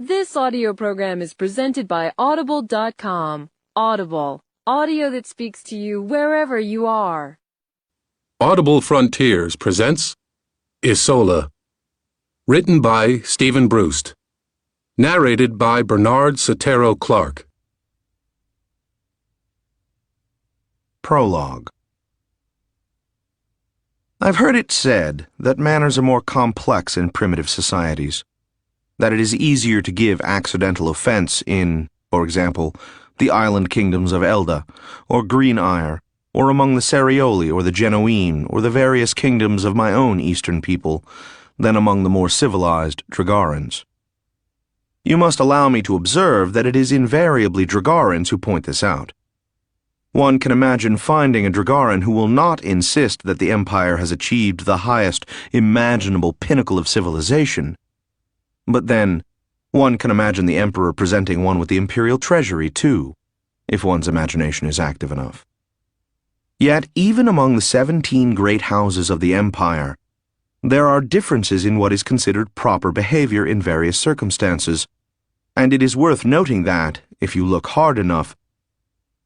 This audio program is presented by Audible.com. Audible, audio that speaks to you wherever you are. Audible Frontiers presents Issola, written by Stephen Brust, narrated by Bernard Setaro Clark. Prologue. I've heard it said that manners are more complex in primitive societies, that it is easier to give accidental offense in, for example, the island kingdoms of Elda, or Green Isle, or among the Cerioli or the Genoene, or the various kingdoms of my own eastern people, than among the more civilized Dragarans. You must allow me to observe that it is invariably Dragarans who point this out. One can imagine finding a Dragaran who will not insist that the Empire has achieved the highest imaginable pinnacle of civilization. But then, one can imagine the Emperor presenting one with the imperial treasury, too, if one's imagination is active enough. Yet, even among the 17 great houses of the Empire, there are differences in what is considered proper behavior in various circumstances, and it is worth noting that, if you look hard enough,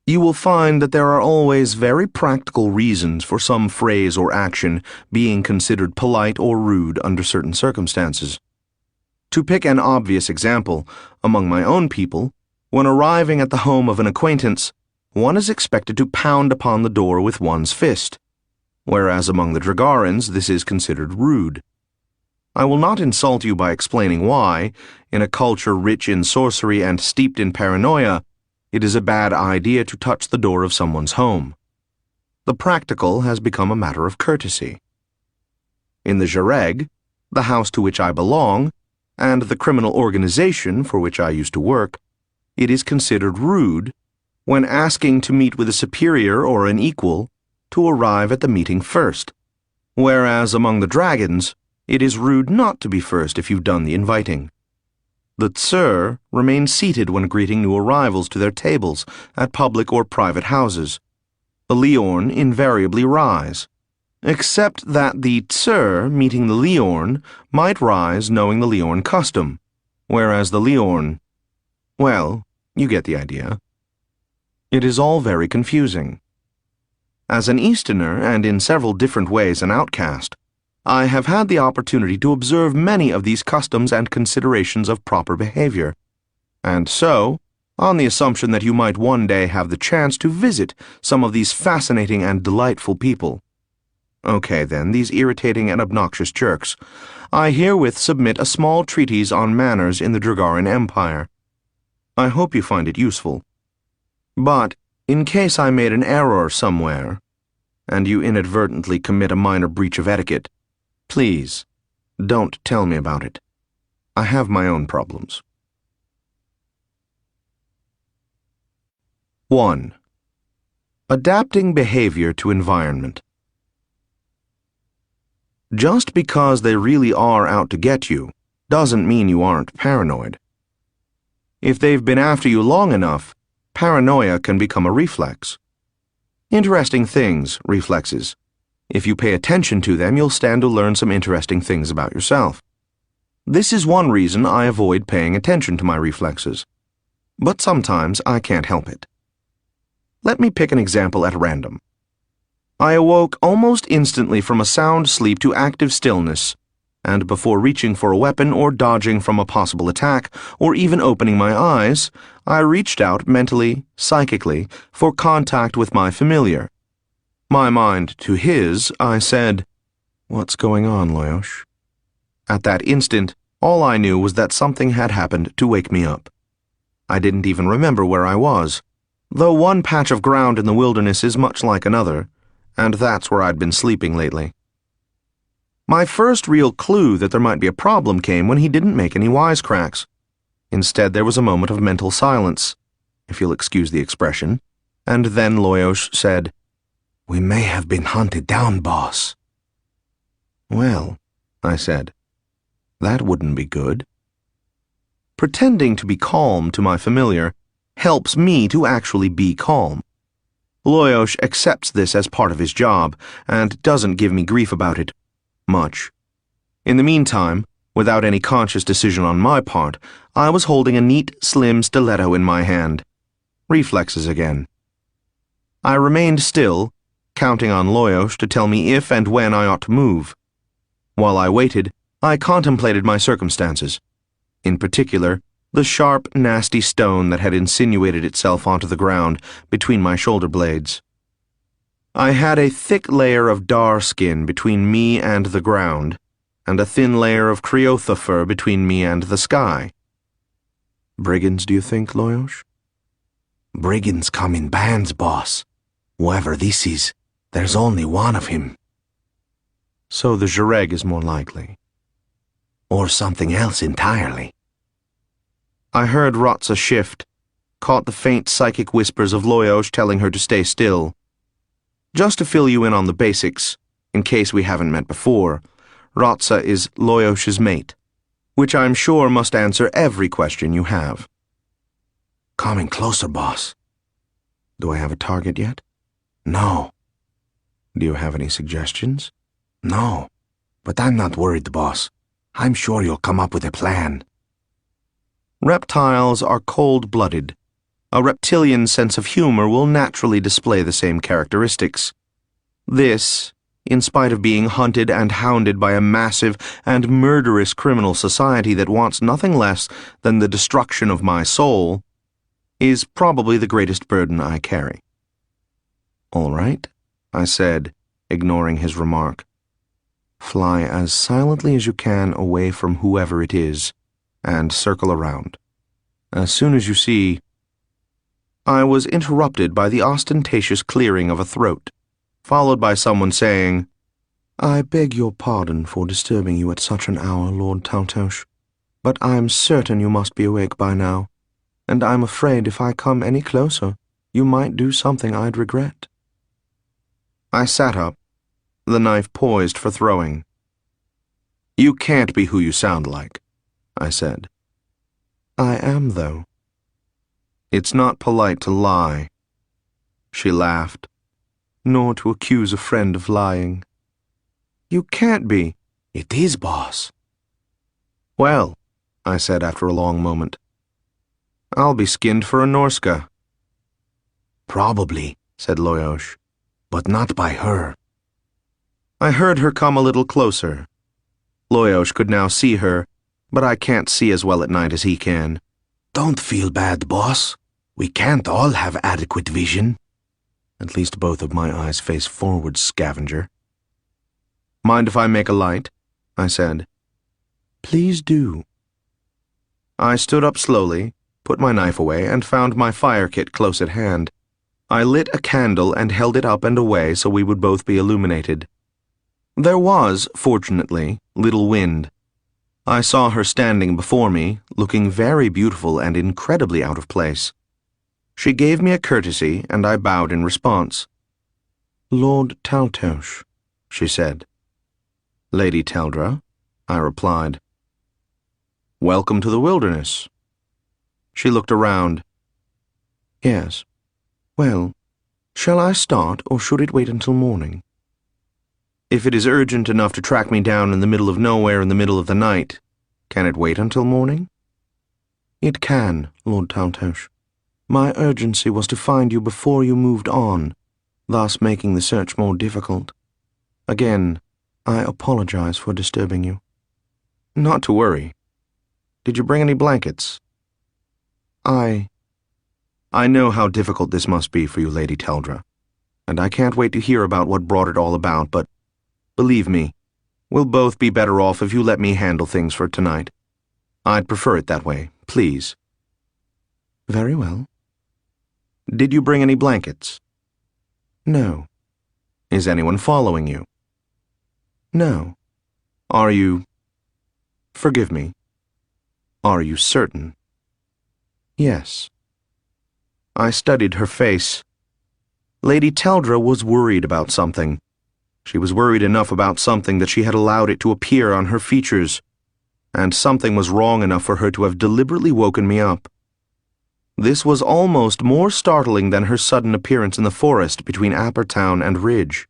you will find that there are always very practical reasons for some phrase or action being considered polite or rude under certain circumstances. To pick an obvious example, among my own people, when arriving at the home of an acquaintance, one is expected to pound upon the door with one's fist, whereas among the Dragarans this is considered rude. I will not insult you by explaining why, in a culture rich in sorcery and steeped in paranoia, it is a bad idea to touch the door of someone's home. The practical has become a matter of courtesy. In the Jareg, the house to which I belong, and the criminal organization for which I used to work, it is considered rude, when asking to meet with a superior or an equal, to arrive at the meeting first, whereas among the dragons, it is rude not to be first if you've done the inviting. The Tsur remain seated when greeting new arrivals to their tables at public or private houses. The Liorn invariably rise, except that the Tsur meeting the Liorn might rise knowing the Liorn custom, whereas the Liorn, well, you get the idea. It is all very confusing. As an Easterner, and in several different ways an outcast, I have had the opportunity to observe many of these customs and considerations of proper behavior, and so, on the assumption that you might one day have the chance to visit some of these fascinating and delightful people. Okay, then, these irritating and obnoxious jerks, I herewith submit a small treatise on manners in the Dragaran Empire. I hope you find it useful. But, in case I made an error somewhere, and you inadvertently commit a minor breach of etiquette, please, don't tell me about it. I have my own problems. 1. Adapting behavior to environment. Just because they really are out to get you doesn't mean you aren't paranoid. If they've been after you long enough, paranoia can become a reflex. Interesting things, reflexes. If you pay attention to them, you'll stand to learn some interesting things about yourself. This is one reason I avoid paying attention to my reflexes. But sometimes I can't help it. Let me pick an example at random. I awoke almost instantly from a sound sleep to active stillness, and before reaching for a weapon or dodging from a possible attack, or even opening my eyes, I reached out mentally, psychically, for contact with my familiar. My mind to his, I said, "What's going on, Loyosh?" At that instant, all I knew was that something had happened to wake me up. I didn't even remember where I was, though one patch of ground in the wilderness is much like another, and that's where I'd been sleeping lately. My first real clue that there might be a problem came when he didn't make any wisecracks. Instead, there was a moment of mental silence, if you'll excuse the expression, and then Loyosh said, "We may have been hunted down, boss." "Well," I said, "that wouldn't be good." Pretending to be calm to my familiar helps me to actually be calm. Loyosh accepts this as part of his job, and doesn't give me grief about it. Much. In the meantime, Without any conscious decision on my part, I was holding a neat, slim stiletto in my hand. Reflexes again. I remained still, counting on Loyos to tell me if and when I ought to move. While I waited, I contemplated my circumstances. In particular, the sharp, nasty stone that had insinuated itself onto the ground between my shoulder blades. I had a thick layer of dar skin between me and the ground, and a thin layer of creotha fur between me and the sky. Brigands, do you think, Loyos? Brigands come in bands, boss. Whoever this is, there's only one of him. So the Zhureg is more likely. Or something else entirely. I heard Rotsa shift, caught the faint psychic whispers of Loyos telling her to stay still. Just to fill you in on the basics, in case we haven't met before, Rotsa is Loyos's mate, which I'm sure must answer every question you have. Coming closer, boss. Do I have a target yet? No. Do you have any suggestions? No. But I'm not worried, boss. I'm sure you'll come up with a plan. Reptiles are cold-blooded. A reptilian sense of humor will naturally display the same characteristics. This, in spite of being hunted and hounded by a massive and murderous criminal society that wants nothing less than the destruction of my soul, is probably the greatest burden I carry. All right, I said, ignoring his remark. Fly as silently as you can away from whoever it is, and circle around. As soon as you see... I was interrupted by the ostentatious clearing of a throat, followed by someone saying, I beg your pardon for disturbing you at such an hour, Lord Taltos, but I'm certain you must be awake by now, and I'm afraid if I come any closer, you might do something I'd regret. I sat up, the knife poised for throwing. You can't be who you sound like, I said. I am, though. It's not polite to lie. She laughed. Nor to accuse a friend of lying. You can't be. It is, boss. Well, I said after a long moment, I'll be skinned for a Norska. Probably, said Loyos, but not by her. I heard her come a little closer. Loyos could now see her, but I can't see as well at night as he can. Don't feel bad, boss. We can't all have adequate vision. At least both of my eyes face forward, scavenger. Mind if I make a light? I said. Please do. I stood up slowly, put my knife away, and found my fire kit close at hand. I lit a candle and held it up and away so we would both be illuminated. There was, fortunately, little wind. I saw her standing before me, looking very beautiful and incredibly out of place. She gave me a courtesy, and I bowed in response. Lord Taltos, she said. Lady Teldra, I replied. Welcome to the wilderness. She looked around. Yes. Well, shall I start, or should it wait until morning? If it is urgent enough to track me down in the middle of nowhere in the middle of the night, can it wait until morning? It can, Lord Taltos. My urgency was to find you before you moved on, thus making the search more difficult. Again, I apologize for disturbing you. Not to worry. Did you bring any blankets? I know how difficult this must be for you, Lady Teldra, and I can't wait to hear about what brought it all about, but believe me, we'll both be better off if you let me handle things for tonight. I'd prefer it that way, please. Very well. Did you bring any blankets? No. Is anyone following you? No. Are you... Forgive me. Are you certain? Yes. I studied her face. Lady Teldra was worried about something. She was worried enough about something that she had allowed it to appear on her features, and something was wrong enough for her to have deliberately woken me up. This was almost more startling than her sudden appearance in the forest between Appertown and Ridge.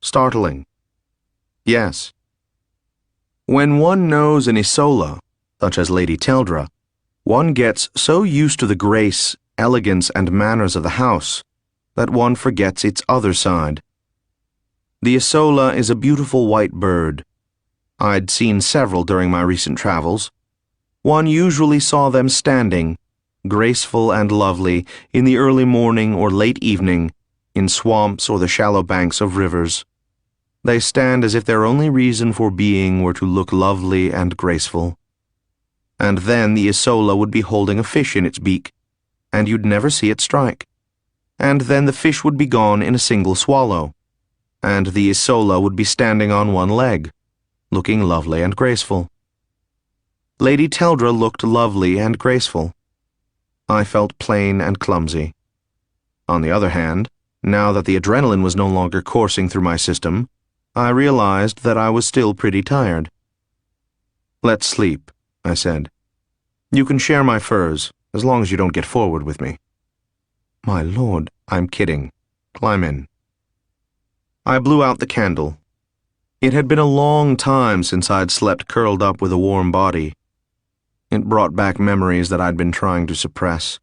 Startling. Yes. When one knows an Issola, such as Lady Teldra, one gets so used to the grace, elegance, and manners of the house that one forgets its other side. The Issola is a beautiful white bird. I'd seen several during my recent travels. One usually saw them standing, graceful and lovely, in the early morning or late evening, in swamps or the shallow banks of rivers. They stand as if their only reason for being were to look lovely and graceful. And then the Issola would be holding a fish in its beak, and you'd never see it strike. And then the fish would be gone in a single swallow, and the Issola would be standing on one leg, looking lovely and graceful. Lady Teldra looked lovely and graceful. I felt plain and clumsy. On the other hand, now that the adrenaline was no longer coursing through my system, I realized that I was still pretty tired. "Let's sleep," I said. "You can share my furs, as long as you don't get forward with me." "My lord, I'm kidding. Climb in." I blew out the candle. It had been a long time since I'd slept curled up with a warm body. It brought back memories that I'd been trying to suppress,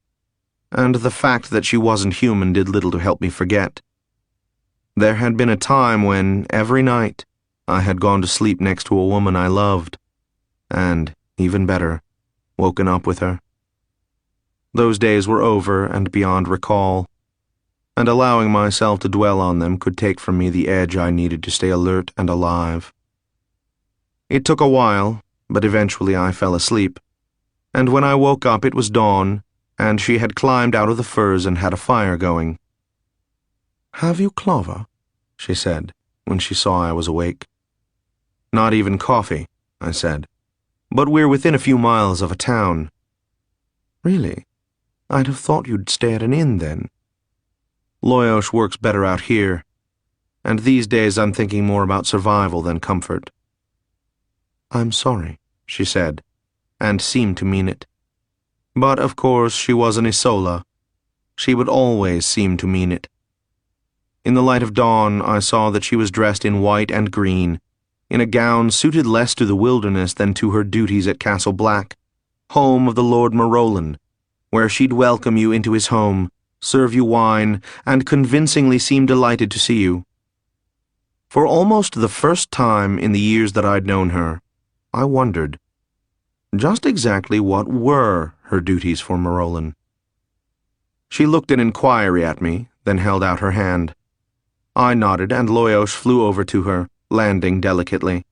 and the fact that she wasn't human did little to help me forget. There had been a time when, every night, I had gone to sleep next to a woman I loved, and, even better, woken up with her. Those days were over and beyond recall, and allowing myself to dwell on them could take from me the edge I needed to stay alert and alive. It took a while, but eventually I fell asleep, and when I woke up it was dawn, and she had climbed out of the furs and had a fire going. "Have you clover?" she said, when she saw I was awake. "Not even coffee," I said. "But we're within a few miles of a town." "Really? I'd have thought you'd stay at an inn then." "Loyosh works better out here, and these days I'm thinking more about survival than comfort." "I'm sorry," she said, and seemed to mean it. But, of course, she was an Issola. She would always seem to mean it. In the light of dawn, I saw that she was dressed in white and green, in a gown suited less to the wilderness than to her duties at Castle Black, home of the Lord Marolin, where she'd welcome you into his home, serve you wine, and convincingly seem delighted to see you. For almost the first time in the years that I'd known her, I wondered, just exactly what were her duties for Marolin? She looked an inquiry at me, then held out her hand. I nodded, and Loyosh flew over to her, landing delicately.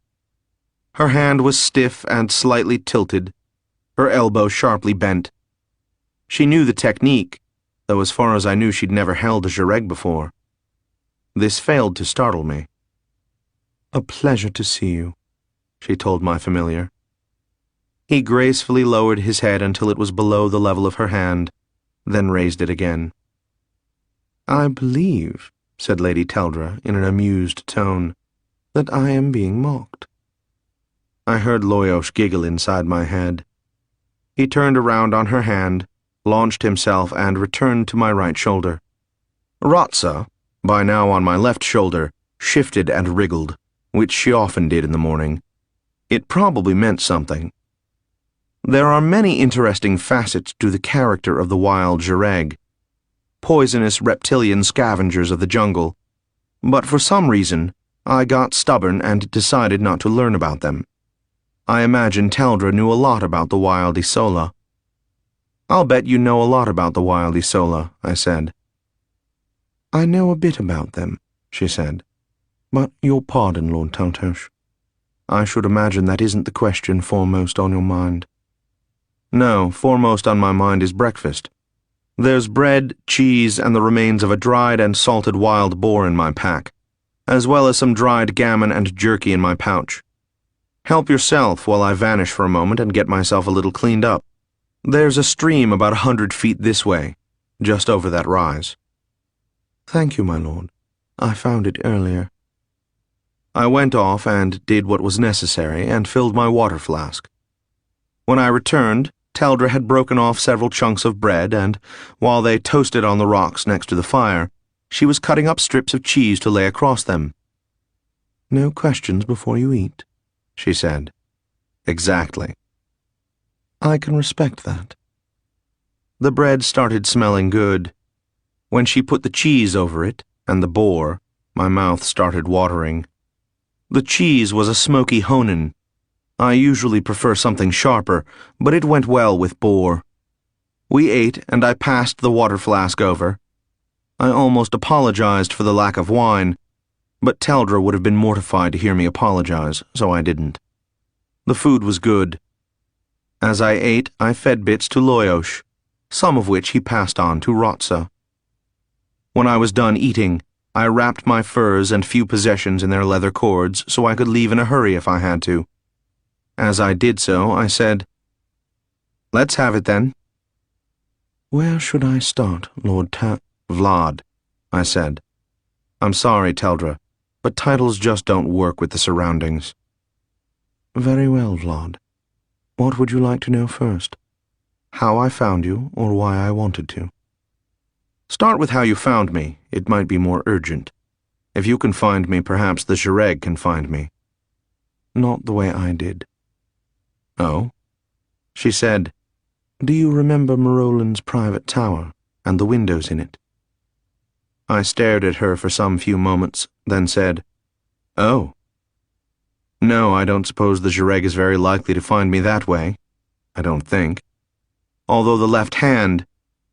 Her hand was stiff and slightly tilted, her elbow sharply bent. She knew the technique, though as far as I knew she'd never held a jareg before. This failed to startle me. "A pleasure to see you," she told my familiar. He gracefully lowered his head until it was below the level of her hand, then raised it again. "I believe," said Lady Teldra in an amused tone, "that I am being mocked." I heard Loyosh giggle inside my head. He turned around on her hand, launched himself, and returned to my right shoulder. Ratsa, by now on my left shoulder, shifted and wriggled, which she often did in the morning. It probably meant something. There are many interesting facets to the character of the wild jareg, poisonous reptilian scavengers of the jungle, but for some reason I got stubborn and decided not to learn about them. I imagine Teldra knew a lot about the wild Issola. "I'll bet you know a lot about the wild Issola," I said. "I know a bit about them," she said, "but your pardon, Lord Taltos. I should imagine that isn't the question foremost on your mind." "No, foremost on my mind is breakfast. There's bread, cheese, and the remains of a dried and salted wild boar in my pack, as well as some dried gammon and jerky in my pouch. Help yourself while I vanish for a moment and get myself a little cleaned up. There's a stream about 100 feet this way, just over that rise." "Thank you, my lord. I found it earlier." I went off and did what was necessary and filled my water flask. When I returned, Teldra had broken off several chunks of bread, and, while they toasted on the rocks next to the fire, she was cutting up strips of cheese to lay across them. "No questions before you eat," she said. Exactly. I can respect that. The bread started smelling good. When she put the cheese over it, and the boar, my mouth started watering. The cheese was a smoky Honan. I usually prefer something sharper, but it went well with boar. We ate, and I passed the water flask over. I almost apologized for the lack of wine, but Teldra would have been mortified to hear me apologize, so I didn't. The food was good. As I ate, I fed bits to Loyosh, some of which he passed on to Rotsa. When I was done eating, I wrapped my furs and few possessions in their leather cords so I could leave in a hurry if I had to. As I did so, I said, "Let's have it then." "Where should I start, Lord Vlad," I said. "I'm sorry, Teldra, but titles just don't work with the surroundings." "Very well, Vlad. What would you like to know first? How I found you, or why I wanted to?" "Start with how you found me. It might be more urgent. If you can find me, perhaps the Shireg can find me." "Not the way I did." "Oh?" She said, "Do you remember Marolin's private tower, and the windows in it?" I stared at her for some few moments, then said, "Oh. No, I don't suppose the Shireg is very likely to find me that way. I don't think. Although the left hand—"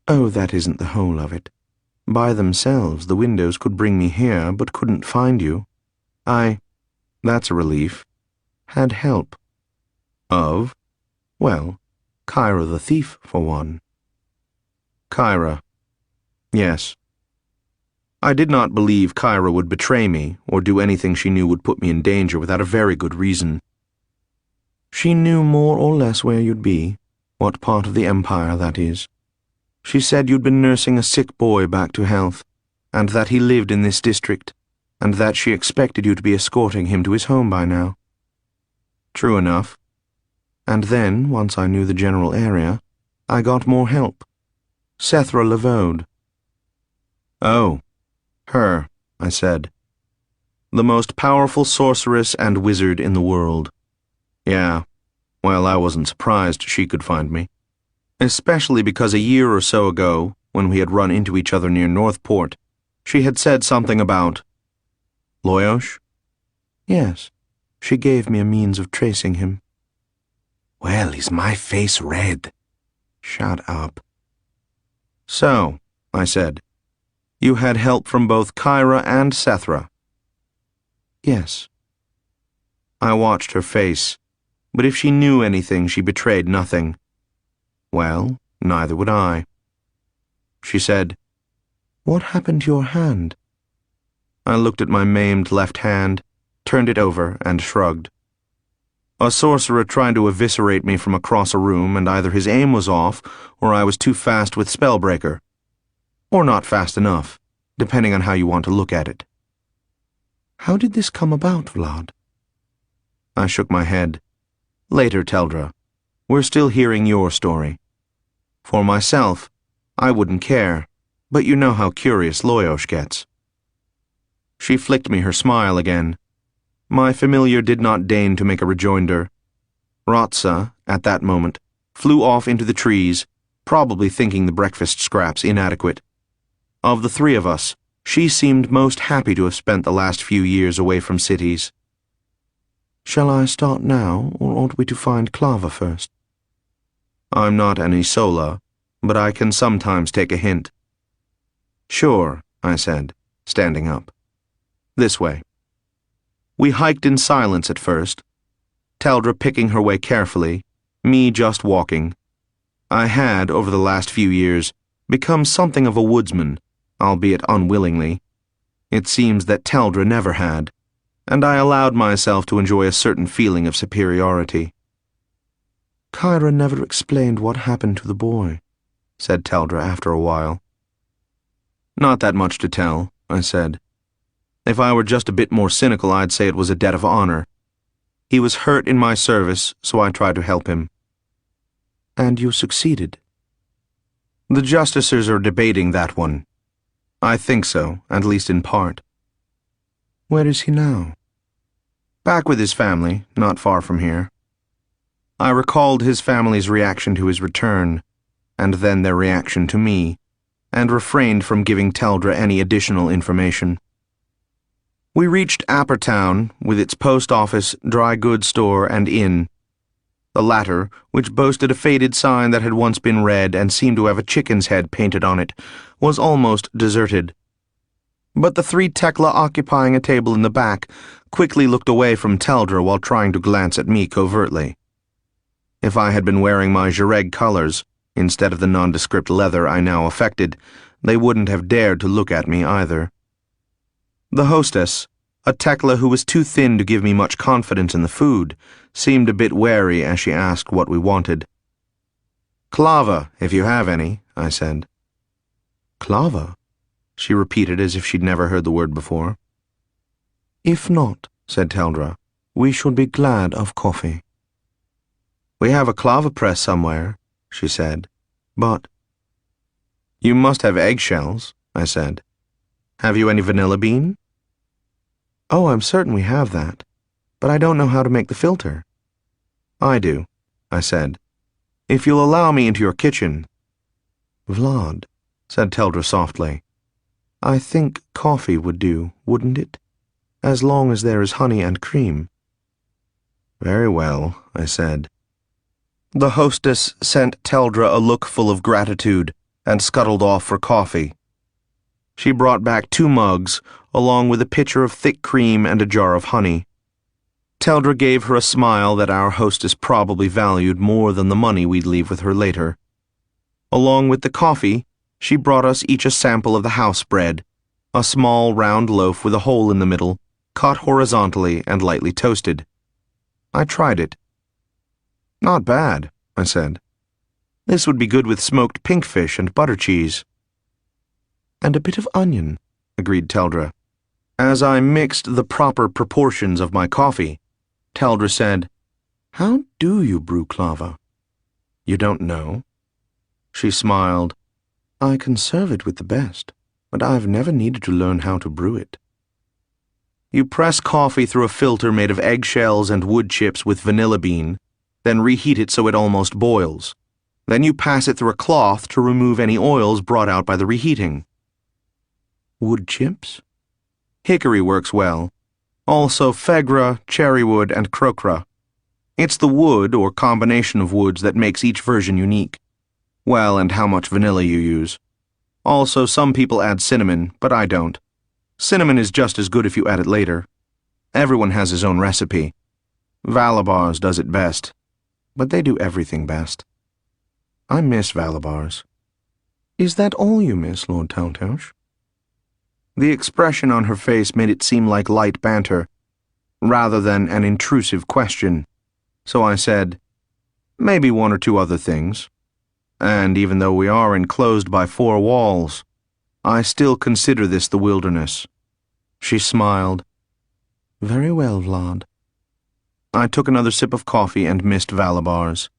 "Oh, that isn't the whole of it. By themselves, the windows could bring me here, but couldn't find you. That's a relief. Had help." "Of?" "Well, Kyra the thief, for one." Kyra. Yes. I did not believe Kyra would betray me, or do anything she knew would put me in danger without a very good reason. "She knew more or less where you'd be, what part of the Empire, that is. She said you'd been nursing a sick boy back to health, and that he lived in this district, and that she expected you to be escorting him to his home by now." "True enough." "And then, once I knew the general area, I got more help. Sethra Levode." "Oh, her," I said. "The most powerful sorceress and wizard in the world. Yeah, well, I wasn't surprised she could find me. Especially because a year or so ago, when we had run into each other near Northport, she had said something about—" "Loyosh?" "Yes, she gave me a means of tracing him." "Well, is my face red?" "Shut up." "So," I said, "you had help from both Kyra and Sethra?" "Yes." I watched her face, but if she knew anything, she betrayed nothing. Well, neither would I. She said, "What happened to your hand?" I looked at my maimed left hand, turned it over, and shrugged. A sorcerer tried to eviscerate me from across a room, and either his aim was off, or I was too fast with Spellbreaker. Or not fast enough, depending on how you want to look at it. "How did this come about, Vlad?" I shook my head. "Later, Teldra. We're still hearing your story. For myself, I wouldn't care, but you know how curious Loyosh gets." She flicked me her smile again. My familiar did not deign to make a rejoinder. Rotsa, at that moment, flew off into the trees, probably thinking the breakfast scraps inadequate. Of the three of us, she seemed most happy to have spent the last few years away from cities. "Shall I start now, or ought we to find Clava first?" "I'm not an Issola, but I can sometimes take a hint." "Sure," I said, standing up. "This way." We hiked in silence at first, Teldra picking her way carefully, me just walking. I had, over the last few years, become something of a woodsman, albeit unwillingly. It seems that Teldra never had, and I allowed myself to enjoy a certain feeling of superiority. "Kyra never explained what happened to the boy," said Teldra after a while. "Not that much to tell," I said. "If I were just a bit more cynical, I'd say it was a debt of honor. He was hurt in my service, so I tried to help him." "And you succeeded?" "The Justicers are debating that one. I think so, at least in part." "Where is he now?" "Back with his family, not far from here." I recalled his family's reaction to his return, and then their reaction to me, and refrained from giving Teldra any additional information. We reached Appertown, with its post office, dry goods store, and inn. The latter, which boasted a faded sign that had once been red and seemed to have a chicken's head painted on it, was almost deserted. But the 3 Tekla occupying a table in the back quickly looked away from Teldra while trying to glance at me covertly. If I had been wearing my Jareg colors, instead of the nondescript leather I now affected, they wouldn't have dared to look at me either. The hostess, a Tekla who was too thin to give me much confidence in the food, seemed a bit wary as she asked what we wanted. "Klava, if you have any," I said. "Klava?" she repeated as if she'd never heard the word before. "If not," said Teldra, "we should be glad of coffee." "We have a klava press somewhere," she said, "but—" "You must have eggshells," I said. "Have you any vanilla bean?" "Oh, I'm certain we have that, but I don't know how to make the filter." "I do," I said. "If you'll allow me into your kitchen—" "Vlad," said Teldra softly, "I think coffee would do, wouldn't it? As long as there is honey and cream." "Very well," I said. The hostess sent Teldra a look full of gratitude and scuttled off for coffee. She brought back 2 mugs, along with a pitcher of thick cream and a jar of honey. Teldra gave her a smile that our hostess probably valued more than the money we'd leave with her later. Along with the coffee, she brought us each a sample of the house bread, a small round loaf with a hole in the middle, cut horizontally and lightly toasted. I tried it. "Not bad," I said. "This would be good with smoked pink fish and butter cheese." "And a bit of onion," agreed Teldra. As I mixed the proper proportions of my coffee, Teldra said, "How do you brew klava?" "You don't know?" She smiled. "I can serve it with the best, but I've never needed to learn how to brew it." You press coffee through a filter made of eggshells and wood chips with vanilla bean, then reheat it so it almost boils. Then you pass it through a cloth to remove any oils brought out by the reheating. "Wood chips?" "Hickory works well. Also fegra, cherrywood, and crocra. It's the wood or combination of woods that makes each version unique. Well, and how much vanilla you use. Also, some people add cinnamon, but I don't. Cinnamon is just as good if you add it later. Everyone has his own recipe. Valabars does it best, but they do everything best. I miss Valabars." "Is that all you miss, Lord Taltos?" The expression on her face made it seem like light banter, rather than an intrusive question, so I said, "Maybe 1 or 2 other things. And even though we are enclosed by 4 walls, I still consider this the wilderness." She smiled. "Very well, Vlad." I took another sip of coffee and missed Valabars.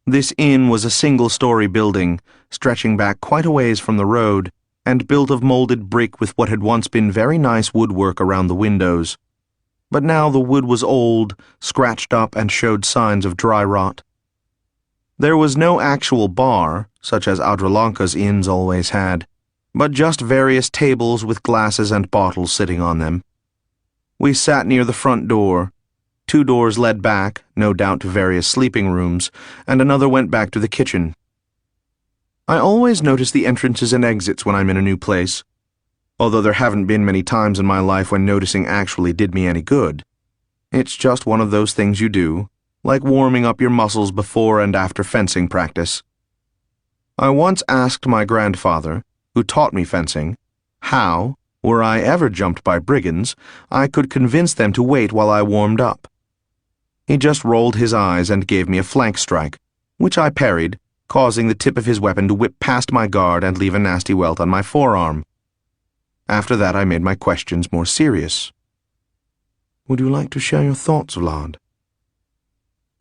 This inn was a single-story building, stretching back quite a ways from the road, and built of molded brick with what had once been very nice woodwork around the windows. But now the wood was old, scratched up, and showed signs of dry rot. There was no actual bar, such as Adralanka's inns always had, but just various tables with glasses and bottles sitting on them. We sat near the front door. 2 doors led back, no doubt to various sleeping rooms, and another went back to the kitchen. I always notice the entrances and exits when I'm in a new place, although there haven't been many times in my life when noticing actually did me any good. It's just one of those things you do, like warming up your muscles before and after fencing practice. I once asked my grandfather, who taught me fencing, how, were I ever jumped by brigands, I could convince them to wait while I warmed up. He just rolled his eyes and gave me a flank strike, which I parried, causing the tip of his weapon to whip past my guard and leave a nasty welt on my forearm. After that I made my questions more serious. "Would you like to share your thoughts, Vlad?"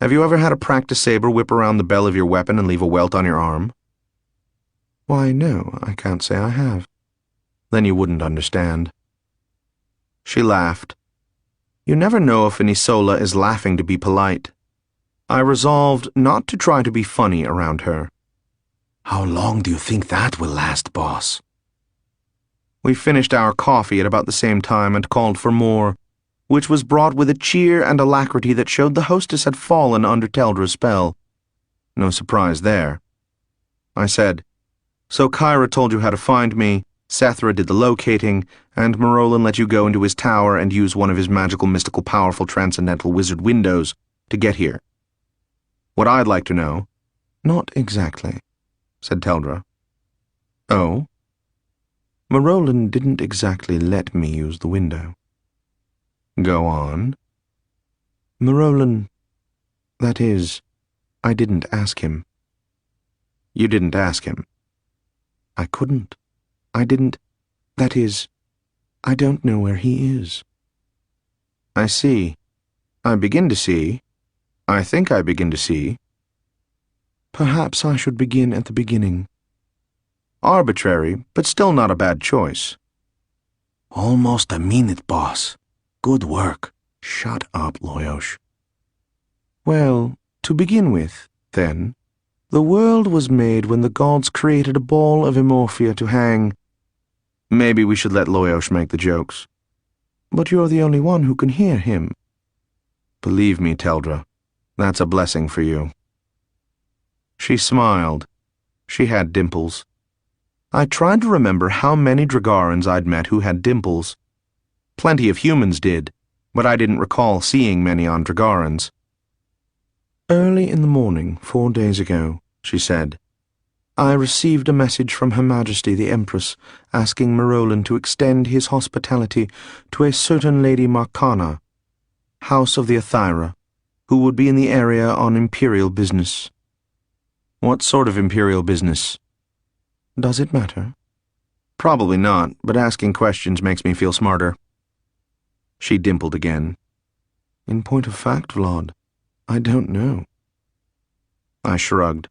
"Have you ever had a practice saber whip around the bell of your weapon and leave a welt on your arm?" "Why, no, I can't say I have." "Then you wouldn't understand." She laughed. You never know if an Issola is laughing to be polite. I resolved not to try to be funny around her. How long do you think that will last, boss? We finished our coffee at about the same time and called for more, which was brought with a cheer and alacrity that showed the hostess had fallen under Teldra's spell. No surprise there. I said, "So Kyra told you how to find me, Sethra did the locating, and Marolan let you go into his tower and use one of his magical, mystical, powerful, transcendental wizard windows to get here. What I'd like to know—" Not exactly, said Teldra. "Oh?" Marolan didn't exactly let me use the window. "Go on." Marolan, that is, I didn't ask him. "You didn't ask him?" I couldn't. I didn't, that is, I don't know where he is. "I see. I begin to see. I think I begin to see." Perhaps I should begin at the beginning. Arbitrary, but still not a bad choice. Almost a minute, boss. Good work. Shut up, Loyosh. Well, to begin with, then, the world was made when the gods created a ball of Immorphia to hang. Maybe we should let Loyosh make the jokes. But you're the only one who can hear him. Believe me, Teldra, that's a blessing for you. She smiled. She had dimples. I tried to remember how many Dragarans I'd met who had dimples. Plenty of humans did, but I didn't recall seeing many on Dragarans. Early in the morning, 4 days ago, she said, I received a message from Her Majesty the Empress asking Marolan to extend his hospitality to a certain Lady Marcana, House of the Athyra, who would be in the area on imperial business. What sort of imperial business? Does it matter? Probably not, but asking questions makes me feel smarter. She dimpled again. In point of fact, Vlad, I don't know. I shrugged.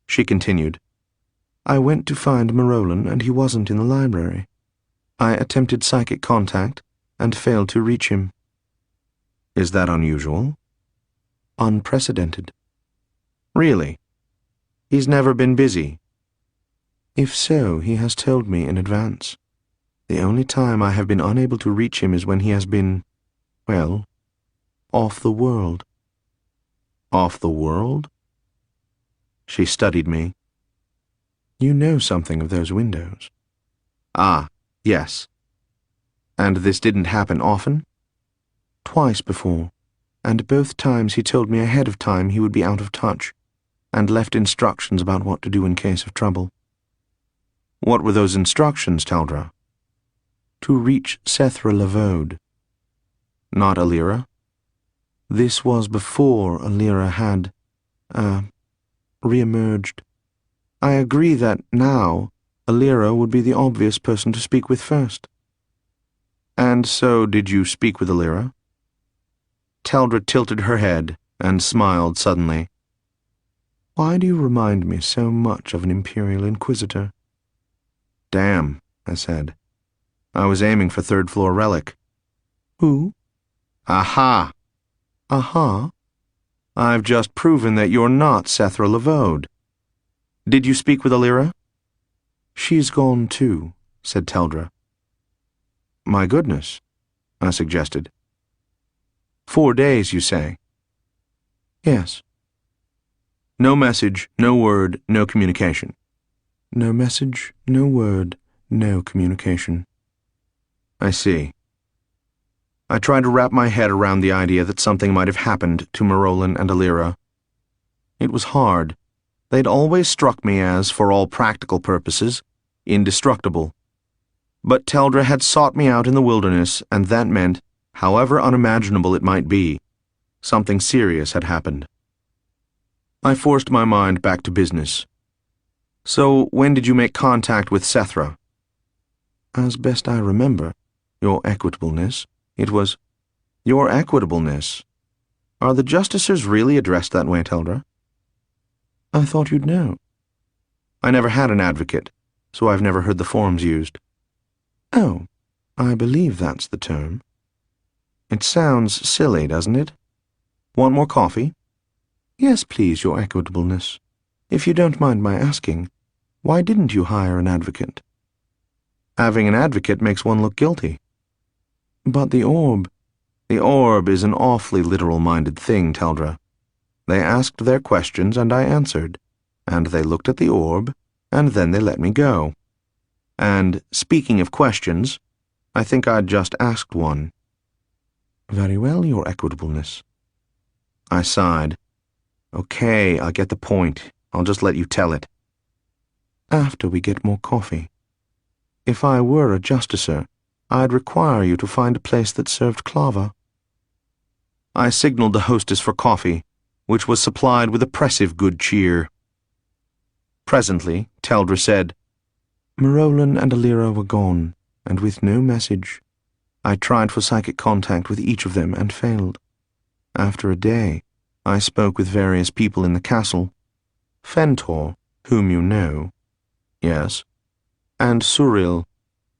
She continued. I went to find Marolan and he wasn't in the library. I attempted psychic contact and failed to reach him. Is that unusual? Unprecedented. Really? He's never been busy. If so, he has told me in advance. The only time I have been unable to reach him is when he has been, well, off the world. Off the world? She studied me. You know something of those windows. Ah, yes. And this didn't happen often? Twice before, and both times he told me ahead of time he would be out of touch, and left instructions about what to do in case of trouble. What were those instructions, Teldra? To reach Sethra Lavode. Not Alira? This was before Alira had, re-emerged. I agree that now Alira would be the obvious person to speak with first. And so did you speak with Alira? Teldra tilted her head and smiled suddenly. Why do you remind me so much of an Imperial Inquisitor? Damn, I said. I was aiming for third-floor relic. Who? Aha! Aha? I've just proven that you're not Sethra Lavode. Did you speak with Alira? She's gone too, said Teldra. My goodness, I suggested. 4 days, you say? Yes. No message, no word, no communication. No message, no word, no communication. I see. I tried to wrap my head around the idea that something might have happened to Marolan and Alira. It was hard. They'd always struck me as, for all practical purposes, indestructible. But Teldra had sought me out in the wilderness, and that meant, however unimaginable it might be, something serious had happened. I forced my mind back to business. So, when did you make contact with Sethra? As best I remember, Your Equitableness, it was... Your Equitableness? Are the Justices really addressed that way, Teldra? I thought you'd know. I never had an advocate, so I've never heard the forms used. Oh, I believe that's the term. It sounds silly, doesn't it? Want more coffee? Yes, please, your equitableness. If you don't mind my asking, why didn't you hire an advocate? Having an advocate makes one look guilty. But the orb... The orb is an awfully literal-minded thing, Teldra. They asked their questions and I answered, and they looked at the orb, and then they let me go. And, speaking of questions, I think I'd just asked one. Very well, your equitableness. I sighed. Okay, I get the point. I'll just let you tell it. After we get more coffee. If I were a justicer, I'd require you to find a place that served clava. I signaled the hostess for coffee, which was supplied with oppressive good cheer. Presently, Teldra said, Marolan and Alira were gone, and with no message. I tried for psychic contact with each of them and failed. After a day, I spoke with various people in the castle. Fentor, whom you know. Yes. And Suril,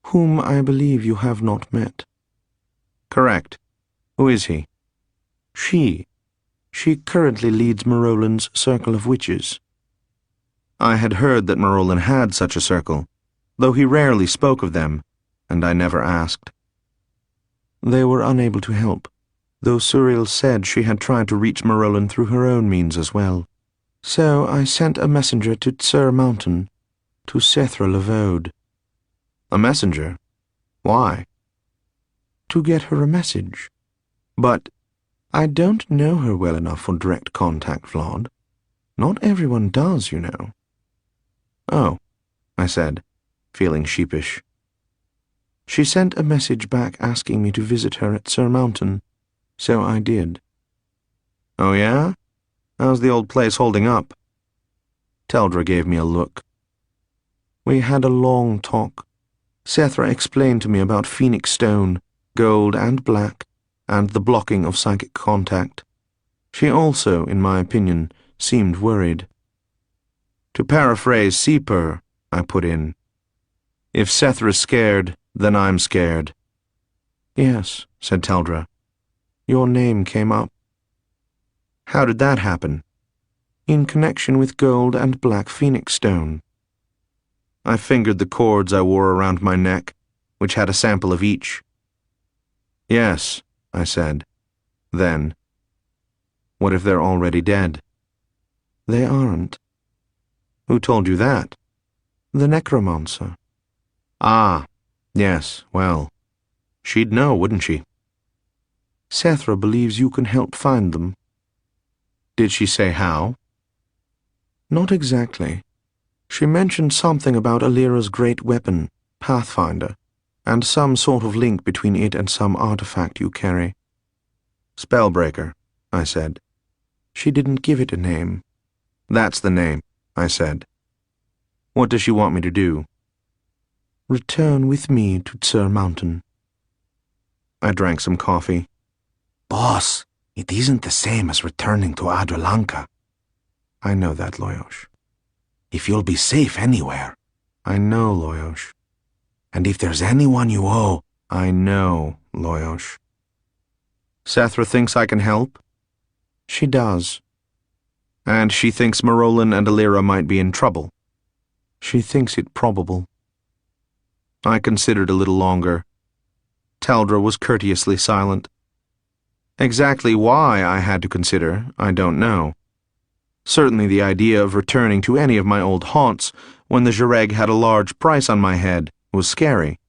whom I believe you have not met. Correct. Who is he? She. She currently leads Marolan's circle of witches. I had heard that Marolan had such a circle, though he rarely spoke of them, and I never asked. They were unable to help, though Suril said she had tried to reach Marolan through her own means as well. So I sent a messenger to Tsur Mountain, to Sethra Levode. A messenger? Why? To get her a message. But I don't know her well enough for direct contact, Vlad. Not everyone does, you know. Oh, I said, feeling sheepish. She sent a message back asking me to visit her at Tsur Mountain, so I did. Oh yeah? How's the old place holding up? Teldra gave me a look. We had a long talk. Sethra explained to me about Phoenix Stone, gold and black, and the blocking of psychic contact. She also, in my opinion, seemed worried. To paraphrase Seeper, I put in, if Sethra's scared, then I'm scared. Yes, said Teldra. Your name came up. How did that happen? In connection with gold and black Phoenix Stone. I fingered the cords I wore around my neck, which had a sample of each. Yes, I said. Then, what if they're already dead? They aren't. Who told you that? The necromancer. Ah, yes, well, she'd know, wouldn't she? Sethra believes you can help find them. Did she say how? Not exactly. She mentioned something about Alira's great weapon, Pathfinder, and some sort of link between it and some artifact you carry. Spellbreaker, I said. She didn't give it a name. That's the name, I said. What does she want me to do? Return with me to Tsur Mountain. I drank some coffee. Boss, it isn't the same as returning to Adrelanka. I know that, Loyosh. If you'll be safe anywhere. I know, Loyosh. And if there's anyone you owe, I know, Loyosh. Sethra thinks I can help? She does. And she thinks Marolan and Alira might be in trouble? She thinks it probable. I considered a little longer. Teldra was courteously silent. Exactly why I had to consider, I don't know. Certainly the idea of returning to any of my old haunts when the Jareg had a large price on my head was scary.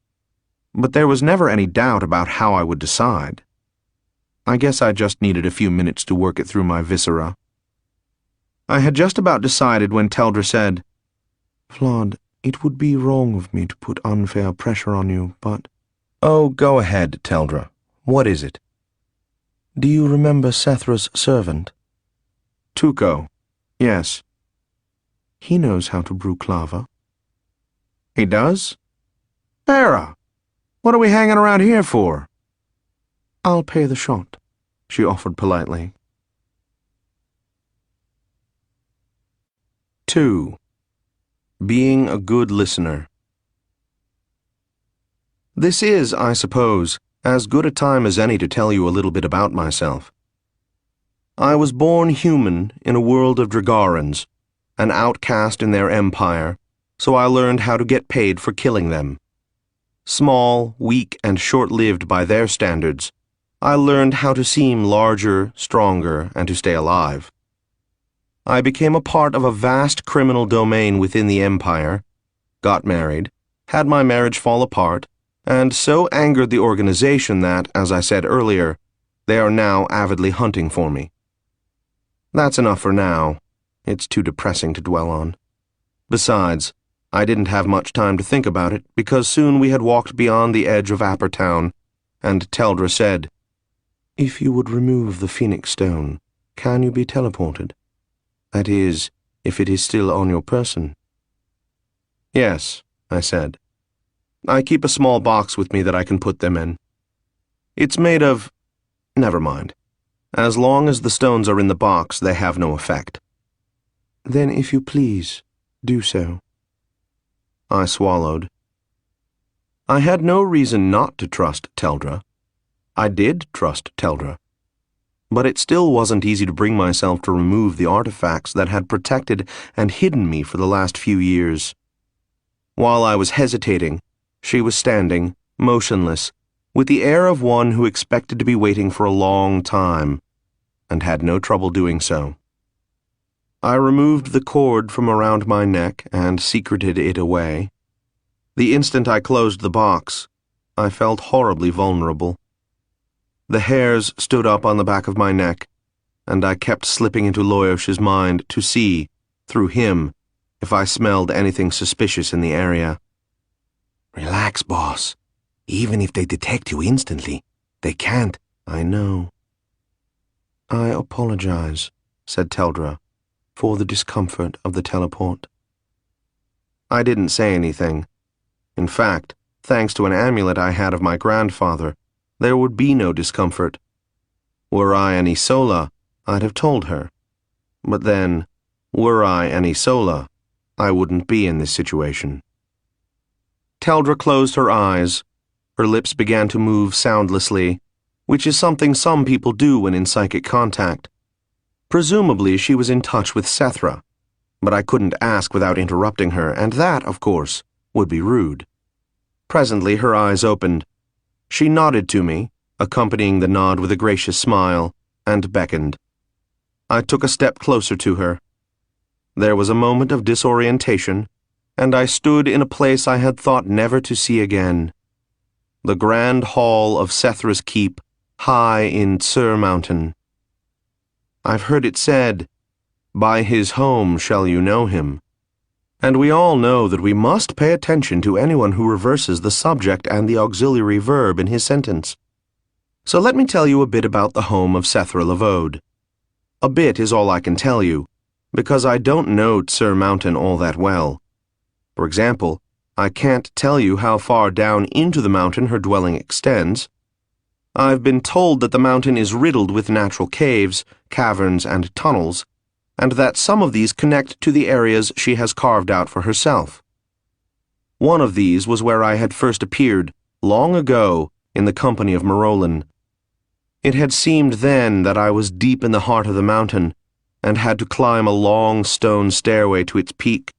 But there was never any doubt about how I would decide. I guess I just needed a few minutes to work it through my viscera. I had just about decided when Teldra said, Vlad, it would be wrong of me to put unfair pressure on you, but... Oh, go ahead, Teldra. What is it? Do you remember Sethra's servant? Tuco. Yes. He knows how to brew clava. He does? Hera, what are we hanging around here for? I'll pay the shot, she offered politely. 2. Being a good listener. This is, I suppose, as good a time as any to tell you a little bit about myself. I was born human in a world of Dragarans, an outcast in their empire, so I learned how to get paid for killing them. Small, weak, and short-lived by their standards, I learned how to seem larger, stronger, and to stay alive. I became a part of a vast criminal domain within the empire, got married, had my marriage fall apart, and so angered the organization that, as I said earlier, they are now avidly hunting for me. That's enough for now. It's too depressing to dwell on. Besides, I didn't have much time to think about it, because soon we had walked beyond the edge of Appertown, and Teldra said, "If you would remove the Phoenix Stone, can you be teleported? That is, if it is still on your person." "Yes," I said. "I keep a small box with me that I can put them in. It's made of... never mind. As long as the stones are in the box, they have no effect." "Then, if you please, do so." I swallowed. I had no reason not to trust Teldra. I did trust Teldra. But it still wasn't easy to bring myself to remove the artifacts that had protected and hidden me for the last few years. While I was hesitating, she was standing, motionless, with the air of one who expected to be waiting for a long time, and had no trouble doing so. I removed the cord from around my neck and secreted it away. The instant I closed the box, I felt horribly vulnerable. The hairs stood up on the back of my neck, and I kept slipping into Loyosh's mind to see, through him, if I smelled anything suspicious in the area. "Relax, boss. Even if they detect you instantly, they can't." "I know." "I apologize," said Teldra, "for the discomfort of the teleport." I didn't say anything. In fact, thanks to an amulet I had of my grandfather, there would be no discomfort. Were I an Issola, I'd have told her. But then, were I an Issola, I wouldn't be in this situation. Teldra closed her eyes. Her lips began to move soundlessly, which is something some people do when in psychic contact. Presumably she was in touch with Sethra, but I couldn't ask without interrupting her, and that, of course, would be rude. Presently her eyes opened. She nodded to me, accompanying the nod with a gracious smile, and beckoned. I took a step closer to her. There was a moment of disorientation, and I stood in a place I had thought never to see again. The grand hall of Sethra's keep, high in Tsur Mountain. I've heard it said, "By his home shall you know him." And we all know that we must pay attention to anyone who reverses the subject and the auxiliary verb in his sentence. So let me tell you a bit about the home of Sethra Lavode. A bit is all I can tell you, because I don't know Tsur Mountain all that well. For example, I can't tell you how far down into the mountain her dwelling extends. I've been told that the mountain is riddled with natural caves, caverns, and tunnels, and that some of these connect to the areas she has carved out for herself. One of these was where I had first appeared, long ago, in the company of Marolin. It had seemed then that I was deep in the heart of the mountain, and had to climb a long stone stairway to its peak.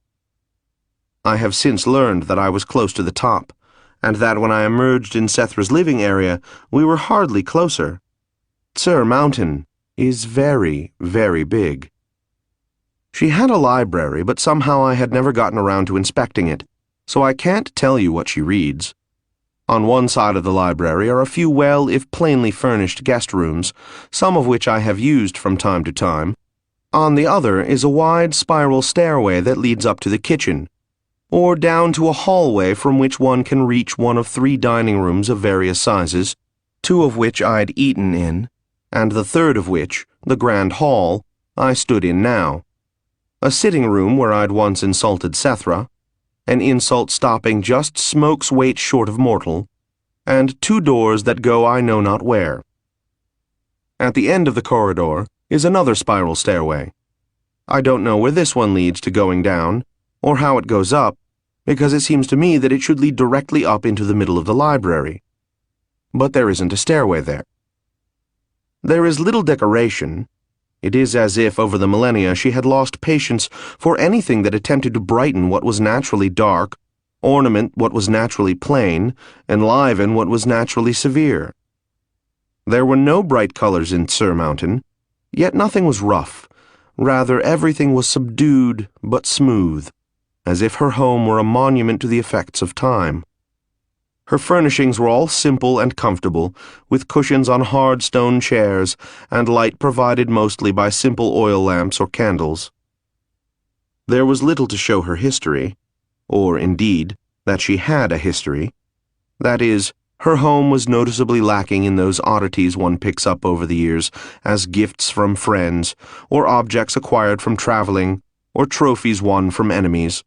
I have since learned that I was close to the top, and that when I emerged in Sethra's living area, we were hardly closer. Tsur Mountain is very, very big. She had a library, but somehow I had never gotten around to inspecting it, so I can't tell you what she reads. On one side of the library are a few well, if plainly furnished guest rooms, some of which I have used from time to time. On the other is a wide spiral stairway that leads up to the kitchen, or down to a hallway from which one can reach one of 3 dining rooms of various sizes, 2 of which I'd eaten in, and the third of which, the grand hall, I stood in now. A sitting room where I'd once insulted Sethra, an insult stopping just smoke's weight short of mortal, and 2 doors that go I know not where. At the end of the corridor is another spiral stairway. I don't know where this one leads to going down, or how it goes up, because it seems to me that it should lead directly up into the middle of the library. But there isn't a stairway there. There is little decoration. It is as if, over the millennia, she had lost patience for anything that attempted to brighten what was naturally dark, ornament what was naturally plain, enliven what was naturally severe. There were no bright colors in Sir Mountain, yet nothing was rough. Rather, everything was subdued but smooth, as if her home were a monument to the effects of time. Her furnishings were all simple and comfortable, with cushions on hard stone chairs, and light provided mostly by simple oil lamps or candles. There was little to show her history, or, indeed, that she had a history. That is, her home was noticeably lacking in those oddities one picks up over the years as gifts from friends, or objects acquired from traveling, or trophies won from enemies.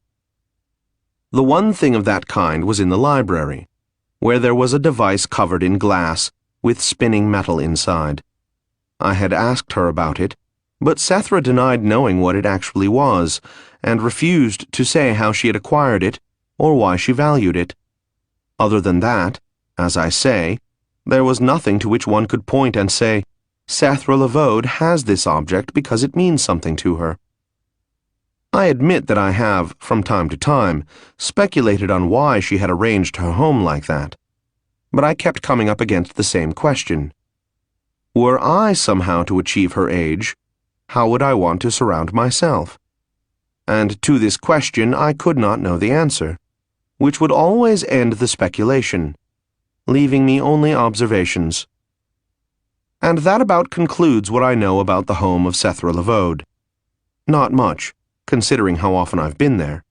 The one thing of that kind was in the library, where there was a device covered in glass, with spinning metal inside. I had asked her about it, but Sethra denied knowing what it actually was, and refused to say how she had acquired it, or why she valued it. Other than that, as I say, there was nothing to which one could point and say, Sethra Lavode has this object because it means something to her. I admit that I have, from time to time, speculated on why she had arranged her home like that, but I kept coming up against the same question. Were I somehow to achieve her age, how would I want to surround myself? And to this question I could not know the answer, which would always end the speculation, leaving me only observations. And that about concludes what I know about the home of Sethra Lavode. Not much, considering how often I've been there.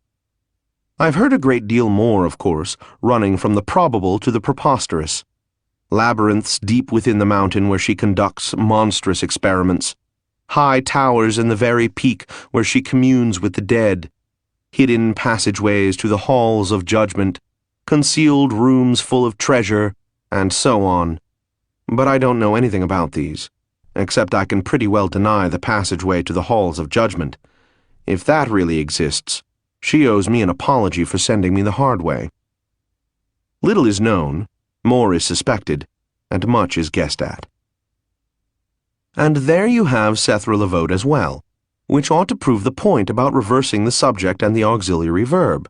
I've heard a great deal more, of course, running from the probable to the preposterous. Labyrinths deep within the mountain where she conducts monstrous experiments, high towers in the very peak where she communes with the dead, hidden passageways to the halls of judgment, concealed rooms full of treasure, and so on. But I don't know anything about these, except I can pretty well deny the passageway to the halls of judgment. If that really exists, she owes me an apology for sending me the hard way. Little is known, more is suspected, and much is guessed at. And there you have Sethra Lavode as well, which ought to prove the point about reversing the subject and the auxiliary verb.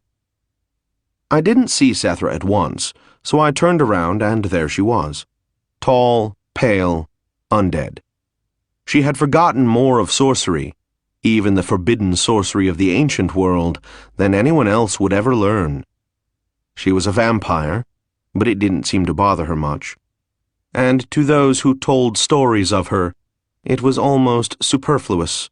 I didn't see Sethra at once, so I turned around and there she was, tall, pale, undead. She had forgotten more of sorcery, even the forbidden sorcery of the ancient world, than anyone else would ever learn. She was a vampire, but it didn't seem to bother her much. And to those who told stories of her, it was almost superfluous,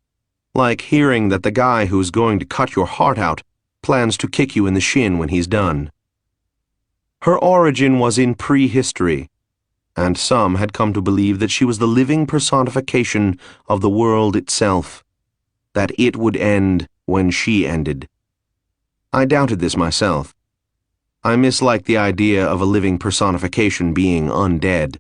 like hearing that the guy who's going to cut your heart out plans to kick you in the shin when he's done. Her origin was in prehistory, and some had come to believe that she was the living personification of the world itself, that it would end when she ended. I doubted this myself. I misliked the idea of a living personification being undead.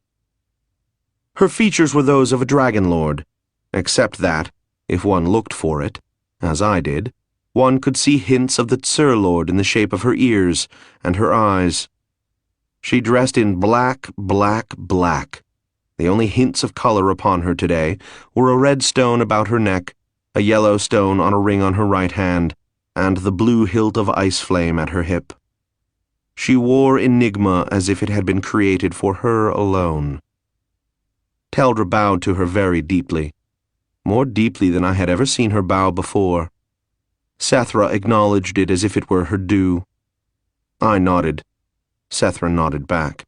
Her features were those of a dragon lord, except that, if one looked for it, as I did, one could see hints of the Tsur Lord in the shape of her ears and her eyes. She dressed in black, black, black. The only hints of color upon her today were a red stone about her neck, a yellow stone on a ring on her right hand, and the blue hilt of ice flame at her hip. She wore enigma as if it had been created for her alone. Teldra bowed to her very deeply, more deeply than I had ever seen her bow before. Sethra acknowledged it as if it were her due. I nodded. Sethra nodded back.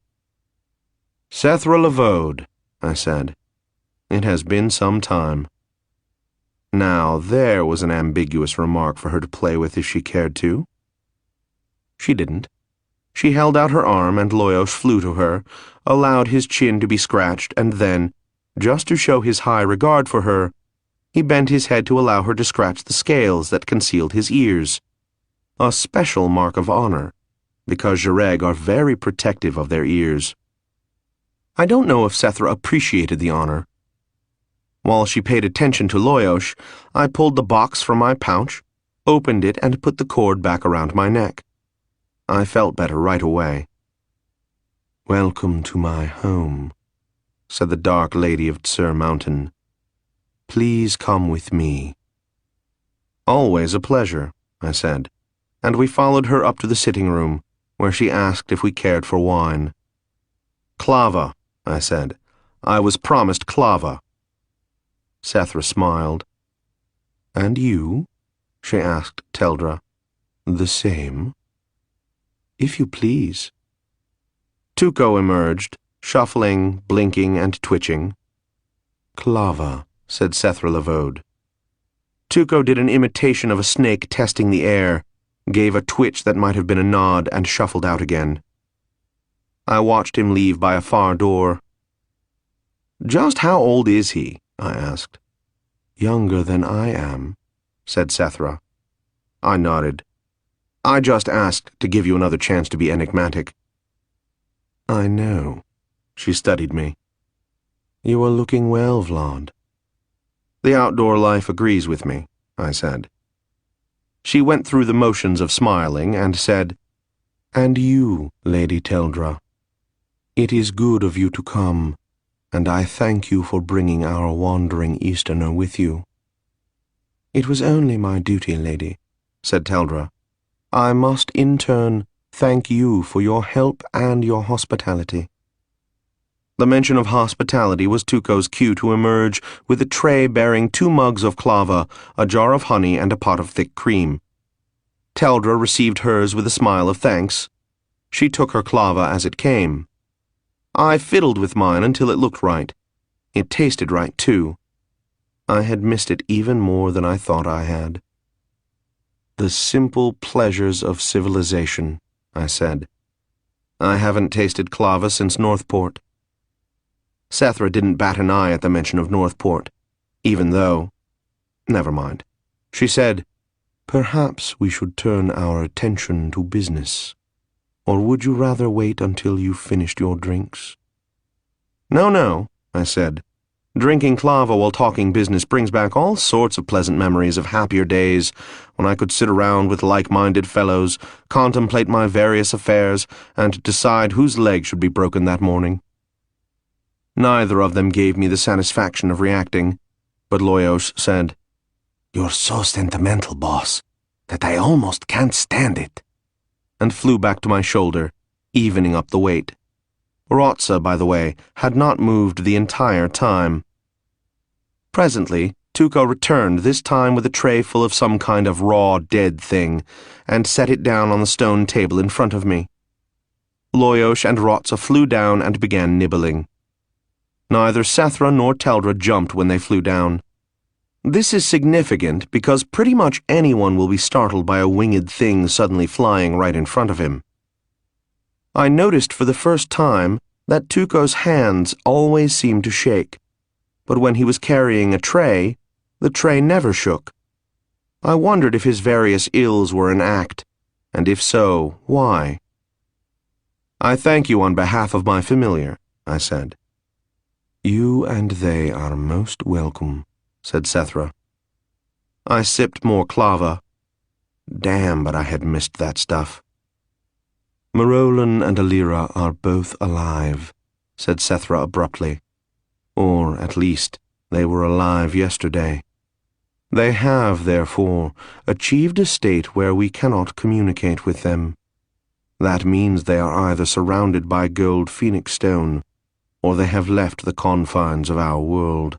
Sethra Lavode, I said. It has been some time. Now, there was an ambiguous remark for her to play with if she cared to. She didn't. She held out her arm, and Loyos flew to her, allowed his chin to be scratched, and then, just to show his high regard for her, he bent his head to allow her to scratch the scales that concealed his ears. A special mark of honor, because Jareg are very protective of their ears. I don't know if Sethra appreciated the honor. While she paid attention to Loyos, I pulled the box from my pouch, opened it, and put the cord back around my neck. I felt better right away. Welcome to my home, said the dark lady of Tsur Mountain. Please come with me." "Always a pleasure," I said, and we followed her up to the sitting room, where she asked if we cared for wine. "Clava," I said. "I was promised clava." Sethra smiled. "And you?" she asked Teldra. "The same?" "If you please." Tuco emerged, shuffling, blinking, and twitching. "Clava," said Sethra Lavode. Tuco did an imitation of a snake testing the air, gave a twitch that might have been a nod, and shuffled out again. I watched him leave by a far door. "Just how old is he?" I asked. "Younger than I am," said Sethra. I nodded. "I just asked to give you another chance to be enigmatic." "I know." She studied me. "You are looking well, Vlad." "The outdoor life agrees with me," I said. She went through the motions of smiling and said, "And you, Lady Teldra. It is good of you to come, and I thank you for bringing our wandering Easterner with you." "It was only my duty, lady," said Teldra. "I must, in turn, thank you for your help and your hospitality." The mention of hospitality was Tuco's cue to emerge with a tray bearing 2 mugs of clava, a jar of honey, and a pot of thick cream. Teldra received hers with a smile of thanks. She took her clava as it came. I fiddled with mine until it looked right. It tasted right, too. I had missed it even more than I thought I had. "The simple pleasures of civilization," I said. "I haven't tasted clava since Northport." Sethra didn't bat an eye at the mention of Northport, even though— never mind. She said, "Perhaps we should turn our attention to business. Or would you rather wait until you've finished your drinks?" "No," I said. "Drinking clava while talking business brings back all sorts of pleasant memories of happier days when I could sit around with like-minded fellows, contemplate my various affairs, and decide whose leg should be broken that morning." Neither of them gave me the satisfaction of reacting, but Loyos said, "You're so sentimental, boss, that I almost can't stand it," and flew back to my shoulder, evening up the weight. Rotsa, by the way, had not moved the entire time. Presently, Tuco returned, this time with a tray full of some kind of raw, dead thing, and set it down on the stone table in front of me. Loyos and Rotsa flew down and began nibbling. Neither Sethra nor Teldra jumped when they flew down. This is significant because pretty much anyone will be startled by a winged thing suddenly flying right in front of him. I noticed for the first time that Tuco's hands always seemed to shake, but when he was carrying a tray, the tray never shook. I wondered if his various ills were an act, and if so, why. "I thank you on behalf of my familiar," I said. "You and they are most welcome," said Sethra. I sipped more clava. Damn, but I had missed that stuff. "Marolan and Alira are both alive," said Sethra abruptly. "Or, at least, they were alive yesterday. They have, therefore, achieved a state where we cannot communicate with them. That means they are either surrounded by gold phoenix stone, or they have left the confines of our world.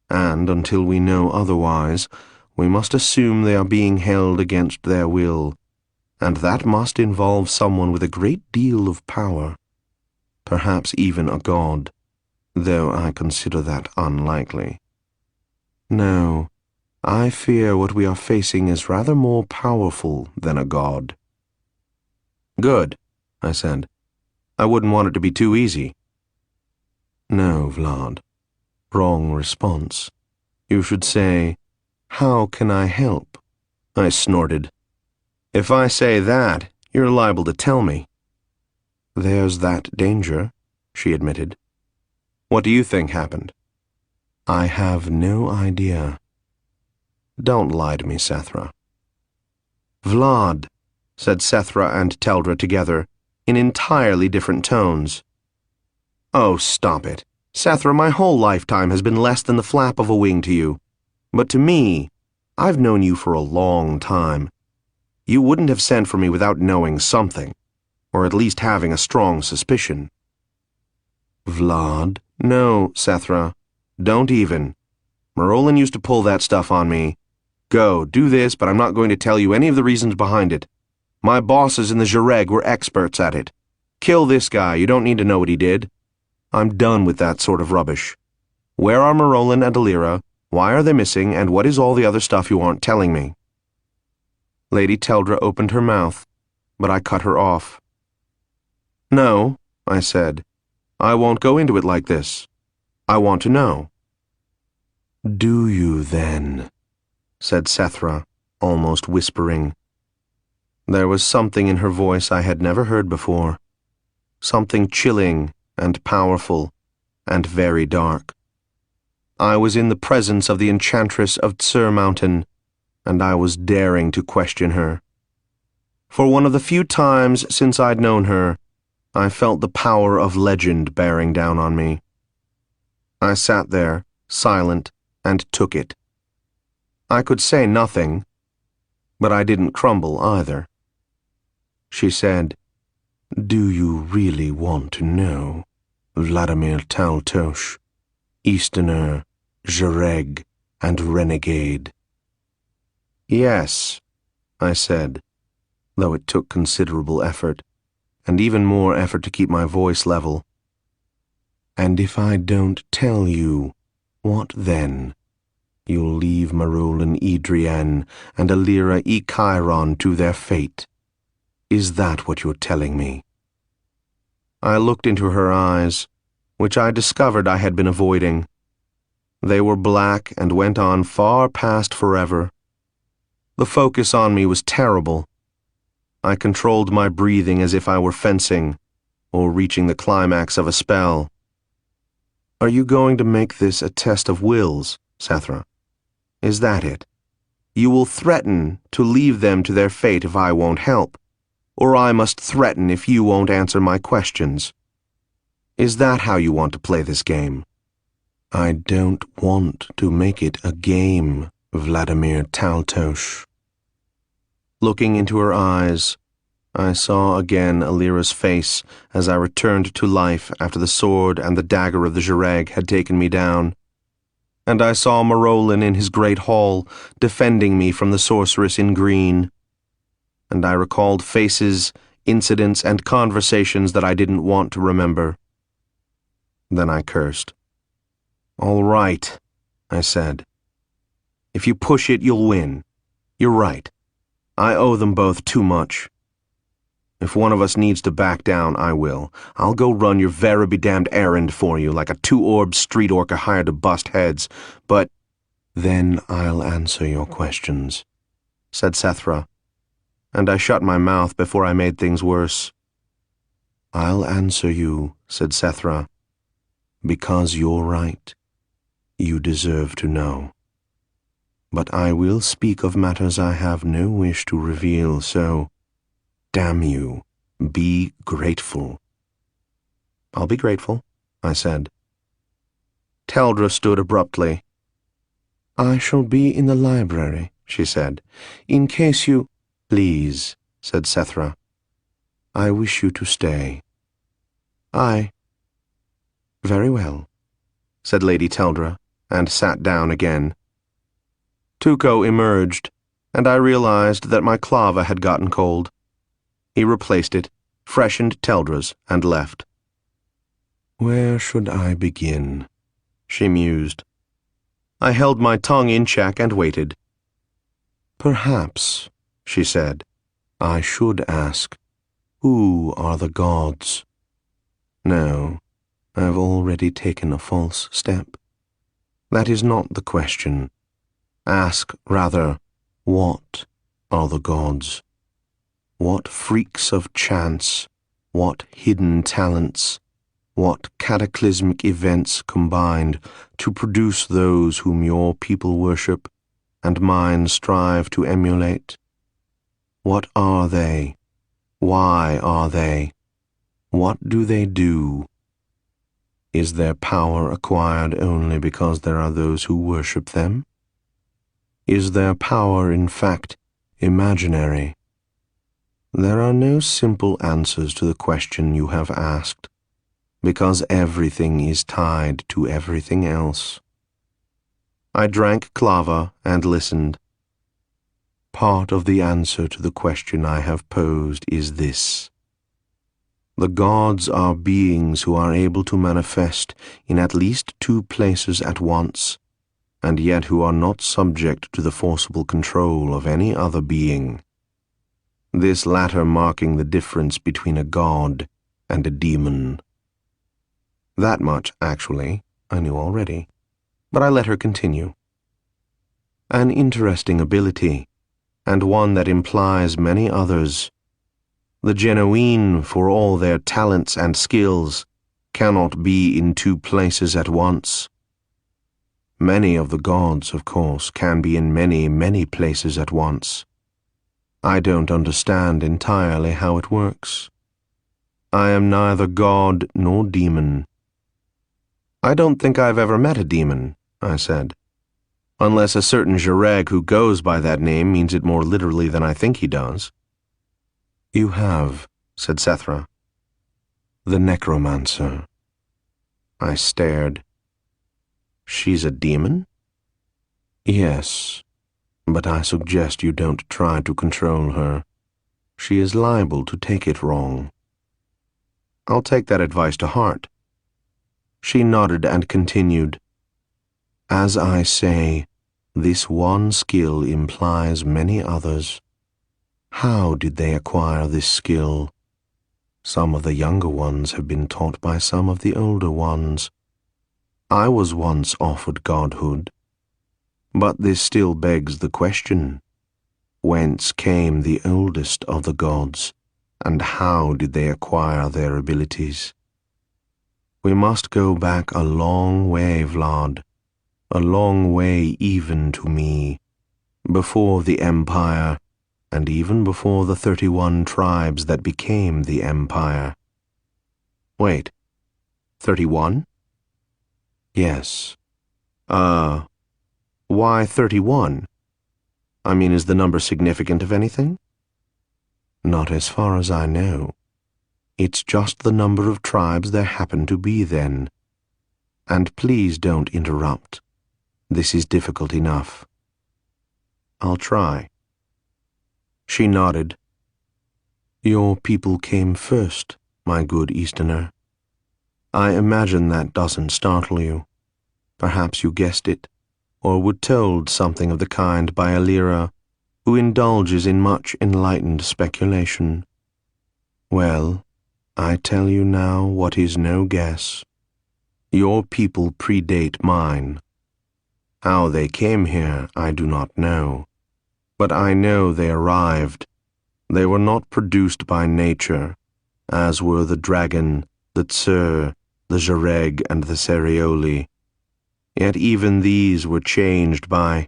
And until we know otherwise, we must assume they are being held against their will, and that must involve someone with a great deal of power, perhaps even a god, though I consider that unlikely. No, I fear what we are facing is rather more powerful than a god." "Good," I said. "I wouldn't want it to be too easy." "No, Vlad. Wrong response. You should say, 'How can I help?'" I snorted. "If I say that, you're liable to tell me." "There's that danger," she admitted. "What do you think happened?" "I have no idea." "Don't lie to me, Sethra." "Vlad," said Sethra and Teldra together, in entirely different tones. "Oh, stop it," Sethra, my whole lifetime has been less than the flap of a wing to you. But to me, I've known you for a long time. You wouldn't have sent for me without knowing something, or at least having a strong suspicion. Vlad? No, Sethra. Don't even. Marolin used to pull that stuff on me. Go, do this, but I'm not going to tell you any of the reasons behind it. My bosses in the Jareg were experts at it. Kill this guy, you don't need to know what he did. I'm done with that sort of rubbish. Where are Marolin and Alira? Why are they missing, and what is all the other stuff you aren't telling me? Lady Teldra opened her mouth, but I cut her off. No, I said. I won't go into it like this. I want to know. Do you, then? Said Sethra, almost whispering. There was something in her voice I had never heard before. Something chilling and powerful and very dark. I was in the presence of the enchantress of Tsur Mountain, and I was daring to question her. For one of the few times since I'd known her, I felt the power of legend bearing down on me. I sat there, silent, and took it. I could say nothing, but I didn't crumble either. She said, Do you really want to know, Vladimir Taltos, Easterner, Jareg, and renegade? Yes, I said, though it took considerable effort, and even more effort to keep my voice level. And if I don't tell you, what then? You'll leave Marolin Idrian and Alira Chiron to their fate. Is that what you're telling me? I looked into her eyes, which I discovered I had been avoiding. They were black and went on far past forever. The focus on me was terrible. I controlled my breathing as if I were fencing, or reaching the climax of a spell. Are you going to make this a test of wills, Sethra? Is that it? You will threaten to leave them to their fate if I won't help, or I must threaten if you won't answer my questions. Is that how you want to play this game? I don't want to make it a game, Vladimir Taltos. Looking into her eyes, I saw again Alira's face as I returned to life after the sword and the dagger of the Jareg had taken me down. And I saw Marolin in his great hall, defending me from the sorceress in green. And I recalled faces, incidents, and conversations that I didn't want to remember. Then I cursed. All right, I said. If you push it, you'll win. You're right. I owe them both too much. If one of us needs to back down, I will. I'll go run your very be-damned errand for you like a two-orbed street orca hired to bust heads, but then I'll answer your questions, said Sethra, and I shut my mouth before I made things worse. I'll answer you, said Sethra, because you're right. You deserve to know. But I will speak of matters I have no wish to reveal, so damn you, be grateful. I'll be grateful, I said. Teldra stood abruptly. I shall be in the library, she said, in case you... Please, said Sethra. I wish you to stay. Very well, said Lady Teldra, and sat down again. Tuco emerged, and I realized that my clava had gotten cold. He replaced it, freshened Teldra's, and left. Where should I begin? She mused. I held my tongue in check and waited. Perhaps, she said, I should ask, who are the gods? No, I've already taken a false step. That is not the question. Ask, rather, what are the gods? What freaks of chance, what hidden talents, what cataclysmic events combined to produce those whom your people worship and mine strive to emulate? What are they? Why are they? What do they do? Is their power acquired only because there are those who worship them? Is their power, in fact, imaginary? There are no simple answers to the question you have asked, because everything is tied to everything else. I drank clava and listened. Part of the answer to the question I have posed is this. The gods are beings who are able to manifest in at least 2 places at once, and yet who are not subject to the forcible control of any other being. This latter marking the difference between a god and a demon. That much, actually, I knew already, but I let her continue. An interesting ability, and one that implies many others. The genuine, for all their talents and skills, cannot be in 2 places at once. Many of the gods, of course, can be in many, many places at once. I don't understand entirely how it works. I am neither god nor demon. I don't think I've ever met a demon, I said, unless a certain Jareg who goes by that name means it more literally than I think he does. You have, said Setaro. The necromancer. I stared. She's a demon? Yes, but I suggest you don't try to control her. She is liable to take it wrong. I'll take that advice to heart. She nodded and continued. As I say, this one skill implies many others. How did they acquire this skill? Some of the younger ones have been taught by some of the older ones. I was once offered godhood. But this still begs the question. Whence came the oldest of the gods, and how did they acquire their abilities? We must go back a long way, Vlad, a long way even to me, before the Empire, and even before the 31 tribes that became the Empire. Wait, 31? Yes. Why 31? I mean, is the number significant of anything? Not as far as I know. It's just the number of tribes there happened to be then. And please don't interrupt. This is difficult enough. I'll try. She nodded. Your people came first, my good Easterner. I imagine that doesn't startle you. Perhaps you guessed it, or were told something of the kind by a Lyra who indulges in much enlightened speculation. Well, I tell you now what is no guess. Your people predate mine. How they came here, I do not know. But I know they arrived. They were not produced by nature, as were the dragon, the Tsur, the Jareg, and the Cerioli. Yet even these were changed by...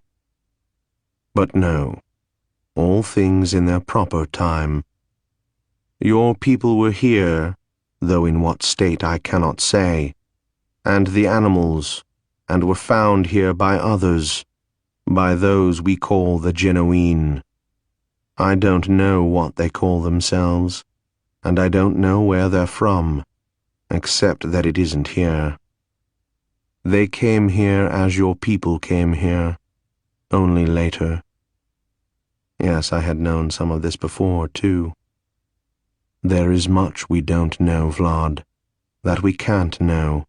But no, all things in their proper time. Your people were here, though in what state I cannot say, and the animals, and were found here by others, by those we call the genuine. I don't know what they call themselves, and I don't know where they're from, except that it isn't here. They came here as your people came here, only later. Yes, I had known some of this before, too. There is much we don't know, Vlad, that we can't know.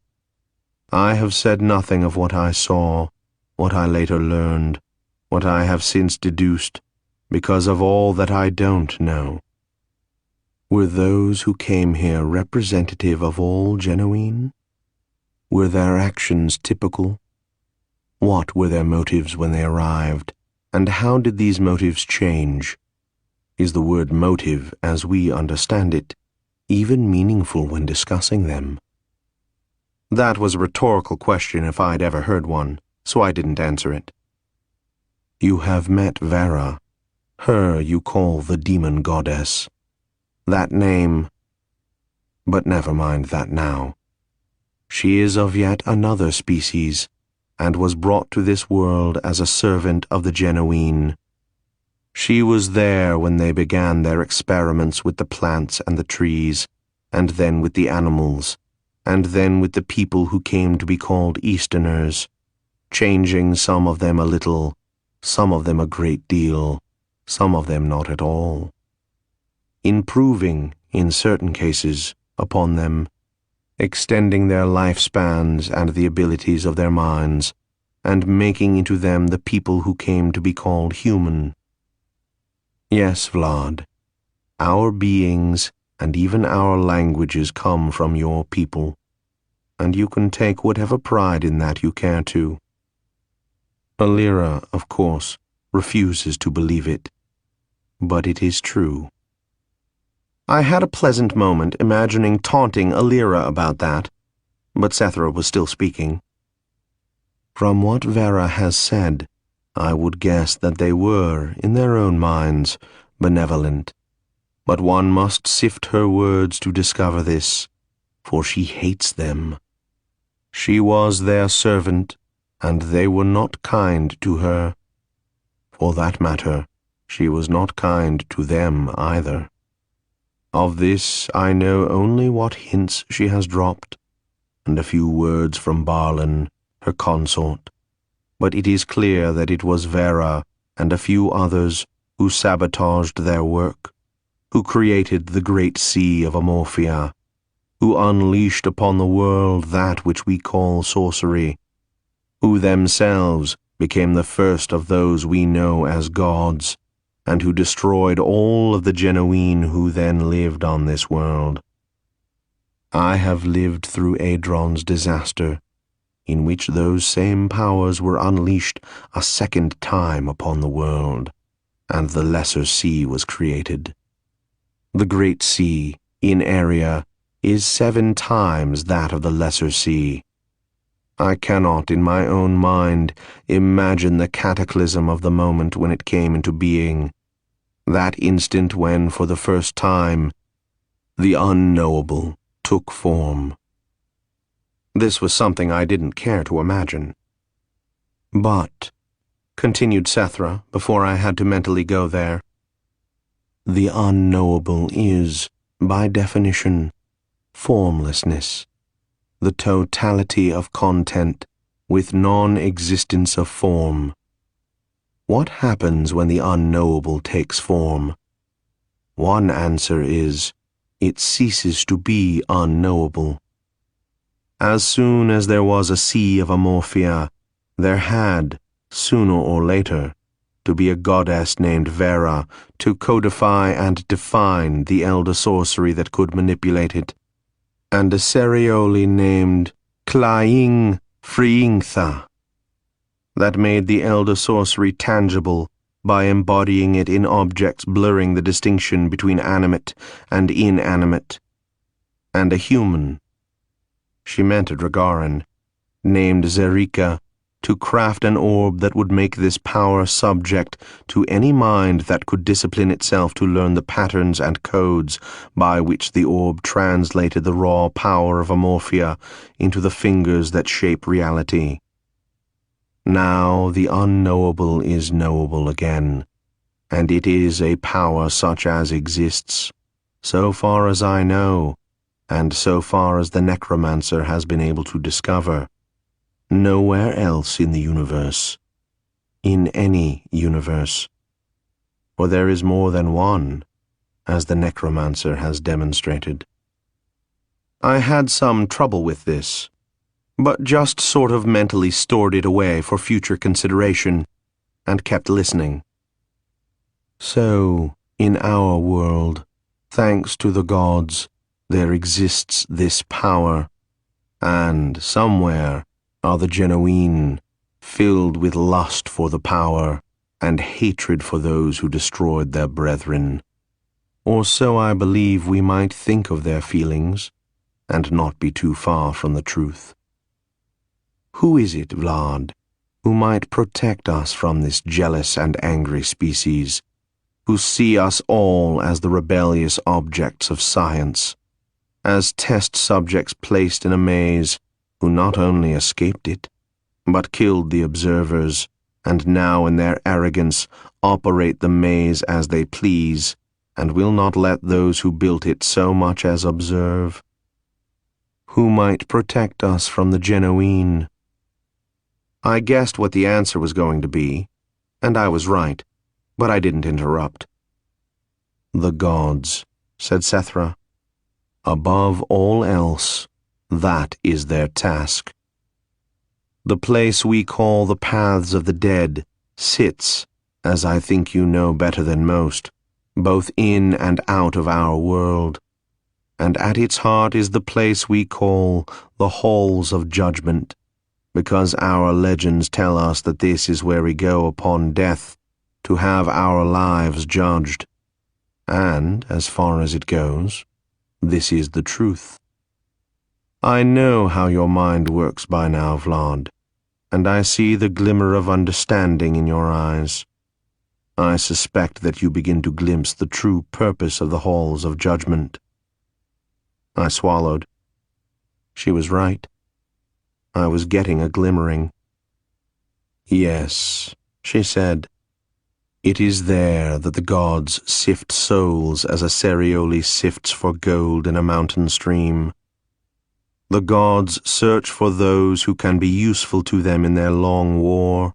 I have said nothing of what I saw, what I later learned, what I have since deduced, because of all that I don't know. Were those who came here representative of all genuine? Were their actions typical? What were their motives when they arrived, and how did these motives change? Is the word motive, as we understand it, even meaningful when discussing them? That was a rhetorical question if I'd ever heard one, so I didn't answer it. You have met Vera. Her you call the demon goddess. That name... But never mind that now. She is of yet another species, and was brought to this world as a servant of the genuine. She was there when they began their experiments with the plants and the trees, and then with the animals, and then with the people who came to be called Easterners, changing some of them a little, some of them a great deal, some of them not at all, improving, in certain cases, upon them, extending their lifespans and the abilities of their minds, and making into them the people who came to be called human. Yes, Vlad, our beings and even our languages come from your people, and you can take whatever pride in that you care to. Alira, of course, refuses to believe it, but it is true. I had a pleasant moment imagining taunting Alira about that, but Setaro was still speaking. From what Vera has said, I would guess that they were, in their own minds, benevolent. But one must sift her words to discover this, for she hates them. She was their servant, and they were not kind to her. For that matter, she was not kind to them either. Of this I know only what hints she has dropped, and a few words from Barlin, her consort. But it is clear that it was Vera and a few others who sabotaged their work, who created the great sea of Amorphia, who unleashed upon the world that which we call sorcery, who themselves became the first of those we know as gods, and who destroyed all of the genuine who then lived on this world. I have lived through Adron's disaster, in which those same powers were unleashed a second time upon the world, and the Lesser Sea was created. The Great Sea, in area, is 7 times that of the Lesser Sea. I cannot, in my own mind, imagine the cataclysm of the moment when it came into being, that instant when, for the first time, the unknowable took form. This was something I didn't care to imagine. But, continued Sethra, before I had to mentally go there, the unknowable is, by definition, formlessness, the totality of content with non-existence of form. What happens when the unknowable takes form? One answer is, it ceases to be unknowable. As soon as there was a sea of Amorphia, there had, sooner or later, to be a goddess named Vera to codify and define the elder sorcery that could manipulate it, and a Serioli named Klaing Friingtha that made the elder sorcery tangible by embodying it in objects blurring the distinction between animate and inanimate, and a human, she meant a Dragaran, named Zerika, to craft an orb that would make this power subject to any mind that could discipline itself to learn the patterns and codes by which the orb translated the raw power of Amorphia into the fingers that shape reality. Now the unknowable is knowable again, and it is a power such as exists, so far as I know, and so far as the necromancer has been able to discover, nowhere else in the universe, in any universe, for there is more than one, as the necromancer has demonstrated. I had some trouble with this, but just sort of mentally stored it away for future consideration, and kept listening. So, in our world, thanks to the gods, there exists this power, and somewhere are the genuine, filled with lust for the power and hatred for those who destroyed their brethren. Or so I believe we might think of their feelings, and not be too far from the truth. Who is it, Vlad, who might protect us from this jealous and angry species, who see us all as the rebellious objects of science, as test subjects placed in a maze, who not only escaped it, but killed the observers, and now in their arrogance operate the maze as they please, and will not let those who built it so much as observe. Who might protect us from the Genoese? I guessed what the answer was going to be, and I was right, but I didn't interrupt. The gods, said Setaro. Above all else, that is their task. The place we call the Paths of the Dead sits, as I think you know better than most, both in and out of our world, and at its heart is the place we call the Halls of Judgment, because our legends tell us that this is where we go upon death to have our lives judged. And, as far as it goes, this is the truth. I know how your mind works by now, Vlad, and I see the glimmer of understanding in your eyes. I suspect that you begin to glimpse the true purpose of the Halls of Judgment. I swallowed. She was right. I was getting a glimmering. Yes, she said. It is there that the gods sift souls as a Cerioli sifts for gold in a mountain stream. The gods search for those who can be useful to them in their long war.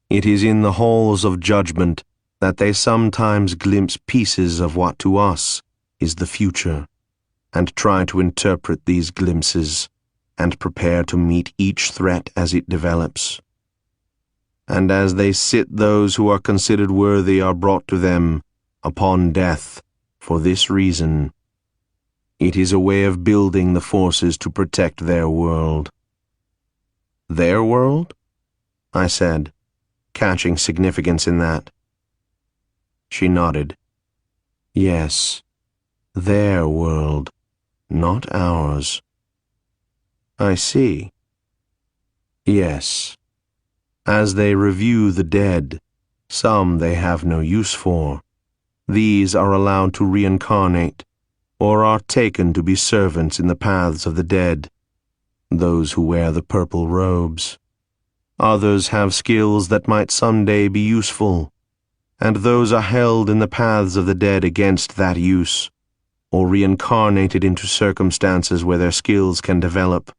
It is in the halls of judgment that they sometimes glimpse pieces of what to us is the future, and try to interpret these glimpses and prepare to meet each threat as it develops. And as they sit, those who are considered worthy are brought to them upon death for this reason. It is a way of building the forces to protect their world. Their world? I said, catching significance in that. She nodded. Yes, their world, not ours. I see. Yes. As they review the dead, some they have no use for. These are allowed to reincarnate, or are taken to be servants in the paths of the dead, those who wear the purple robes. Others have skills that might someday be useful, and those are held in the paths of the dead against that use, or reincarnated into circumstances where their skills can develop.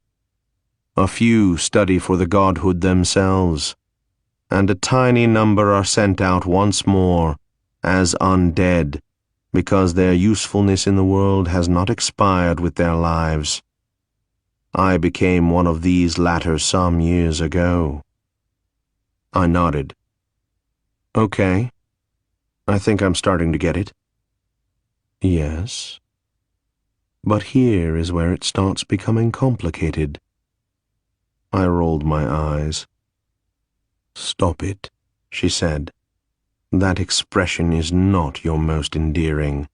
A few study for the godhood themselves, and a tiny number are sent out once more as undead, because their usefulness in the world has not expired with their lives. I became one of these latter some years ago. I nodded. Okay. I think I'm starting to get it. Yes. But here is where it starts becoming complicated. I rolled my eyes. Stop it, she said. That expression is not your most endearing.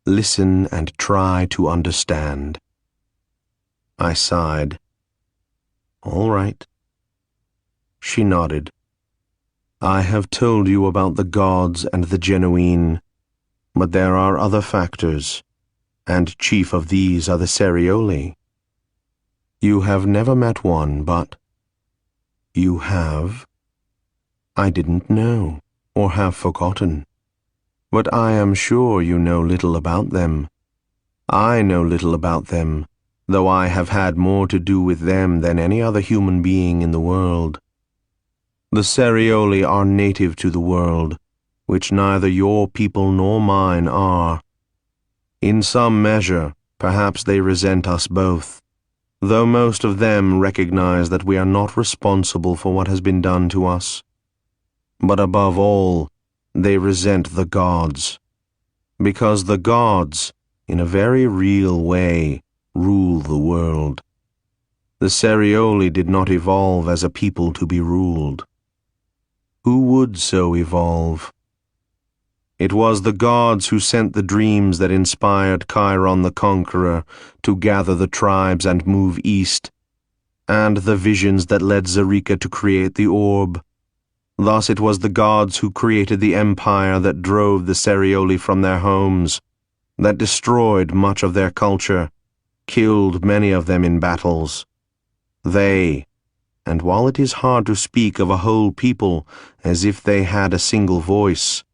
Listen and try to understand. I sighed. All right. She nodded. I have told you about the gods and the Genoese, but there are other factors, and chief of these are the Cerioli. You have never met one, but... You have? I didn't know, or have forgotten. But I am sure you know little about them. I know little about them, though I have had more to do with them than any other human being in the world. The Cerioli are native to the world, which neither your people nor mine are. In some measure, perhaps they resent us both, though most of them recognize that we are not responsible for what has been done to us. But above all, they resent the gods, because the gods, in a very real way, rule the world. The Cerioli did not evolve as a people to be ruled. Who would so evolve? It was the gods who sent the dreams that inspired Chiron the Conqueror to gather the tribes and move east, and the visions that led Zarika to create the orb. Thus it was the gods who created the empire that drove the Cerioli from their homes, that destroyed much of their culture, killed many of them in battles, They, and while it is hard to speak of a whole people as if they had a single voice,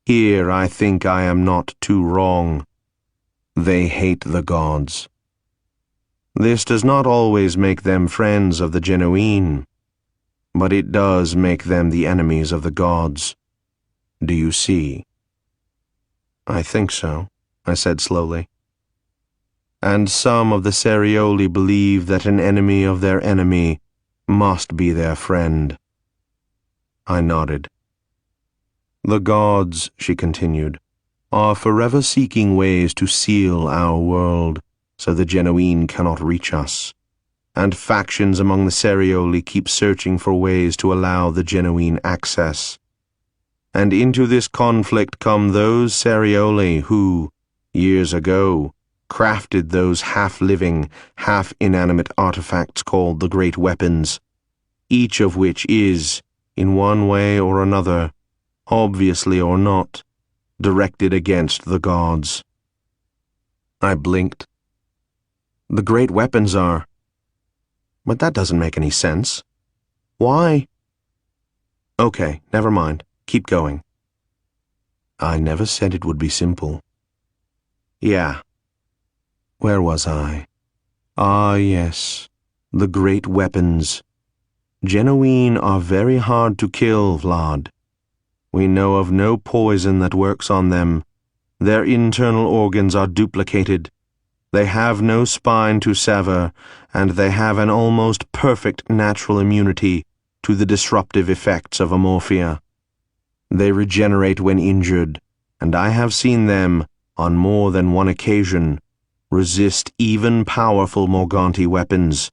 here I think I am not too wrong. They hate the gods. This does not always make them friends of the Genuine, but it does make them the enemies of the gods. Do you see? I think so, I said slowly. And some of the Cerioli believe that an enemy of their enemy must be their friend. I nodded. The gods, she continued, are forever seeking ways to seal our world so the Genuine cannot reach us, and factions among the Cerioli keep searching for ways to allow the Genuine access. And into this conflict come those Cerioli who, years ago, crafted those half-living, half-inanimate artifacts called the Great Weapons, each of which is, in one way or another, obviously or not, directed against the gods. I blinked. The Great Weapons are... But that doesn't make any sense. Why? Okay, never mind. Keep going. I never said it would be simple. Yeah. Where was I? Ah, yes. The Great Weapons. Genuine are very hard to kill, Vlad. We know of no poison that works on them. Their internal organs are duplicated. They have no spine to sever, and they have an almost perfect natural immunity to the disruptive effects of amorphia. They regenerate when injured, and I have seen them, on more than one occasion, resist even powerful Morganti weapons,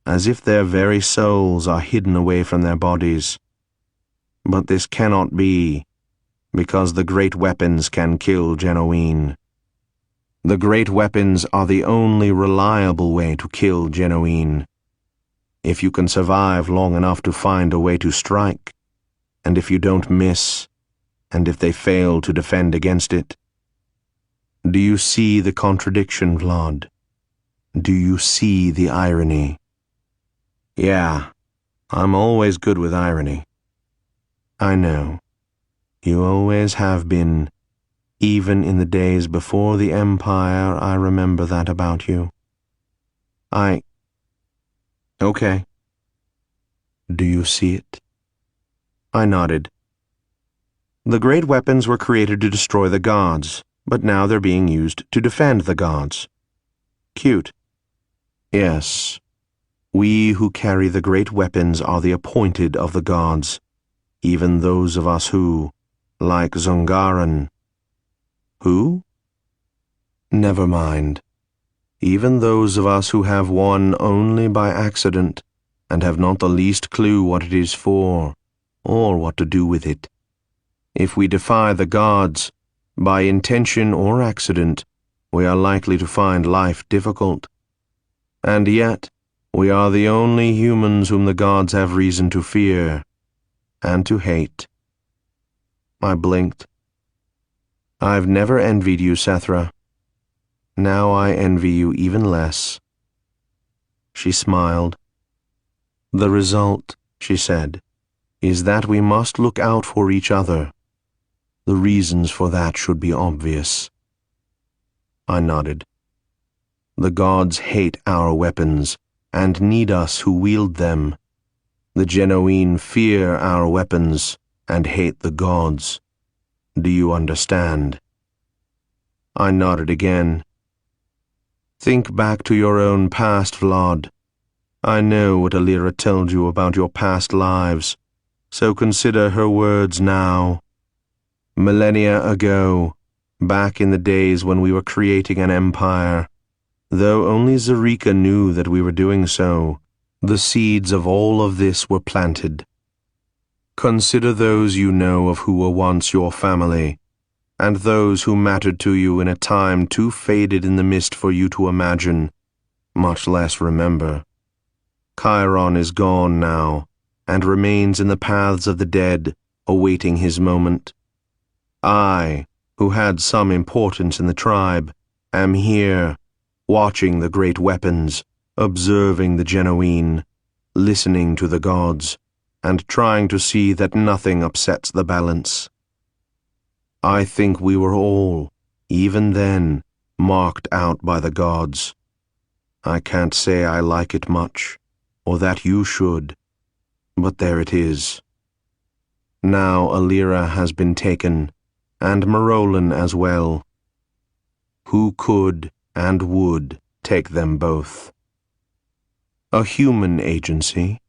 as if their very souls are hidden away from their bodies. But this cannot be, because the Great Weapons can kill Genuine. The Great Weapons are the only reliable way to kill Genuine. If you can survive long enough to find a way to strike, and if you don't miss, and if they fail to defend against it. Do you see the contradiction, Vlad? Do you see the irony? Yeah, I'm always good with irony. I know. You always have been. Even in the days before the Empire, I remember that about you. Okay. Do you see it? I nodded. The Great Weapons were created to destroy the gods, but now they're being used to defend the gods. Cute. Yes. We who carry the Great Weapons are the appointed of the gods, even those of us who, like Zungaran. Who? Never mind. Even those of us who have one only by accident, and have not the least clue what it is for, or what to do with it. If we defy the gods, by intention or accident, we are likely to find life difficult. And yet, we are the only humans whom the gods have reason to fear, and to hate. I blinked. I've never envied you, Setaro. Now I envy you even less. She smiled. The result, she said, is that we must look out for each other. The reasons for that should be obvious. I nodded. The gods hate our weapons, and need us who wield them. The Genuine fear our weapons, and hate the gods. Do you understand? I nodded again. Think back to your own past, Vlad. I know what Alira told you about your past lives, so consider her words now. Millennia ago, back in the days when we were creating an empire, though only Zarika knew that we were doing so, the seeds of all of this were planted. Consider those you know of who were once your family, and those who mattered to you in a time too faded in the mist for you to imagine, much less remember. Chiron is gone now, and remains in the paths of the dead, awaiting his moment. I, who had some importance in the tribe, am here, watching the Great Weapons, observing the genuine, listening to the gods, and trying to see that nothing upsets the balance. I think we were all, even then, marked out by the gods. I can't say I like it much, or that you should, but there it is. Now Alira has been taken, and Marolin as well. Who could and would take them both? A human agency?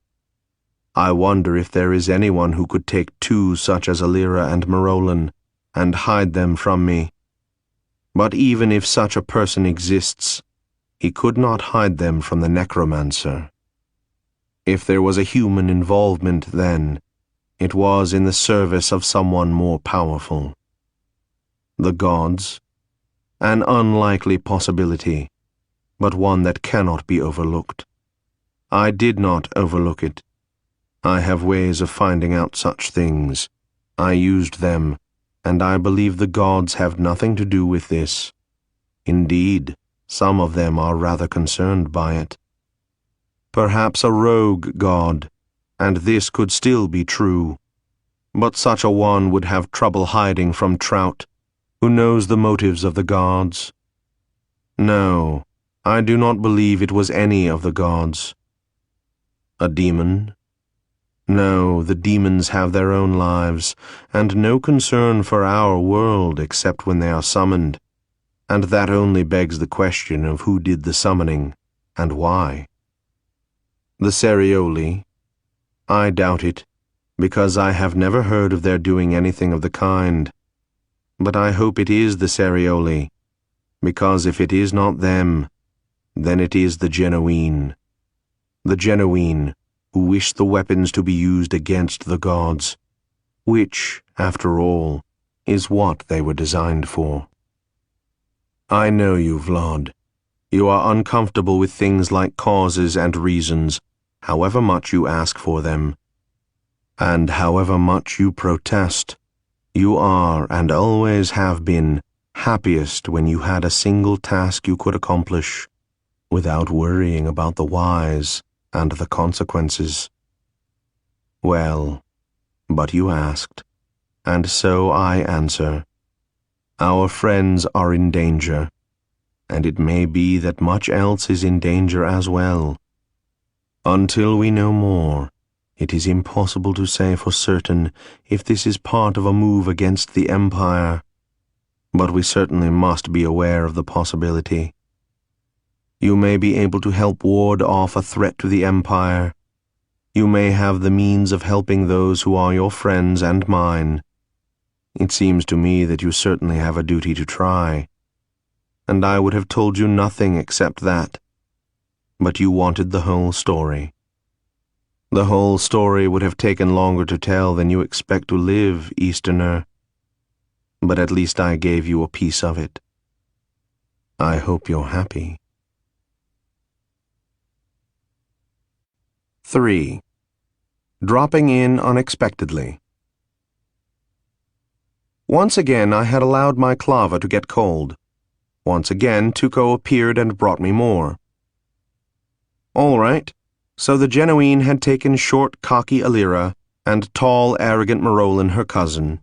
I wonder if there is anyone who could take two such as Alira and Marolin and hide them from me. But even if such a person exists, he could not hide them from the necromancer. If there was a human involvement then, it was in the service of someone more powerful. The gods? An unlikely possibility, but one that cannot be overlooked. I did not overlook it. I have ways of finding out such things. I used them, and I believe the gods have nothing to do with this. Indeed, some of them are rather concerned by it. Perhaps a rogue god, and this could still be true. But such a one would have trouble hiding from Trout, who knows the motives of the gods. No, I do not believe it was any of the gods. A demon? No, the demons have their own lives, and no concern for our world except when they are summoned, and that only begs the question of who did the summoning, and why. The Cerioli? I doubt it, because I have never heard of their doing anything of the kind. But I hope it is the Cerioli, because if it is not them, then it is the genuine. The genuine, who wish the weapons to be used against the gods, which, after all, is what they were designed for. I know you, Vlad. You are uncomfortable with things like causes and reasons, however much you ask for them. And however much you protest, you are, and always have been, happiest when you had a single task you could accomplish, without worrying about the whys and the consequences. Well, but you asked, and so I answer. Our friends are in danger, and it may be that much else is in danger as well. Until we know more, it is impossible to say for certain if this is part of a move against the Empire, but we certainly must be aware of the possibility. You may be able to help ward off a threat to the Empire. You may have the means of helping those who are your friends and mine. It seems to me that you certainly have a duty to try, and I would have told you nothing except that. But you wanted the whole story. The whole story would have taken longer to tell than you expect to live, Easterner. But at least I gave you a piece of it. I hope you're happy. 3. Dropping in unexpectedly. Once again I had allowed my clava to get cold. Once again Tuco appeared and brought me more. All right, so the genuine had taken short, cocky Alira and tall, arrogant Marolin her cousin.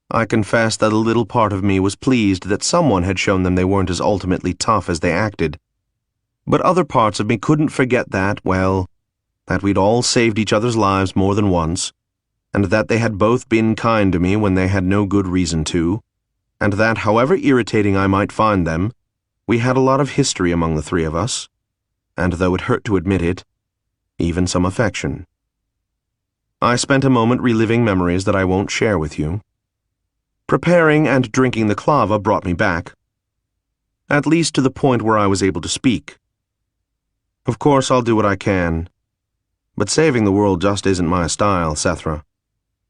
I confess that a little part of me was pleased that someone had shown them they weren't as ultimately tough as they acted. But other parts of me couldn't forget that, well, that we'd all saved each other's lives more than once, and that they had both been kind to me when they had no good reason to, and that, however irritating I might find them, we had a lot of history among the three of us, and though it hurt to admit it, even some affection. I spent a moment reliving memories that I won't share with you. Preparing and drinking the clava brought me back, at least to the point where I was able to speak. Of course, I'll do what I can, but saving the world just isn't my style, Sethra.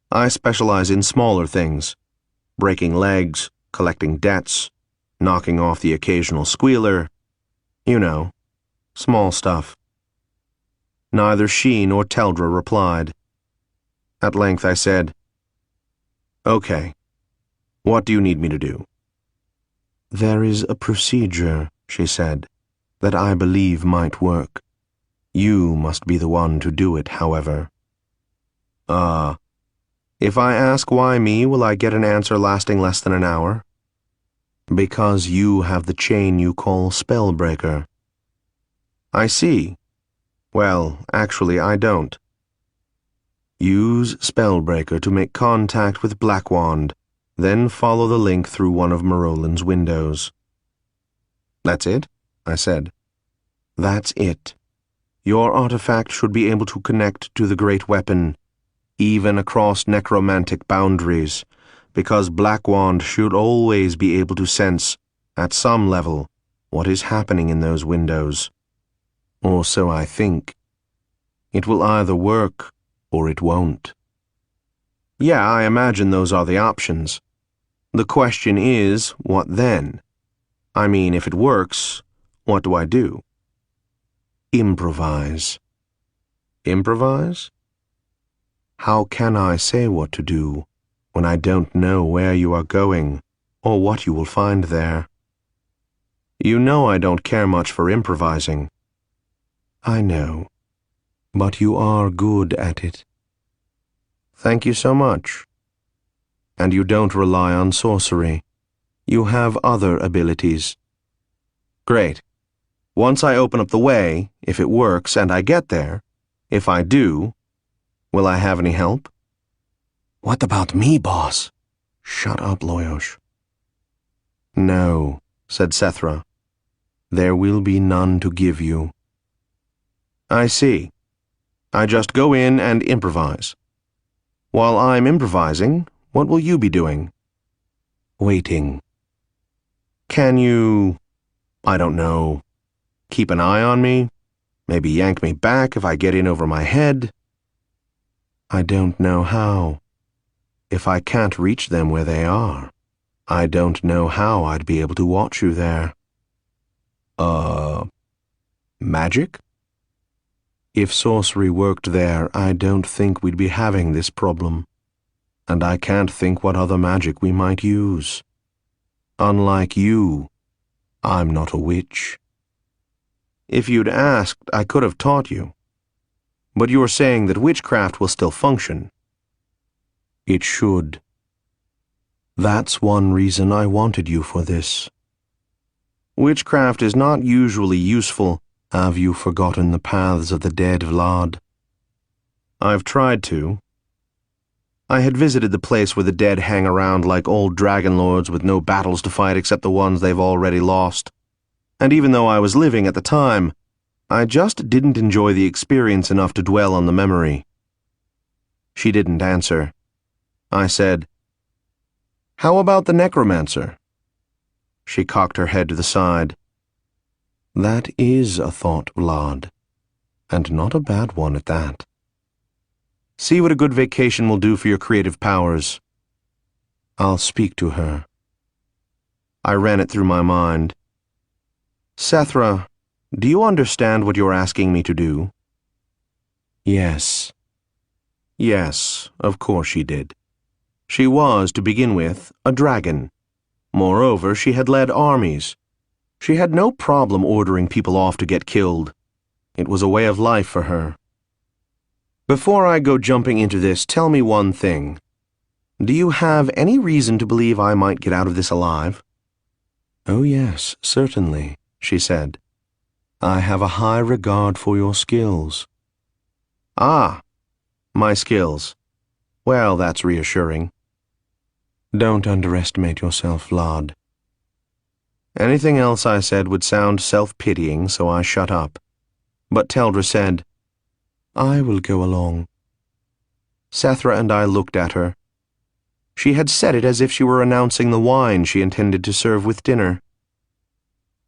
I specialize in smaller things, breaking legs, collecting debts, knocking off the occasional squealer, you know, small stuff. Neither she nor Teldra replied. At length I said, "Okay, what do you need me to do?" "There is a procedure," she said. that I believe might work. You must be the one to do it, however. If I ask why me, will I get an answer lasting less than an hour? Because you have the chain you call Spellbreaker. I see. Well, actually, I don't. Use Spellbreaker to make contact with Blackwand, then follow the link through one of Marolin's windows. That's it? I said. That's it. Your artifact should be able to connect to the Great Weapon, even across necromantic boundaries, because Blackwand should always be able to sense, at some level, what is happening in those windows. Or so I think. It will either work, or it won't. Yeah, I imagine those are the options. The question is, what then? I mean, if it works, what do I do? Improvise. Improvise? How can I say what to do when I don't know where you are going or what you will find there? You know I don't care much for improvising. I know, but you are good at it. Thank you so much. And you don't rely on sorcery. You have other abilities. Great. Once I open up the way, if it works and I get there, if I do, will I have any help? What about me, boss? Shut up, Loyosh. No, said Sethra. There will be none to give you. I see. I just go in and improvise. While I'm improvising, what will you be doing? Waiting. Can you, I don't know, keep an eye on me? Maybe yank me back if I get in over my head? I don't know how. If I can't reach them where they are, I don't know how I'd be able to watch you there. Magic? If sorcery worked there, I don't think we'd be having this problem. And I can't think what other magic we might use. Unlike you, I'm not a witch. If you'd asked, I could have taught you. But you're saying that witchcraft will still function. It should. That's one reason I wanted you for this. Witchcraft is not usually useful. Have you forgotten the paths of the dead, Vlad? I've tried to. I had visited the place where the dead hang around like old dragon lords with no battles to fight except the ones they've already lost. And even though I was living at the time, I just didn't enjoy the experience enough to dwell on the memory. She didn't answer. I said, "How about the necromancer?" She cocked her head to the side. That is a thought, Vlad, and not a bad one at that. See what a good vacation will do for your creative powers. I'll speak to her. I ran it through my mind. Sethra, do you understand what you're asking me to do? Yes. Yes, of course she did. She was, to begin with, a dragon. Moreover, she had led armies. She had no problem ordering people off to get killed. It was a way of life for her. Before I go jumping into this, tell me one thing. Do you have any reason to believe I might get out of this alive? Oh yes, certainly, she said. I have a high regard for your skills. Ah, my skills. Well, that's reassuring. Don't underestimate yourself, Vlad. Anything else I said would sound self-pitying, so I shut up. But Teldra said, I will go along. Sethra and I looked at her. She had said it as if she were announcing the wine she intended to serve with dinner.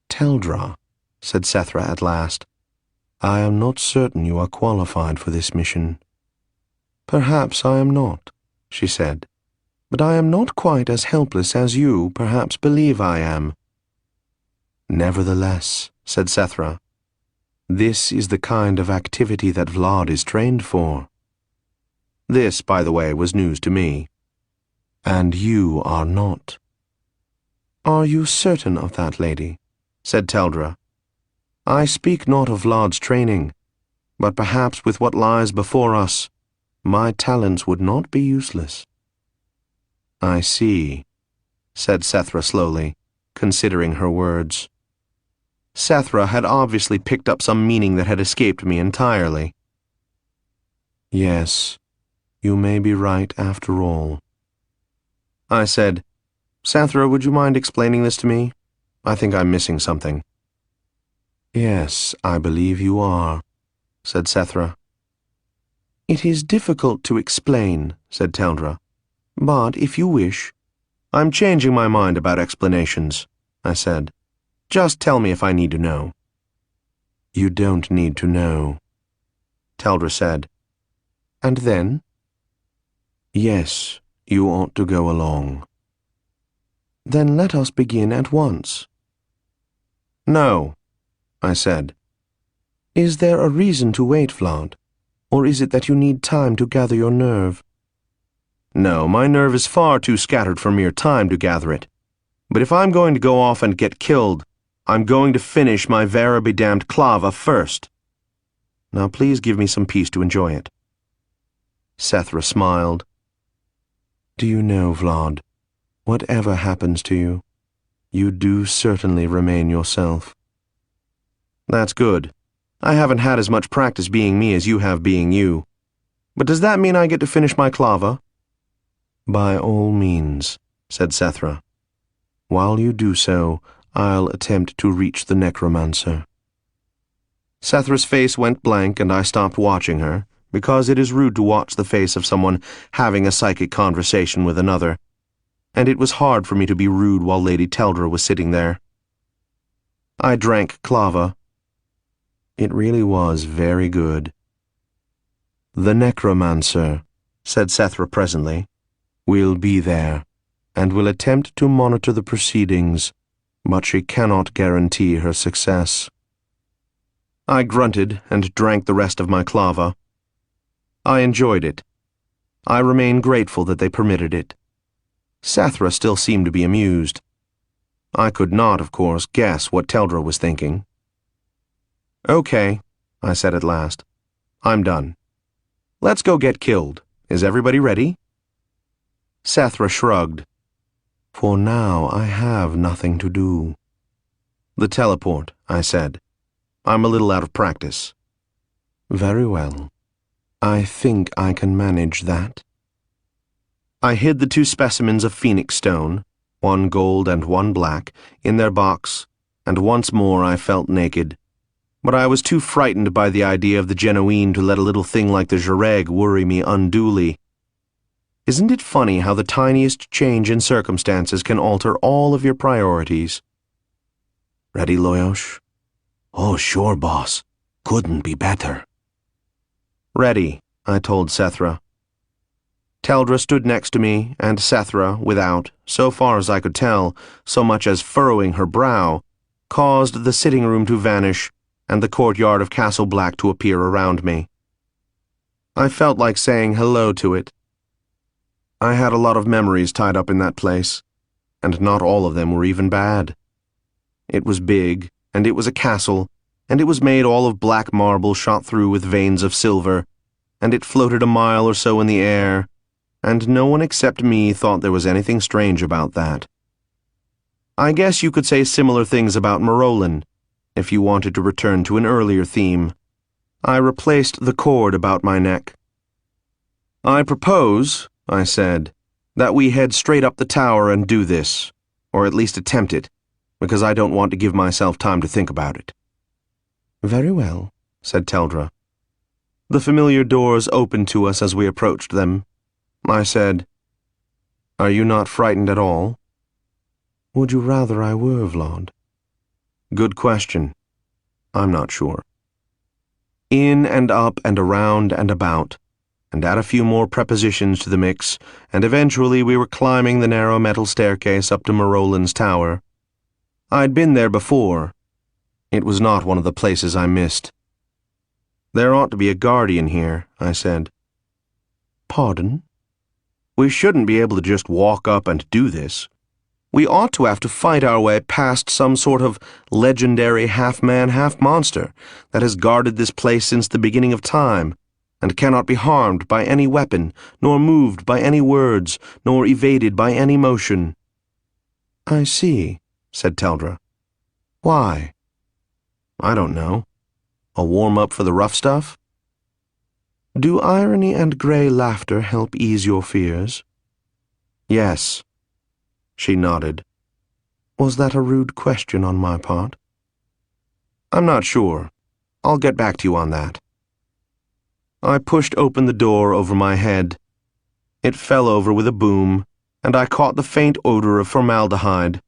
Teldra, said Sethra at last, I am not certain you are qualified for this mission. Perhaps I am not, she said, but I am not quite as helpless as you perhaps believe I am. Nevertheless, said Sethra, this is the kind of activity that Vlad is trained for. This, by the way, was news to me. And you are not. Are you certain of that, lady? Said Teldra. I speak not of Vlad's training, but perhaps with what lies before us, my talents would not be useless. I see, said Sethra slowly, considering her words. Sethra had obviously picked up some meaning that had escaped me entirely. Yes, you may be right after all. I said, Sethra, would you mind explaining this to me? I think I'm missing something. Yes, I believe you are, said Sethra. It is difficult to explain, said Teldra, but if you wish. I'm changing my mind about explanations, I said. Just tell me if I need to know. You don't need to know, Teldra said. And then? Yes, you ought to go along. Then let us begin at once. No, I said. Is there a reason to wait, Vlad? Or is it that you need time to gather your nerve? No, my nerve is far too scattered for mere time to gather it. But if I'm going to go off and get killed, I'm going to finish my vera-be-damned clava first. Now please give me some peace to enjoy it. Sethra smiled. Do you know, Vlad, whatever happens to you, you do certainly remain yourself. That's good. I haven't had as much practice being me as you have being you. But does that mean I get to finish my clava? By all means, said Sethra. While you do so, I'll attempt to reach the necromancer. Sethra's face went blank and I stopped watching her, because it is rude to watch the face of someone having a psychic conversation with another, and it was hard for me to be rude while Lady Teldra was sitting there. I drank clava. It really was very good. The necromancer, said Sethra presently, will be there, and will attempt to monitor the proceedings, but she cannot guarantee her success. I grunted and drank the rest of my clava. I enjoyed it. I remain grateful that they permitted it. Sethra still seemed to be amused. I could not, of course, guess what Teldra was thinking. Okay, I said at last. I'm done. Let's go get killed. Is everybody ready? Sethra shrugged. For now, I have nothing to do. The teleport, I said. I'm a little out of practice. Very well. I think I can manage that. I hid the 2 specimens of phoenix stone, one gold and one black, in their box, and once more I felt naked. But I was too frightened by the idea of the Genuine to let a little thing like the Jareg worry me unduly. Isn't it funny how the tiniest change in circumstances can alter all of your priorities? Ready, Loyosh? Oh, sure, boss. Couldn't be better. Ready, I told Sethra. Teldra stood next to me, and Sethra, without, so far as I could tell, so much as furrowing her brow, caused the sitting room to vanish and the courtyard of Castle Black to appear around me. I felt like saying hello to it. I had a lot of memories tied up in that place, and not all of them were even bad. It was big, and it was a castle, and it was made all of black marble shot through with veins of silver, and it floated a mile or so in the air, and no one except me thought there was anything strange about that. I guess you could say similar things about Marolin, if you wanted to return to an earlier theme. I replaced the cord about my neck. I propose, I said, that we head straight up the tower and do this, or at least attempt it, because I don't want to give myself time to think about it. Very well, said Teldra. The familiar doors opened to us as we approached them. I said, Are you not frightened at all? Would you rather I were, Vlad? Good question. I'm not sure. In and up and around and about, and add a few more prepositions to the mix, and eventually we were climbing the narrow metal staircase up to Marolin's tower. I'd been there before. It was not one of the places I missed. There ought to be a guardian here, I said. Pardon? We shouldn't be able to just walk up and do this. We ought to have to fight our way past some sort of legendary half-man, half-monster that has guarded this place since the beginning of time, and cannot be harmed by any weapon, nor moved by any words, nor evaded by any motion." "I see," said Teldra. "Why?" "I don't know. A warm-up for the rough stuff?" "Do irony and grey laughter help ease your fears?" "Yes." She nodded. "Was that a rude question on my part?" "I'm not sure. I'll get back to you on that." I pushed open the door over my head. It fell over with a boom, and I caught the faint odor of formaldehyde,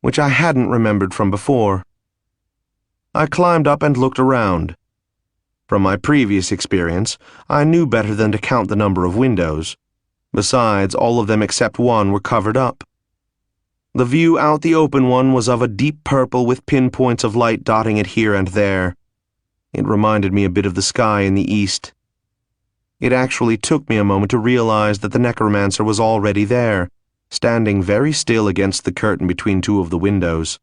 which I hadn't remembered from before. I climbed up and looked around. From my previous experience, I knew better than to count the number of windows. Besides, all of them except one were covered up. The view out the open one was of a deep purple with pinpoints of light dotting it here and there. It reminded me a bit of the sky in the east. It actually took me a moment to realize that the necromancer was already there, standing very still against the curtain between two of the windows.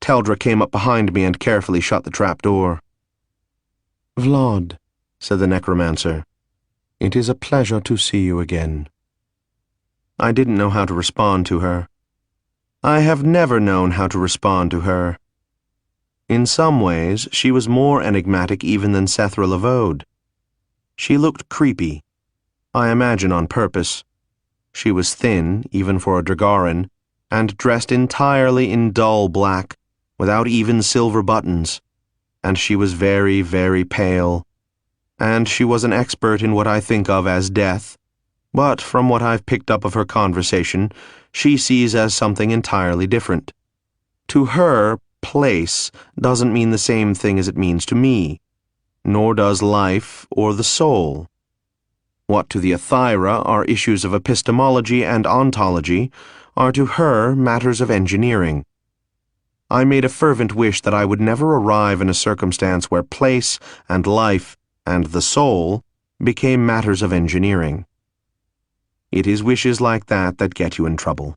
Teldra came up behind me and carefully shut the trapdoor. "Vlad," said the necromancer, "it is a pleasure to see you again." I didn't know how to respond to her. I have never known how to respond to her. In some ways, she was more enigmatic even than Sethra Lavode. She looked creepy, I imagine on purpose. She was thin, even for a Dragaran, and dressed entirely in dull black, without even silver buttons, and she was very, very pale. And she was an expert in what I think of as death, but from what I've picked up of her conversation, she sees as something entirely different. To her, place doesn't mean the same thing as it means to me, nor does life or the soul. What to the Athyra are issues of epistemology and ontology are to her matters of engineering. I made a fervent wish that I would never arrive in a circumstance where place and life and the soul became matters of engineering. It is wishes like that that get you in trouble.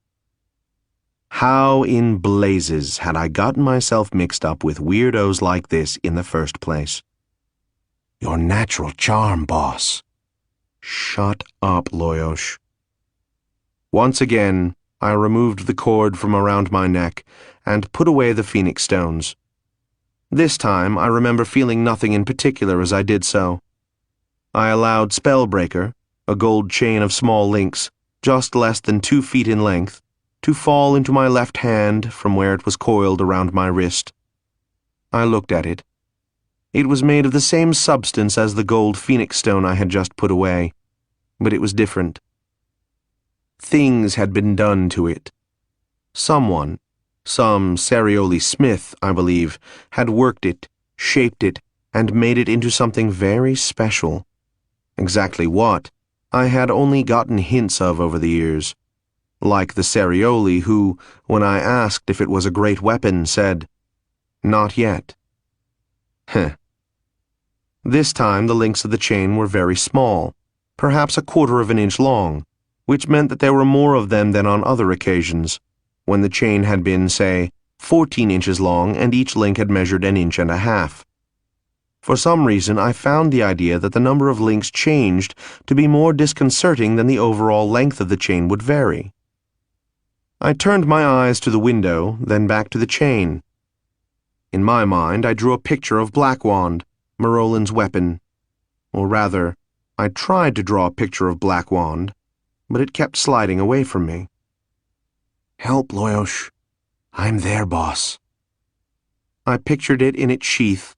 How in blazes had I gotten myself mixed up with weirdos like this in the first place? Your natural charm, boss. Shut up, Loyosh. Once again, I removed the cord from around my neck and put away the phoenix stones. This time, I remember feeling nothing in particular as I did so. I allowed Spellbreaker, a gold chain of small links, just less than 2 feet in length, to fall into my left hand from where it was coiled around my wrist. I looked at it. It was made of the same substance as the gold phoenix stone I had just put away, but it was different. Things had been done to it. Someone, some Serioli Smith, I believe, had worked it, shaped it, and made it into something very special. Exactly what, I had only gotten hints of over the years. Like the Serioli who, when I asked if it was a great weapon, said, "Not yet." Heh. This time the links of the chain were very small, perhaps 1/4 of an inch long, which meant that there were more of them than on other occasions, when the chain had been, say, 14 inches long and each link had measured 1.5 inches. For some reason, I found the idea that the number of links changed to be more disconcerting than the overall length of the chain would vary. I turned my eyes to the window, then back to the chain. In my mind, I drew a picture of Blackwand, Marolin's weapon. Or rather, I tried to draw a picture of Blackwand, but it kept sliding away from me. Help, Loyosh. I'm there, boss. I pictured it in its sheath,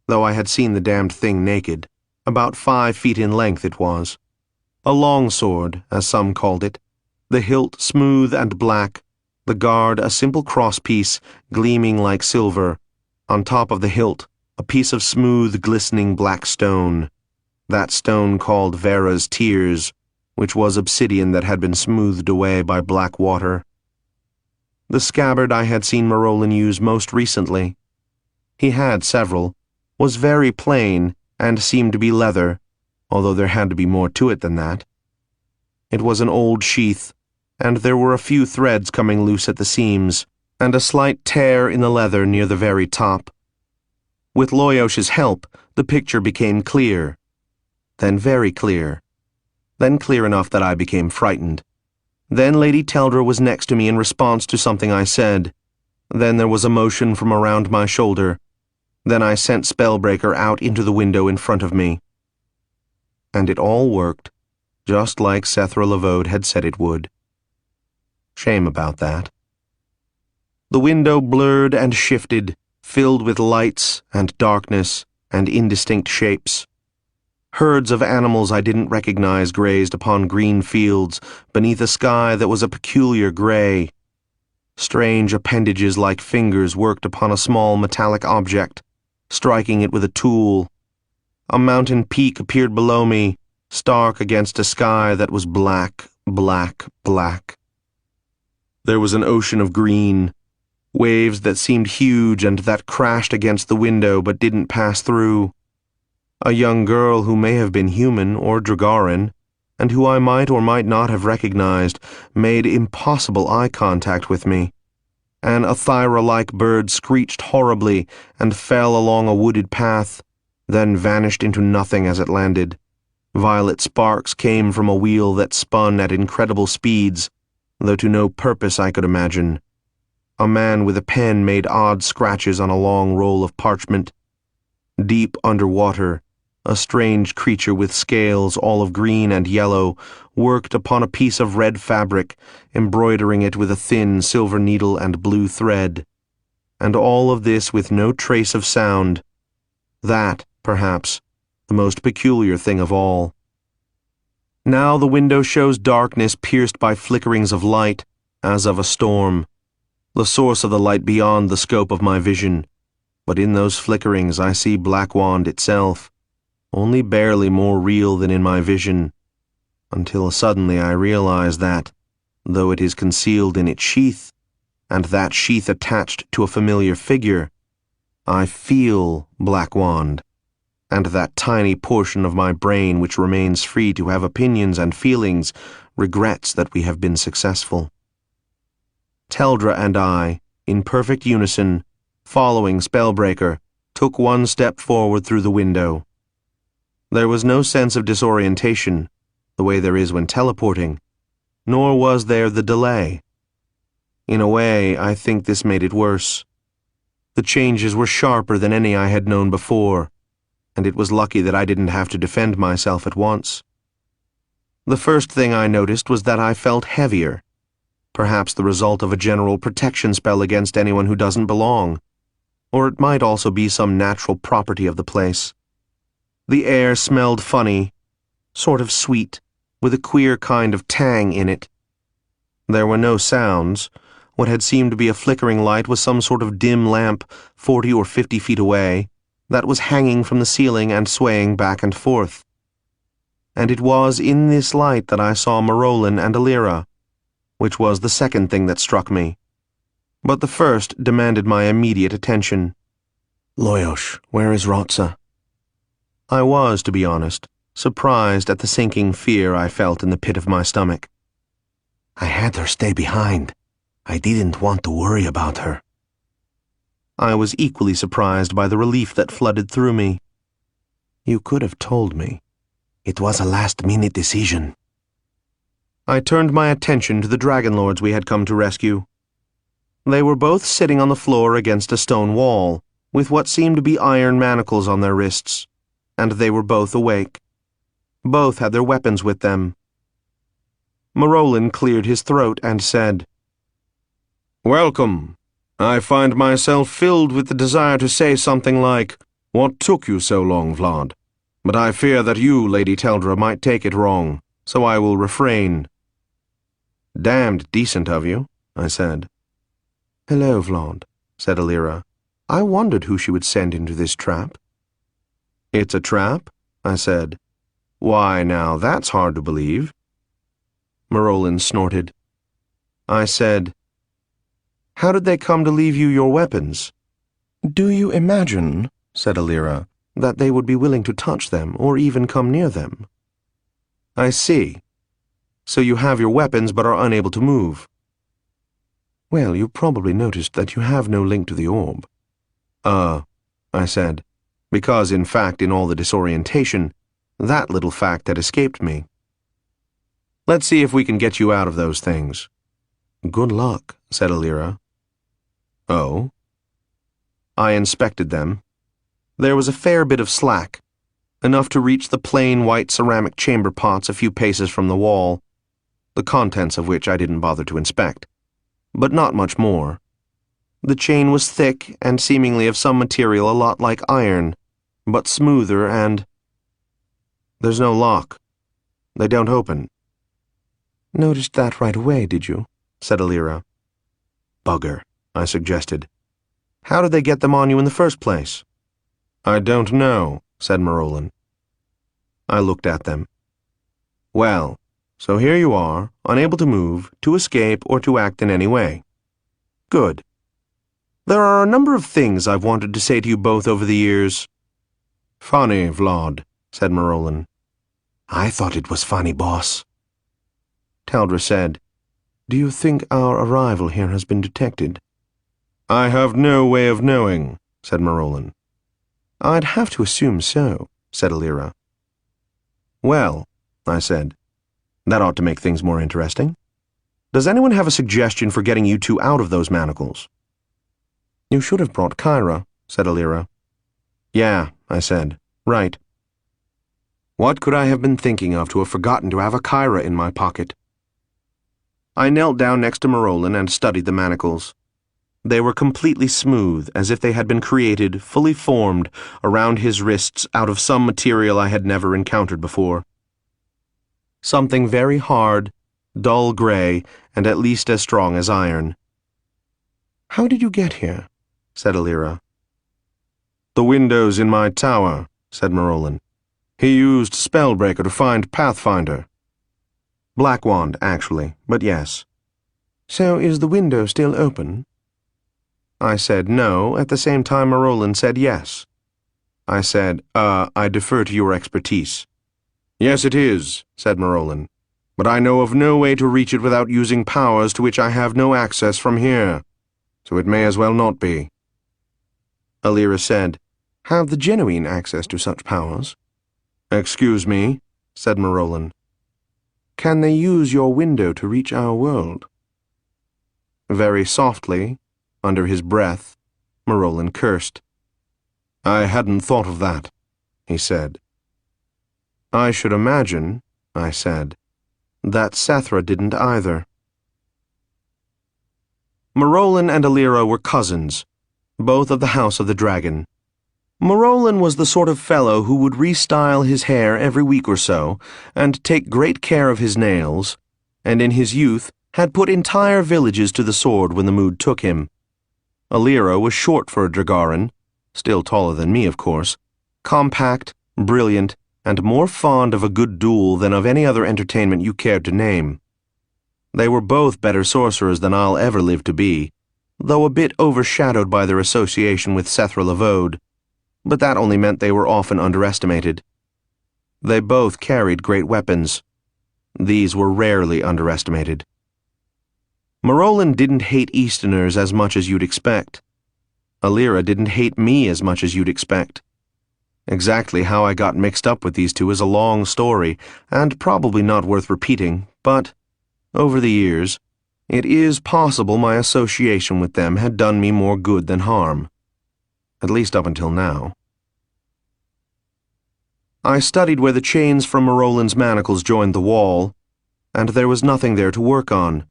though I had seen the damned thing naked. About 5 feet in length it was. A long sword, as some called it, the hilt smooth and black, the guard a simple crosspiece gleaming like silver, on top of the hilt a piece of smooth, glistening black stone, that stone called Vera's Tears, which was obsidian that had been smoothed away by black water. The scabbard I had seen Marolin use most recently. He had several, was very plain, and seemed to be leather, although there had to be more to it than that. It was an old sheath, and there were a few threads coming loose at the seams, and a slight tear in the leather near the very top. With Loyosh's help, the picture became clear, then very clear, then clear enough that I became frightened. Then Lady Teldra was next to me in response to something I said. Then there was a motion from around my shoulder. Then I sent Spellbreaker out into the window in front of me. And it all worked, just like Sethra Lavode had said it would. Shame about that. The window blurred and shifted, filled with lights and darkness and indistinct shapes. Herds of animals I didn't recognize grazed upon green fields beneath a sky that was a peculiar gray. Strange appendages like fingers worked upon a small metallic object, striking it with a tool. A mountain peak appeared below me, stark against a sky that was black, black, black. There was an ocean of green, waves that seemed huge and that crashed against the window but didn't pass through. A young girl who may have been human or Dragaran, and who I might or might not have recognized, made impossible eye contact with me. An Athira-like bird screeched horribly and fell along a wooded path, then vanished into nothing as it landed. Violet sparks came from a wheel that spun at incredible speeds, though to no purpose I could imagine. A man with a pen made odd scratches on a long roll of parchment. Deep underwater, a strange creature with scales all of green and yellow worked upon a piece of red fabric, embroidering it with a thin silver needle and blue thread. And all of this with no trace of sound. That, perhaps, the most peculiar thing of all. Now the window shows darkness pierced by flickerings of light, as of a storm. The source of the light beyond the scope of my vision. But in those flickerings I see Blackwand itself, only barely more real than in my vision, until suddenly I realize that, though it is concealed in its sheath, and that sheath attached to a familiar figure, I feel Blackwand, and that tiny portion of my brain which remains free to have opinions and feelings regrets that we have been successful. Teldra and I, in perfect unison, following Spellbreaker, took one step forward through the window. There was no sense of disorientation, the way there is when teleporting, nor was there the delay. In a way, I think this made it worse. The changes were sharper than any I had known before, and it was lucky that I didn't have to defend myself at once. The first thing I noticed was that I felt heavier, perhaps the result of a general protection spell against anyone who doesn't belong, or it might also be some natural property of the place. The air smelled funny, sort of sweet, with a queer kind of tang in it. There were no sounds. What had seemed to be a flickering light was some sort of dim lamp 40 or 50 feet away that was hanging from the ceiling and swaying back and forth. And it was in this light that I saw Marolin and Alira, which was the second thing that struck me. But the first demanded my immediate attention. Loyosh, where is Rotsa? I was, to be honest, surprised at the sinking fear I felt in the pit of my stomach. I had her stay behind. I didn't want to worry about her. I was equally surprised by the relief that flooded through me. You could have told me. It was a last-minute decision. I turned my attention to the Dragon Lords we had come to rescue. They were both sitting on the floor against a stone wall, with what seemed to be iron manacles on their wrists, and they were both awake. Both had their weapons with them. Marolin cleared his throat and said, "Welcome. I find myself filled with the desire to say something like, 'What took you so long, Vlad?' But I fear that you, Lady Teldra, might take it wrong, so I will refrain." "Damned decent of you," I said. "Hello, Vlad," said Alira. "I wondered who she would send into this trap." "It's a trap?" I said. "Why, now, that's hard to believe." Marolin snorted. I said, "How did they come to leave you your weapons?" "Do you imagine," said Alira, "that they would be willing to touch them or even come near them?" "I see. So you have your weapons but are unable to move. Well, you probably noticed that you have no link to the orb. I said, because in fact, in all the disorientation, that little fact had escaped me. Let's see if we can get you out of those things. Good luck, said Alira. Oh? I inspected them. There was a fair bit of slack, enough to reach the plain white ceramic chamber pots a few paces from the wall, the contents of which I didn't bother to inspect, but not much more. The chain was thick and seemingly of some material a lot like iron, but smoother and... There's no lock. They don't open. Noticed that right away, did you? Said Alira. Bugger, I suggested. How did they get them on you in the first place? I don't know, said Marolin. I looked at them. Well, so here you are, unable to move, to escape, or to act in any way. Good. There are a number of things I've wanted to say to you both over the years. Funny, Vlad, said Marolin. I thought it was funny, boss. Taldra said, Do you think our arrival here has been detected? I have no way of knowing, said Marolin. I'd have to assume so, said Alira. Well, I said, that ought to make things more interesting. Does anyone have a suggestion for getting you two out of those manacles? You should have brought Kyra, said Alira. Yeah, I said, right. What could I have been thinking of to have forgotten to have a Kyra in my pocket? I knelt down next to Marolin and studied the manacles. They were completely smooth, as if they had been created, fully formed, around his wrists out of some material I had never encountered before. Something very hard, dull gray, and at least as strong as iron. How did you get here? Said Alira. The windows in my tower, said Marolin. He used Spellbreaker to find Pathfinder. Black Wand, actually, but yes. So is the window still open? I said no, at the same time Marolin said yes. I said, I defer to your expertise. Yes, it is, said Marolin, but I know of no way to reach it without using powers to which I have no access from here, so it may as well not be. Alira said, Have the genuine access to such powers? Excuse me, said Marolin. Can they use your window to reach our world? Very softly, under his breath, Marolin cursed. I hadn't thought of that, he said. I should imagine, I said, that Sethra didn't either. Marolin and Alira were cousins, both of the House of the Dragon. Marolin was the sort of fellow who would restyle his hair every week or so, and take great care of his nails, and in his youth had put entire villages to the sword when the mood took him. Alira was short for a Dragaran, still taller than me, of course, compact, brilliant, and more fond of a good duel than of any other entertainment you cared to name. They were both better sorcerers than I'll ever live to be, though a bit overshadowed by their association with Sethra Lavode, but that only meant they were often underestimated. They both carried great weapons. These were rarely underestimated. Marolin didn't hate Easterners as much as you'd expect. Alira didn't hate me as much as you'd expect. Exactly how I got mixed up with these two is a long story, and probably not worth repeating, but, over the years, it is possible my association with them had done me more good than harm. At least up until now. I studied where the chains from Marolin's manacles joined the wall, and there was nothing there to work on.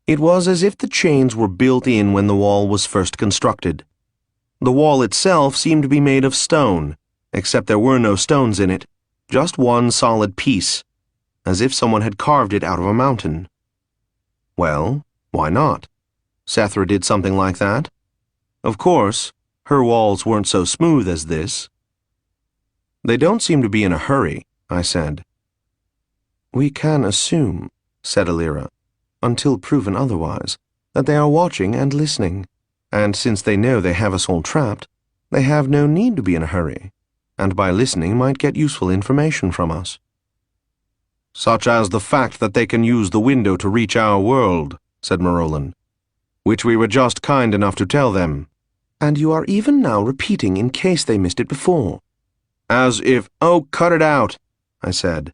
It was as if the chains were built in when the wall was first constructed. The wall itself seemed to be made of stone, except there were no stones in it, just one solid piece, as if someone had carved it out of a mountain. Well, why not? Sethra did something like that. Of course, her walls weren't so smooth as this. They don't seem to be in a hurry, I said. We can assume, said Alira, until proven otherwise, that they are watching and listening. And since they know they have us all trapped, they have no need to be in a hurry, and by listening might get useful information from us. Such as the fact that they can use the window to reach our world, said Marolin, which we were just kind enough to tell them. And you are even now repeating in case they missed it before. As if, oh, cut it out, I said.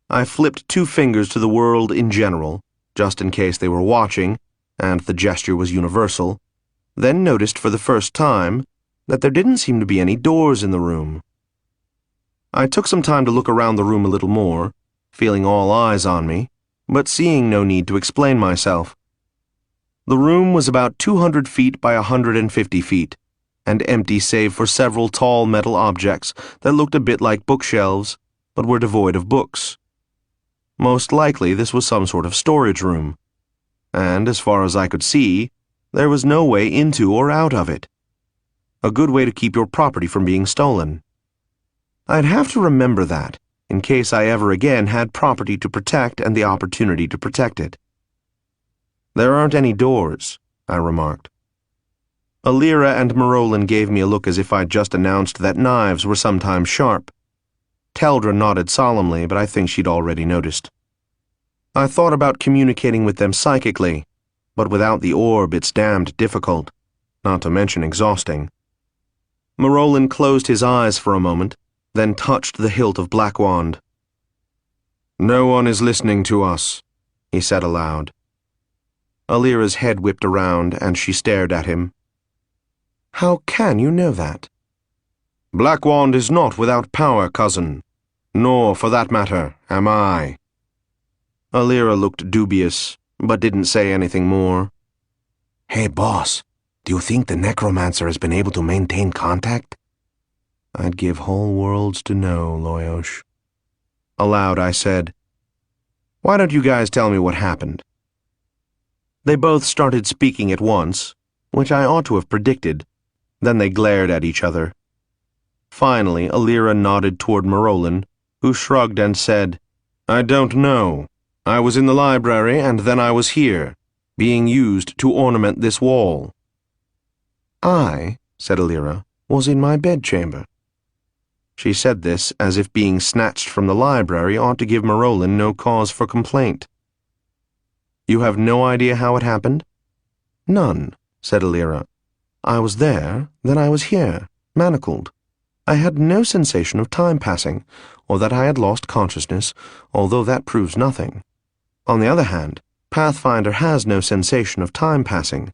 I flipped 2 fingers to the world in general, just in case they were watching, and the gesture was universal, then noticed for the first time that there didn't seem to be any doors in the room. I took some time to look around the room a little more, feeling all eyes on me, but seeing no need to explain myself. The room was about 200 feet by 150 feet, and empty save for several tall metal objects that looked a bit like bookshelves, but were devoid of books. Most likely this was some sort of storage room, and as far as I could see, there was no way into or out of it. A good way to keep your property from being stolen. I'd have to remember that, in case I ever again had property to protect and the opportunity to protect it. There aren't any doors, I remarked. Alira and Marolin gave me a look as if I'd just announced that knives were sometimes sharp. Teldra nodded solemnly, but I think she'd already noticed. I thought about communicating with them psychically, but without the orb it's damned difficult, not to mention exhausting. Marolin closed his eyes for a moment, then touched the hilt of Black Wand. No one is listening to us, he said aloud. Alira's head whipped around, and she stared at him. How can you know that? Black Wand is not without power, cousin. Nor, for that matter, am I. Alira looked dubious, but didn't say anything more. Hey, boss, do you think the necromancer has been able to maintain contact? I'd give whole worlds to know, Loyosh. Aloud I said, Why don't you guys tell me what happened? They both started speaking at once, which I ought to have predicted. Then they glared at each other. Finally, Alira nodded toward Marolin, who shrugged and said, I don't know. I was in the library, and then I was here, being used to ornament this wall. I, said Alira, was in my bedchamber. She said this as if being snatched from the library ought to give Marolin no cause for complaint. You have no idea how it happened? None, said Alira. I was there, then I was here, manacled. I had no sensation of time passing, or that I had lost consciousness, although that proves nothing. On the other hand, Pathfinder has no sensation of time passing,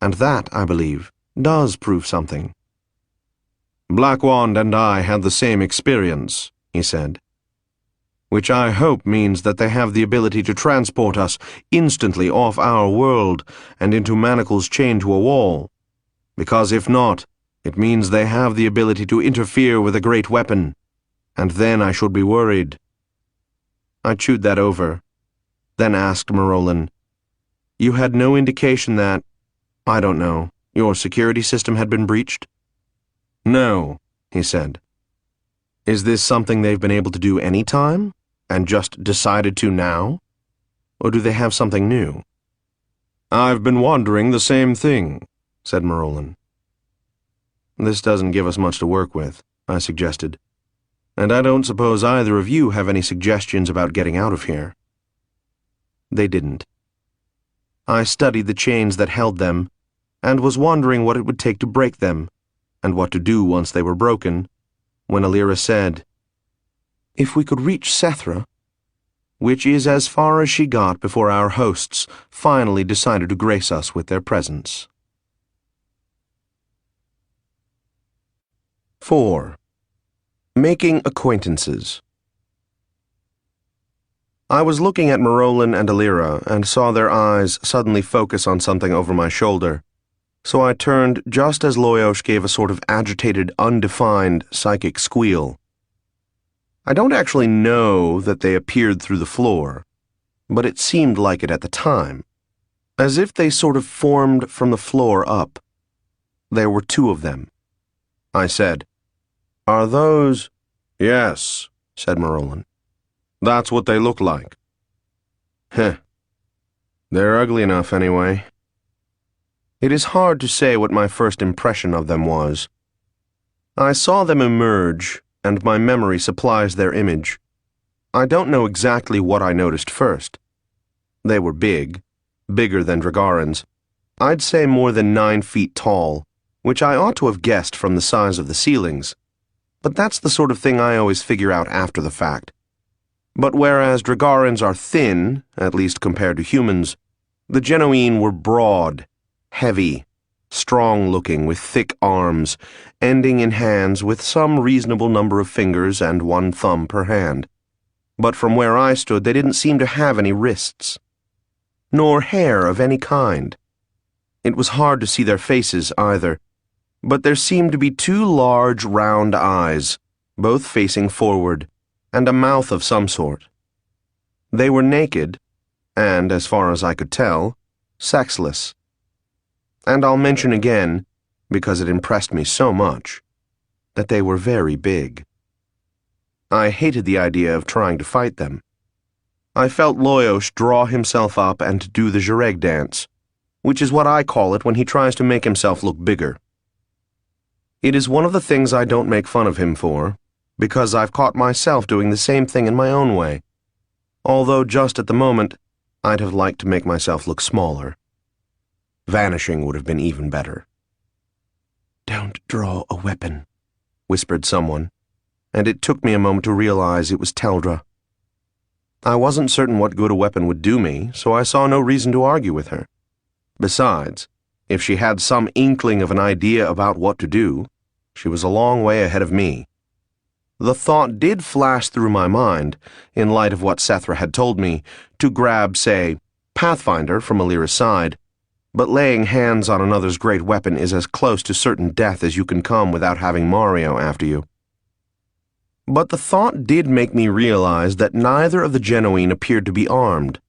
and that, I believe, does prove something. Black Wand and I had the same experience, he said, which I hope means that they have the ability to transport us instantly off our world and into manacles chained to a wall, because if not, it means they have the ability to interfere with a great weapon, and then I should be worried. I chewed that over, then asked Marolin, You had no indication that, I don't know, your security system had been breached? No, he said. Is this something they've been able to do any time, and just decided to now? Or do they have something new? I've been wondering the same thing, said Marolin. This doesn't give us much to work with, I suggested. And I don't suppose either of you have any suggestions about getting out of here. They didn't. I studied the chains that held them, and was wondering what it would take to break them, and what to do once they were broken, when Alira said, If we could reach Sethra, which is as far as she got before our hosts finally decided to grace us with their presence. 4. Making acquaintances. I was looking at Marolin and Alira and saw their eyes suddenly focus on something over my shoulder, so I turned just as Loyosh gave a sort of agitated, undefined psychic squeal. I don't actually know that they appeared through the floor, but it seemed like it at the time, as if they sort of formed from the floor up. There were 2 of them. I said, Are those— Yes, said Marolin. That's what they look like. Heh. They're ugly enough anyway. It is hard to say what my first impression of them was. I saw them emerge, and my memory supplies their image. I don't know exactly what I noticed first. They were big, bigger than Dragarans. I'd say more than 9 feet tall, which I ought to have guessed from the size of the ceilings. But that's the sort of thing I always figure out after the fact. But whereas Dragarans are thin, at least compared to humans, the Genoine were broad, heavy, strong-looking with thick arms, ending in hands with some reasonable number of fingers and 1 thumb per hand. But from where I stood, they didn't seem to have any wrists, nor hair of any kind. It was hard to see their faces either, but there seemed to be 2 large, round eyes, both facing forward, and a mouth of some sort. They were naked, and, as far as I could tell, sexless. And I'll mention again, because it impressed me so much, that they were very big. I hated the idea of trying to fight them. I felt Loyosh draw himself up and do the Jareg dance, which is what I call it when he tries to make himself look bigger. It is one of the things I don't make fun of him for, because I've caught myself doing the same thing in my own way, although just at the moment I'd have liked to make myself look smaller. Vanishing would have been even better. "Don't draw a weapon," whispered someone, and it took me a moment to realize it was Teldra. I wasn't certain what good a weapon would do me, so I saw no reason to argue with her. Besides, if she had some inkling of an idea about what to do, she was a long way ahead of me. The thought did flash through my mind, in light of what Sethra had told me, to grab, say, Pathfinder from Alira's side, but laying hands on another's great weapon is as close to certain death as you can come without having Mario after you. But the thought did make me realize that neither of the Genoine appeared to be armed.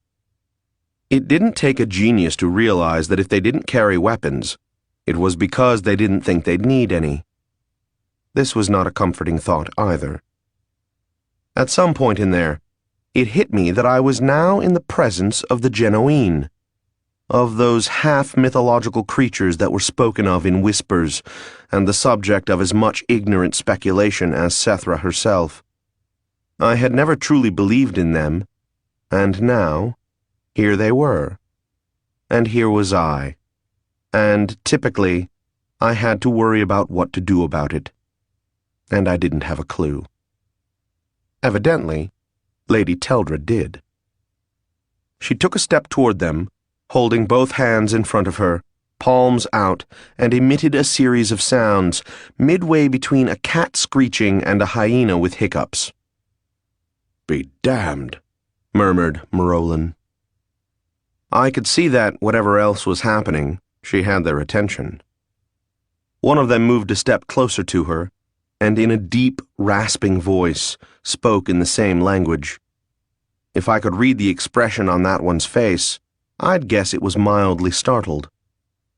It didn't take a genius to realize that if they didn't carry weapons, it was because they didn't think they'd need any. This was not a comforting thought either. At some point in there, it hit me that I was now in the presence of the Genoine, of those half-mythological creatures that were spoken of in whispers and the subject of as much ignorant speculation as Sethra herself. I had never truly believed in them, and now, here they were, and here was I, and typically, I had to worry about what to do about it, and I didn't have a clue. Evidently, Lady Teldra did. She took a step toward them, holding both hands in front of her, palms out, and emitted a series of sounds, midway between a cat screeching and a hyena with hiccups. "Be damned," murmured Marolin. I could see that, whatever else was happening, she had their attention. One of them moved a step closer to her, and in a deep, rasping voice, spoke in the same language. If I could read the expression on that one's face, I'd guess it was mildly startled.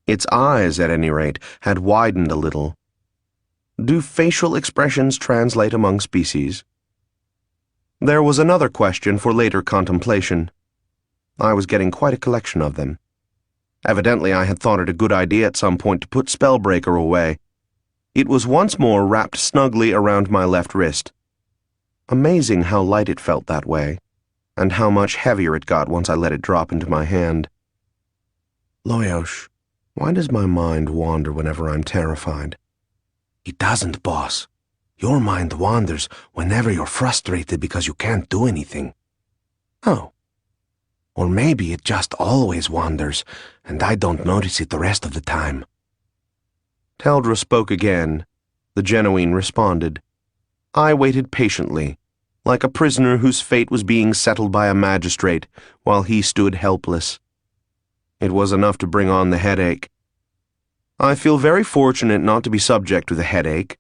Its eyes, at any rate, had widened a little. Do facial expressions translate among species? There was another question for later contemplation. I was getting quite a collection of them. Evidently, I had thought it a good idea at some point to put Spellbreaker away. It was once more wrapped snugly around my left wrist. Amazing how light it felt that way, and how much heavier it got once I let it drop into my hand. Loyosh, why does my mind wander whenever I'm terrified? It doesn't, boss. Your mind wanders whenever you're frustrated because you can't do anything. Oh. Or maybe it just always wanders, and I don't notice it the rest of the time. Teldra spoke again. The Genoine responded. I waited patiently, like a prisoner whose fate was being settled by a magistrate, while he stood helpless. It was enough to bring on the headache. I feel very fortunate not to be subject to the headache.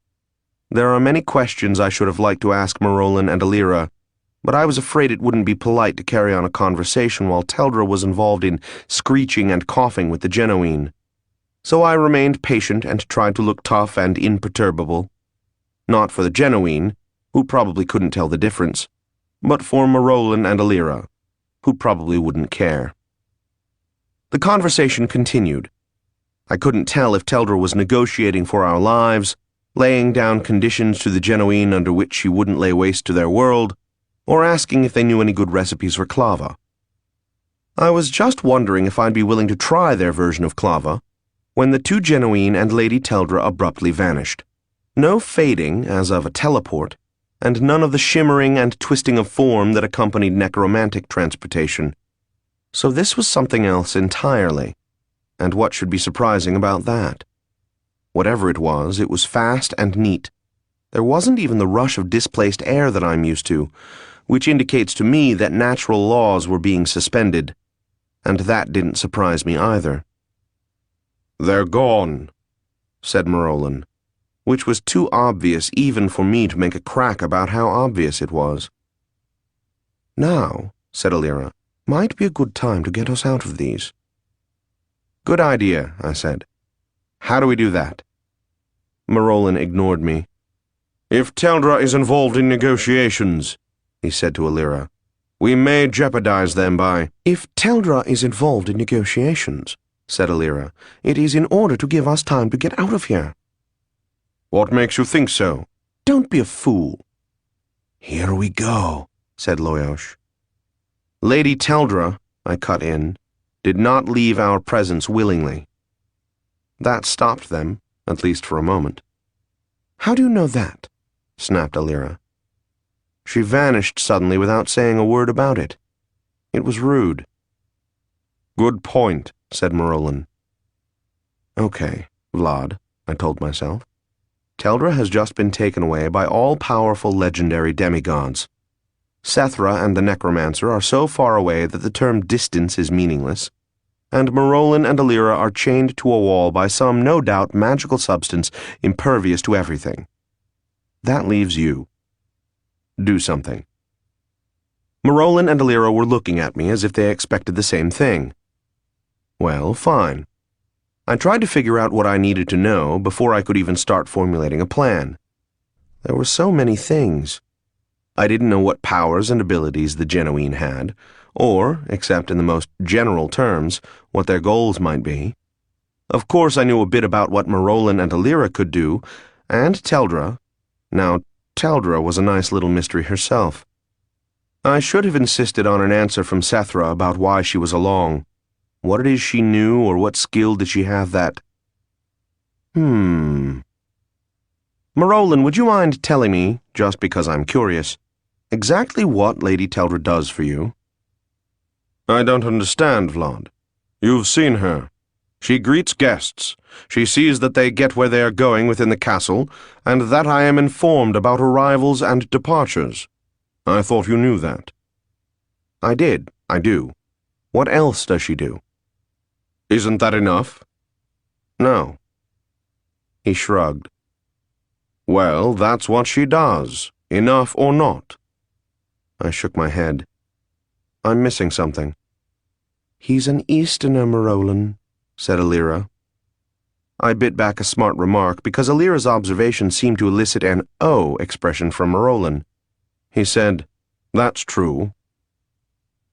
There are many questions I should have liked to ask Marolin and Alira, but I was afraid it wouldn't be polite to carry on a conversation while Teldra was involved in screeching and coughing with the Genoine. So I remained patient and tried to look tough and imperturbable. Not for the Genoine, who probably couldn't tell the difference, but for Marolin and Alira, who probably wouldn't care. The conversation continued. I couldn't tell if Teldra was negotiating for our lives, laying down conditions to the Genoine under which she wouldn't lay waste to their world, or asking if they knew any good recipes for clava. I was just wondering if I'd be willing to try their version of clava when the two Genuine and Lady Teldra abruptly vanished. No fading, as of a teleport, and none of the shimmering and twisting of form that accompanied necromantic transportation. So this was something else entirely. And what should be surprising about that? Whatever it was fast and neat. There wasn't even the rush of displaced air that I'm used to, which indicates to me that natural laws were being suspended. And that didn't surprise me either. "They're gone," said Marolin, which was too obvious even for me to make a crack about how obvious it was. "Now," said Alira, "might be a good time to get us out of these." "Good idea," I said. "How do we do that?" Marolin ignored me. "If Teldra is involved in negotiations," he said to Alira, "we may jeopardize them by—" "If Teldra is involved in negotiations," said Alira, "it is in order to give us time to get out of here." "What makes you think so?" "Don't be a fool." Here we go, said Loyosh. Lady Teldra, I cut in, did not leave our presence willingly. That stopped them, at least for a moment. "How do you know that?" snapped Alira. She vanished suddenly without saying a word about it. It was rude. "Good point," said Marolin. "Okay, Vlad," I told myself. Teldra has just been taken away by all-powerful legendary demigods. Sethra and the Necromancer are so far away that the term distance is meaningless, and Marolin and Alira are chained to a wall by some no doubt magical substance impervious to everything. That leaves you. Do something. Marolin and Alira were looking at me as if they expected the same thing. Well, fine. I tried to figure out what I needed to know before I could even start formulating a plan. There were so many things. I didn't know what powers and abilities the Genuine had, or, except in the most general terms, what their goals might be. Of course I knew a bit about what Marolin and Alira could do, and Teldra. Now, Teldra was a nice little mystery herself. I should have insisted on an answer from Sethra about why she was along. What it is she knew, or what skill did she have that... Marolin, would you mind telling me, just because I'm curious, exactly what Lady Teldra does for you? I don't understand, Vlad. You've seen her. She greets guests. She sees that they get where they are going within the castle, and that I am informed about arrivals and departures. I thought you knew that. I did. I do. What else does she do? Isn't that enough? No. He shrugged. Well, that's what she does, enough or not. I shook my head. I'm missing something. He's an Easterner, Marolin, said Alira. I bit back a smart remark because Alira's observation seemed to elicit an "oh" expression from Marolin. He said, That's true.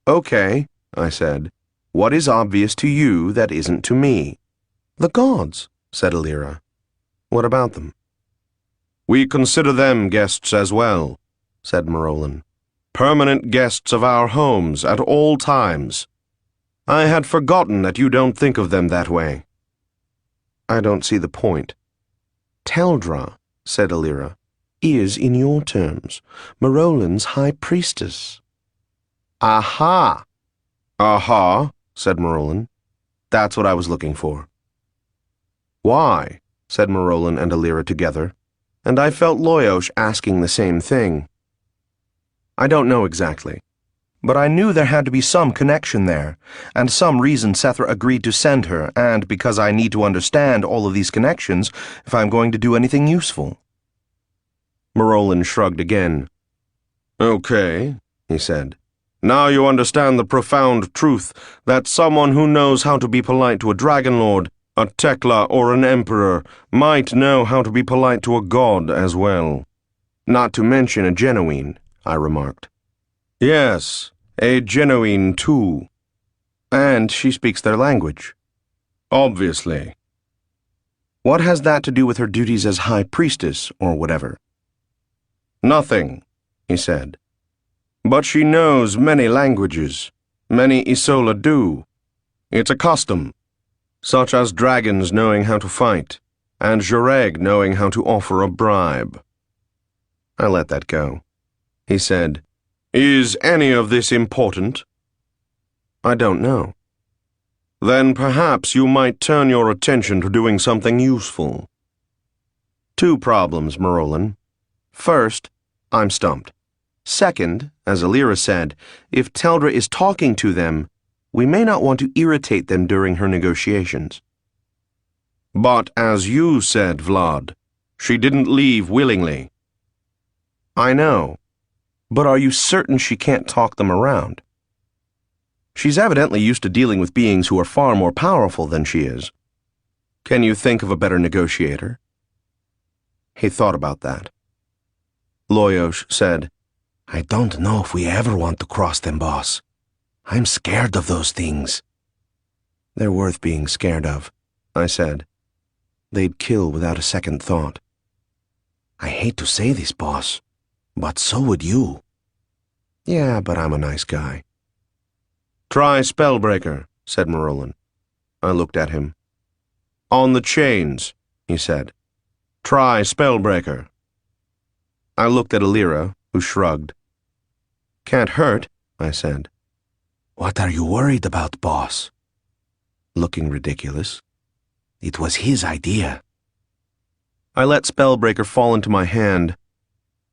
Okay, I said. What is obvious to you that isn't to me? The gods, said Alira. What about them? We consider them guests as well, said Marolin. Permanent guests of our homes at all times. I had forgotten that you don't think of them that way. I don't see the point. Teldra, said Alira, is, in your terms, Marolin's high priestess. Aha! Aha, said Marolin. That's what I was looking for. Why? Said Marolin and Alira together, and I felt Loyosh asking the same thing. I don't know exactly, but I knew there had to be some connection there, and some reason Sethra agreed to send her, and because I need to understand all of these connections if I'm going to do anything useful. Marolin shrugged again. Okay, he said. Now you understand the profound truth that someone who knows how to be polite to a dragon lord, a Tekla, or an emperor might know how to be polite to a god as well. Not to mention a Genuine, I remarked. Yes, a Genuine too. And she speaks their language. Obviously. What has that to do with her duties as high priestess, or whatever? Nothing, he said. But she knows many languages. Many Issola do. It's a custom, such as dragons knowing how to fight, and Jureg knowing how to offer a bribe. I let that go. He said, "Is any of this important?" "I don't know." "Then perhaps you might turn your attention to doing something useful." Two problems, Marolan. First, I'm stumped. Second, as Alira said, if Teldra is talking to them, we may not want to irritate them during her negotiations. "But as you said, Vlad, she didn't leave willingly." "I know, but are you certain she can't talk them around? She's evidently used to dealing with beings who are far more powerful than she is. Can you think of a better negotiator?" He thought about that. Loyosh said, I don't know if we ever want to cross them, boss. I'm scared of those things. "They're worth being scared of," I said. "They'd kill without a second thought." I hate to say this, boss, but so would you. "Yeah, but I'm a nice guy." "Try Spellbreaker," said Marolan. I looked at him. "On the chains," he said. "Try Spellbreaker." I looked at Alira, who shrugged. "Can't hurt," I said. What are you worried about, boss? Looking ridiculous. It was his idea. I let Spellbreaker fall into my hand.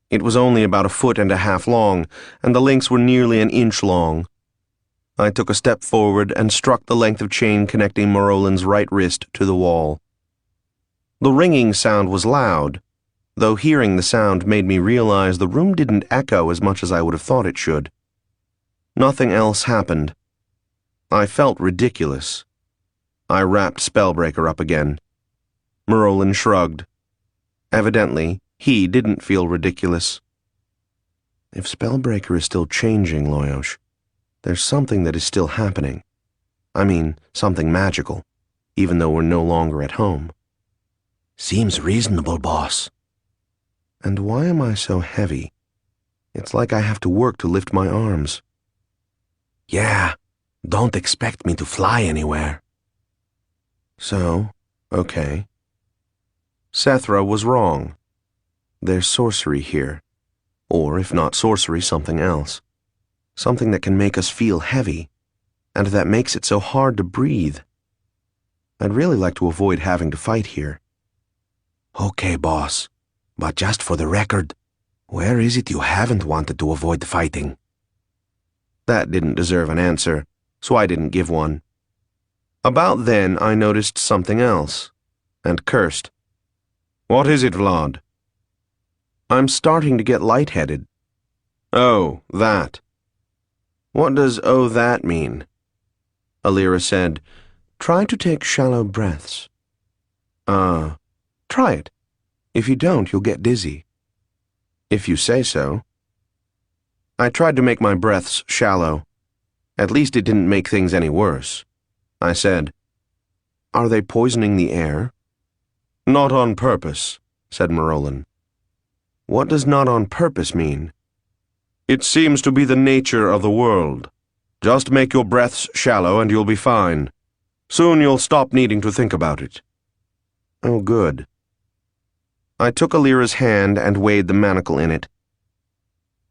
It was only about 1.5 feet long, and the links were nearly 1 inch long. I took a step forward and struck the length of chain connecting Marolan's right wrist to the wall. The ringing sound was loud, though hearing the sound made me realize the room didn't echo as much as I would have thought it should. Nothing else happened. I felt ridiculous. I wrapped Spellbreaker up again. Marolan shrugged. Evidently, he didn't feel ridiculous. If Spellbreaker is still changing, Loyosh, there's something that is still happening. I mean, something magical, even though we're no longer at home. Seems reasonable, boss. And why am I so heavy? It's like I have to work to lift my arms. Yeah, don't expect me to fly anywhere. So, okay. Setaro was wrong. There's sorcery here. Or, if not sorcery, something else. Something that can make us feel heavy, and that makes it so hard to breathe. I'd really like to avoid having to fight here. Okay, boss. But just for the record, where is it you haven't wanted to avoid fighting? That didn't deserve an answer, so I didn't give one. About then, I noticed something else, and cursed. "What is it, Vlad?" "I'm starting to get lightheaded." "Oh, that." "What does 'oh, that' mean?" Alira said, "Try to take shallow breaths." Try it. If you don't, you'll get dizzy." "If you say so." I tried to make my breaths shallow. At least it didn't make things any worse. I said, "Are they poisoning the air?" "Not on purpose," said Marolan. "What does not on purpose mean?" "It seems to be the nature of the world. Just make your breaths shallow and you'll be fine. Soon you'll stop needing to think about it." "Oh, good." I took Alira's hand and weighed the manacle in it.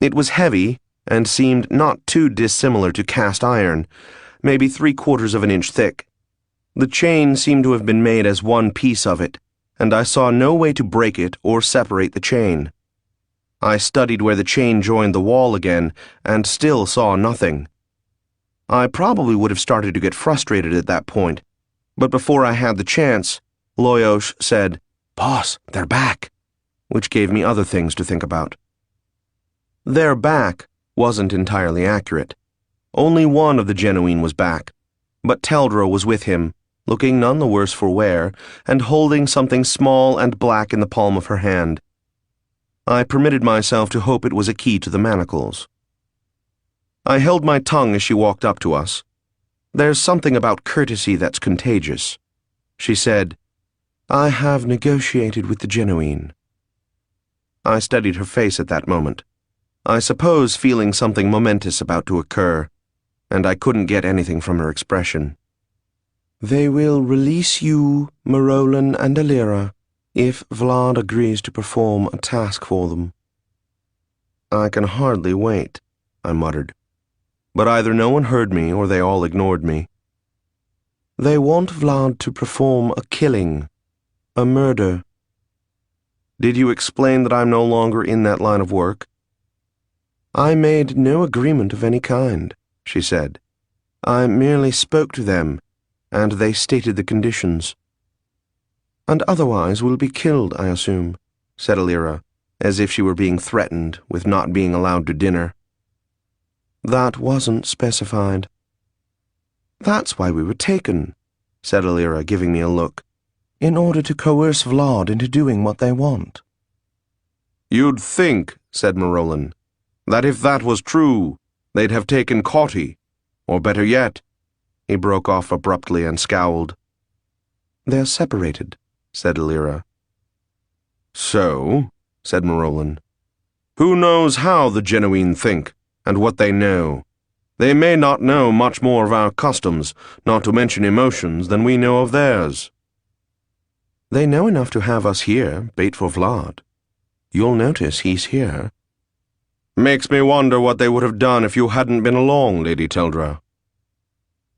It was heavy and seemed not too dissimilar to cast iron, maybe 3/4 of an inch thick. The chain seemed to have been made as one piece of it, and I saw no way to break it or separate the chain. I studied where the chain joined the wall again, and still saw nothing. I probably would have started to get frustrated at that point, but before I had the chance, Loyosh said, "Boss, they're back," which gave me other things to think about. "They're back" wasn't entirely accurate. Only one of the genuine was back, but Teldra was with him, looking none the worse for wear, and holding something small and black in the palm of her hand. I permitted myself to hope it was a key to the manacles. I held my tongue as she walked up to us. "There's something about courtesy that's contagious." She said, "I have negotiated with the genuine." I studied her face at that moment. I suppose feeling something momentous about to occur, and I couldn't get anything from her expression. They will release you, Marolan and Alira, if Vlad agrees to perform a task for them. I can hardly wait, I muttered. But either no one heard me or they all ignored me. They want Vlad to perform a killing, a murder. Did you explain that I'm no longer in that line of work? I made no agreement of any kind, she said. I merely spoke to them, and they stated the conditions. And otherwise will be killed, I assume, said Alira, as if she were being threatened with not being allowed to dinner. That wasn't specified. That's why we were taken, said Alira, giving me a look, in order to coerce Vlad into doing what they want. You'd think, said Marolan, that if that was true, they'd have taken Caughty, or better yet. He broke off abruptly and scowled. They're separated, said Alira. So, said Marolan, who knows how the Genuine think, and what they know? They may not know much more of our customs, not to mention emotions, than we know of theirs. They know enough to have us here, bait for Vlad. You'll notice he's here. Makes me wonder what they would have done if you hadn't been along, Lady Teldra.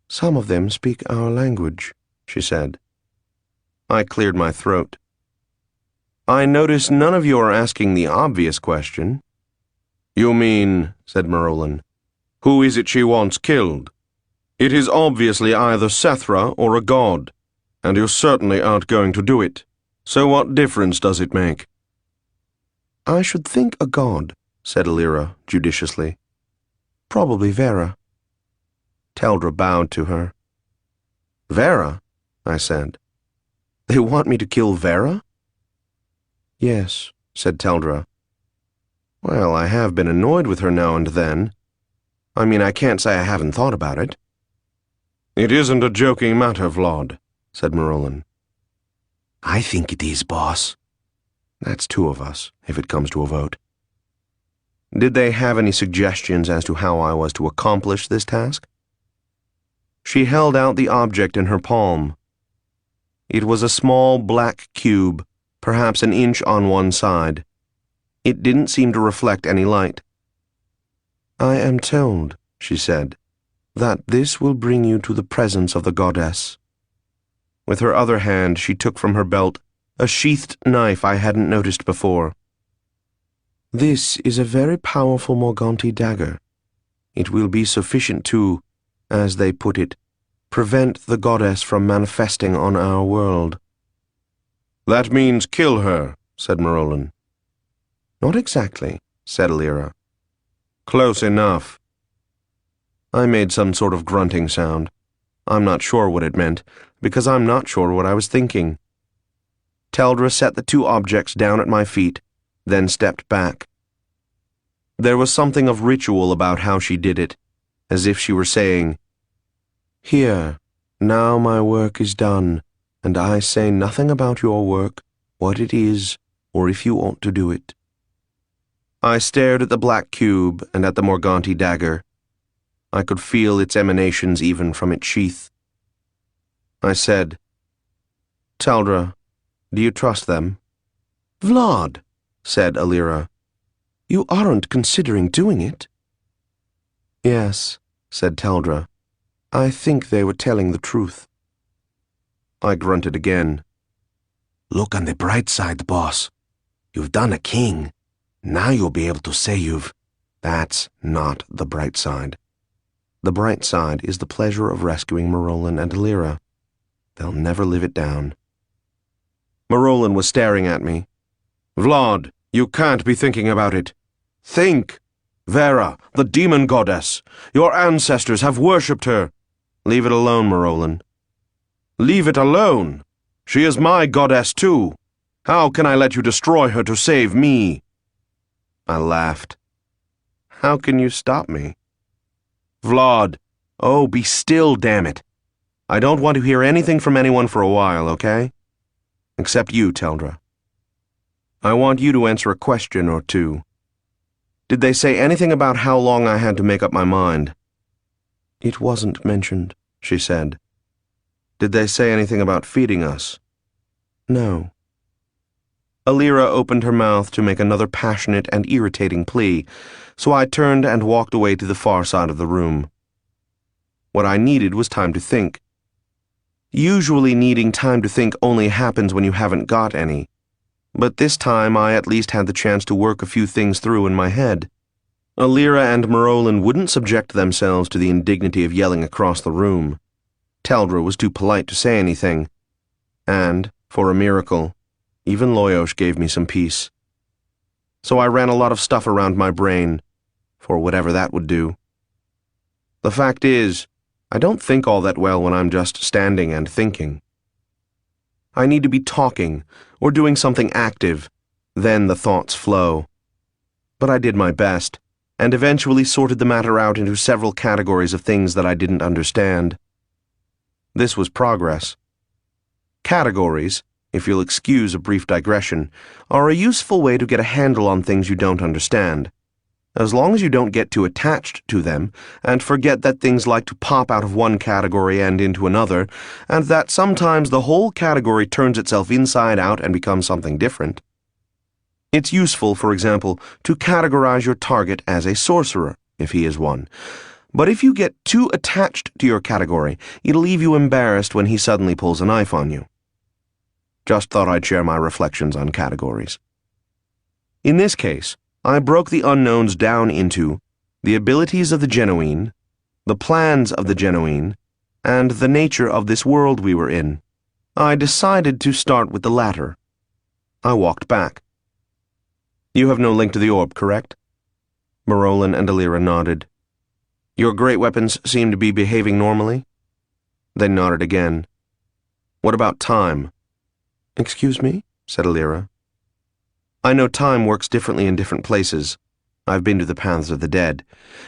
Some of them speak our language, she said. I cleared my throat. I notice none of you are asking the obvious question. You mean, said Marolan, who is it she wants killed? It is obviously either Sethra or a god, and you certainly aren't going to do it. So what difference does it make? I should think a god, said Alira judiciously. Probably Vera. Teldra bowed to her. Vera? I said. They want me to kill Vera? Yes, said Teldra. Well, I have been annoyed with her now and then. I mean, I can't say I haven't thought about it. It isn't a joking matter, Vlad, said Marolan. I think it is, boss. That's two of us, if it comes to a vote. Did they have any suggestions as to how I was to accomplish this task? She held out the object in her palm. It was a small black cube, perhaps an inch on one side. It didn't seem to reflect any light. I am told, she said, that this will bring you to the presence of the goddess. With her other hand, she took from her belt a sheathed knife I hadn't noticed before. This is a very powerful Morganti dagger. It will be sufficient to, as they put it, prevent the goddess from manifesting on our world. That means kill her, said Marolan. Not exactly, said Alira. Close enough. I made some sort of grunting sound. I'm not sure what it meant, because I'm not sure what I was thinking. Teldra set the two objects down at my feet, then stepped back. There was something of ritual about how she did it, as if she were saying, Here, now my work is done, and I say nothing about your work, what it is, or if you ought to do it. I stared at the black cube and at the Morganti dagger. I could feel its emanations even from its sheath. I said, Teldra, do you trust them? Vlad, said Alira, you aren't considering doing it? Yes, said Teldra. I think they were telling the truth. I grunted again. Look on the bright side, boss. You've done a king. Now you'll be able to say you've... That's not the bright side. The bright side is the pleasure of rescuing Marolan and Alira. They'll never live it down. Marolan was staring at me. Vlad, you can't be thinking about it. Think! Vera, the demon goddess. Your ancestors have worshipped her. Leave it alone, Marolan. Leave it alone? She is my goddess too. How can I let you destroy her to save me? I laughed. How can you stop me? Vlad, oh, be still, damn it. I don't want to hear anything from anyone for a while, okay? Except you, Teldra. I want you to answer a question or two. Did they say anything about how long I had to make up my mind? It wasn't mentioned, she said. Did they say anything about feeding us? No. Alira opened her mouth to make another passionate and irritating plea, so I turned and walked away to the far side of the room. What I needed was time to think. Usually needing time to think only happens when you haven't got any, but this time I at least had the chance to work a few things through in my head. Alira and Marolin wouldn't subject themselves to the indignity of yelling across the room. Teldra was too polite to say anything, and, for a miracle, even Loyosh gave me some peace. So I ran a lot of stuff around my brain, for whatever that would do. The fact is, I don't think all that well when I'm just standing and thinking. I need to be talking, or doing something active, then the thoughts flow. But I did my best, and eventually sorted the matter out into several categories of things that I didn't understand. This was progress. Categories, if you'll excuse a brief digression, are a useful way to get a handle on things you don't understand, as long as you don't get too attached to them and forget that things like to pop out of one category and into another, and that sometimes the whole category turns itself inside out and becomes something different. It's useful, for example, to categorize your target as a sorcerer, if he is one. But if you get too attached to your category, it'll leave you embarrassed when he suddenly pulls a knife on you. Just thought I'd share my reflections on categories. In this case, I broke the unknowns down into the abilities of the genuine, the plans of the genuine, and the nature of this world we were in. I decided to start with the latter. I walked back. You have no link to the orb, correct? Marolin and Alira nodded. Your great weapons seem to be behaving normally? They nodded again. What about time? Excuse me? Said Alira. I know time works differently in different places. I've been to the paths of the dead.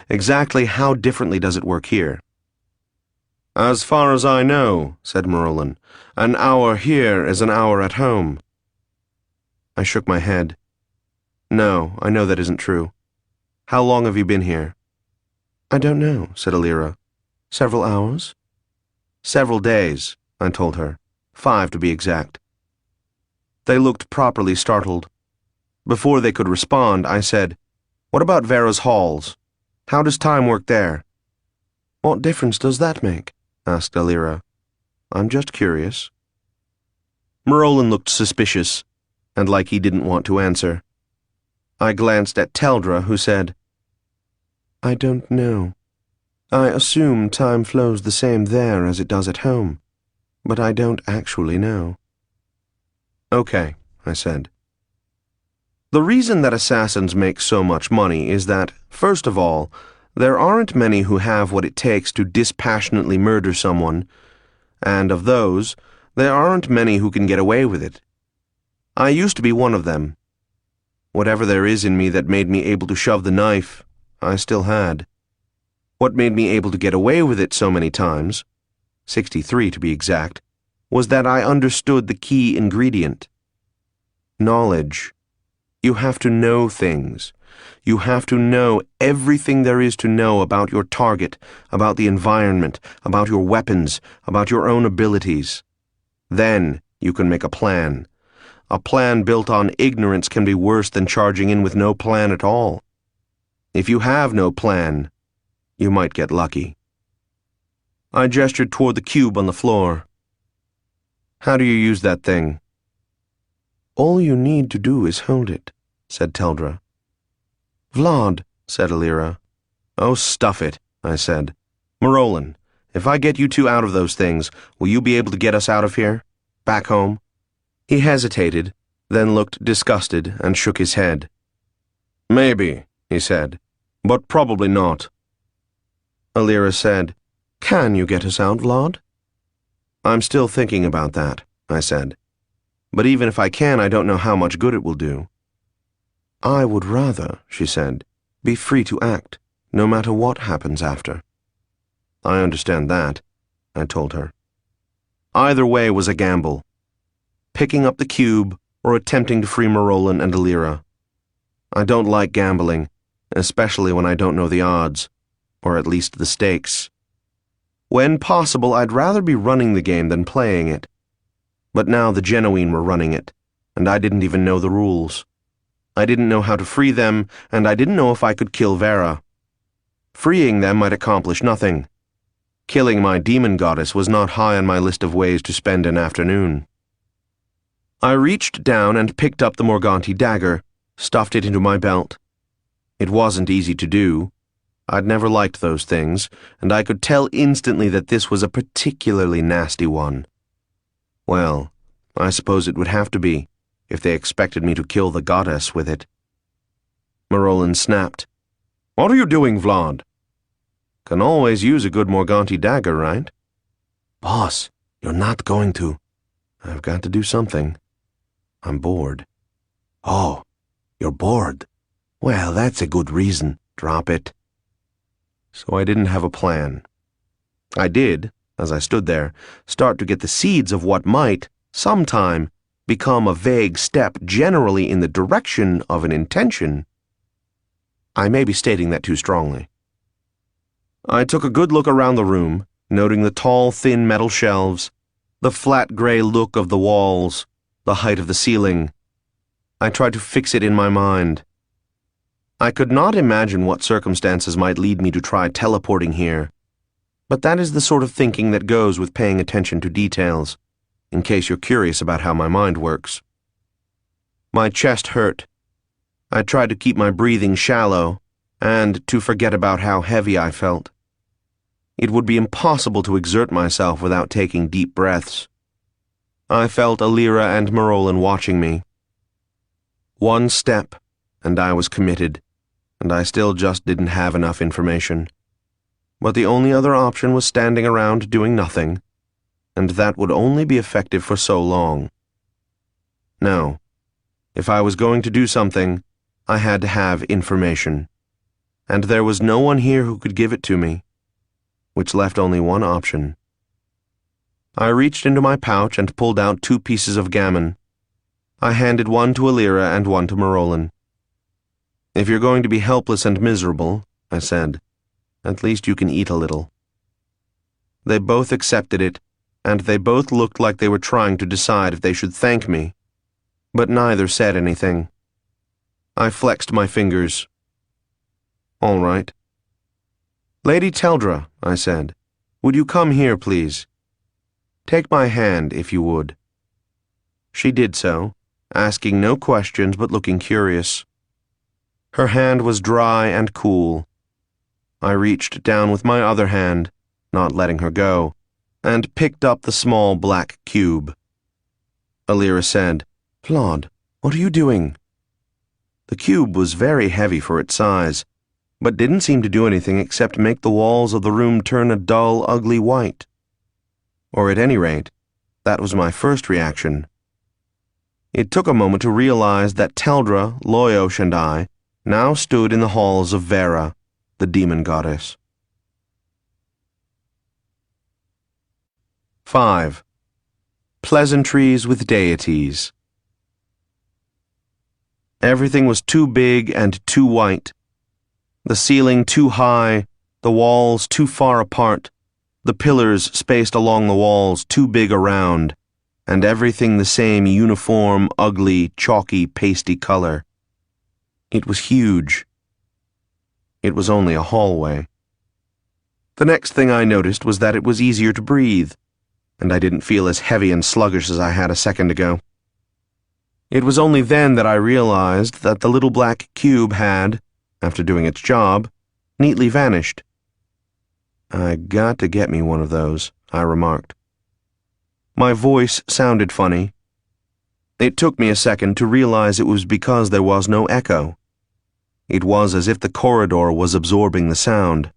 Exactly how differently does it work here? As far as I know, said Marolin, an hour here is an hour at home. I shook my head. No, I know that isn't true. How long have you been here? I don't know, said Alira. Several hours? Several days, I told her. 5 to be exact. They looked properly startled. Before they could respond, I said, What about Vera's halls? How does time work there? What difference does that make? Asked Alira. I'm just curious. Marolin looked suspicious, and like he didn't want to answer. I glanced at Teldra, who said, I don't know. I assume time flows the same there as it does at home, but I don't actually know. Okay, I said. The reason that assassins make so much money is that, first of all, there aren't many who have what it takes to dispassionately murder someone, and of those, there aren't many who can get away with it. I used to be one of them. Whatever there is in me that made me able to shove the knife, I still had. What made me able to get away with it so many times, 63 to be exact, was that I understood the key ingredient. Knowledge. You have to know things. You have to know everything there is to know about your target, about the environment, about your weapons, about your own abilities. Then you can make a plan. A plan built on ignorance can be worse than charging in with no plan at all. If you have no plan, you might get lucky. I gestured toward the cube on the floor. How do you use that thing? All you need to do is hold it, said Teldra. Vlad, said Alira. Oh, stuff it, I said. Marolin, if I get you two out of those things, will you be able to get us out of here? Back home? He hesitated, then looked disgusted and shook his head. Maybe, he said, but probably not. Alira said, Can you get us out, Vlad? I'm still thinking about that, I said. But even if I can, I don't know how much good it will do. I would rather, she said, be free to act, no matter what happens after. I understand that, I told her. Either way was a gamble. Picking up the cube or attempting to free Marolin and Alira. I don't like gambling, especially when I don't know the odds, or at least the stakes. When possible, I'd rather be running the game than playing it. But now the Genuine were running it, and I didn't even know the rules. I didn't know how to free them, and I didn't know if I could kill Vera. Freeing them might accomplish nothing. Killing my demon goddess was not high on my list of ways to spend an afternoon. I reached down and picked up the Morganti dagger, stuffed it into my belt. It wasn't easy to do. I'd never liked those things, and I could tell instantly that this was a particularly nasty one. Well, I suppose it would have to be, if they expected me to kill the goddess with it. Marolin snapped. "What are you doing, Vlad?" "Can always use a good Morganti dagger, right?" Boss, you're not going to. "I've got to do something. I'm bored." Oh, you're bored. Well, that's a good reason. "Drop it." So I didn't have a plan. I did, as I stood there, start to get the seeds of what might, sometime, become a vague step generally in the direction of an intention. I may be stating that too strongly. I took a good look around the room, noting the tall, thin metal shelves, the flat gray look of the walls, the height of the ceiling. I tried to fix it in my mind. I could not imagine what circumstances might lead me to try teleporting here, but that is the sort of thinking that goes with paying attention to details, in case you're curious about how my mind works. My chest hurt. I tried to keep my breathing shallow, and to forget about how heavy I felt. It would be impossible to exert myself without taking deep breaths. I felt Alira and Marolin watching me. One step, and I was committed, and I still just didn't have enough information. But the only other option was standing around doing nothing, and that would only be effective for so long. No, if I was going to do something, I had to have information, and there was no one here who could give it to me, which left only one option. I reached into my pouch and pulled out 2 pieces of gammon. I handed one to Alira and one to Marolin. "If you're going to be helpless and miserable," I said, "at least you can eat a little." They both accepted it, and they both looked like they were trying to decide if they should thank me, but neither said anything. I flexed my fingers. "All right." "Lady Teldra," I said, "would you come here, please? Take my hand, if you would." She did so, asking no questions but looking curious. Her hand was dry and cool. I reached down with my other hand, not letting her go, and picked up the small black cube. Alira said, "Vlad, what are you doing?" The cube was very heavy for its size, but didn't seem to do anything except make the walls of the room turn a dull, ugly white. Or at any rate, that was my first reaction. It took a moment to realize that Teldra, Loyosh, and I now stood in the halls of Vera, the demon goddess. 5. Pleasantries with deities. Everything was too big and too white. The ceiling too high, the walls too far apart, the pillars spaced along the walls too big around, and everything the same uniform, ugly, chalky, pasty color. It was huge. It was only a hallway. The next thing I noticed was that it was easier to breathe, and I didn't feel as heavy and sluggish as I had a second ago. It was only then that I realized that the little black cube had, after doing its job, neatly vanished. "I got to get me one of those," I remarked. My voice sounded funny. It took me a second to realize it was because there was no echo. It was as if the corridor was absorbing the sound.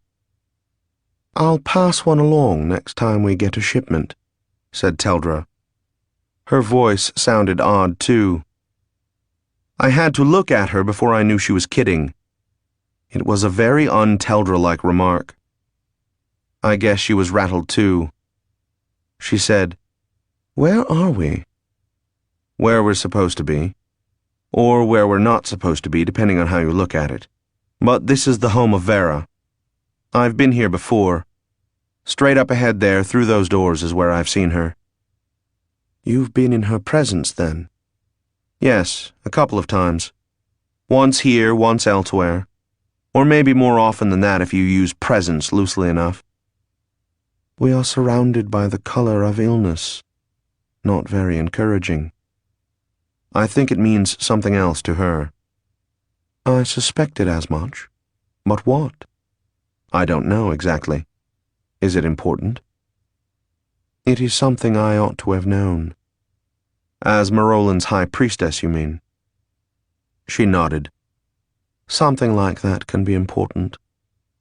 "I'll pass one along next time we get a shipment," said Teldra. Her voice sounded odd, too. I had to look at her before I knew she was kidding. It was a very un-Teldra-like remark. I guess she was rattled, too. She said, "Where are we?" "Where we're supposed to be. Or where we're not supposed to be, depending on how you look at it. But this is the home of Vera. I've been here before. Straight up ahead there, through those doors, is where I've seen her. You've been in her presence, then? Yes, a couple of times. Once here, once elsewhere. Or maybe more often than that if you use presence loosely enough. We are surrounded by the color of illness. Not very encouraging. I think it means something else to her. I suspected as much. But what? I don't know exactly. Is it important? It is something I ought to have known. As Marolin's high priestess, you mean? She nodded. Something like that can be important.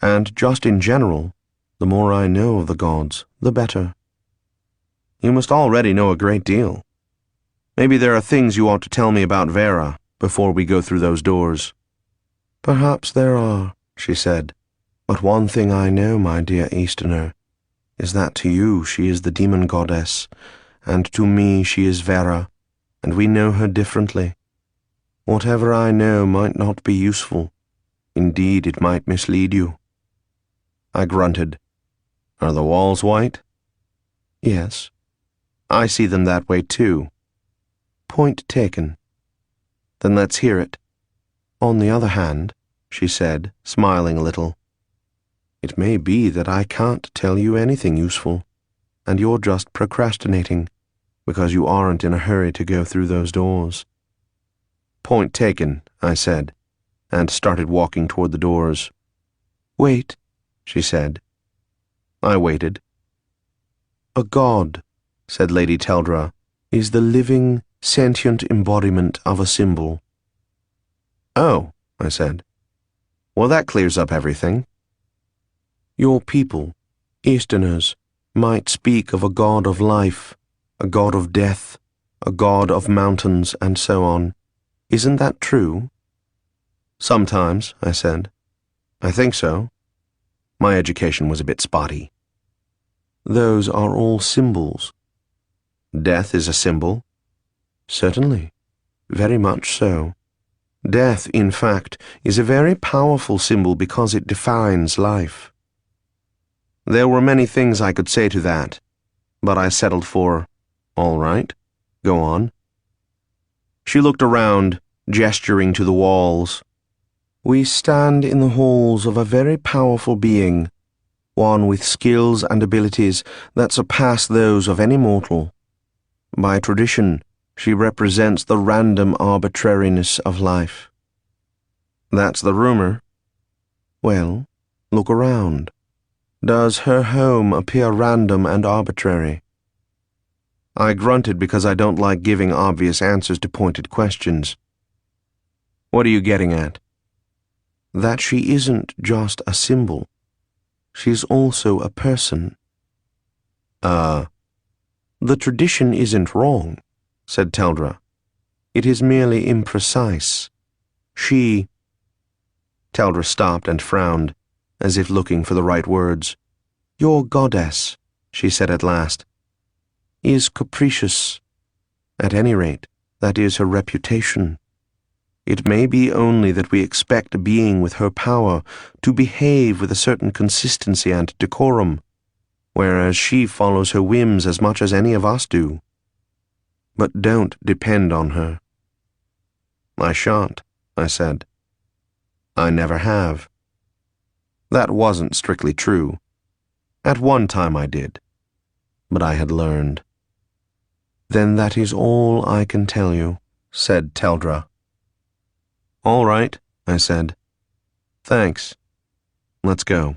And just in general, the more I know of the gods, the better. You must already know a great deal. Maybe there are things you ought to tell me about Vera before we go through those doors. Perhaps there are, she said. But one thing I know, my dear Easterner, is that to you she is the demon goddess, and to me she is Vera, and we know her differently. Whatever I know might not be useful. Indeed, it might mislead you. I grunted. Are the walls white? Yes. I see them that way too. Point taken. Then let's hear it. On the other hand, she said, smiling a little, it may be that I can't tell you anything useful, and you're just procrastinating, because you aren't in a hurry to go through those doors. Point taken, I said, and started walking toward the doors. Wait, she said. I waited. A god, said Lady Teldra, is the living, sentient embodiment of a symbol. Oh, I said. Well, that clears up everything. Your people, Easterners, might speak of a god of life, a god of death, a god of mountains, and so on. Isn't that true? Sometimes, I said. I think so. My education was a bit spotty. Those are all symbols. Death is a symbol? Certainly. Very much so. Death, in fact, is a very powerful symbol because it defines life. There were many things I could say to that, but I settled for, all right, go on. She looked around, gesturing to the walls. We stand in the halls of a very powerful being, one with skills and abilities that surpass those of any mortal. By tradition, she represents the random arbitrariness of life. That's the rumor. Well, look around. Does her home appear random and arbitrary? I grunted because I don't like giving obvious answers to pointed questions. What are you getting at? That she isn't just a symbol. She's also a person. The tradition isn't wrong, said Teldra. It is merely imprecise. Teldra stopped and frowned, as if looking for the right words. Your goddess, she said at last, is capricious. At any rate, that is her reputation. It may be only that we expect a being with her power to behave with a certain consistency and decorum, whereas she follows her whims as much as any of us do. But don't depend on her. I shan't, I said. I never have. That wasn't strictly true. At one time I did, but I had learned. Then that is all I can tell you, said Teldra. All right, I said. Thanks. Let's go.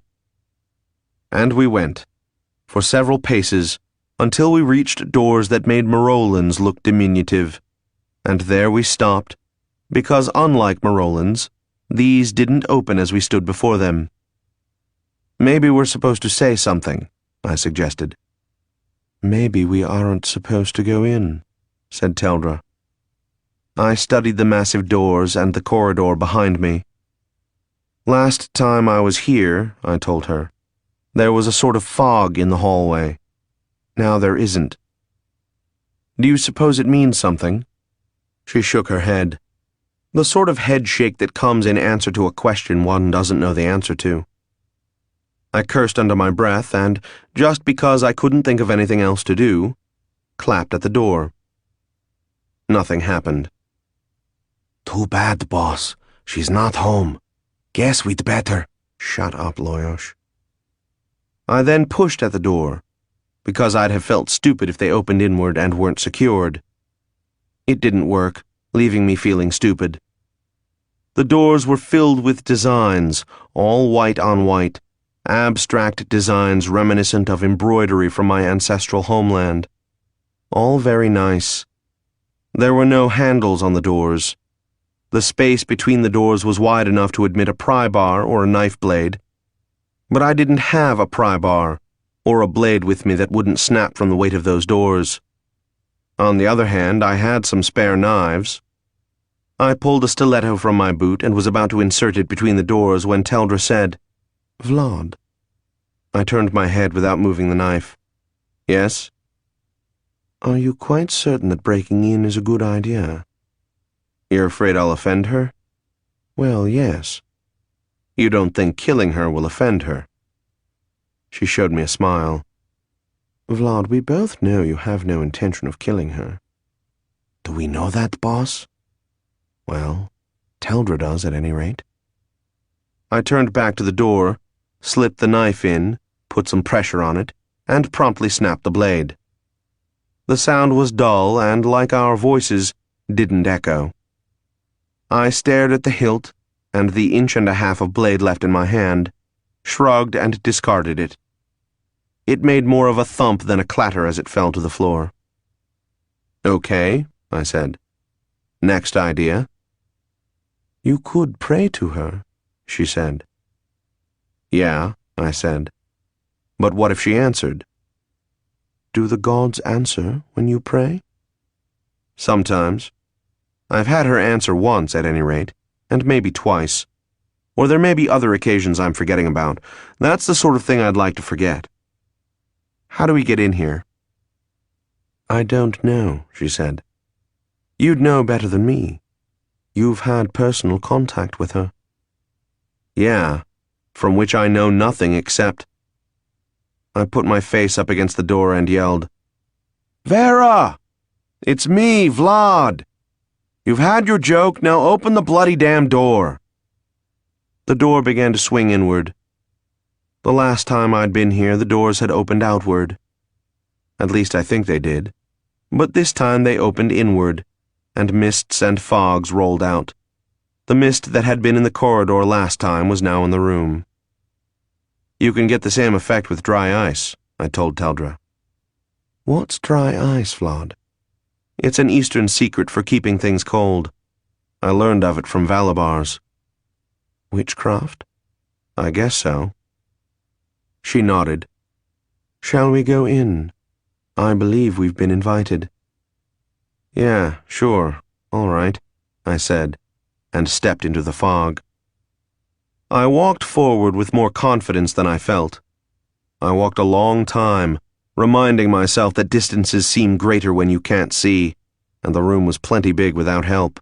And we went, for several paces, until we reached doors that made Marolin's look diminutive, and there we stopped, because unlike Marolin's, these didn't open as we stood before them. Maybe we're supposed to say something, I suggested. Maybe we aren't supposed to go in, said Teldra. I studied the massive doors and the corridor behind me. Last time I was here, I told her, there was a sort of fog in the hallway. Now there isn't. Do you suppose it means something? She shook her head. The sort of headshake that comes in answer to a question one doesn't know the answer to. I cursed under my breath and, just because I couldn't think of anything else to do, clapped at the door. Nothing happened. Too bad, boss. She's not home. Guess we'd better. Shut up, Loyosh. I then pushed at the door, because I'd have felt stupid if they opened inward and weren't secured. It didn't work, leaving me feeling stupid. The doors were filled with designs, all white on white, abstract designs reminiscent of embroidery from my ancestral homeland. All very nice. There were no handles on the doors. The space between the doors was wide enough to admit a pry bar or a knife blade, but I didn't have a pry bar or a blade with me that wouldn't snap from the weight of those doors. On the other hand, I had some spare knives. I pulled a stiletto from my boot and was about to insert it between the doors when Teldra said, "Vlad." I turned my head without moving the knife. "Yes?" "Are you quite certain that breaking in is a good idea?" "You're afraid I'll offend her?" "Well, yes." "You don't think killing her will offend her?" She showed me a smile. "Vlad, we both know you have no intention of killing her." Do we know that, boss? Well, Teldra does at any rate. I turned back to the door, slipped the knife in, put some pressure on it, and promptly snapped the blade. The sound was dull and, like our voices, didn't echo. I stared at the hilt and the inch and a half of blade left in my hand, shrugged and discarded it. It made more of a thump than a clatter as it fell to the floor. "Okay," I said. "Next idea." "You could pray to her," she said. "Yeah," I said. "But what if she answered?" "Do the gods answer when you pray?" "Sometimes. I've had her answer once, at any rate, and maybe twice. Or there may be other occasions I'm forgetting about. That's the sort of thing I'd like to forget. How do we get in here?" "I don't know," she said. "You'd know better than me. You've had personal contact with her." "Yeah, from which I know nothing except—" I put my face up against the door and yelled, "Vera! It's me, Vlad! You've had your joke, now open the bloody damn door!" The door began to swing inward. The last time I'd been here, the doors had opened outward. At least I think they did. But this time they opened inward, and mists and fogs rolled out. The mist that had been in the corridor last time was now in the room. "You can get the same effect with dry ice," I told Teldra. "What's dry ice, Vlad?" "It's an Eastern secret for keeping things cold. I learned of it from Valibars." "Witchcraft?" "I guess so." She nodded. "Shall we go in? I believe we've been invited." "Yeah, sure, all right," I said, and stepped into the fog. I walked forward with more confidence than I felt. I walked a long time, reminding myself that distances seem greater when you can't see, and the room was plenty big without help.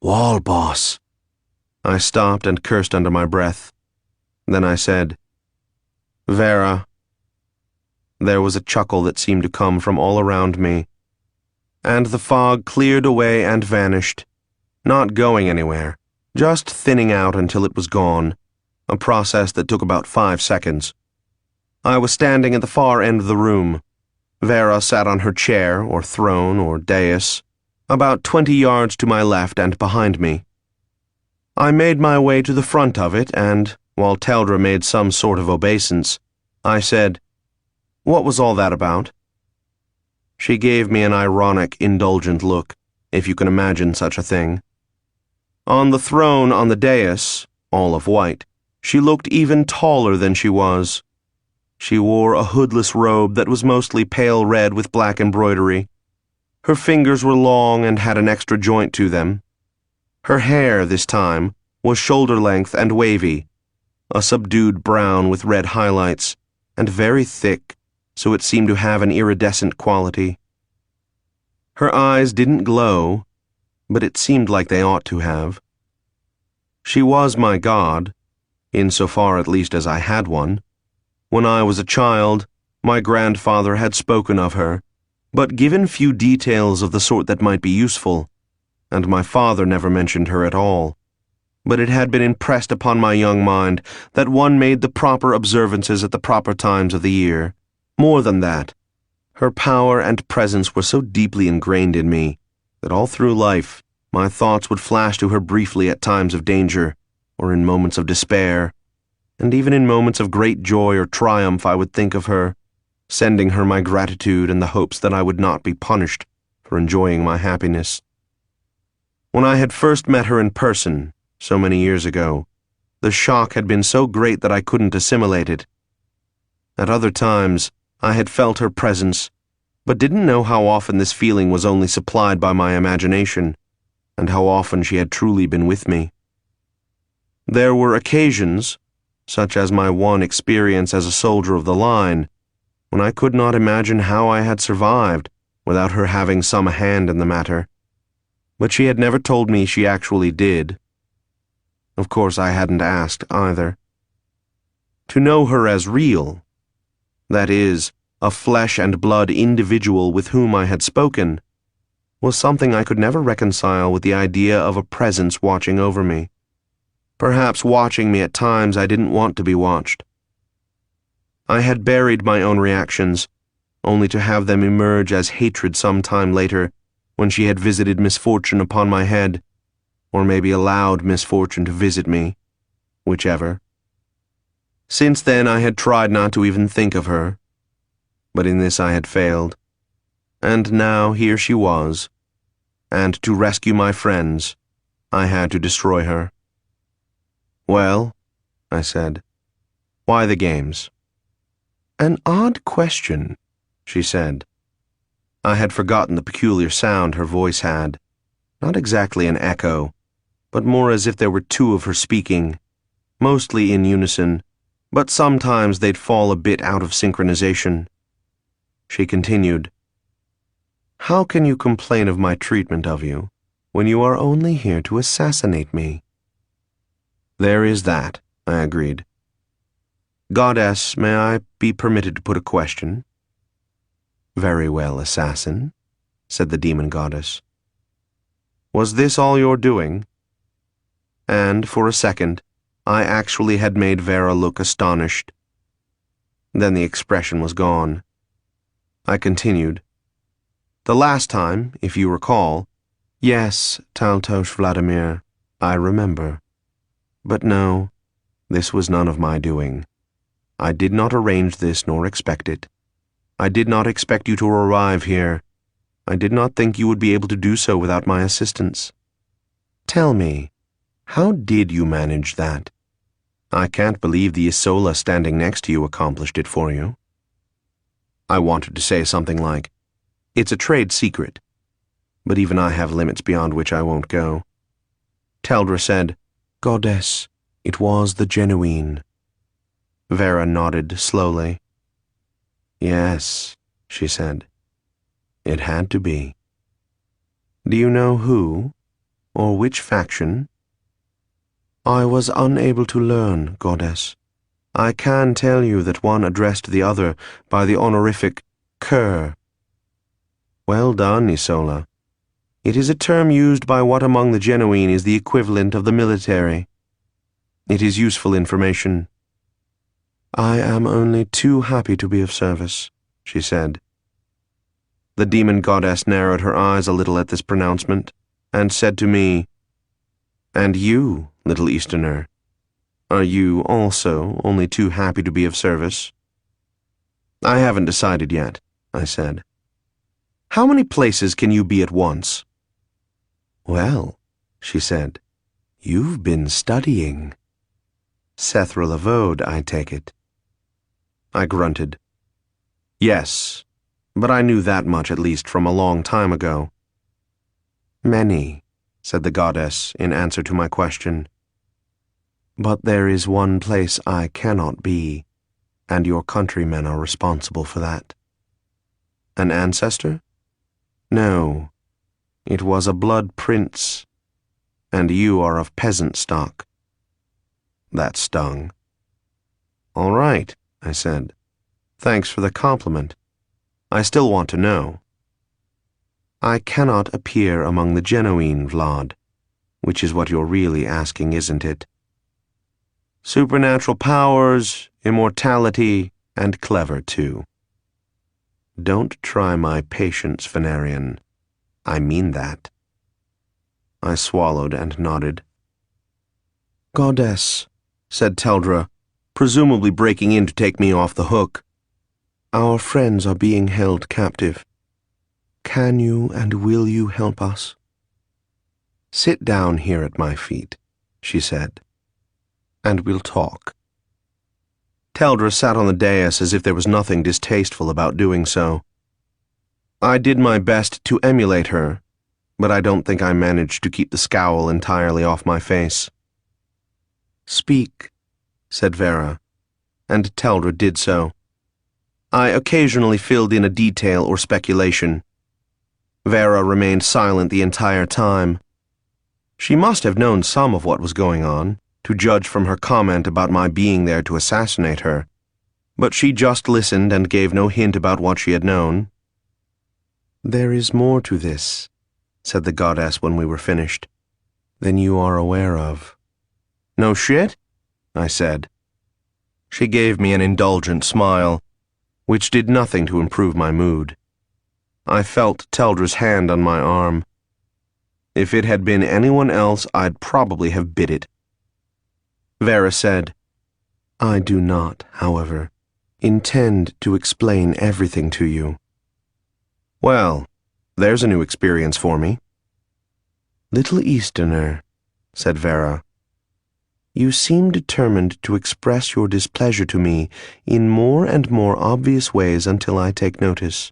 "Wall, boss." I stopped and cursed under my breath. Then I said, "Vera." There was a chuckle that seemed to come from all around me, and the fog cleared away and vanished, not going anywhere, just thinning out until it was gone, a process that took about 5 seconds. I was standing at the far end of the room. Vera sat on her chair, or throne, or dais, about 20 yards to my left and behind me. I made my way to the front of it, and, while Teldra made some sort of obeisance, I said, "What was all that about?" She gave me an ironic, indulgent look, if you can imagine such a thing. On the throne on the dais, all of white, she looked even taller than she was. She wore a hoodless robe that was mostly pale red with black embroidery. Her fingers were long and had an extra joint to them. Her hair, this time, was shoulder-length and wavy, a subdued brown with red highlights, and very thick, so it seemed to have an iridescent quality. Her eyes didn't glow. but it seemed like they ought to have. She was my god, insofar at least as I had one. When I was a child, my grandfather had spoken of her, but given few details of the sort that might be useful, and my father never mentioned her at all. But it had been impressed upon my young mind that one made the proper observances at the proper times of the year. More than that, her power and presence were so deeply ingrained in me that all through life my thoughts would flash to her briefly at times of danger, or in moments of despair, and even in moments of great joy or triumph I would think of her, sending her my gratitude and the hopes that I would not be punished for enjoying my happiness. When I had first met her in person, so many years ago, the shock had been so great that I couldn't assimilate it. At other times, I had felt her presence, but didn't know how often this feeling was only supplied by my imagination, and how often she had truly been with me. There were occasions, such as my one experience as a soldier of the line, when I could not imagine how I had survived without her having some hand in the matter, but she had never told me she actually did. Of course, I hadn't asked either. To know her as real, that is, a flesh and blood individual with whom I had spoken, was something I could never reconcile with the idea of a presence watching over me. Perhaps watching me at times I didn't want to be watched. I had buried my own reactions, only to have them emerge as hatred some time later, when she had visited misfortune upon my head, or maybe allowed misfortune to visit me, whichever. Since then I had tried not to even think of her, but in this I had failed, and now here she was, and to rescue my friends, I had to destroy her. "Well," I said, "why the games?" "An odd question," she said. I had forgotten the peculiar sound her voice had, not exactly an echo, but more as if there were two of her speaking, mostly in unison, but sometimes they'd fall a bit out of synchronization. She continued, "How can you complain of my treatment of you when you are only here to assassinate me?" "There is that," I agreed. "Goddess, may I be permitted to put a question?" "Very well, assassin," said the demon goddess. "Was this all your doing?" And, for a second, I actually had made Vera look astonished. Then the expression was gone. I continued, "The last time, if you recall—" "Yes, Taltos Vladimir, I remember. But no, this was none of my doing. I did not arrange this nor expect it. I did not expect you to arrive here. I did not think you would be able to do so without my assistance. Tell me, how did you manage that? I can't believe the Issola standing next to you accomplished it for you." I wanted to say something like, "It's a trade secret," but even I have limits beyond which I won't go. Teldra said, "Goddess, it was the genuine." Vera nodded slowly. "Yes," she said, "it had to be." "Do you know who, or which faction?" "I was unable to learn, Goddess. I can tell you that one addressed the other by the honorific Cur." "Well done, Issola. It is a term used by what among the genuine is the equivalent of the military. It is useful information." "I am only too happy to be of service," she said. The demon goddess narrowed her eyes a little at this pronouncement, and said to me, "And you, little Easterner, are you also only too happy to be of service?" "I haven't decided yet," I said. "How many places can you be at once?" "Well," she said, "you've been studying. Sethra Lavode, I take it." I grunted. "Yes, but I knew that much at least from a long time ago." "Many," said the goddess in answer to my question. "But there is one place I cannot be, and your countrymen are responsible for that." "An ancestor?" "No. It was a blood prince, and you are of peasant stock. That stung. All right, I said. Thanks for the compliment. I still want to know. I cannot appear among the genuine, Vlad, which is what you're really asking, isn't it? Supernatural powers, immortality, and clever, too. Don't try my patience, Venerian. I mean that. I swallowed and nodded. Goddess, said Teldra, presumably breaking in to take me off the hook. Our friends are being held captive. Can you and will you help us? Sit down here at my feet, she said, and we'll talk. Teldra sat on the dais as if there was nothing distasteful about doing so. I did my best to emulate her, but I don't think I managed to keep the scowl entirely off my face. Speak, said Vera, and Teldra did so. I occasionally filled in a detail or speculation. Vera remained silent the entire time. She must have known some of what was going on, to judge from her comment about my being there to assassinate her, but she just listened and gave no hint about what she had known. There is more to this, said the goddess when we were finished, than you are aware of. No shit? I said. She gave me an indulgent smile, which did nothing to improve my mood. I felt Teldra's hand on my arm. If it had been anyone else, I'd probably have bit it. Vera said, I do not, however, intend to explain everything to you. Well, there's a new experience for me. Little Easterner, said Vera, you seem determined to express your displeasure to me in more and more obvious ways until I take notice.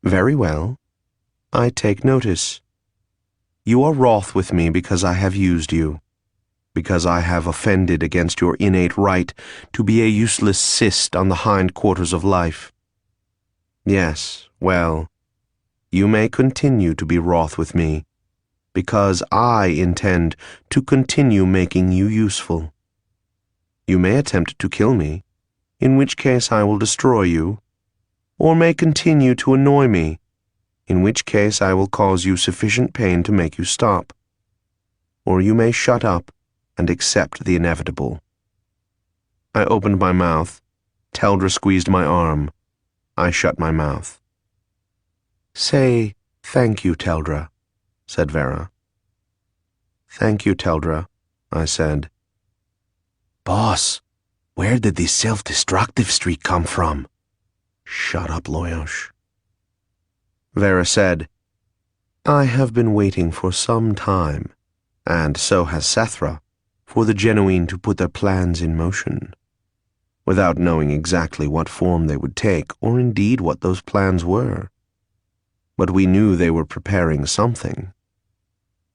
Very well. I take notice. You are wroth with me because I have used you, because I have offended against your innate right to be a useless cyst on the hindquarters of life. Yes, well, you may continue to be wroth with me, because I intend to continue making you useful. You may attempt to kill me, in which case I will destroy you, or may continue to annoy me, in which case I will cause you sufficient pain to make you stop. Or you may shut up and accept the inevitable. I opened my mouth. Teldra squeezed my arm. I shut my mouth. Say, thank you, Teldra, said Vera. Thank you, Teldra, I said. Boss, where did this self-destructive streak come from? Shut up, Loyosh. Vera said, I have been waiting for some time, and so has Sethra, for the genuine to put their plans in motion, without knowing exactly what form they would take, or indeed what those plans were. But we knew they were preparing something.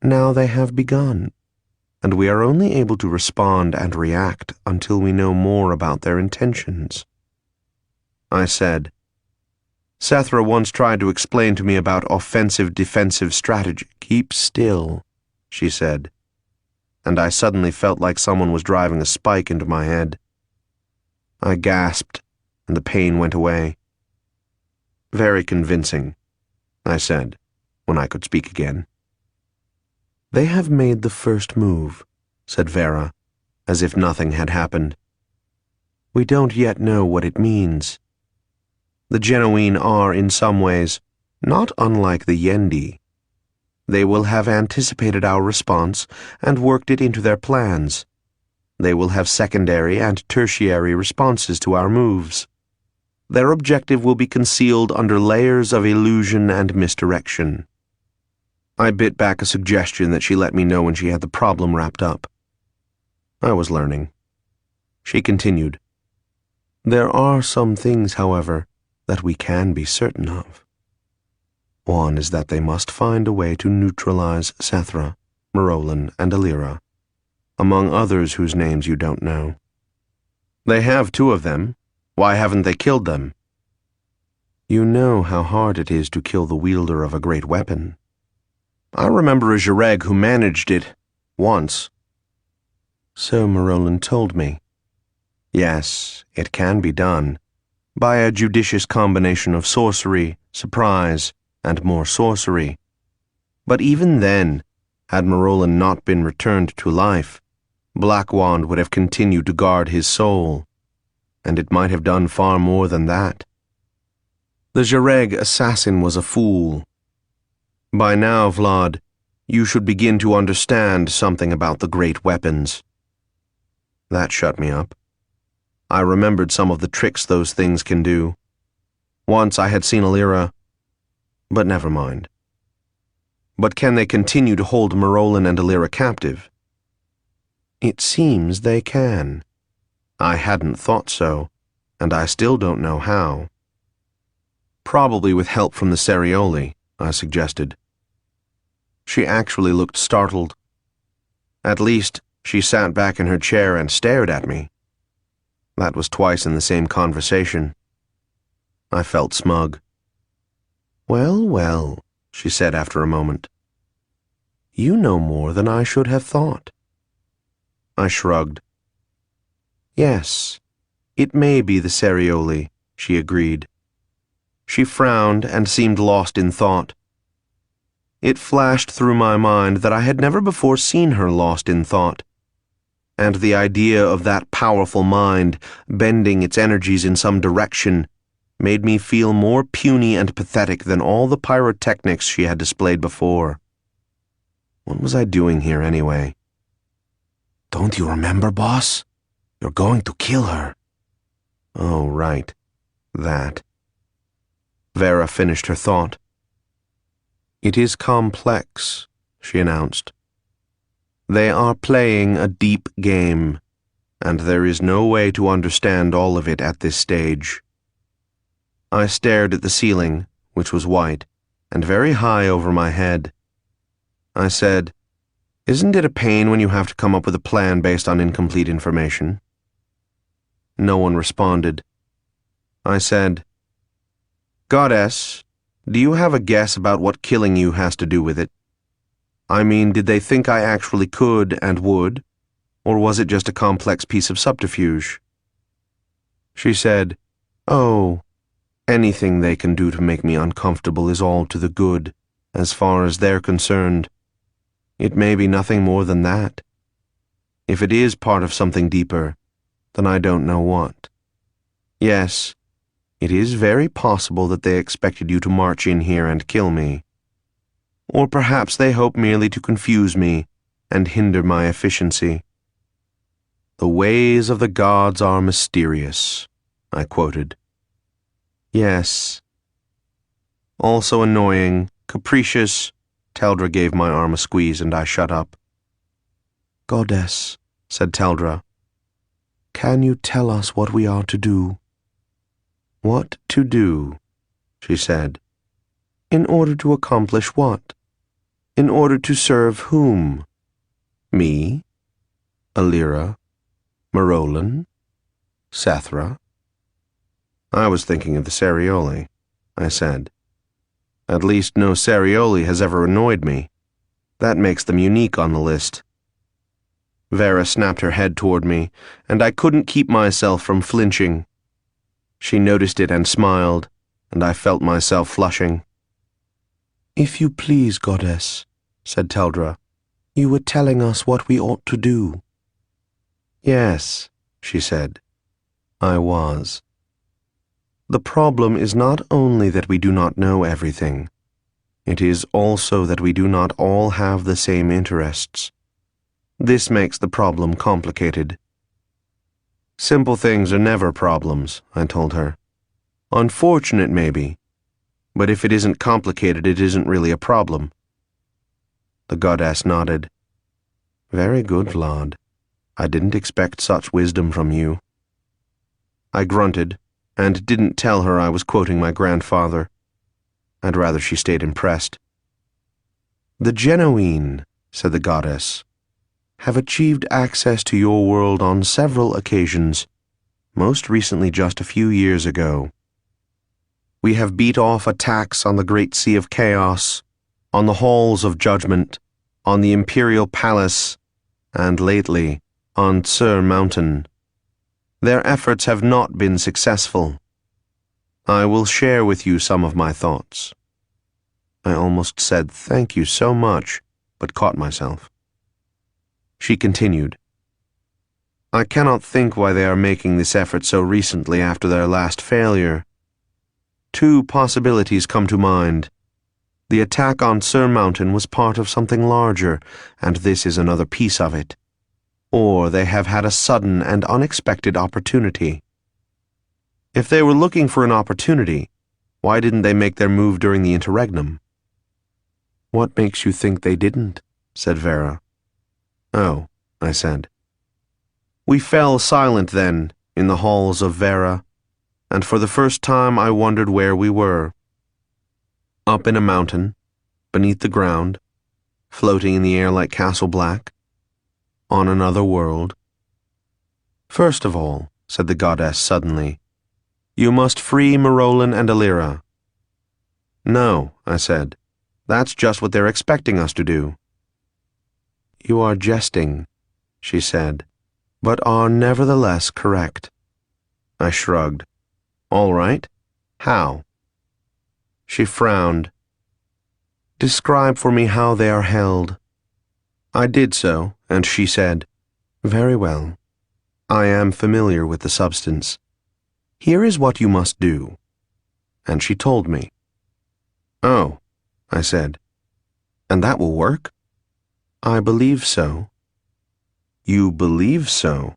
Now they have begun, and we are only able to respond and react until we know more about their intentions. I said, Sethra once tried to explain to me about offensive-defensive strategy. Keep still, she said, and I suddenly felt like someone was driving a spike into my head. I gasped, and the pain went away. Very convincing, I said, when I could speak again. They have made the first move, said Vera, as if nothing had happened. We don't yet know what it means. The genuine are, in some ways, not unlike the Yendi. They will have anticipated our response and worked it into their plans. They will have secondary and tertiary responses to our moves. Their objective will be concealed under layers of illusion and misdirection. I bit back a suggestion that she let me know when she had the problem wrapped up. I was learning. She continued, There are some things, however, that we can be certain of. One is that they must find a way to neutralize Sethra, Merolan, and Alira, among others whose names you don't know. They have two of them. Why haven't they killed them? You know how hard it is to kill the wielder of a great weapon. I remember a Jareg who managed it, once. So Marolan told me. Yes, it can be done, by a judicious combination of sorcery, surprise, and more sorcery. But even then, had Marolan not been returned to life, Blackwand would have continued to guard his soul, and it might have done far more than that. The Jareg assassin was a fool. By now, Vlad, you should begin to understand something about the great weapons. That shut me up. I remembered some of the tricks those things can do. Once I had seen Alira, but never mind. But can they continue to hold Marolan and Alira captive? It seems they can. I hadn't thought so, and I still don't know how. Probably with help from the Cerioli, I suggested. She actually looked startled. At least, she sat back in her chair and stared at me. That was twice in the same conversation. I felt smug. Well, well, she said after a moment. You know more than I should have thought. I shrugged. Yes, it may be the Cerioli, she agreed. She frowned and seemed lost in thought. It flashed through my mind that I had never before seen her lost in thought, and the idea of that powerful mind bending its energies in some direction made me feel more puny and pathetic than all the pyrotechnics she had displayed before. What was I doing here anyway? Don't you remember, boss? You're going to kill her. Oh, right. That. Vera finished her thought. It is complex, she announced. They are playing a deep game, and there is no way to understand all of it at this stage. I stared at the ceiling, which was white, and very high over my head. I said, "Isn't it a pain when you have to come up with a plan based on incomplete information?" No one responded. I said, "Goddess, do you have a guess about what killing you has to do with it? I mean, did they think I actually could and would, or was it just a complex piece of subterfuge?" She said, "Oh, anything they can do to make me uncomfortable is all to the good, as far as they're concerned. It may be nothing more than that. If it is part of something deeper, then I don't know what. Yes, it is very possible that they expected you to march in here and kill me. Or perhaps they hope merely to confuse me and hinder my efficiency. 'The ways of the gods are mysterious,'" I quoted. Yes. Also annoying, capricious. Teldra gave my arm a squeeze and I shut up. "Goddess," said Teldra, "can you tell us what we are to do?" "What to do?" she said. "In order to accomplish what? In order to serve whom? Me? Alira? Marolan? Sethra?" "I was thinking of the Cerioli," I said. "At least no Cerioli has ever annoyed me. That makes them unique on the list." Vera snapped her head toward me, and I couldn't keep myself from flinching. She noticed it and smiled, and I felt myself flushing. "If you please, Goddess," said Teldra, "you were telling us what we ought to do." "Yes," she said, "I was. The problem is not only that we do not know everything. It is also that we do not all have the same interests. This makes the problem complicated." "Simple things are never problems," I told her. "Unfortunate, maybe, but if it isn't complicated, it isn't really a problem." The goddess nodded. "Very good, Vlad. I didn't expect such wisdom from you." I grunted, and didn't tell her I was quoting my grandfather. I'd rather she stayed impressed. "The Genuine," said the goddess, "have achieved access to your world on several occasions, most recently just a few years ago. We have beat off attacks on the Great Sea of Chaos, on the halls of judgment, on the imperial palace, and lately on Tsur Mountain. Their efforts have not been successful. I will share with you some of my thoughts. I almost said thank you so much, but caught myself. She continued, I cannot think why they are making this effort so recently after their last failure. Two possibilities come to mind. The attack on Tsur Mountain was part of something larger, and this is another piece of it. Or they have had a sudden and unexpected opportunity. If they were looking for an opportunity, why didn't they make their move during the interregnum? What makes you think they didn't? Said Vera. Oh, I said. We fell silent then, in the halls of Vera, and for the first time I wondered where we were. Up in a mountain, beneath the ground, floating in the air like Castle Black, on another world. First of all, said the goddess suddenly, you must free Marolin and Alira. No, I said, that's just what they're expecting us to do. You are jesting, she said, but are nevertheless correct. I shrugged. All right. How? She frowned. Describe for me how they are held. I did so, and she said, Very well. I am familiar with the substance. Here is what you must do. And she told me. Oh, I said. And that will work? I believe so. You believe so?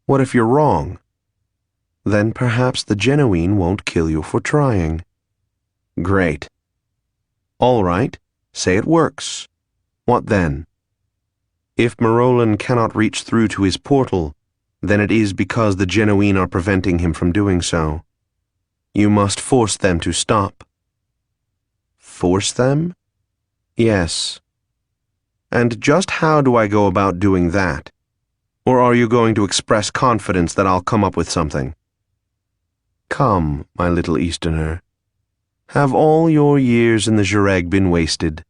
What if you're wrong? Then perhaps the genuine won't kill you for trying. Great. All right, say it works. What then? If Marolin cannot reach through to his portal, then it is because the genuine are preventing him from doing so. You must force them to stop. Force them? Yes. And just how do I go about doing that? Or are you going to express confidence that I'll come up with something? Come, my little Easterner. Have all your years in the Jureg been wasted?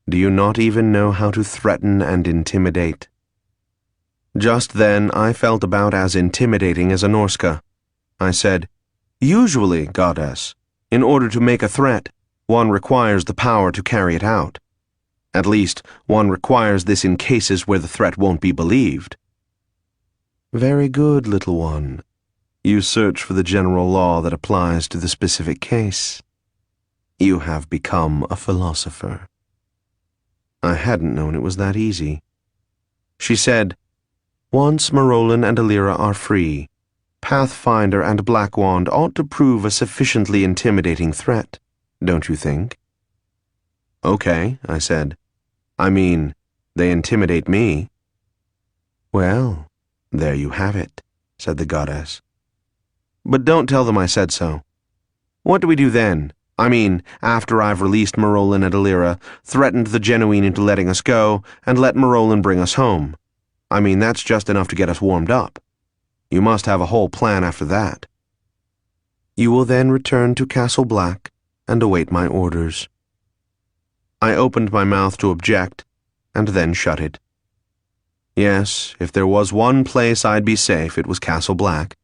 Do you not even know how to threaten and intimidate? Just then I felt about as intimidating as a Norska. I said, Usually, goddess, in order to make a threat, one requires the power to carry it out. At least, one requires this in cases where the threat won't be believed. Very good, little one. You search for the general law that applies to the specific case. You have become a philosopher. I hadn't known it was that easy. She said, Once Marolin and Alira are free, Pathfinder and Blackwand ought to prove a sufficiently intimidating threat, don't you think? Okay, I said. I mean, they intimidate me. Well, there you have it, said the goddess. But don't tell them I said so. What do we do then? I mean, after I've released Marolin and Alira, threatened the genuine into letting us go, and let Marolin bring us home. I mean, that's just enough to get us warmed up. You must have a whole plan after that. You will then return to Castle Black and await my orders. I opened my mouth to object, and then shut it. Yes, if there was one place I'd be safe, it was Castle Black.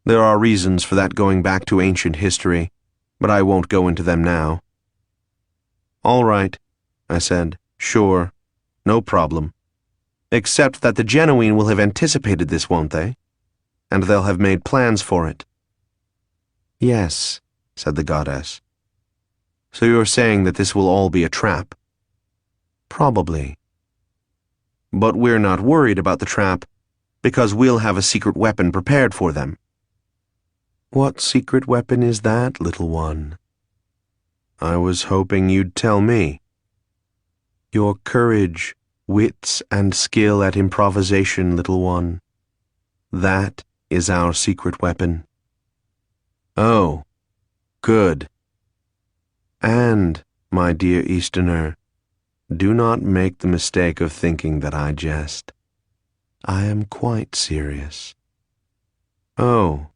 There are reasons for that going back to ancient history, but I won't go into them now. All right, I said, sure, no problem. Except that the genuine will have anticipated this, won't they? And they'll have made plans for it. Yes, said the goddess. So you're saying that this will all be a trap? Probably. But we're not worried about the trap, because we'll have a secret weapon prepared for them. What secret weapon is that, little one? I was hoping you'd tell me. Your courage, wits, and skill at improvisation, little one. That is our secret weapon. Oh, good. And, my dear Easterner, do not make the mistake of thinking that I jest. I am quite serious. Oh,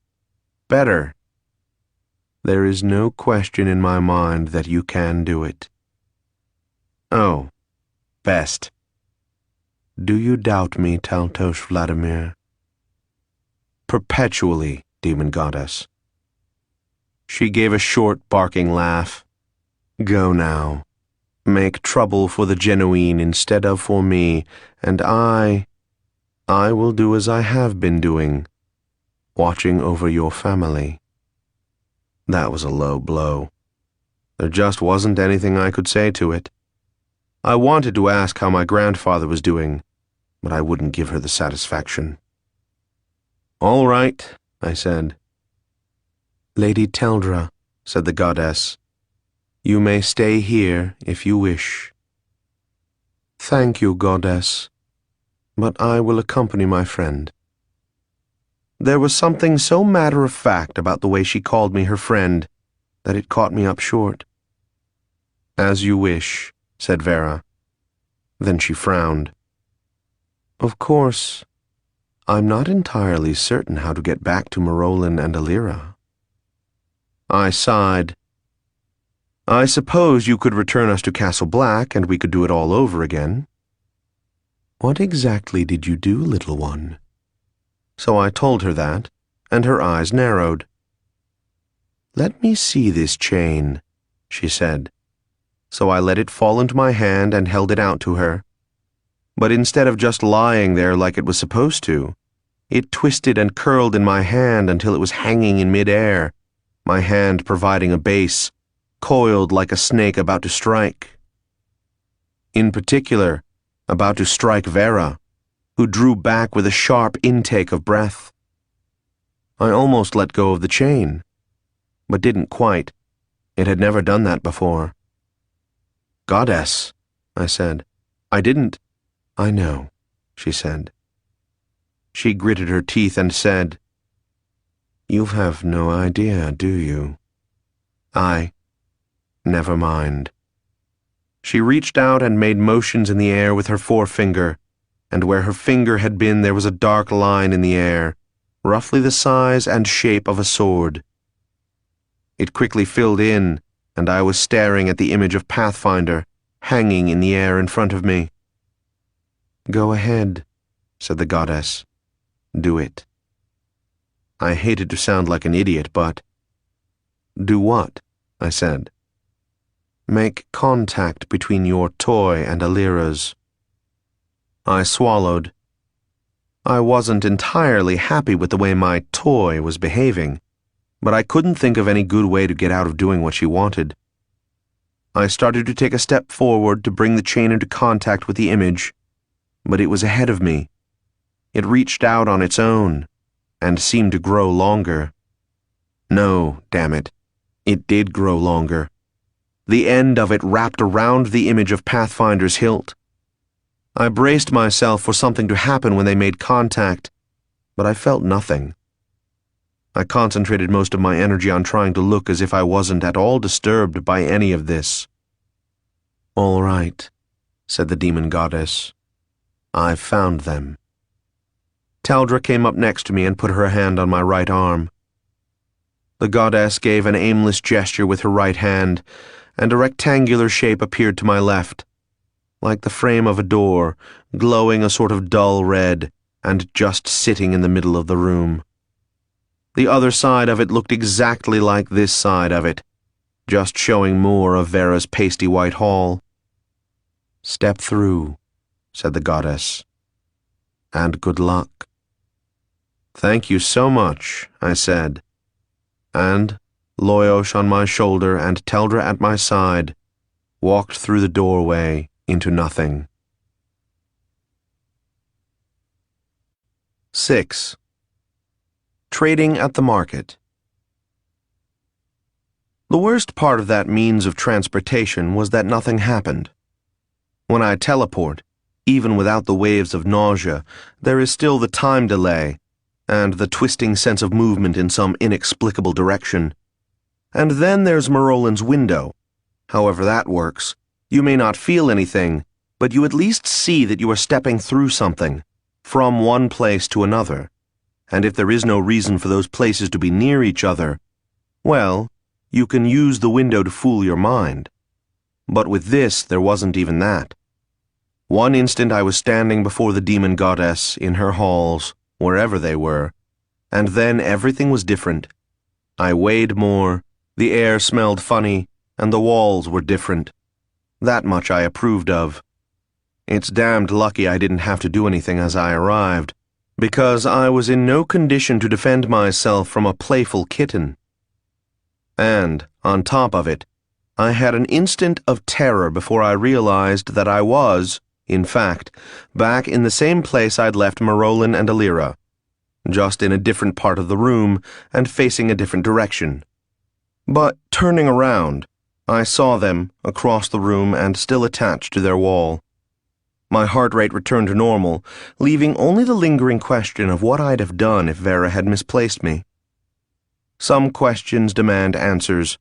better. There is no question in my mind that you can do it. Oh, best. Do you doubt me, Taltos Vladimir? Perpetually, demon goddess. She gave a short, barking laugh. Go now. Make trouble for the genuine instead of for me, and I will do as I have been doing, watching over your family. That was a low blow. There just wasn't anything I could say to it. I wanted to ask how my grandfather was doing, but I wouldn't give her the satisfaction. All right, I said. Lady Teldra, said the goddess, you may stay here if you wish. Thank you, goddess, but I will accompany my friend. There was something so matter-of-fact about the way she called me her friend that it caught me up short. As you wish, said Vera. Then she frowned. Of course, I'm not entirely certain how to get back to Marolin and Alira. I sighed. I suppose you could return us to Castle Black and we could do it all over again. What exactly did you do, little one? So I told her that, and her eyes narrowed. Let me see this chain, she said. So I let it fall into my hand and held it out to her. But instead of just lying there like it was supposed to, it twisted and curled in my hand until it was hanging in mid-air, my hand providing a base, coiled like a snake about to strike. In particular, about to strike Vera, who drew back with a sharp intake of breath. I almost let go of the chain, but didn't quite. It had never done that before. Goddess, I said. I didn't. I know, she said. She gritted her teeth and said, You have no idea, do you? Never mind. She reached out and made motions in the air with her forefinger, and where her finger had been there was a dark line in the air, roughly the size and shape of a sword. It quickly filled in, and I was staring at the image of Pathfinder, hanging in the air in front of me. Go ahead, said the goddess. Do it. I hated to sound like an idiot, but... Do what? I said. Make contact between your toy and Alira's. I swallowed. I wasn't entirely happy with the way my toy was behaving, but I couldn't think of any good way to get out of doing what she wanted. I started to take a step forward to bring the chain into contact with the image, but it was ahead of me. It reached out on its own, and seemed to grow longer. No, damn it. It did grow longer. The end of it wrapped around the image of Pathfinder's hilt. I braced myself for something to happen when they made contact, but I felt nothing. I concentrated most of my energy on trying to look as if I wasn't at all disturbed by any of this. All right, said the demon goddess. I've found them. Teldra came up next to me and put her hand on my right arm. The goddess gave an aimless gesture with her right hand, and a rectangular shape appeared to my left, like the frame of a door, glowing a sort of dull red, and just sitting in the middle of the room. The other side of it looked exactly like this side of it, just showing more of Vera's pasty white hall. Step through, said the goddess, and good luck. Thank you so much, I said, and, Loyosh on my shoulder and Teldra at my side, walked through the doorway into nothing. 6. Trading at the market. The worst part of that means of transportation was that nothing happened. When I teleport, even without the waves of nausea, there is still the time delay, and the twisting sense of movement in some inexplicable direction. And then there's Marolin's window. However that works, you may not feel anything, but you at least see that you are stepping through something, from one place to another. And if there is no reason for those places to be near each other, well, you can use the window to fool your mind. But with this, there wasn't even that. One instant I was standing before the demon goddess in her halls, wherever they were, and then everything was different. I weighed more, the air smelled funny, and the walls were different. That much I approved of. It's damned lucky I didn't have to do anything as I arrived, because I was in no condition to defend myself from a playful kitten. And, on top of it, I had an instant of terror before I realized that I was, in fact, back in the same place I'd left Marolin and Alira, just in a different part of the room and facing a different direction. But turning around, I saw them across the room and still attached to their wall. My heart rate returned to normal, leaving only the lingering question of what I'd have done if Vera had misplaced me. Some questions demand answers.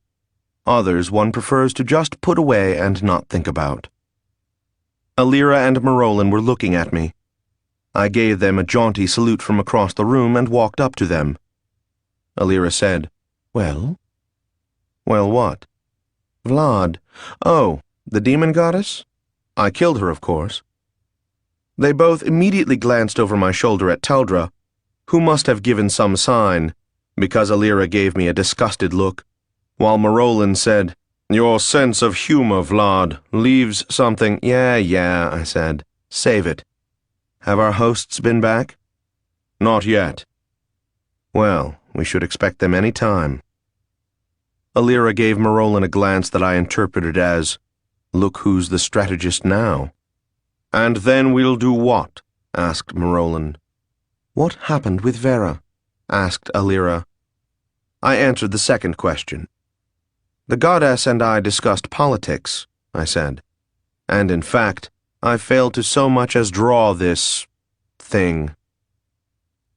Others one prefers to just put away and not think about. Alira and Marolin were looking at me. I gave them a jaunty salute from across the room and walked up to them. Alira said, "Well?" "Well, what?" "Vlad. Oh, the demon goddess? I killed her, of course." They both immediately glanced over my shoulder at Teldra, who must have given some sign, because Alira gave me a disgusted look, while Marolin said, "Your sense of humor, Vlad, leaves something—" Yeah, I said. "Save it. Have our hosts been back?" "Not yet." "Well, we should expect them any time." Alira gave Marolin a glance that I interpreted as, "Look who's the strategist now." "And then we'll do what?" asked Marolin. "What happened with Vera?" asked Alira. I answered the second question. "The goddess and I discussed politics," I said. "And in fact, I failed to so much as draw this thing."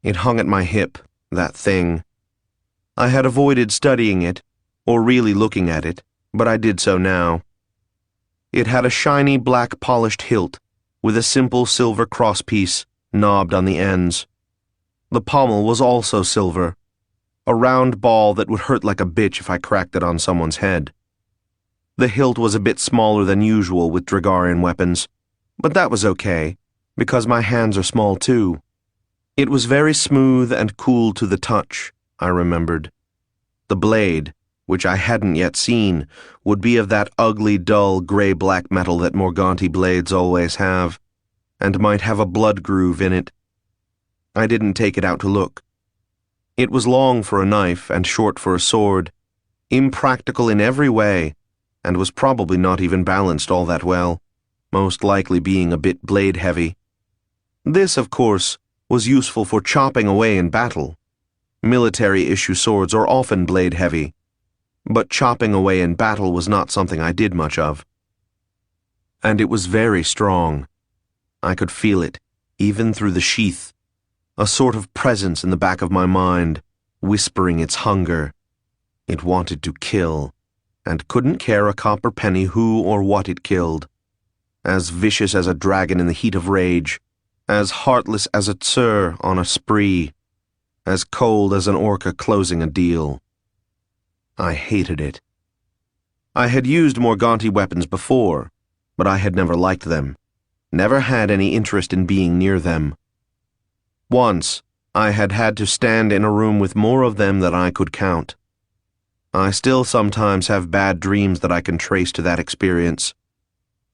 It hung at my hip, that thing. I had avoided studying it, or really looking at it, but I did so now. It had a shiny black polished hilt, with a simple silver crosspiece knobbed on the ends. The pommel was also silver, a round ball that would hurt like a bitch if I cracked it on someone's head. The hilt was a bit smaller than usual with Dragarian weapons, but that was okay, because my hands are small too. It was very smooth and cool to the touch, I remembered. The blade, which I hadn't yet seen, would be of that ugly, dull, gray-black metal that Morganti blades always have, and might have a blood groove in it. I didn't take it out to look. It was long for a knife and short for a sword, impractical in every way, and was probably not even balanced all that well, most likely being a bit blade-heavy. This, of course, was useful for chopping away in battle. Military-issue swords are often blade-heavy, but chopping away in battle was not something I did much of. And it was very strong. I could feel it, even through the sheath, a sort of presence in the back of my mind, whispering its hunger. It wanted to kill, and couldn't care a copper penny who or what it killed. As vicious as a dragon in the heat of rage, as heartless as a tsur on a spree, as cold as an orca closing a deal. I hated it. I had used Morganti weapons before, but I had never liked them, never had any interest in being near them. Once, I had had to stand in a room with more of them than I could count. I still sometimes have bad dreams that I can trace to that experience,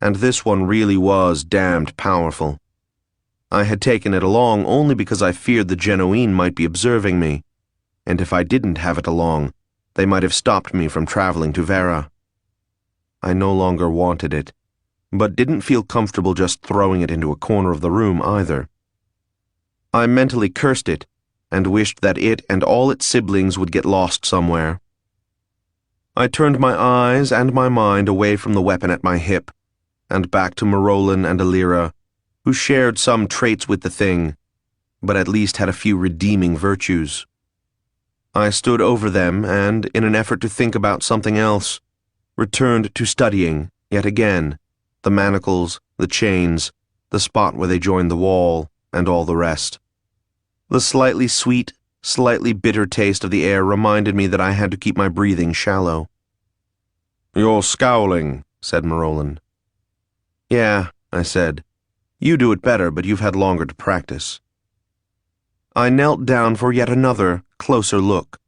and this one really was damned powerful. I had taken it along only because I feared the Genoese might be observing me, and if I didn't have it along, they might have stopped me from traveling to Vera. I no longer wanted it, but didn't feel comfortable just throwing it into a corner of the room either. I mentally cursed it, and wished that it and all its siblings would get lost somewhere. I turned my eyes and my mind away from the weapon at my hip, and back to Marolin and Alira, who shared some traits with the thing, but at least had a few redeeming virtues. I stood over them and, in an effort to think about something else, returned to studying, yet again, the manacles, the chains, the spot where they joined the wall, and all the rest. The slightly sweet, slightly bitter taste of the air reminded me that I had to keep my breathing shallow. "You're scowling," said Marolin. Yeah, I said. You do it better, but you've had longer to practice. I knelt down for yet another, closer look,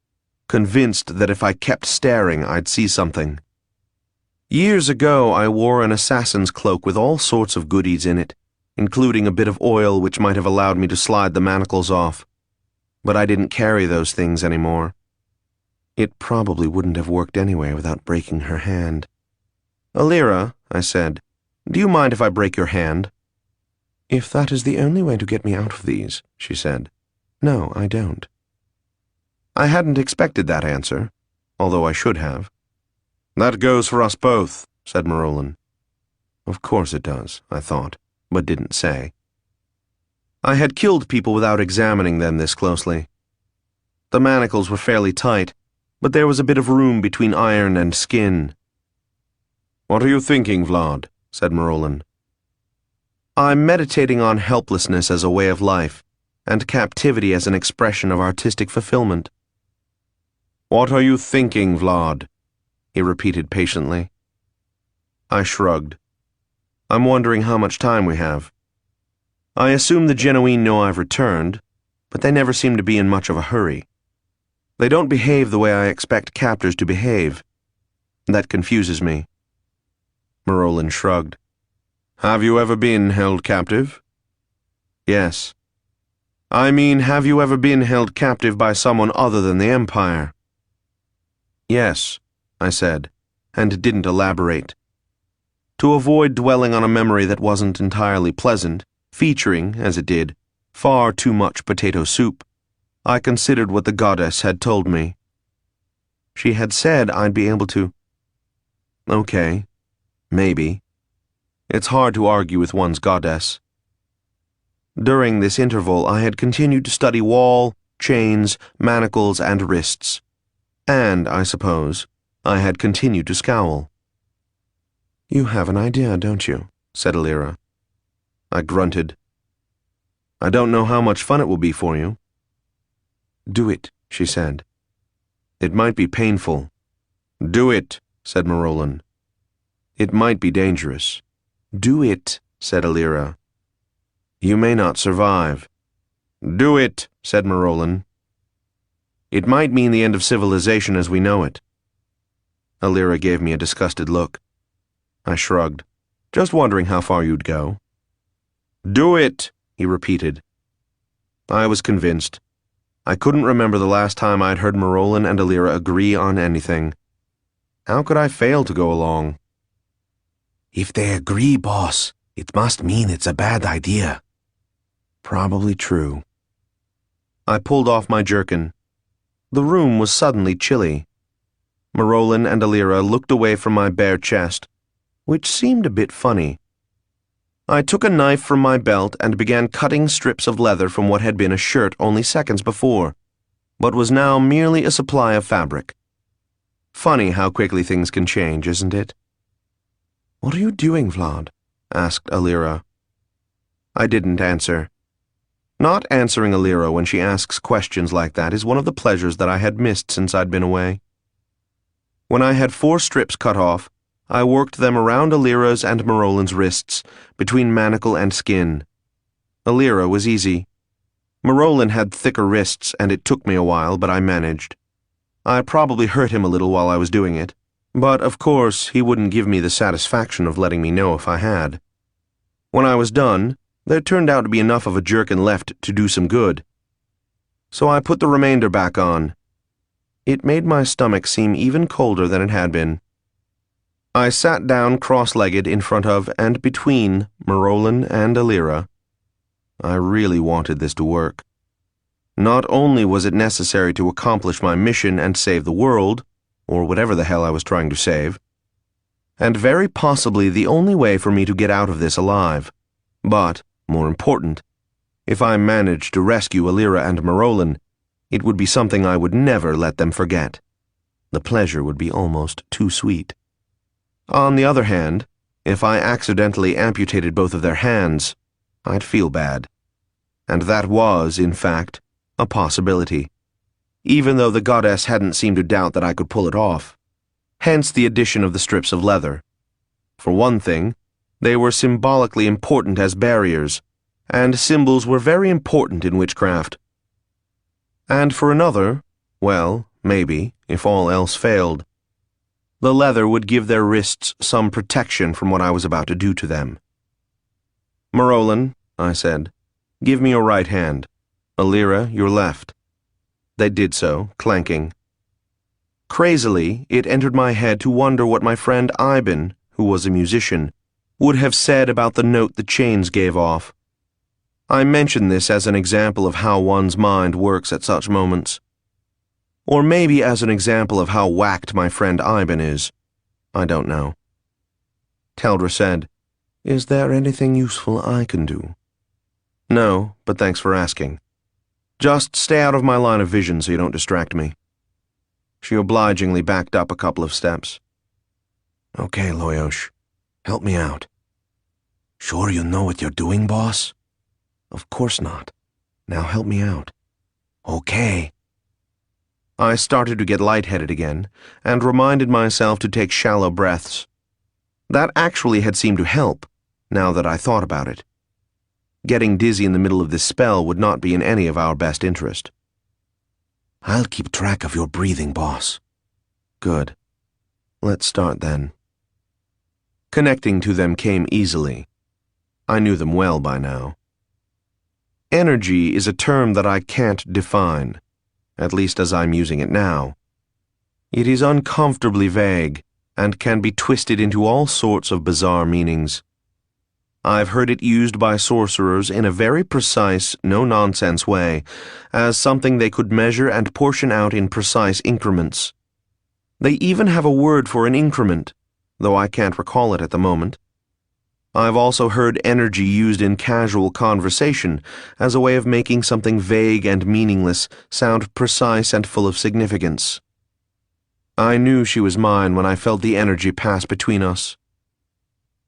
convinced that if I kept staring, I'd see something. Years ago, I wore an assassin's cloak with all sorts of goodies in it, including a bit of oil which might have allowed me to slide the manacles off. But I didn't carry those things anymore. It probably wouldn't have worked anyway without breaking her hand. Alira, I said, do you mind if I break your hand? If that is the only way to get me out of these, she said. No, I don't. I hadn't expected that answer, although I should have. That goes for us both, said Marolin. Of course it does, I thought, but didn't say. I had killed people without examining them this closely. The manacles were fairly tight, but there was a bit of room between iron and skin. What are you thinking, Vlad? Said Marolin. I'm meditating on helplessness as a way of life, and captivity as an expression of artistic fulfillment. What are you thinking, Vlad? He repeated patiently. I shrugged. I'm wondering how much time we have. I assume the Genuine know I've returned, but they never seem to be in much of a hurry. They don't behave the way I expect captors to behave. That confuses me. Marolin shrugged. Have you ever been held captive? Yes. I mean, have you ever been held captive by someone other than the Empire? Yes, I said, and didn't elaborate. To avoid dwelling on a memory that wasn't entirely pleasant, featuring, as it did, far too much potato soup, I considered what the goddess had told me. She had said I'd be able to... Okay, maybe. It's hard to argue with one's goddess. During this interval, I had continued to study wall, chains, manacles, and wrists. And, I suppose, I had continued to scowl. You have an idea, don't you? Said Alira. I grunted. I don't know how much fun it will be for you. Do it, she said. It might be painful. Do it, said Marolin. It might be dangerous. Do it, said Alira. You may not survive. Do it, said Marolin. It might mean the end of civilization as we know it. Alira gave me a disgusted look. I shrugged, just wondering how far you'd go. Do it, he repeated. I was convinced. I couldn't remember the last time I'd heard Marolin and Alira agree on anything. How could I fail to go along? If they agree, boss, it must mean it's a bad idea. Probably true. I pulled off my jerkin. The room was suddenly chilly. Marolin and Alira looked away from my bare chest, which seemed a bit funny. I took a knife from my belt and began cutting strips of leather from what had been a shirt only seconds before, but was now merely a supply of fabric. Funny how quickly things can change, isn't it? What are you doing, Vlad? Asked Alira. I didn't answer. Not answering Alira when she asks questions like that is one of the pleasures that I had missed since I'd been away. When I had 4 strips cut off, I worked them around Alira's and Marolin's wrists, between manacle and skin. Alira was easy. Marolin had thicker wrists, and it took me a while, but I managed. I probably hurt him a little while I was doing it, but of course he wouldn't give me the satisfaction of letting me know if I had. When I was done, there turned out to be enough of a jerkin left to do some good. So I put the remainder back on. It made my stomach seem even colder than it had been. I sat down cross-legged in front of and between Marolin and Alira. I really wanted this to work. Not only was it necessary to accomplish my mission and save the world, or whatever the hell I was trying to save, and very possibly the only way for me to get out of this alive, but, more important, if I managed to rescue Alira and Marolin, it would be something I would never let them forget. The pleasure would be almost too sweet. On the other hand, if I accidentally amputated both of their hands, I'd feel bad. And that was, in fact, a possibility, even though the goddess hadn't seemed to doubt that I could pull it off. Hence the addition of the strips of leather. For one thing, they were symbolically important as barriers, and symbols were very important in witchcraft. And for another, well, maybe, if all else failed, the leather would give their wrists some protection from what I was about to do to them. "Marolin," I said, "give me your right hand. Alira, your left." They did so, clanking. Crazily, it entered my head to wonder what my friend Iben, who was a musician, would have said about the note the chains gave off. I mention this as an example of how one's mind works at such moments. Or maybe as an example of how whacked my friend Iben is. I don't know. Teldra said, "Is there anything useful I can do?" "No, but thanks for asking. Just stay out of my line of vision so you don't distract me." She obligingly backed up a couple of steps. "Okay, Loyosh. Help me out." "Sure you know what you're doing, boss?" "Of course not. Now help me out." "Okay." I started to get lightheaded again, and reminded myself to take shallow breaths. That actually had seemed to help, now that I thought about it. Getting dizzy in the middle of this spell would not be in any of our best interest. "I'll keep track of your breathing, boss." "Good. Let's start then." Connecting to them came easily. I knew them well by now. Energy is a term that I can't define, at least as I'm using it now. It is uncomfortably vague, and can be twisted into all sorts of bizarre meanings. I've heard it used by sorcerers in a very precise, no-nonsense way, as something they could measure and portion out in precise increments. They even have a word for an increment, though I can't recall it at the moment. I've also heard energy used in casual conversation as a way of making something vague and meaningless sound precise and full of significance. I knew she was mine when I felt the energy pass between us.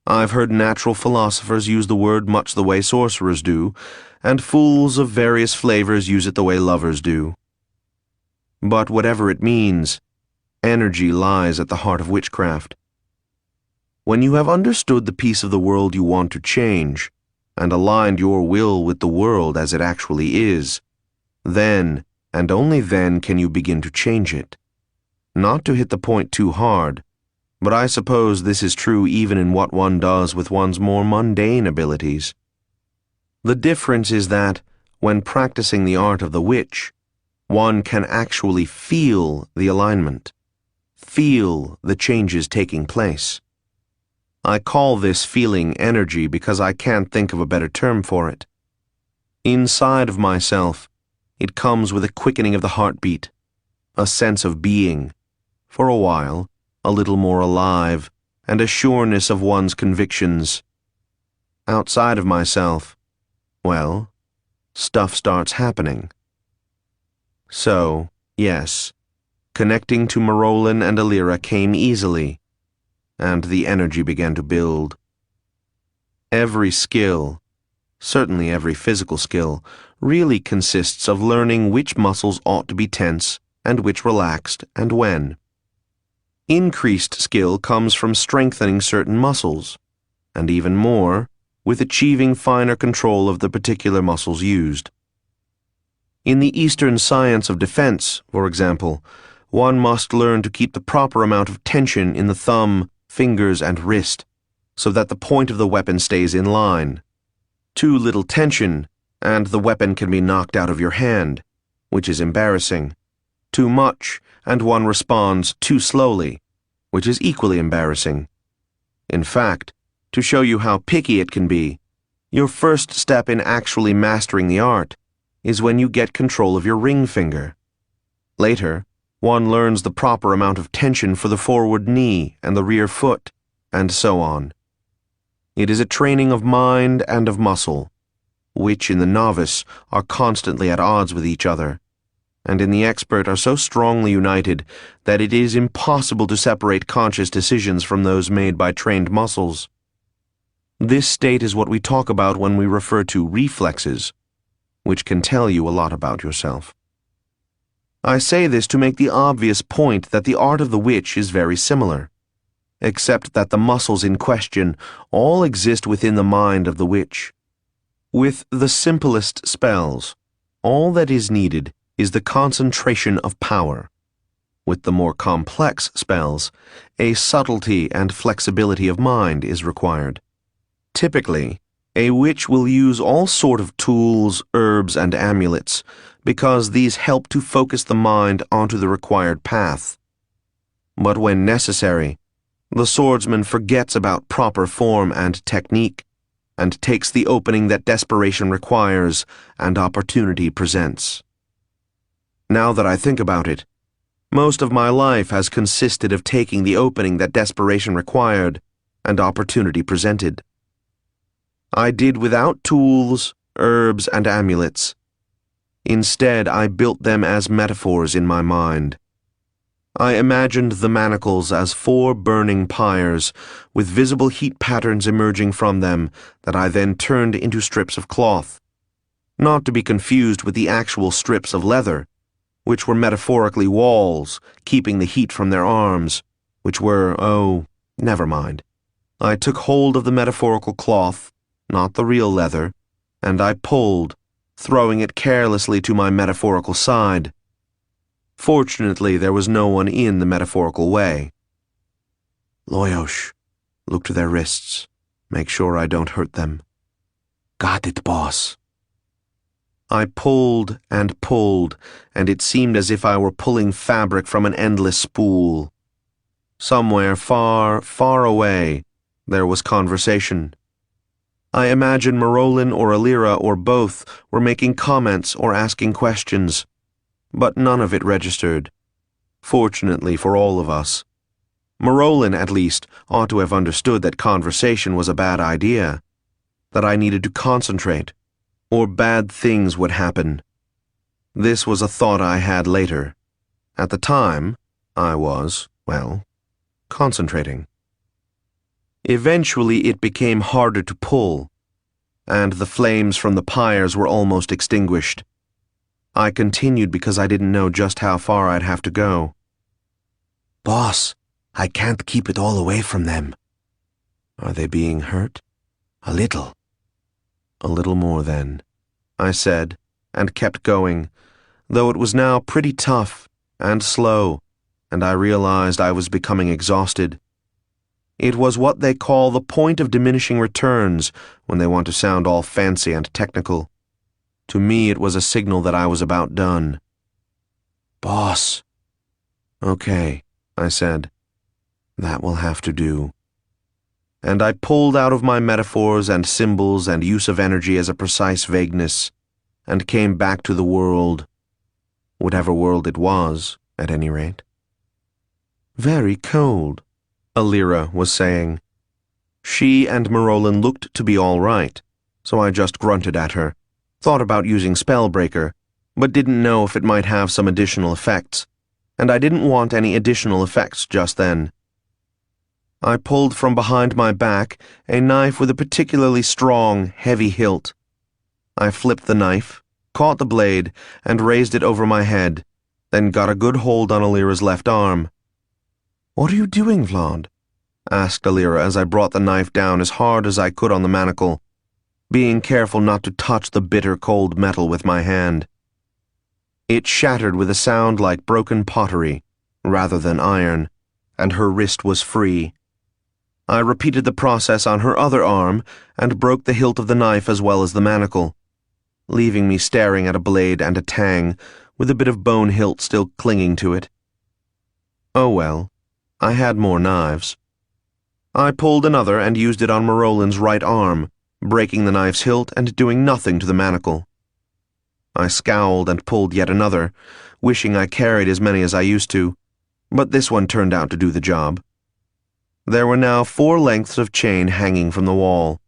I've heard natural philosophers use the word much the way sorcerers do, and fools of various flavors use it the way lovers do. But whatever it means, energy lies at the heart of witchcraft. When you have understood the piece of the world you want to change, and aligned your will with the world as it actually is, then, and only then, can you begin to change it. Not to hit the point too hard, but I suppose this is true even in what one does with one's more mundane abilities. The difference is that, when practicing the art of the witch, one can actually feel the alignment, feel the changes taking place. I call this feeling energy because I can't think of a better term for it. Inside of myself, it comes with a quickening of the heartbeat, a sense of being, for a while, a little more alive, and a sureness of one's convictions. Outside of myself, well, stuff starts happening. So, yes, connecting to Marolin and Alira came easily, and the energy began to build. Every skill, certainly every physical skill, really consists of learning which muscles ought to be tense and which relaxed and when. Increased skill comes from strengthening certain muscles, and even more, with achieving finer control of the particular muscles used. In the Eastern science of defense, for example, one must learn to keep the proper amount of tension in the thumb, fingers, and wrist, so that the point of the weapon stays in line. Too little tension, and the weapon can be knocked out of your hand, which is embarrassing. Too much, and one responds too slowly, which is equally embarrassing. In fact, to show you how picky it can be, your first step in actually mastering the art is when you get control of your ring finger. Later, one learns the proper amount of tension for the forward knee and the rear foot, and so on. It is a training of mind and of muscle, which in the novice are constantly at odds with each other, and in the expert are so strongly united that it is impossible to separate conscious decisions from those made by trained muscles. This state is what we talk about when we refer to reflexes, which can tell you a lot about yourself. I say this to make the obvious point that the art of the witch is very similar. except that the muscles in question all exist within the mind of the witch. With the simplest spells, all that is needed is the concentration of power. With the more complex spells, a subtlety and flexibility of mind is required. Typically, a witch will use all sort of tools, herbs, and amulets because these help to focus the mind onto the required path. But when necessary, the swordsman forgets about proper form and technique and takes the opening that desperation requires and opportunity presents. Now that I think about it, most of my life has consisted of taking the opening that desperation required and opportunity presented. I did without tools, herbs, and amulets. Instead, I built them as metaphors in my mind. I imagined the manacles as 4 burning pyres with visible heat patterns emerging from them that I then turned into strips of cloth, not to be confused with the actual strips of leather, which were metaphorically walls keeping the heat from their arms, which were, oh, never mind. I took hold of the metaphorical cloth, not the real leather, and I pulled, throwing it carelessly to my metaphorical side. Fortunately, there was no one in the metaphorical way. Loyosh, Look to their wrists. Make sure I don't hurt them. got it, boss. I pulled, and it seemed as if I were pulling fabric from an endless spool. Somewhere far, far away, there was conversation. I imagine Marolin or Alira or both were making comments or asking questions, but none of it registered. Fortunately for all of us. Marolin, at least, ought to have understood that conversation was a bad idea, that I needed to concentrate, or bad things would happen. This was a thought I had later. At the time, I was, well, concentrating. Eventually it became harder to pull, and the flames from the pyres were almost extinguished. I continued because I didn't know just how far I'd have to go. Boss, I can't keep it all away from them. Are they being hurt? A little. A little more then, I said, and kept going, though it was now pretty tough and slow, and I realized I was becoming exhausted. It was what they call the point of diminishing returns when they want to sound all fancy and technical. To me, it was a signal that I was about done. Boss. Okay, I said. That will have to do. And I pulled out of my metaphors and symbols and use of energy as a precise vagueness, and came back to the world. Whatever world it was, at any rate. Very cold, Alira was saying. She and Marolin looked to be all right, so I just grunted at her. Thought about using Spellbreaker, but didn't know if it might have some additional effects, and I didn't want any additional effects just then. I pulled from behind my back a knife with a particularly strong, heavy hilt. I flipped the knife, caught the blade, and raised it over my head, then got a good hold on Alira's left arm. "What are you doing, Vlad?" asked Alira as I brought the knife down as hard as I could on the manacle, being careful not to touch the bitter cold metal with my hand. It shattered with a sound like broken pottery, rather than iron, and her wrist was free. I repeated the process on her other arm and broke the hilt of the knife as well as the manacle, leaving me staring at a blade and a tang, with a bit of bone hilt still clinging to it. Oh well, I had more knives. I pulled another and used it on Marolin's right arm, breaking the knife's hilt and doing nothing to the manacle. I scowled and pulled yet another, wishing I carried as many as I used to, but this one turned out to do the job. There were now 4 lengths of chain hanging from the wall.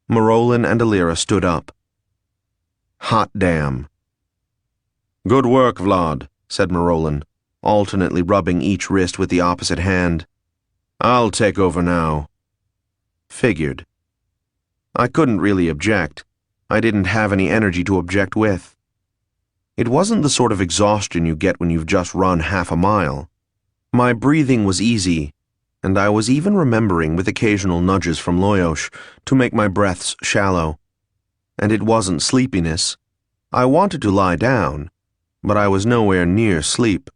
Marolin and Alira stood up. Hot damn. "Good work, Vlad," said Marolin, alternately rubbing each wrist with the opposite hand. "I'll take over now." Figured. I couldn't really object. I didn't have any energy to object with. It wasn't the sort of exhaustion you get when you've just run half a mile. My breathing was easy, and I was even remembering, with occasional nudges from Loyosh, to make my breaths shallow. And it wasn't sleepiness. I wanted to lie down, but I was nowhere near sleep.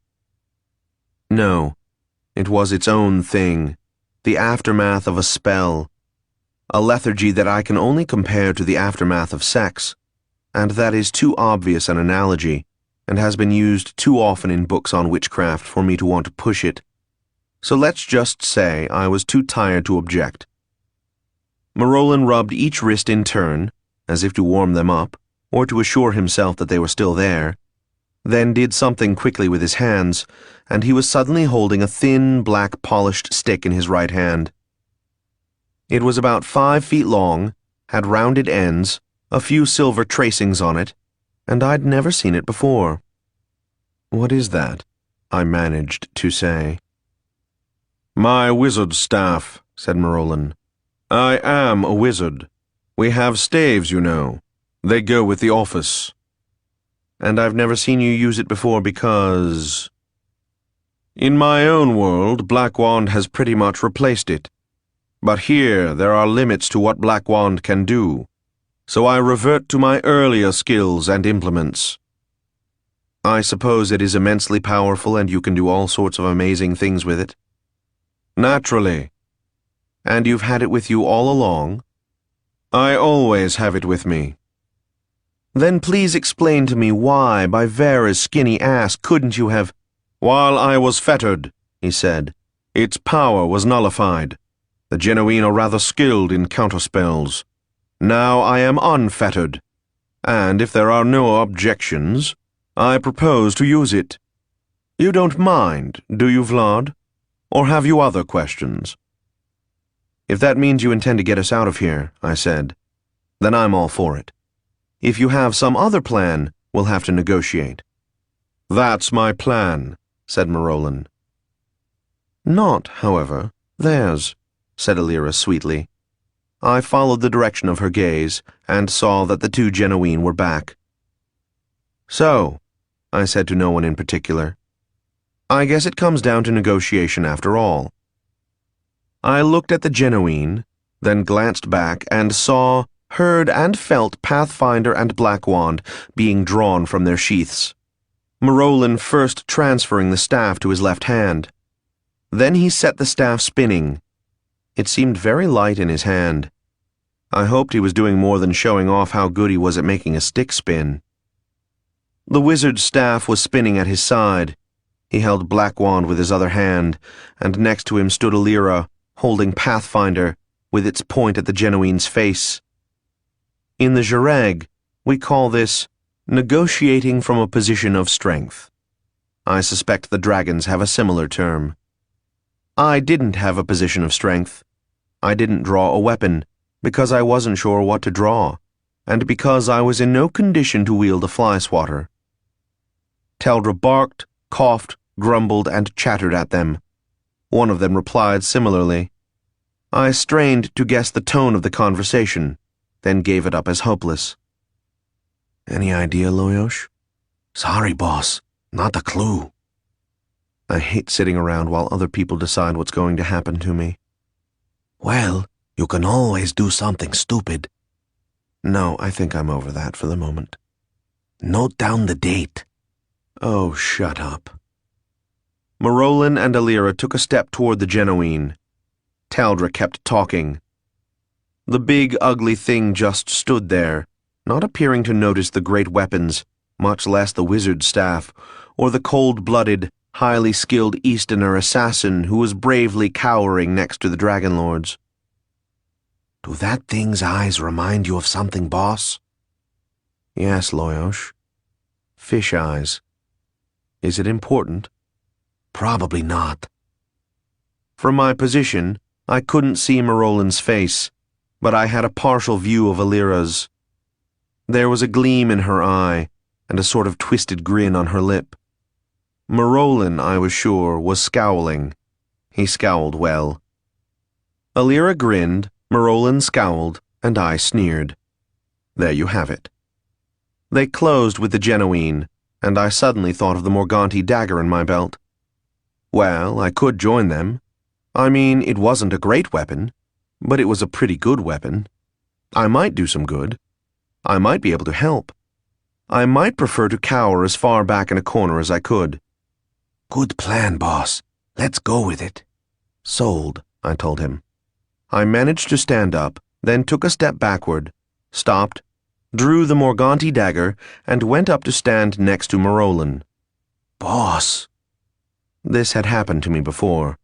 No, it was its own thing, the aftermath of a spell, a lethargy that I can only compare to the aftermath of sex, and that is too obvious an analogy, and has been used too often in books on witchcraft for me to want to push it. So let's just say I was too tired to object. Marolin rubbed each wrist in turn, as if to warm them up, or to assure himself that they were still there, then did something quickly with his hands, and he was suddenly holding a thin, black polished stick in his right hand. It was about 5 feet long, had rounded ends, a few silver tracings on it, and I'd never seen it before. "What is that?" I managed to say. "My wizard staff," said Marolin. "I am a wizard. We have staves, you know. They go with the office." "And I've never seen you use it before because—" "In my own world, Black Wand has pretty much replaced it. But here there are limits to what Black Wand can do, so I revert to my earlier skills and implements." "I suppose it is immensely powerful and you can do all sorts of amazing things with it." "Naturally." "And you've had it with you all along?" "I always have it with me." "Then please explain to me why, by Vera's skinny ass, couldn't you have—" "While I was fettered," he said, "its power was nullified. The genuine are rather skilled in counterspells. Now I am unfettered, and if there are no objections, I propose to use it. You don't mind, do you, Vlad? Or have you other questions?" "If that means you intend to get us out of here," I said, "then I'm all for it. If you have some other plan, we'll have to negotiate." "That's my plan," said Marolin. "Not, however, theirs," said Alira sweetly. I followed the direction of her gaze and saw that the two genuine were back. "So," I said to no one in particular, "I guess it comes down to negotiation after all." I looked at the genuine, then glanced back and saw, heard and felt Pathfinder and Black Wand being drawn from their sheaths. Marolin first transferring the staff to his left hand. Then he set the staff spinning. It seemed very light in his hand. I hoped he was doing more than showing off how good he was at making a stick spin. The wizard's staff was spinning at his side. He held Black Wand with his other hand, and next to him stood Alira, holding Pathfinder, with its point at the genuine's face. In the Jareg, we call this negotiating from a position of strength. I suspect the dragons have a similar term. I didn't have a position of strength. I didn't draw a weapon, because I wasn't sure what to draw, and because I was in no condition to wield a fly swatter. Teldra barked, coughed, grumbled, and chattered at them. One of them replied similarly. I strained to guess the tone of the conversation, then gave it up as hopeless. "Any idea, Loyosh?" "Sorry, boss. Not a clue." I hate sitting around while other people decide what's going to happen to me. "Well, you can always do something stupid." No, I think I'm over that for the moment. "Note down the date." Oh, shut up. Marolin and Alira took a step toward the genuine. Teldra kept talking. The big, ugly thing just stood there, not appearing to notice the great weapons, much less the wizard's staff, or the cold-blooded, highly skilled Easterner assassin who was bravely cowering next to the Dragon Lords. "Do that thing's eyes remind you of something, boss?" "Yes, Loyosh. Fish eyes. Is it important?" "Probably not." From my position, I couldn't see Marolin's face, but I had a partial view of Alira's. There was a gleam in her eye, and a sort of twisted grin on her lip. Marolin, I was sure, was scowling. He scowled well. Alira grinned, Marolin scowled, and I sneered. There you have it. They closed with the genuine, and I suddenly thought of the Morganti dagger in my belt. Well, I could join them. I mean, it wasn't a great weapon, but it was a pretty good weapon. I might do some good. I might be able to help. I might prefer to cower as far back in a corner as I could. Good plan, boss. Let's go with it. Sold, I told him. I managed to stand up, then took a step backward, stopped, drew the Morganti dagger, and went up to stand next to Marolan. Boss. This had happened to me before.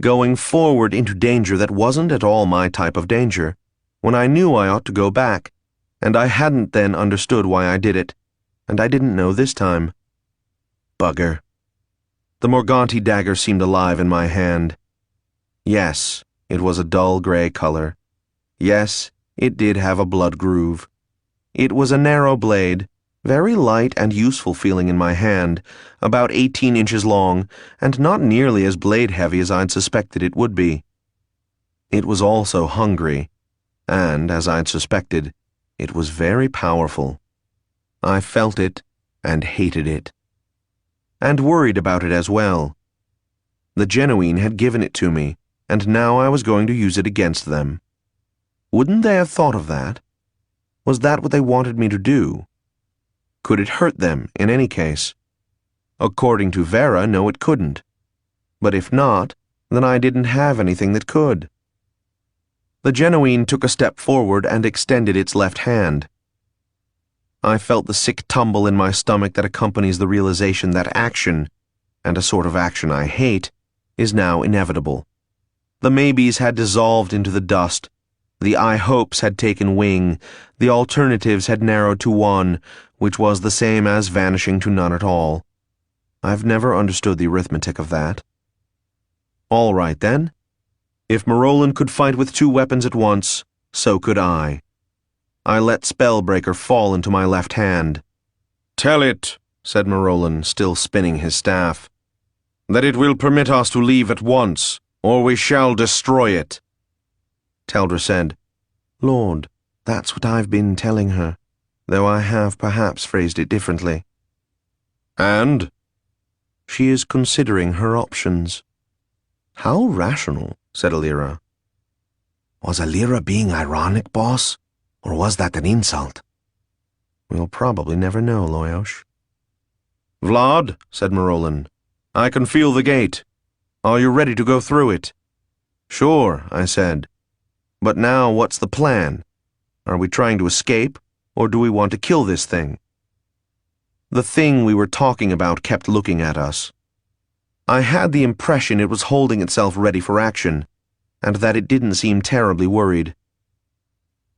Going forward into danger that wasn't at all my type of danger, when I knew I ought to go back, and I hadn't then understood why I did it, and I didn't know this time. Bugger. The Morganti dagger seemed alive in my hand. Yes, it was a dull gray color. Yes, it did have a blood groove. It was a narrow blade, very light and useful feeling in my hand, about 18 inches long, and not nearly as blade-heavy as I'd suspected it would be. It was also hungry, and, as I'd suspected, it was very powerful. I felt it and hated it. And worried about it as well. The Genuine had given it to me, and now I was going to use it against them. Wouldn't they have thought of that? Was that what they wanted me to do? Could it hurt them, in any case? According to Vera, no, it couldn't. But if not, then I didn't have anything that could. The Genuine took a step forward and extended its left hand. I felt the sick tumble in my stomach that accompanies the realization that action, and a sort of action I hate, is now inevitable. The maybes had dissolved into the dust. The I hopes had taken wing. The alternatives had narrowed to one, which was the same as vanishing to none at all. I've never understood the arithmetic of that. All right, then. If Marolan could fight with two weapons at once, so could I. I let Spellbreaker fall into my left hand. "Tell it," said Marolan, still spinning his staff, "that it will permit us to leave at once, or we shall destroy it." Teldra said, "Lord, that's what I've been telling her, though I have perhaps phrased it differently." "And?" "She is considering her options." "How rational," said Alira. Was Alira being ironic, boss? Or was that an insult? "We'll probably never know, Loyosh." "Vlad," said Marolan, "I can feel the gate. Are you ready to go through it?" "Sure," I said. "But now what's the plan? Are we trying to escape, or do we want to kill this thing?" The thing we were talking about kept looking at us. I had the impression it was holding itself ready for action, and that it didn't seem terribly worried.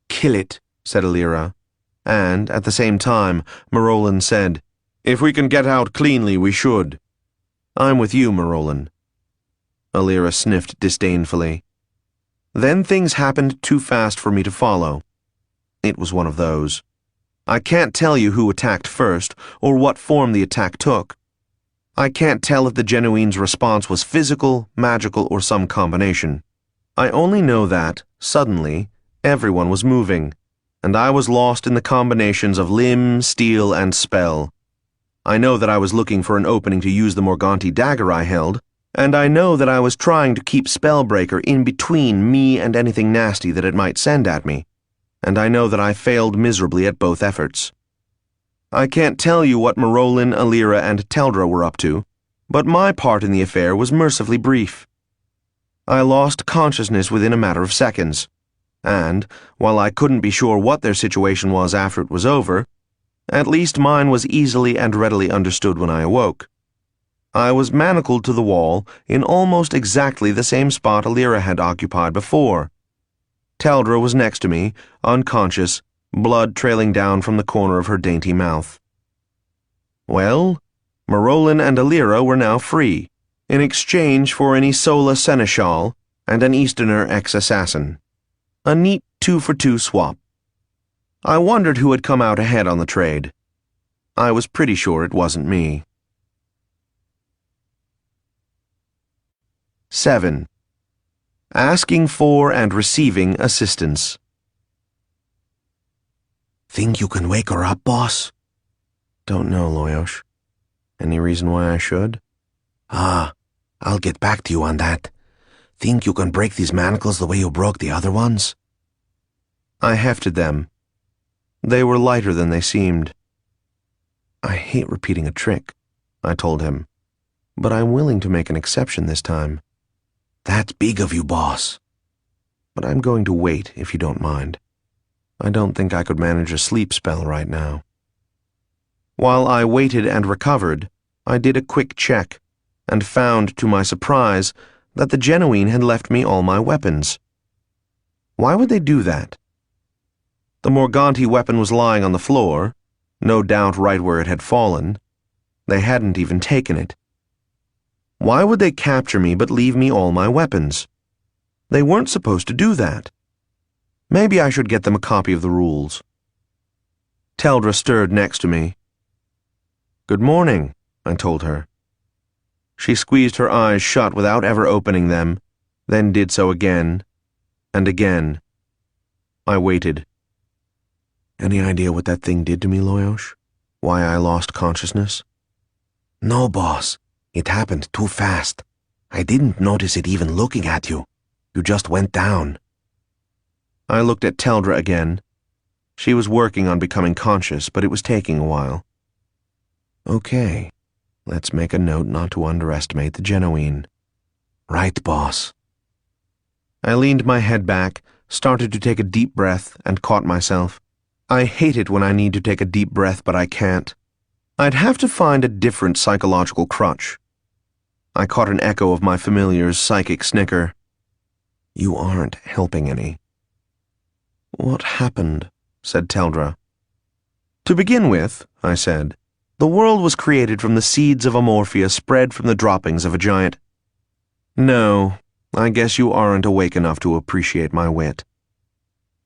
"Kill it," said Alira, and, at the same time, Marolan said, "If we can get out cleanly, we should." "I'm with you, Marolan." Alira sniffed disdainfully. Then things happened too fast for me to follow. It was one of those. I can't tell you who attacked first, or what form the attack took. I can't tell if the Genuine's response was physical, magical, or some combination. I only know that, suddenly, everyone was moving, and I was lost in the combinations of limb, steel, and spell. I know that I was looking for an opening to use the Morganti dagger I held, and I know that I was trying to keep Spellbreaker in between me and anything nasty that it might send at me, and I know that I failed miserably at both efforts. I can't tell you what Marolan, Alira, and Teldra were up to, but my part in the affair was mercifully brief. I lost consciousness within a matter of seconds, and, while I couldn't be sure what their situation was after it was over, at least mine was easily and readily understood when I awoke. I was manacled to the wall in almost exactly the same spot Alira had occupied before. Teldra was next to me, unconscious, blood trailing down from the corner of her dainty mouth. Well, Marolan and Alira were now free, in exchange for an Issola seneschal and an Easterner ex-assassin. A neat 2-for-2 swap. I wondered who had come out ahead on the trade. I was pretty sure it wasn't me. 7. Asking for and receiving assistance. Think you can wake her up, boss? Don't know, Loyosh. Any reason why I should? I'll get back to you on that. Think you can break these manacles the way you broke the other ones? I hefted them. They were lighter than they seemed. I hate repeating a trick, I told him, but I'm willing to make an exception this time. That's big of you, boss. But I'm going to wait, if you don't mind. I don't think I could manage a sleep spell right now. While I waited and recovered, I did a quick check, and found, to my surprise, that the Genuine had left me all my weapons. Why would they do that? The Morganti weapon was lying on the floor, no doubt right where it had fallen. They hadn't even taken it. Why would they capture me but leave me all my weapons? They weren't supposed to do that. Maybe I should get them a copy of the rules. Teldra stirred next to me. "Good morning," I told her. She squeezed her eyes shut without ever opening them, then did so again, and again. I waited. "Any idea what that thing did to me, Loyosh? Why I lost consciousness?" No, boss. It happened too fast. I didn't notice it even looking at you. You just went down. I looked at Teldra again. She was working on becoming conscious, but it was taking a while. "Okay, let's make a note not to underestimate the Genuine." Right, boss. I leaned my head back, started to take a deep breath, and caught myself. I hate it when I need to take a deep breath, but I can't. I'd have to find a different psychological crutch. I caught an echo of my familiar's psychic snicker. "You aren't helping any." "What happened?" said Teldra. "To begin with," I said, "the world was created from the seeds of amorphia spread from the droppings of a giant." "No, I guess you aren't awake enough to appreciate my wit."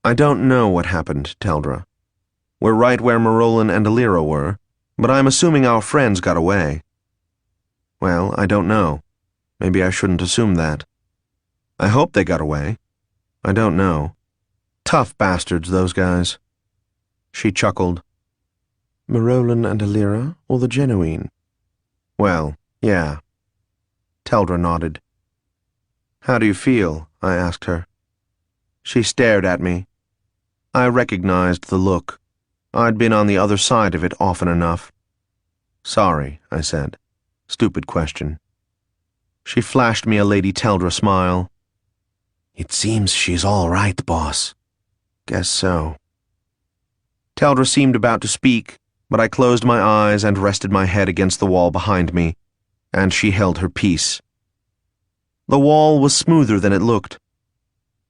"I don't know what happened, Teldra. We're right where Marolin and Alira were, but I'm assuming our friends got away." "Well, I don't know. Maybe I shouldn't assume that. I hope they got away. I don't know. Tough bastards, those guys." She chuckled. "Marolin and Alira, or the Genuine?" "Well, yeah." Teldra nodded. "How do you feel?" I asked her. She stared at me. I recognized the look. I'd been on the other side of it often enough. "Sorry," I said. "Stupid question." She flashed me a Lady Teldra smile. It seems she's all right, boss. "Guess so." Teldra seemed about to speak, but I closed my eyes and rested my head against the wall behind me, and she held her peace. The wall was smoother than it looked.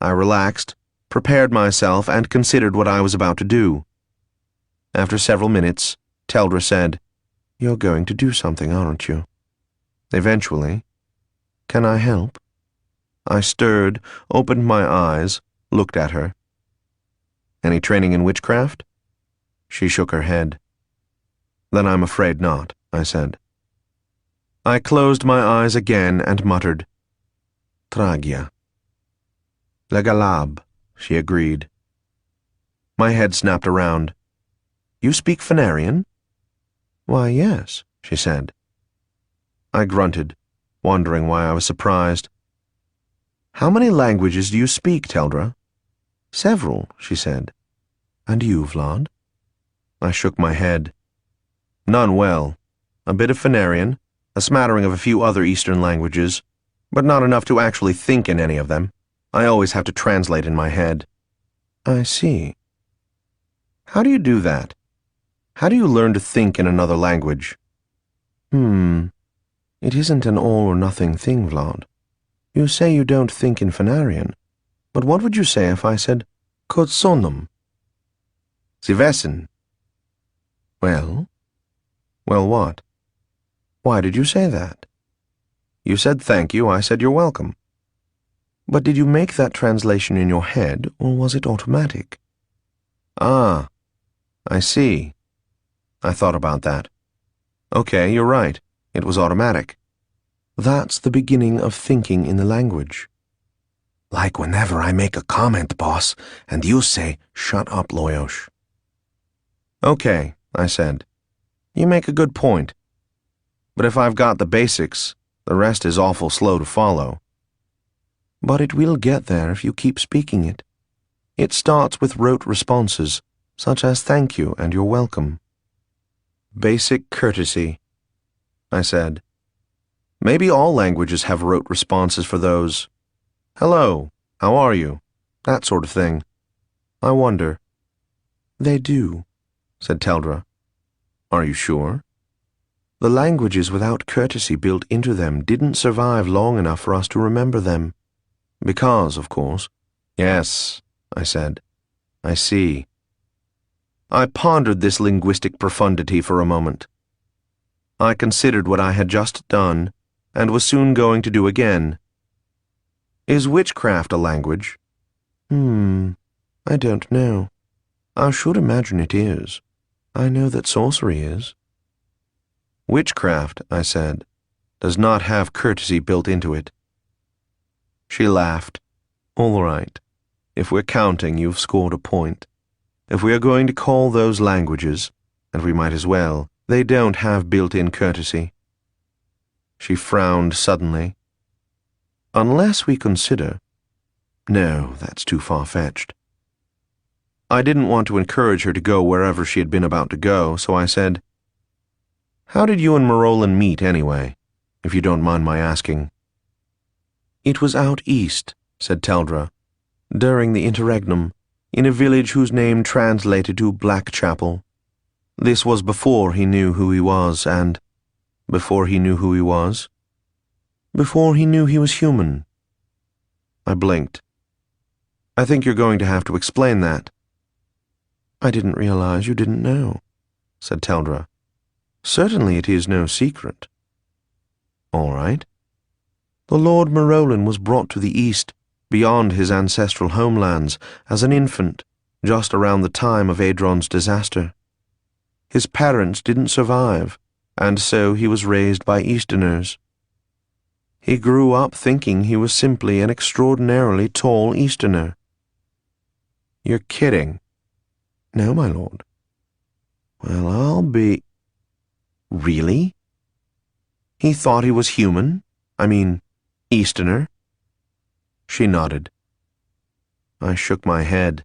I relaxed, prepared myself, and considered what I was about to do. After several minutes, Teldra said, "You're going to do something, aren't you? Eventually. Can I help?" I stirred, opened my eyes, looked at her. "Any training in witchcraft?" She shook her head. "Then I'm afraid not," I said. I closed my eyes again and muttered, "Tragia." "Legalab," she agreed. My head snapped around. "You speak Fenarian?" "Why, yes," she said. I grunted, wondering why I was surprised. "How many languages do you speak, Teldra?" "Several," she said. "And you, Vlad?" I shook my head. "None well. A bit of Fenarian, a smattering of a few other Eastern languages, but not enough to actually think in any of them. I always have to translate in my head." "I see. How do you do that? How do you learn to think in another language?" It isn't an all-or-nothing thing, Vlad. You say you don't think in Fenarian, but what would you say if I said Kotsonum? Sie wissen. Well? Well, what? Why did you say that? You said thank you, I said you're welcome. But did you make that translation in your head, or was it automatic? Ah, I see. I thought about that. Okay, you're right. It was automatic. That's the beginning of thinking in the language. Like whenever I make a comment, boss, and you say, "Shut up, Loyosh." Okay, I said. You make a good point. But if I've got the basics, the rest is awful slow to follow. but it will get there if you keep speaking it. It starts with rote responses, such as thank you and you're welcome. Basic courtesy, I said. Maybe all languages have rote responses for those. Hello, how are you? That sort of thing. I wonder. They do, said Teldra. Are you sure? The languages without courtesy built into them didn't survive long enough for us to remember them. Because, of course. Yes, I said. I see. I pondered this linguistic profundity for a moment. I considered what I had just done, and was soon going to do again. Is witchcraft a language? I don't know. I should imagine it is. I know that sorcery is. Witchcraft, I said, does not have courtesy built into it. She laughed. All right. If we're counting, you've scored a point. If we are going to call those languages, and we might as well, they don't have built-in courtesy. She frowned suddenly. Unless we consider... No, that's too far-fetched. I didn't want to encourage her to go wherever she had been about to go, so I said, How did you and Marolin meet, anyway, if you don't mind my asking? It was out east, said Teldra, during the interregnum, in a village whose name translated to Blackchapel. This was before he knew who he was, and... Before he knew who he was? Before he knew he was human. I blinked. I think you're going to have to explain that. I didn't realize you didn't know, said Teldra. Certainly it is no secret. All right. The Lord Marolin was brought to the east, beyond his ancestral homelands, as an infant, just around the time of Adron's disaster. His parents didn't survive, and so he was raised by Easterners. He grew up thinking he was simply an extraordinarily tall Easterner. You're kidding. No, my lord. Well, I'll be... Really? He thought he was human? I mean, Easterner? She nodded. I shook my head.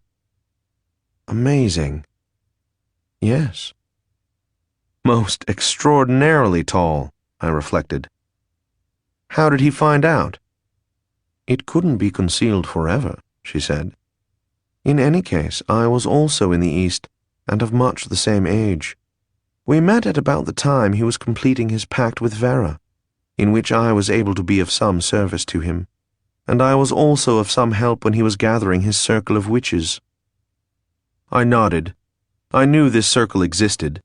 Amazing. Yes. Most extraordinarily tall, I reflected. How did he find out? It couldn't be concealed forever, she said. In any case, I was also in the East, and of much the same age. We met at about the time he was completing his pact with Vera, in which I was able to be of some service to him, and I was also of some help when he was gathering his circle of witches. I nodded. I knew this circle existed.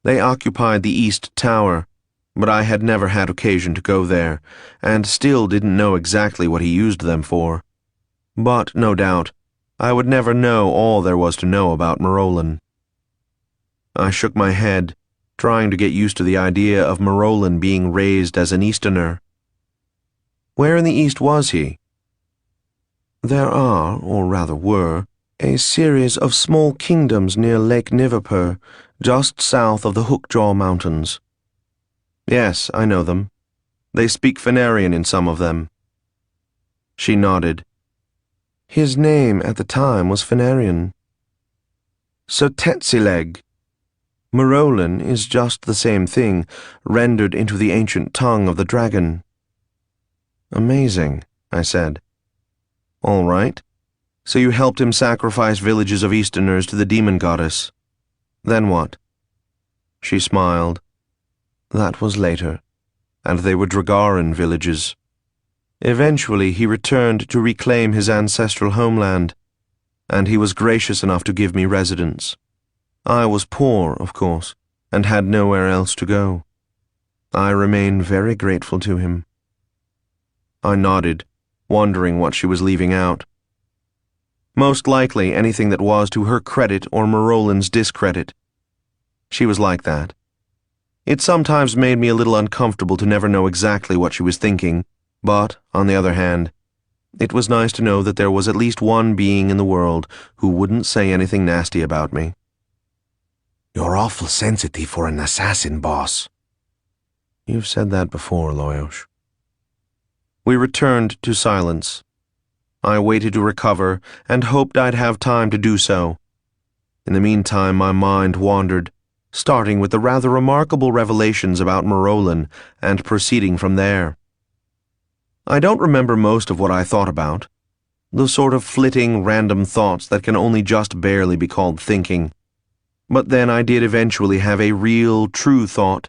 They occupied the East Tower, but I had never had occasion to go there, and still didn't know exactly what he used them for. But, no doubt, I would never know all there was to know about Marolin. I shook my head, trying to get used to the idea of Marolin being raised as an Easterner. Where in the East was he? There are, or rather were, a series of small kingdoms near Lake Niverpur, just south of the Hookjaw Mountains. Yes, I know them. They speak Fenarian in some of them. She nodded. His name at the time was Fenarian. So Tetzileg. Marolin is just the same thing, rendered into the ancient tongue of the dragon. Amazing, I said. All right. So you helped him sacrifice villages of Easterners to the demon goddess. Then what? She smiled. That was later, and they were Dragaran villages. Eventually he returned to reclaim his ancestral homeland, and he was gracious enough to give me residence. I was poor, of course, and had nowhere else to go. I remain very grateful to him. I nodded, wondering what she was leaving out. Most likely anything that was to her credit or Marolin's discredit. She was like that. It sometimes made me a little uncomfortable to never know exactly what she was thinking, but, on the other hand, it was nice to know that there was at least one being in the world who wouldn't say anything nasty about me. You're awful sensitive for an assassin, boss. You've said that before, Loyosh. We returned to silence. I waited to recover and hoped I'd have time to do so. In the meantime, my mind wandered, starting with the rather remarkable revelations about Marolin and proceeding from there. I don't remember most of what I thought about, the sort of flitting, random thoughts that can only just barely be called thinking. But then I did eventually have a real, true thought,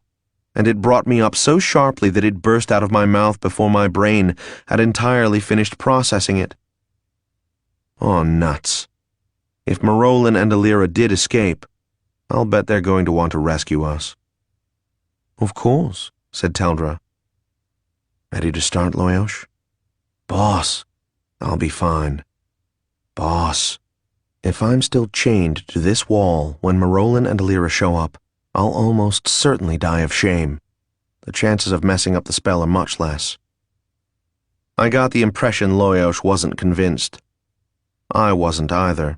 and it brought me up so sharply that it burst out of my mouth before my brain had entirely finished processing it. Oh, nuts. If Marolin and Alira did escape, I'll bet they're going to want to rescue us. Of course, said Teldra. Ready to start, Loyosh? Boss, I'll be fine. Boss, if I'm still chained to this wall when Marolin and Alira show up, I'll almost certainly die of shame. The chances of messing up the spell are much less. I got the impression Loyosh wasn't convinced. I wasn't either.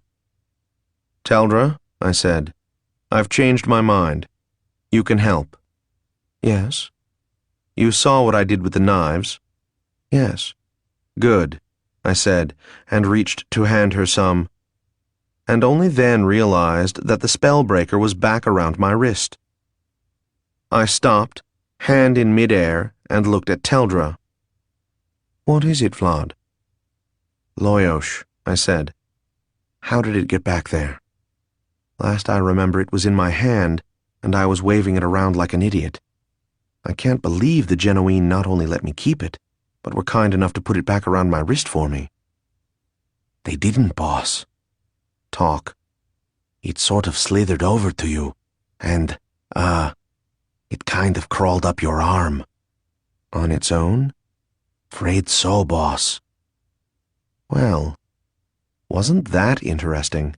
Teldra, I said, I've changed my mind. You can help. Yes. You saw what I did with the knives? Yes. Good, I said, and reached to hand her some, and only then realized that the spellbreaker was back around my wrist. I stopped, hand in midair, and looked at Teldra. What is it, Vlad? Loyosh, I said. How did it get back there? Last I remember it was in my hand, and I was waving it around like an idiot. I can't believe the Genuine not only let me keep it, but were kind enough to put it back around my wrist for me. They didn't, boss. Talk. It sort of slithered over to you, and, it kind of crawled up your arm. On its own? Afraid so, boss. Well, wasn't that interesting?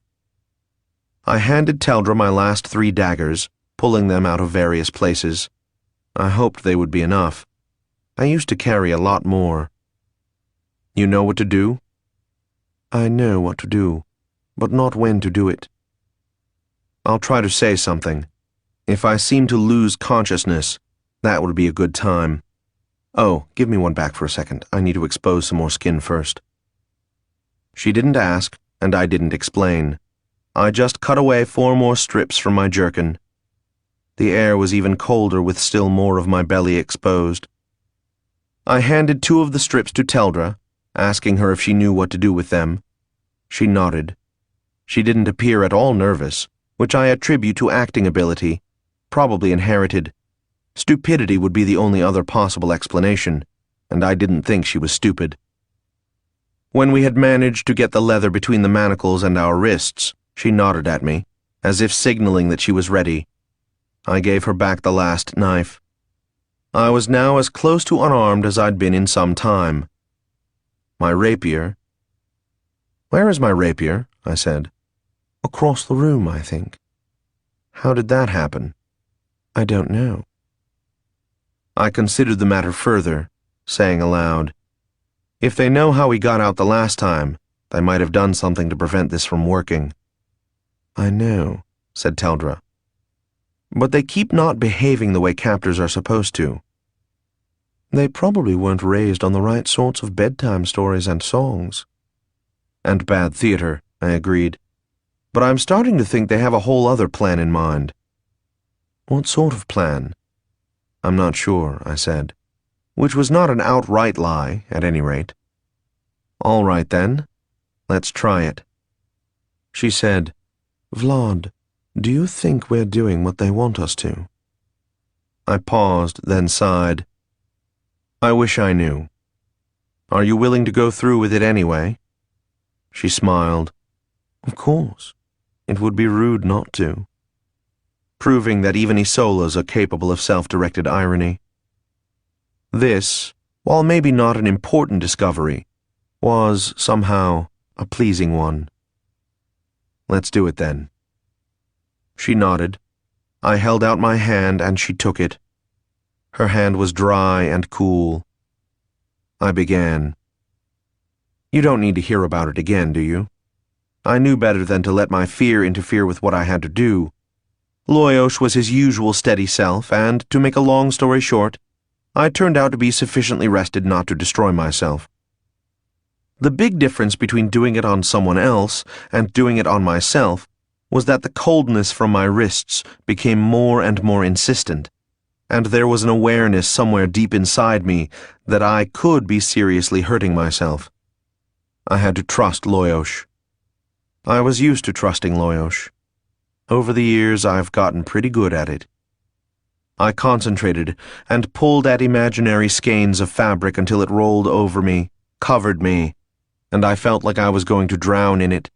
I handed Teldra my last 3 daggers, pulling them out of various places. I hoped they would be enough. I used to carry a lot more. You know what to do? I know what to do, but not when to do it. I'll try to say something. If I seem to lose consciousness, that would be a good time. Oh, give me one back for a second. I need to expose some more skin first. She didn't ask, and I didn't explain. I just cut away 4 more strips from my jerkin. The air was even colder with still more of my belly exposed. I handed 2 of the strips to Teldra, asking her if she knew what to do with them. She nodded. She didn't appear at all nervous, which I attribute to acting ability, probably inherited. Stupidity would be the only other possible explanation, and I didn't think she was stupid. When we had managed to get the leather between the manacles and our wrists, she nodded at me, as if signaling that she was ready. I gave her back the last knife. I was now as close to unarmed as I'd been in some time. My rapier. Where is my rapier? I said. Across the room, I think. How did that happen? I don't know. I considered the matter further, saying aloud, if they know how we got out the last time, they might have done something to prevent this from working. I know, said Teldra. But they keep not behaving the way captors are supposed to. They probably weren't raised on the right sorts of bedtime stories and songs. And bad theater, I agreed. But I'm starting to think they have a whole other plan in mind. What sort of plan? I'm not sure, I said, which was not an outright lie, at any rate. All right, then. Let's try it. She said, Vlad, do you think we're doing what they want us to? I paused, then sighed. I wish I knew. Are you willing to go through with it anyway? She smiled. Of course. It would be rude not to. Proving that even Issolas are capable of self-directed irony. This, while maybe not an important discovery, was, somehow, a pleasing one. Let's do it then. She nodded. I held out my hand and she took it. Her hand was dry and cool. I began. You don't need to hear about it again, do you? I knew better than to let my fear interfere with what I had to do. Loyosh was his usual steady self, and, to make a long story short, I turned out to be sufficiently rested not to destroy myself. The big difference between doing it on someone else and doing it on myself was that the coldness from my wrists became more and more insistent, and there was an awareness somewhere deep inside me that I could be seriously hurting myself. I had to trust Loyosh. I was used to trusting Loyosh. Over the years, I've gotten pretty good at it. I concentrated and pulled at imaginary skeins of fabric until it rolled over me, covered me, and I felt like I was going to drown in it.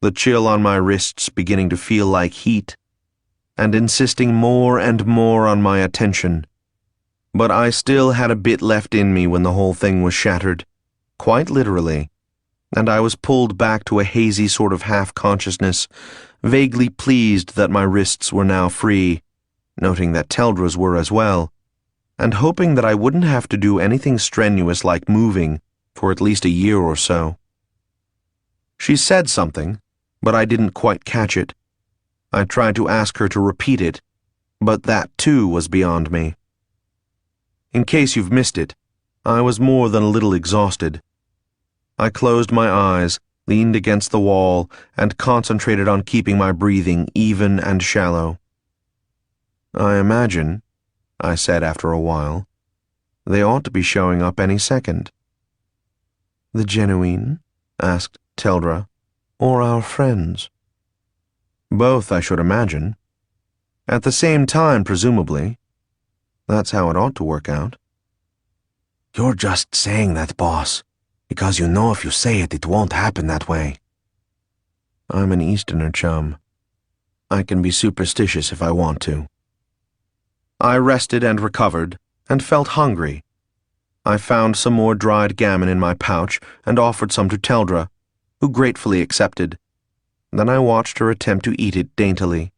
The chill on my wrists beginning to feel like heat, and insisting more and more on my attention. But I still had a bit left in me when the whole thing was shattered, quite literally, and I was pulled back to a hazy sort of half-consciousness, vaguely pleased that my wrists were now free, noting that Teldra's were as well, and hoping that I wouldn't have to do anything strenuous like moving for at least a year or so. She said something, but I didn't quite catch it. I tried to ask her to repeat it, but that too was beyond me. In case you've missed it, I was more than a little exhausted. I closed my eyes, leaned against the wall, and concentrated on keeping my breathing even and shallow. I imagine, I said after a while, they ought to be showing up any second. The genuine? Asked Teldra. Or our friends? Both, I should imagine. At the same time, presumably. That's how it ought to work out. You're just saying that, boss, because you know if you say it, it won't happen that way. I'm an Easterner, chum. I can be superstitious if I want to. I rested and recovered, and felt hungry. I found some more dried gammon in my pouch and offered some to Teldra, who gratefully accepted. Then I watched her attempt to eat it daintily.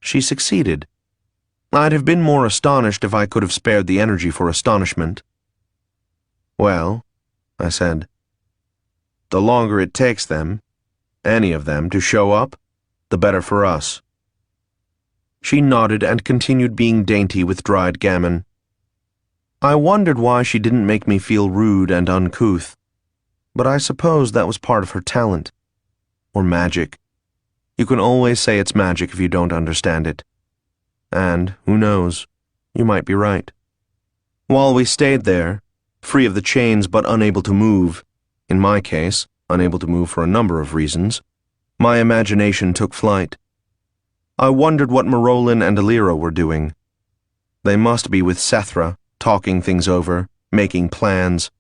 She succeeded. I'd have been more astonished if I could have spared the energy for astonishment. Well, I said, the longer it takes them, any of them, to show up, the better for us. She nodded and continued being dainty with dried gammon. I wondered why she didn't make me feel rude and uncouth, but I suppose that was part of her talent. Or magic. You can always say it's magic if you don't understand it. And, who knows, you might be right. While we stayed there, free of the chains but unable to move, in my case, unable to move for a number of reasons, my imagination took flight. I wondered what Marolin and Alira were doing. They must be with Sethra, talking things over, making plans.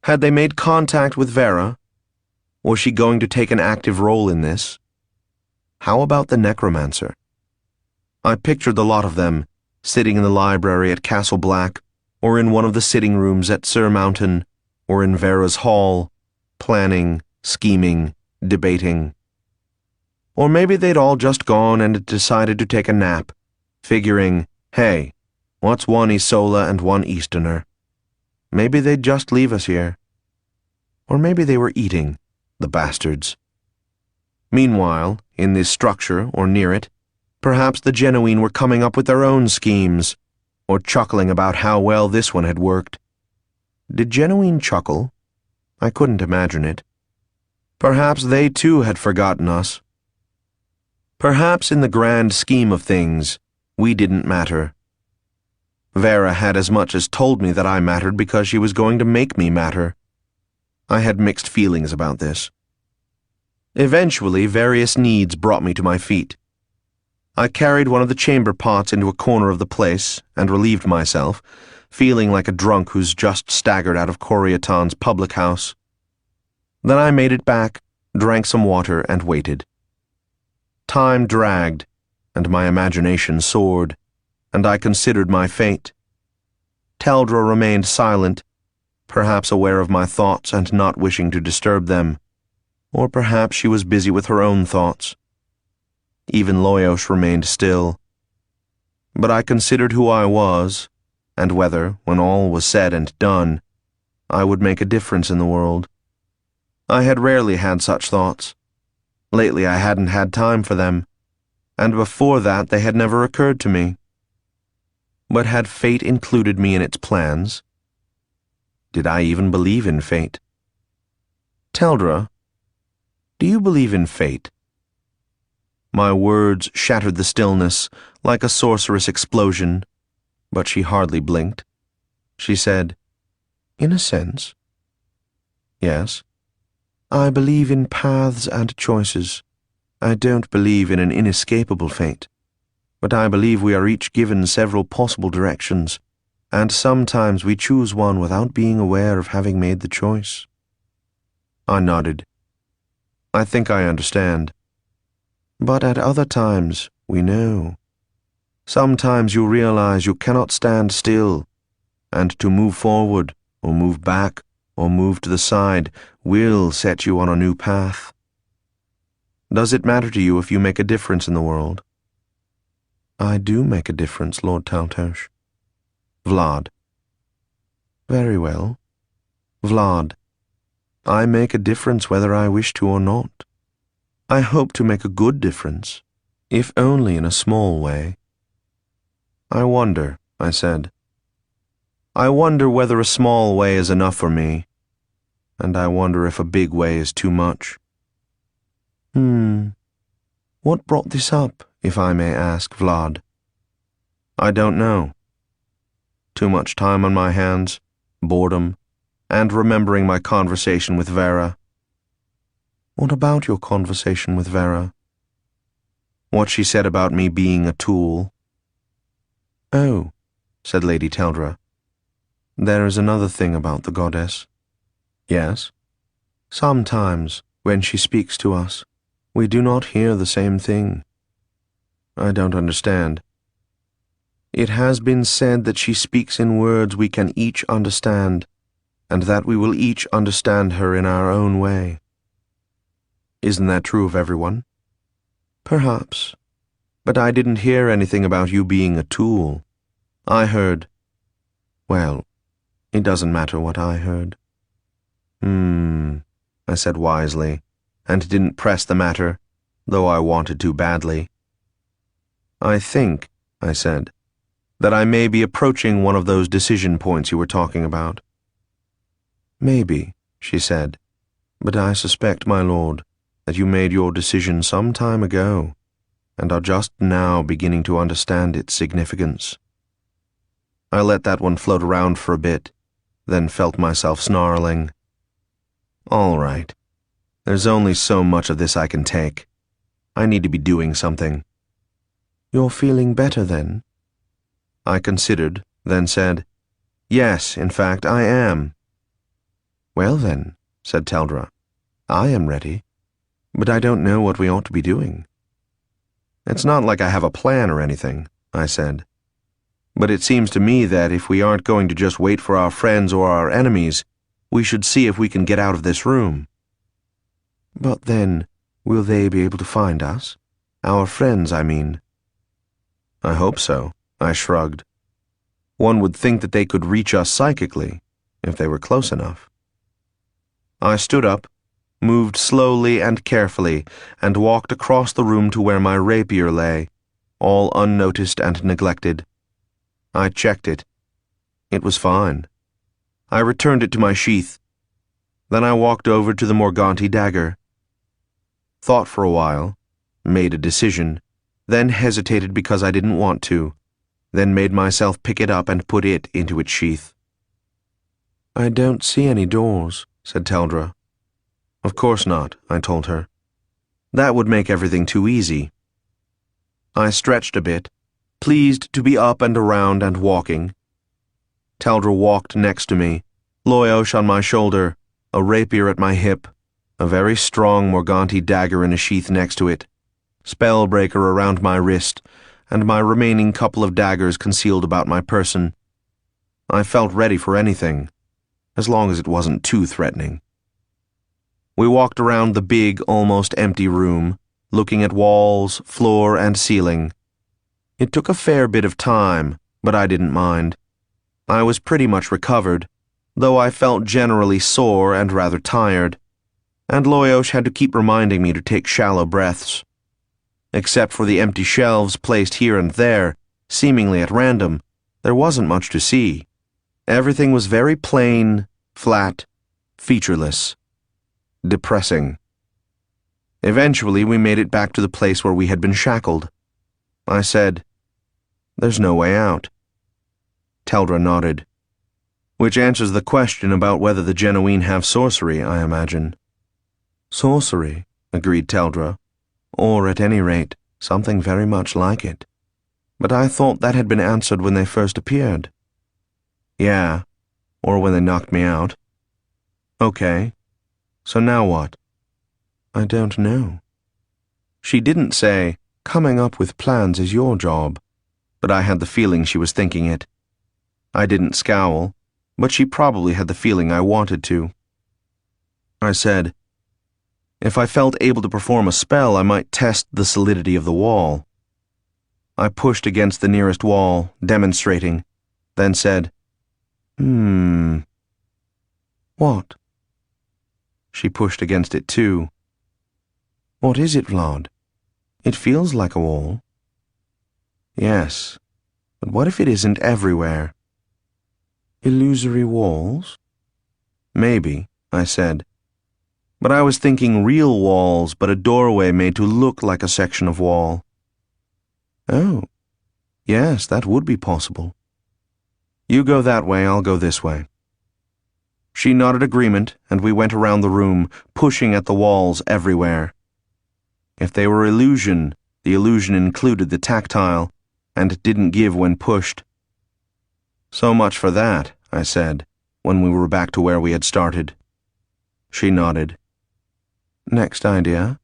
Had they made contact with Vera? Was she going to take an active role in this? How about the necromancer? I pictured the lot of them, sitting in the library at Castle Black, or in one of the sitting rooms at Sir Mountain, or in Vera's hall, planning, scheming, debating. Or maybe they'd all just gone and decided to take a nap, figuring, hey, what's one Issola and one Easterner? Maybe they'd just leave us here. Or maybe they were eating, the bastards. Meanwhile, in this structure, or near it, perhaps the genuine were coming up with their own schemes, or chuckling about how well this one had worked. Did genuine chuckle? I couldn't imagine it. Perhaps they too had forgotten us. Perhaps in the grand scheme of things, we didn't matter. Vera had as much as told me that I mattered because she was going to make me matter. I had mixed feelings about this. Eventually, various needs brought me to my feet. I carried one of the chamber pots into a corner of the place and relieved myself, feeling like a drunk who's just staggered out of Coriatan's public house. Then I made it back, drank some water, and waited. Time dragged, and my imagination soared, and I considered my fate. Teldra remained silent, perhaps aware of my thoughts and not wishing to disturb them, or perhaps she was busy with her own thoughts. Even Loyosh remained still. But I considered who I was, and whether, when all was said and done, I would make a difference in the world. I had rarely had such thoughts. Lately I hadn't had time for them, and before that they had never occurred to me. But had fate included me in its plans? Did I even believe in fate? Teldra, do you believe in fate? My words shattered the stillness like a sorcerous explosion, but she hardly blinked. She said, "In a sense." "Yes." "I believe in paths and choices. I don't believe in an inescapable fate, but I believe we are each given several possible directions, and sometimes we choose one without being aware of having made the choice." I nodded. "I think I understand." "But at other times, we know. Sometimes you realize you cannot stand still, and to move forward, or move back, or move to the side will set you on a new path. Does it matter to you if you make a difference in the world?" "I do make a difference, Lord Taltos." "Vlad." "Very well. Vlad, I make a difference whether I wish to or not. I hope to make a good difference, if only in a small way." "I wonder," I said. "I wonder whether a small way is enough for me, and I wonder if a big way is too much." What brought this up, if I may ask, Vlad?" "I don't know. Too much time on my hands, boredom, and remembering my conversation with Vera." "What about your conversation with Vera?" "What she said about me being a tool." "Oh," said Lady Teldra. "There is another thing about the goddess." "Yes?" "Sometimes, when she speaks to us, we do not hear the same thing." "I don't understand." "It has been said that she speaks in words we can each understand, and that we will each understand her in our own way." "Isn't that true of everyone?" "Perhaps. But I didn't hear anything about you being a tool. I heard... Well, it doesn't matter what I heard." I said wisely, and didn't press the matter, though I wanted to badly. "I think," I said, "that I may be approaching one of those decision points you were talking about." "Maybe," she said, "but I suspect, my lord, that you made your decision some time ago, and are just now beginning to understand its significance." I let that one float around for a bit, then felt myself snarling. "All right. There's only so much of this I can take. I need to be doing something." "You're feeling better, then?" I considered, then said, "Yes, in fact, I am." "Well, then," said Teldra, "I am ready, but I don't know what we ought to be doing." "It's not like I have a plan or anything," I said. "But it seems to me that if we aren't going to just wait for our friends or our enemies, we should see if we can get out of this room." "But then, will they be able to find us? Our friends, I mean." "I hope so," I shrugged. "One would think that they could reach us psychically, if they were close enough." I stood up, moved slowly and carefully, and walked across the room to where my rapier lay, all unnoticed and neglected. I checked it. It was fine. I returned it to my sheath. Then I walked over to the Morganti dagger. Thought for a while, made a decision, then hesitated because I didn't want to, then made myself pick it up and put it into its sheath. "I don't see any doors," said Teldra. "Of course not," I told her. "That would make everything too easy." I stretched a bit, pleased to be up and around and walking. Teldra walked next to me, Loyosh on my shoulder, a rapier at my hip, a very strong Morganti dagger in a sheath next to it, spellbreaker around my wrist, and my remaining couple of daggers concealed about my person. I felt ready for anything, as long as it wasn't too threatening. We walked around the big, almost empty room, looking at walls, floor, and ceiling. It took a fair bit of time, but I didn't mind. I was pretty much recovered, though I felt generally sore and rather tired, and Loyosh had to keep reminding me to take shallow breaths. Except for the empty shelves placed here and there, seemingly at random, there wasn't much to see. Everything was very plain, flat, featureless. depressing. Eventually, we made it back to the place where we had been shackled. I said, "There's no way out." Teldra nodded. "Which answers the question about whether the Genuine have sorcery, I imagine." "Sorcery," agreed Teldra, "or at any rate, something very much like it. But I thought that had been answered when they first appeared." "Yeah, or when they knocked me out." "Okay, so now what?" "I don't know." She didn't say, "Coming up with plans is your job," but I had the feeling she was thinking it. I didn't scowl, but she probably had the feeling I wanted to. I said, "If I felt able to perform a spell, I might test the solidity of the wall." I pushed against the nearest wall, demonstrating, then said, "What?" She pushed against it too. "What is it, Vlad? It feels like a wall." "Yes, but what if it isn't everywhere?" "Illusory walls?" "Maybe," I said. "But I was thinking real walls, but a doorway made to look like a section of wall." "Oh, yes, that would be possible." "You go that way, I'll go this way." She nodded agreement, and we went around the room, pushing at the walls everywhere. If they were illusion, the illusion included the tactile, and didn't give when pushed. "So much for that," I said, when we were back to where we had started. She nodded. "Next idea?"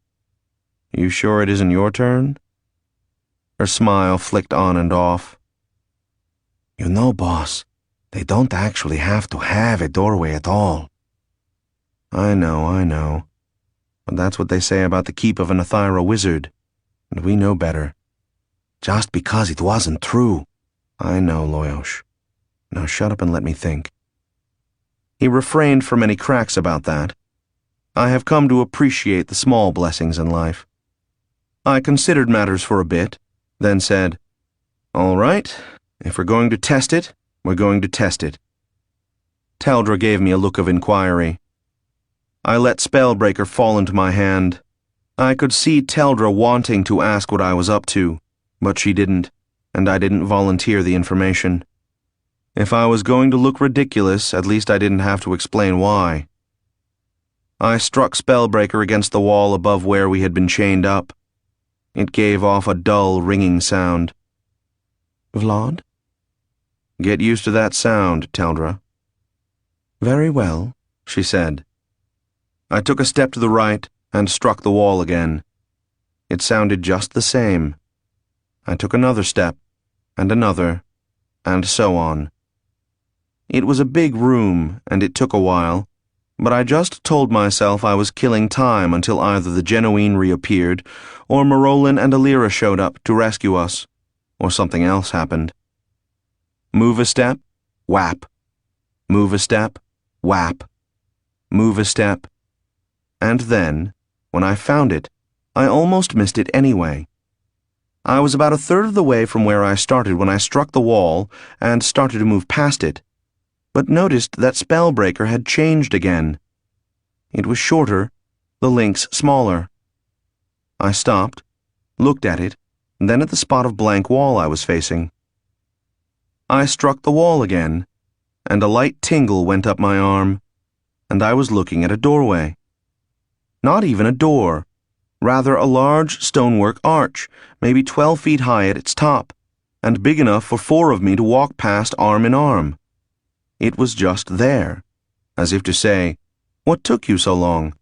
"You sure it isn't your turn?" Her smile flicked on and off. "You know, boss, they don't actually have to have a doorway at all." I know. But that's what they say about the keep of an Athira wizard, and we know better." "Just because it wasn't true." "I know, Loyosh. Now shut up and let me think." He refrained from any cracks about that. I have come to appreciate the small blessings in life. I considered matters for a bit, then said, "All right, if we're going to test it, we're going to test it." Teldra gave me a look of inquiry. I let Spellbreaker fall into my hand. I could see Teldra wanting to ask what I was up to, but she didn't, and I didn't volunteer the information. If I was going to look ridiculous, at least I didn't have to explain why. I struck Spellbreaker against the wall above where we had been chained up. It gave off a dull, ringing sound. "Vlad?" "Get used to that sound, Teldra." "Very well," she said. I took a step to the right and struck the wall again. It sounded just the same. I took another step, and another, and so on. It was a big room, and it took a while, but I just told myself I was killing time until either the Genuine reappeared, or Marolin and Alira showed up to rescue us, or something else happened. Move a step, whap. Move a step, whap. Move a step. And then, when I found it, I almost missed it anyway. I was about a third of the way from where I started when I struck the wall and started to move past it, but noticed that Spellbreaker had changed again. It was shorter, the links smaller. I stopped, looked at it, then at the spot of blank wall I was facing. I struck the wall again, and a light tingle went up my arm, and I was looking at a doorway. Not even a door, rather a large stonework arch, maybe 12 feet high at its top, and big enough for 4 of me to walk past arm in arm. It was just there, as if to say, "What took you so long?"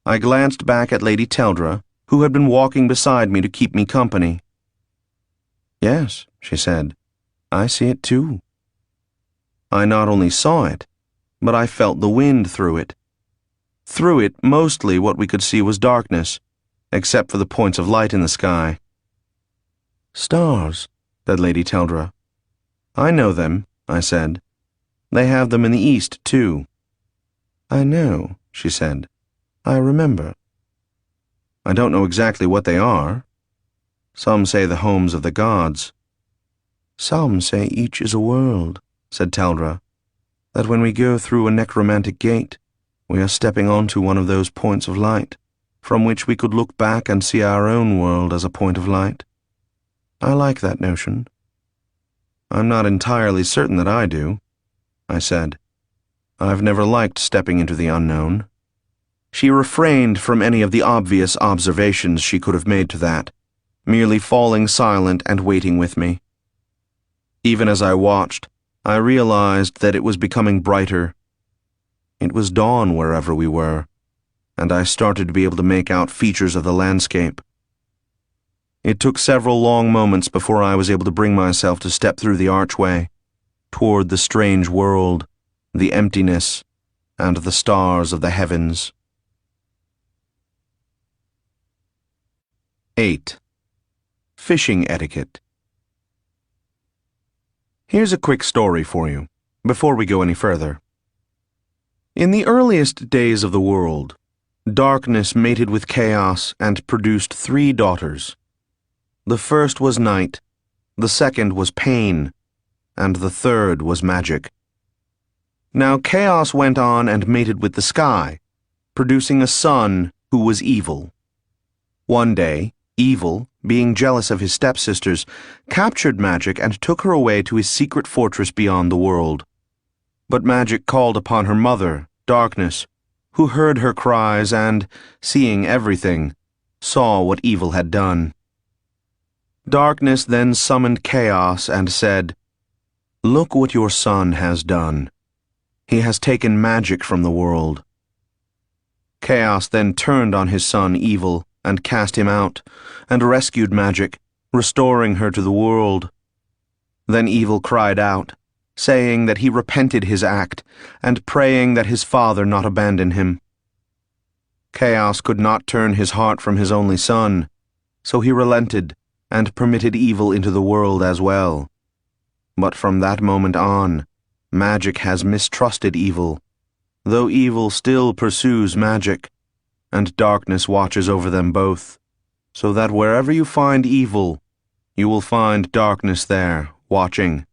I glanced back at Lady Teldra, who had been walking beside me to keep me company. "Yes," she said, "I see it too." I not only saw it, but I felt the wind through it. Through it, mostly what we could see was darkness, except for the points of light in the sky. "Stars," said Lady Teldra. "I know them," I said. "They have them in the east, too." "I know," she said. "I remember." "I don't know exactly what they are. Some say the homes of the gods." "Some say each is a world," said Teldra. "That when we go through a necromantic gate, We are stepping onto one of those points of light, from which we could look back and see our own world as a point of light. I like that notion. I'm not entirely certain that I do, I said. I've never liked stepping into the unknown. She refrained from any of the obvious observations she could have made to that, merely falling silent and waiting with me. Even as I watched, I realized that it was becoming brighter. It was dawn wherever we were, and I started to be able to make out features of the landscape. It took several long moments before I was able to bring myself to step through the archway, toward the strange world, the emptiness, and the stars of the heavens. 8. Fishing etiquette. Here's a quick story for you, before we go any further. In the earliest days of the world, darkness mated with chaos and produced 3 daughters. The first was night, the second was pain, and the third was magic. Now chaos went on and mated with the sky, producing a son who was evil. One day, Evil, being jealous of his stepsisters, captured Magic and took her away to his secret fortress beyond the world. But Magic called upon her mother, Darkness, who heard her cries and, seeing everything, saw what Evil had done. Darkness then summoned Chaos and said, "Look what your son has done. He has taken magic from the world." Chaos then turned on his son Evil and cast him out, and rescued Magic, restoring her to the world. Then Evil cried out, saying that he repented his act, and praying that his father not abandon him. Chaos could not turn his heart from his only son, so he relented and permitted Evil into the world as well. But from that moment on, Magic has mistrusted Evil, though Evil still pursues Magic, and darkness watches over them both, so that wherever you find Evil, you will find darkness there, watching.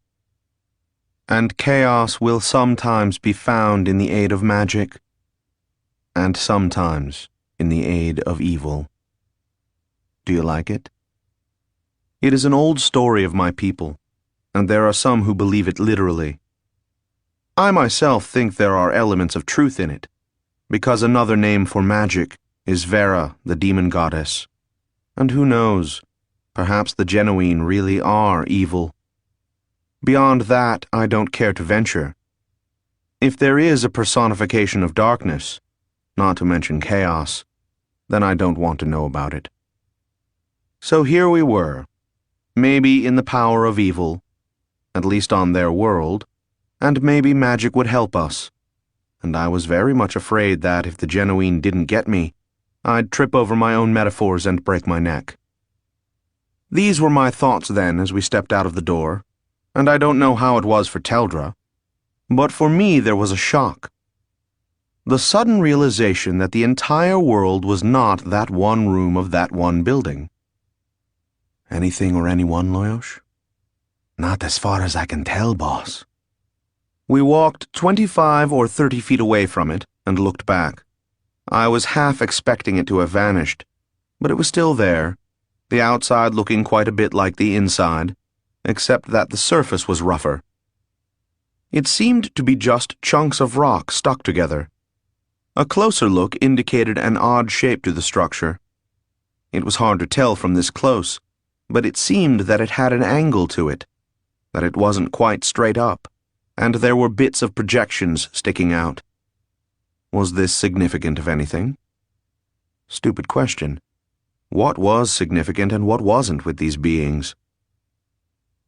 And chaos will sometimes be found in the aid of Magic, and sometimes in the aid of Evil. Do you like it? It is an old story of my people, and there are some who believe it literally. I myself think there are elements of truth in it, because another name for magic is Vera, the demon goddess. And who knows, perhaps the Genuine really are evil. Beyond that, I don't care to venture. If there is a personification of darkness, not to mention chaos, then I don't want to know about it. So here we were, maybe in the power of evil, at least on their world, and maybe magic would help us. And I was very much afraid that if the Genuine didn't get me, I'd trip over my own metaphors and break my neck. These were my thoughts then as we stepped out of the door, and I don't know how it was for Teldra, but for me there was a shock. The sudden realization that the entire world was not that one room of that one building. Anything or anyone, Loyosh? Not as far as I can tell, boss. We walked 25 or 30 feet away from it and looked back. I was half expecting it to have vanished, but it was still there, the outside looking quite a bit like the inside, except that the surface was rougher. It seemed to be just chunks of rock stuck together. A closer look indicated an odd shape to the structure. It was hard to tell from this close, but it seemed that it had an angle to it, that it wasn't quite straight up, and there were bits of projections sticking out. Was this significant of anything? Stupid question. What was significant and what wasn't with these beings?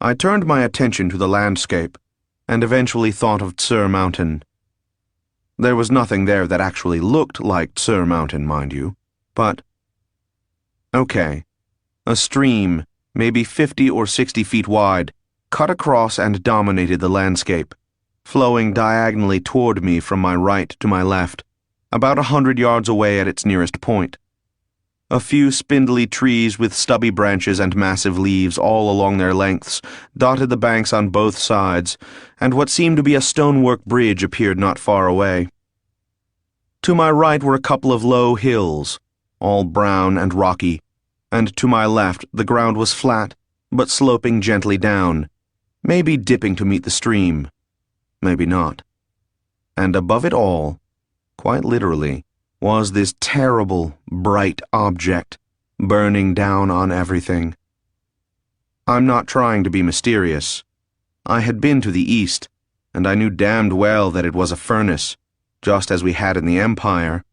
I turned my attention to the landscape, and eventually thought of Tsur Mountain. There was nothing there that actually looked like Tsur Mountain, mind you, but... Okay, a stream, maybe 50 or 60 feet wide, cut across and dominated the landscape, flowing diagonally toward me from my right to my left, about 100 yards away at its nearest point. A few spindly trees with stubby branches and massive leaves all along their lengths dotted the banks on both sides, and what seemed to be a stonework bridge appeared not far away. To my right were a couple of low hills, all brown and rocky, and to my left the ground was flat, but sloping gently down, maybe dipping to meet the stream, maybe not. And above it all, quite literally, was this terrible, bright object, burning down on everything. I'm not trying to be mysterious. I had been to the east, and I knew damned well that it was a furnace, just as we had in the Empire.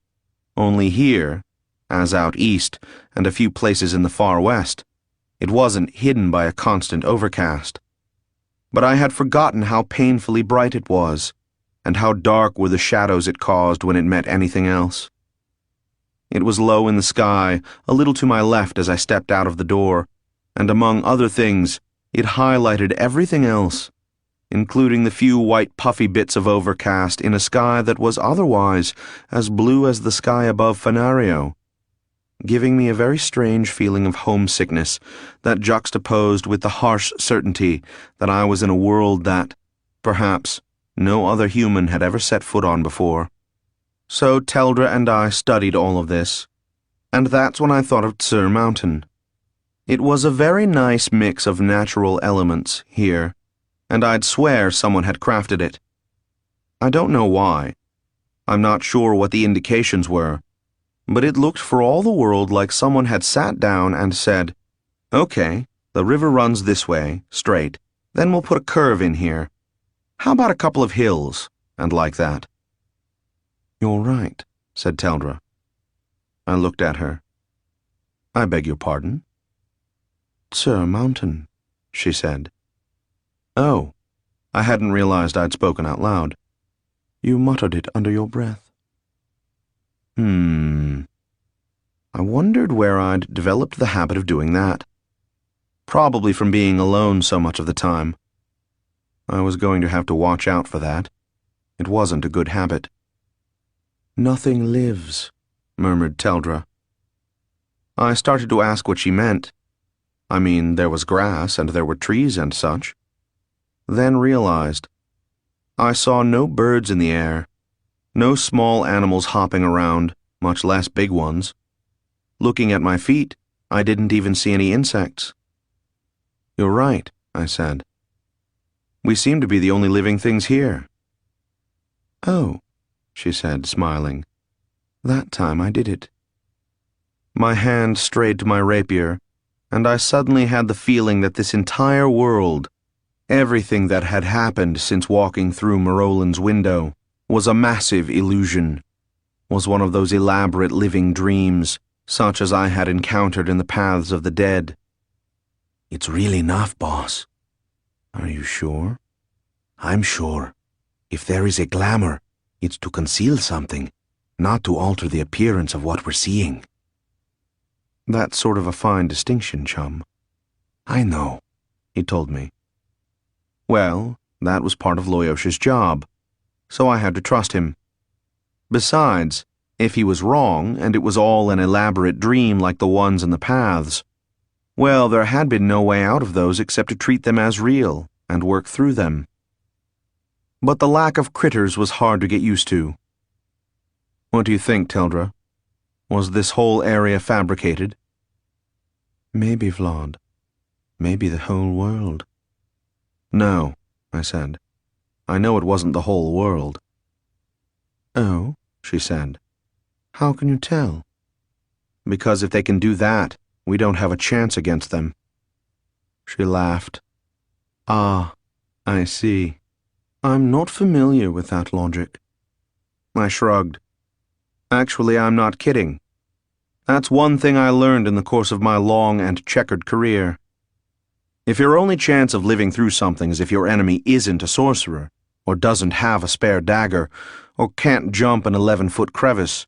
Only here, as out east, and a few places in the far west, it wasn't hidden by a constant overcast. But I had forgotten how painfully bright it was, and how dark were the shadows it caused when it met anything else. It was low in the sky, a little to my left as I stepped out of the door, and among other things, it highlighted everything else, including the few white puffy bits of overcast in a sky that was otherwise as blue as the sky above Fenario, giving me a very strange feeling of homesickness that juxtaposed with the harsh certainty that I was in a world that, perhaps, no other human had ever set foot on before. So Teldra and I studied all of this, and that's when I thought of Tsur Mountain. It was a very nice mix of natural elements here, and I'd swear someone had crafted it. I don't know why. I'm not sure what the indications were, but it looked for all the world like someone had sat down and said, "Okay, the river runs this way, straight, then we'll put a curve in here. How about a couple of hills?" and like that. "You're right," said Teldra. I looked at her. "I beg your pardon?" "Tsur Mountain," she said. Oh, I hadn't realized I'd spoken out loud. You muttered it under your breath. I wondered where I'd developed the habit of doing that. Probably from being alone so much of the time. I was going to have to watch out for that. It wasn't a good habit. "Nothing lives," murmured Teldra. I started to ask what she meant. I mean, there was grass and there were trees and such. Then realized. I saw no birds in the air, no small animals hopping around, much less big ones. Looking at my feet, I didn't even see any insects. "You're right," I said. "We seem to be the only living things here." "Oh," she said, smiling. "That time I did it." My hand strayed to my rapier, and I suddenly had the feeling that this entire world, everything that had happened since walking through Marolin's window, was a massive illusion, was one of those elaborate living dreams, such as I had encountered in the paths of the dead. It's really enough, boss. "Are you sure?" I'm sure. If there is a glamour, it's to conceal something, not to alter the appearance of what we're seeing. That's sort of a fine distinction, chum. I know, he told me. Well, that was part of Loyosha's job, so I had to trust him. Besides, if he was wrong and it was all an elaborate dream like the ones in the paths, well, there had been no way out of those except to treat them as real and work through them. But the lack of critters was hard to get used to. What do you think, Teldra? Was this whole area fabricated? "Maybe, Vlad. Maybe the whole world." "No," I said. "I know it wasn't the whole world." "Oh," she said. "How can you tell?" "Because if they can do that, we don't have a chance against them." She laughed. "Ah, I see. I'm not familiar with that logic." I shrugged. Actually, I'm not kidding. That's one thing I learned in the course of my long and checkered career. If your only chance of living through something is if your enemy isn't a sorcerer, or doesn't have a spare dagger, or can't jump an 11-foot crevice,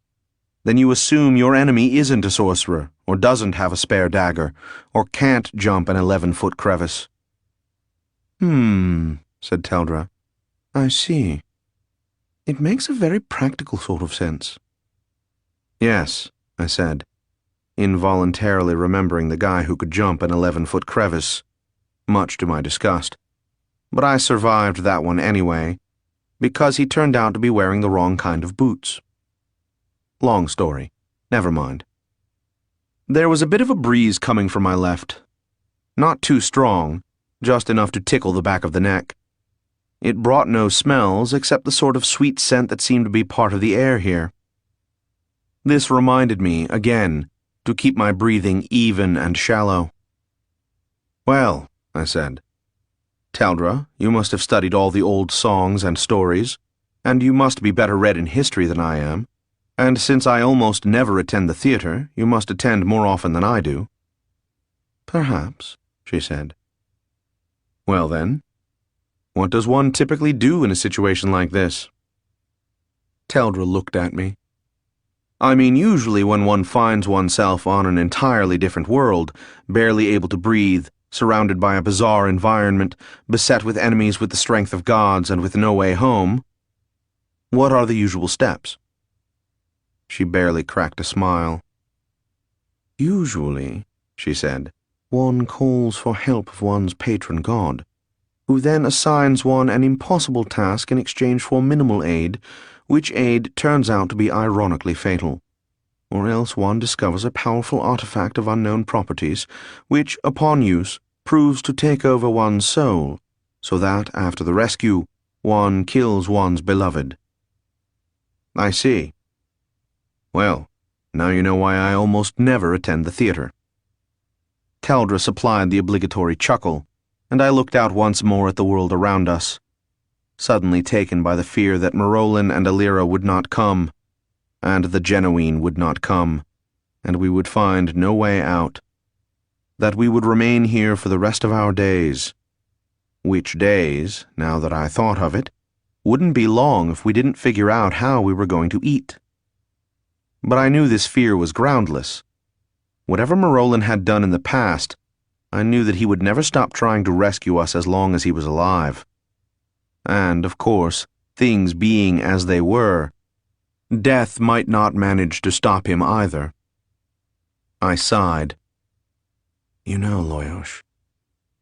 then you assume your enemy isn't a sorcerer, or doesn't have a spare dagger, or can't jump an 11-foot crevice. Said Teldra. "I see. It makes a very practical sort of sense." "Yes," I said, involuntarily remembering the guy who could jump an 11-foot crevice, much to my disgust. But I survived that one anyway, because he turned out to be wearing the wrong kind of boots. Long story. Never mind. There was a bit of a breeze coming from my left. Not too strong, just enough to tickle the back of the neck. It brought no smells except the sort of sweet scent that seemed to be part of the air here. This reminded me, again, to keep my breathing even and shallow. "Well," I said, "Taldra, you must have studied all the old songs and stories, and you must be better read in history than I am, and since I almost never attend the theatre, you must attend more often than I do." "Perhaps," she said. "Well then, what does one typically do in a situation like this?" Taldra looked at me. "I mean, usually when one finds oneself on an entirely different world, barely able to breathe, surrounded by a bizarre environment, beset with enemies with the strength of gods and with no way home, what are the usual steps?" She barely cracked a smile. "Usually," she said, "one calls for help of one's patron god, who then assigns one an impossible task in exchange for minimal aid, which aid turns out to be ironically fatal. Or else one discovers a powerful artifact of unknown properties, which, upon use, proves to take over one's soul, so that, after the rescue, one kills one's beloved." "I see. Well, now you know why I almost never attend the theatre." Taldra supplied the obligatory chuckle, and I looked out once more at the world around us, suddenly taken by the fear that Marolin and Alira would not come, and the Genuine would not come, and we would find no way out, that we would remain here for the rest of our days, which days, now that I thought of it, wouldn't be long if we didn't figure out how we were going to eat. But I knew this fear was groundless. Whatever Marolin had done in the past, I knew that he would never stop trying to rescue us as long as he was alive. And, of course, things being as they were, death might not manage to stop him either. I sighed. "You know, Loyosh,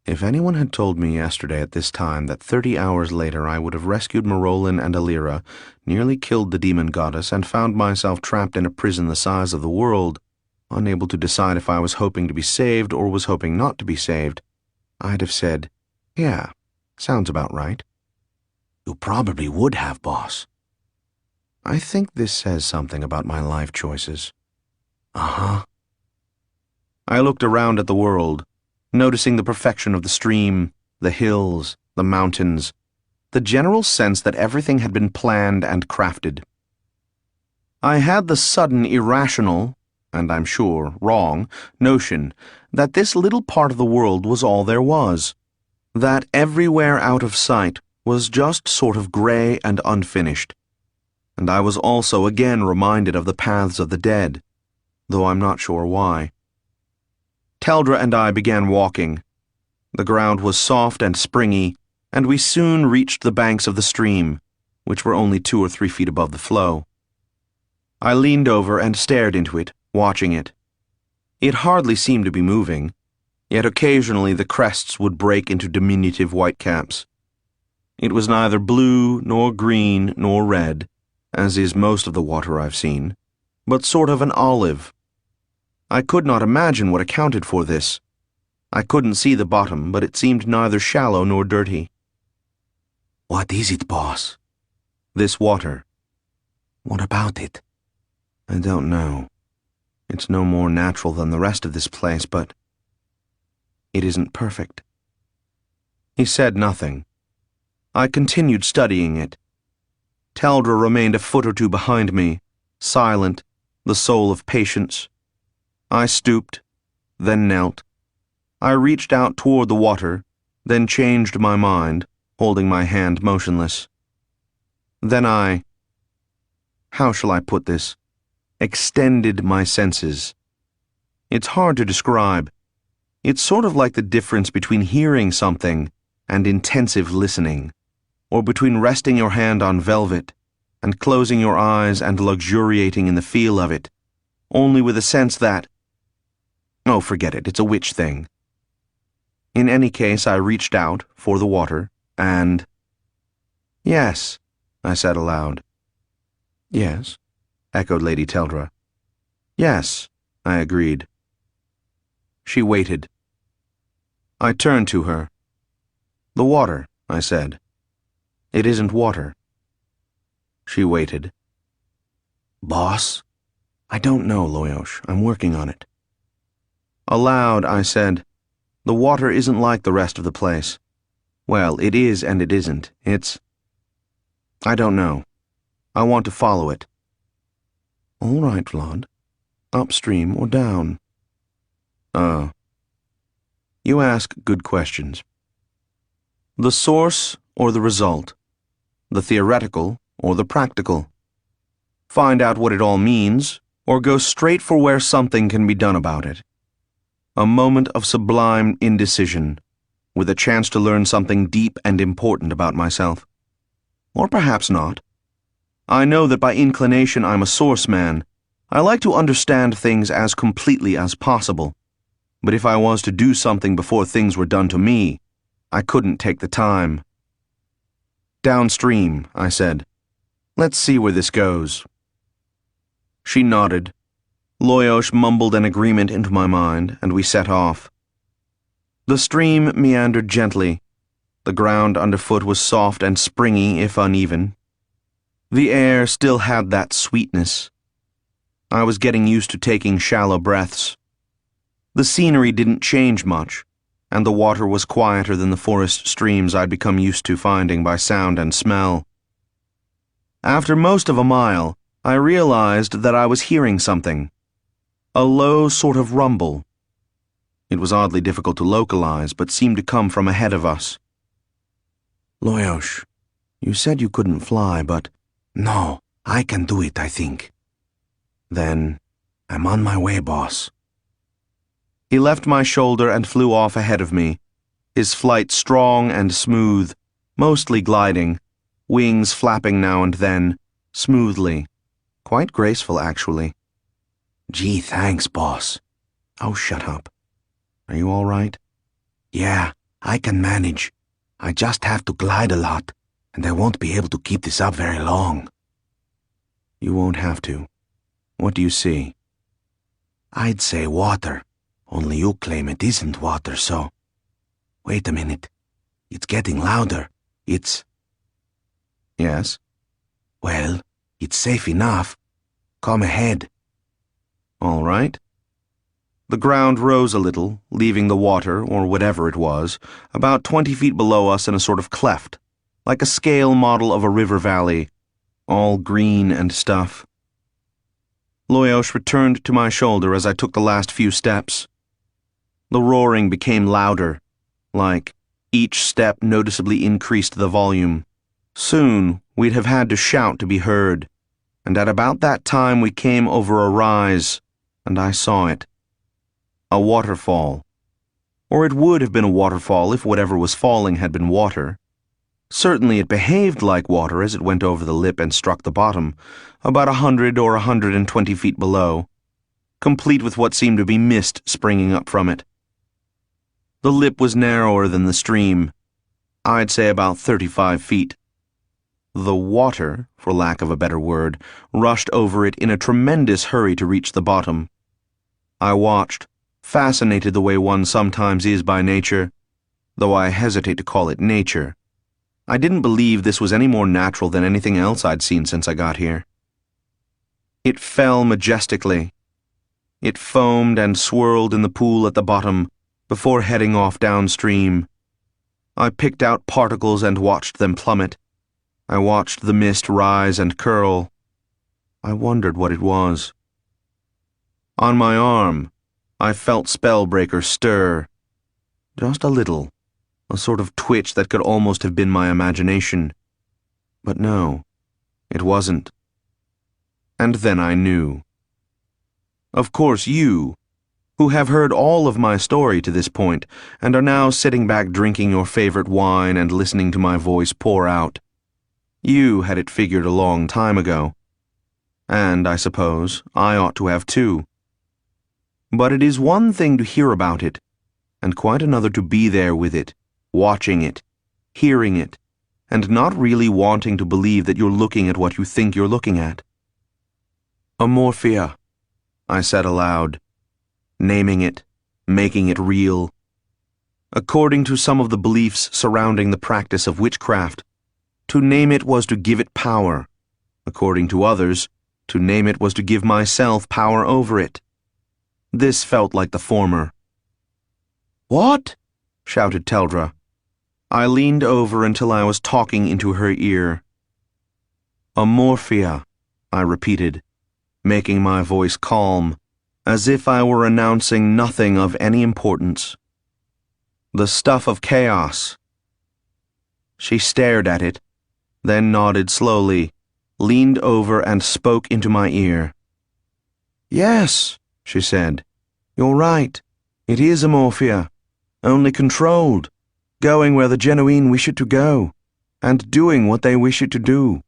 if anyone had told me yesterday at this time that 30 hours later I would have rescued Marolin and Alira, nearly killed the demon goddess, and found myself trapped in a prison the size of the world, unable to decide if I was hoping to be saved or was hoping not to be saved, I'd have said, 'Yeah, sounds about right.'" "You probably would have, boss." "I think this says something about my life choices." "Uh-huh." I looked around at the world, noticing the perfection of the stream, the hills, the mountains, the general sense that everything had been planned and crafted. I had the sudden irrational, and I'm sure wrong, notion that this little part of the world was all there was, that everywhere out of sight was just sort of gray and unfinished. And I was also again reminded of the paths of the dead, though I'm not sure why. Taldra and I began walking. The ground was soft and springy, and we soon reached the banks of the stream, which were only 2 or 3 feet above the flow. I leaned over and stared into it, watching it. It hardly seemed to be moving, yet occasionally the crests would break into diminutive whitecaps. It was neither blue, nor green, nor red, as is most of the water I've seen, but sort of an olive. I could not imagine what accounted for this. I couldn't see the bottom, but it seemed neither shallow nor dirty. "What is it, boss?" "This water." "What about it?" "I don't know. It's no more natural than the rest of this place, but it isn't perfect." He said nothing. I continued studying it. Taldra remained a foot or two behind me, silent, the soul of patience. I stooped, then knelt. I reached out toward the water, then changed my mind, holding my hand motionless. Then how shall I put this? Extended my senses. It's hard to describe. It's sort of like the difference between hearing something and intensive listening, or between resting your hand on velvet and closing your eyes and luxuriating in the feel of it, only with a sense that, oh, forget it, it's a witch thing. In any case, I reached out for the water, and... "Yes," I said aloud. "Yes?" echoed Lady Teldra. Yes, I agreed. She waited. I turned to her. The water, I said. It isn't water. She waited. Boss? I don't know, Loyosh. I'm working on it. Aloud, I said, the water isn't like the rest of the place. Well, it is and it isn't. I don't know. I want to follow it. All right, Vlad. Upstream or down? Oh. You ask good questions. The source or the result? The theoretical or the practical? Find out what it all means, or go straight for where something can be done about it. A moment of sublime indecision, with a chance to learn something deep and important about myself. Or perhaps not. I know that by inclination I'm a source man. I like to understand things as completely as possible. But if I was to do something before things were done to me, I couldn't take the time. Downstream, I said. Let's see where this goes. She nodded. Loyosh mumbled an agreement into my mind, and we set off. The stream meandered gently. The ground underfoot was soft and springy, if uneven. The air still had that sweetness. I was getting used to taking shallow breaths. The scenery didn't change much, and the water was quieter than the forest streams I'd become used to finding by sound and smell. After most of a mile, I realized that I was hearing something. A low sort of rumble. It was oddly difficult to localize, but seemed to come from ahead of us. Loyosh, you said you couldn't fly, but... No, I can do it, I think. Then, I'm on my way, boss. He left my shoulder and flew off ahead of me, his flight strong and smooth, mostly gliding, wings flapping now and then, smoothly. Quite graceful, actually. Gee, thanks, boss. Oh, shut up. Are you all right? Yeah, I can manage. I just have to glide a lot, and I won't be able to keep this up very long. You won't have to. What do you see? I'd say water, only you claim it isn't water, so... Wait a minute. It's getting louder. It's... Yes? Well, it's safe enough. Come ahead. All right. The ground rose a little, leaving the water, or whatever it was, about 20 feet below us in a sort of cleft, like a scale model of a river valley, all green and stuff. Loyosh returned to my shoulder as I took the last few steps. The roaring became louder, like each step noticeably increased the volume. Soon we'd have had to shout to be heard, and at about that time we came over a rise, and I saw it. A waterfall. Or it would have been a waterfall if whatever was falling had been water. Certainly it behaved like water as it went over the lip and struck the bottom, about 100 or 120 feet below, complete with what seemed to be mist springing up from it. The lip was narrower than the stream, I'd say about 35 feet. The water, for lack of a better word, rushed over it in a tremendous hurry to reach the bottom. I watched, fascinated the way one sometimes is by nature, though I hesitate to call it nature. I didn't believe this was any more natural than anything else I'd seen since I got here. It fell majestically. It foamed and swirled in the pool at the bottom before heading off downstream. I picked out particles and watched them plummet. I watched the mist rise and curl. I wondered what it was. On my arm, I felt Spellbreaker stir. Just a little, a sort of twitch that could almost have been my imagination. But no, it wasn't. And then I knew. Of course you, who have heard all of my story to this point and are now sitting back drinking your favorite wine and listening to my voice pour out, you had it figured a long time ago. And, I suppose, I ought to have too. But it is one thing to hear about it, and quite another to be there with it, watching it, hearing it, and not really wanting to believe that you're looking at what you think you're looking at. Amorphia, I said aloud, naming it, making it real. According to some of the beliefs surrounding the practice of witchcraft, to name it was to give it power. According to others, to name it was to give myself power over it. This felt like the former. "What?" shouted Teldra. I leaned over until I was talking into her ear. Amorphia, I repeated, making my voice calm, as if I were announcing nothing of any importance. The stuff of chaos. She stared at it, then nodded slowly, leaned over and spoke into my ear. "Yes," she said, "you're right. It is Amorphia, only controlled, going where the Genuine wish it to go, and doing what they wish it to do."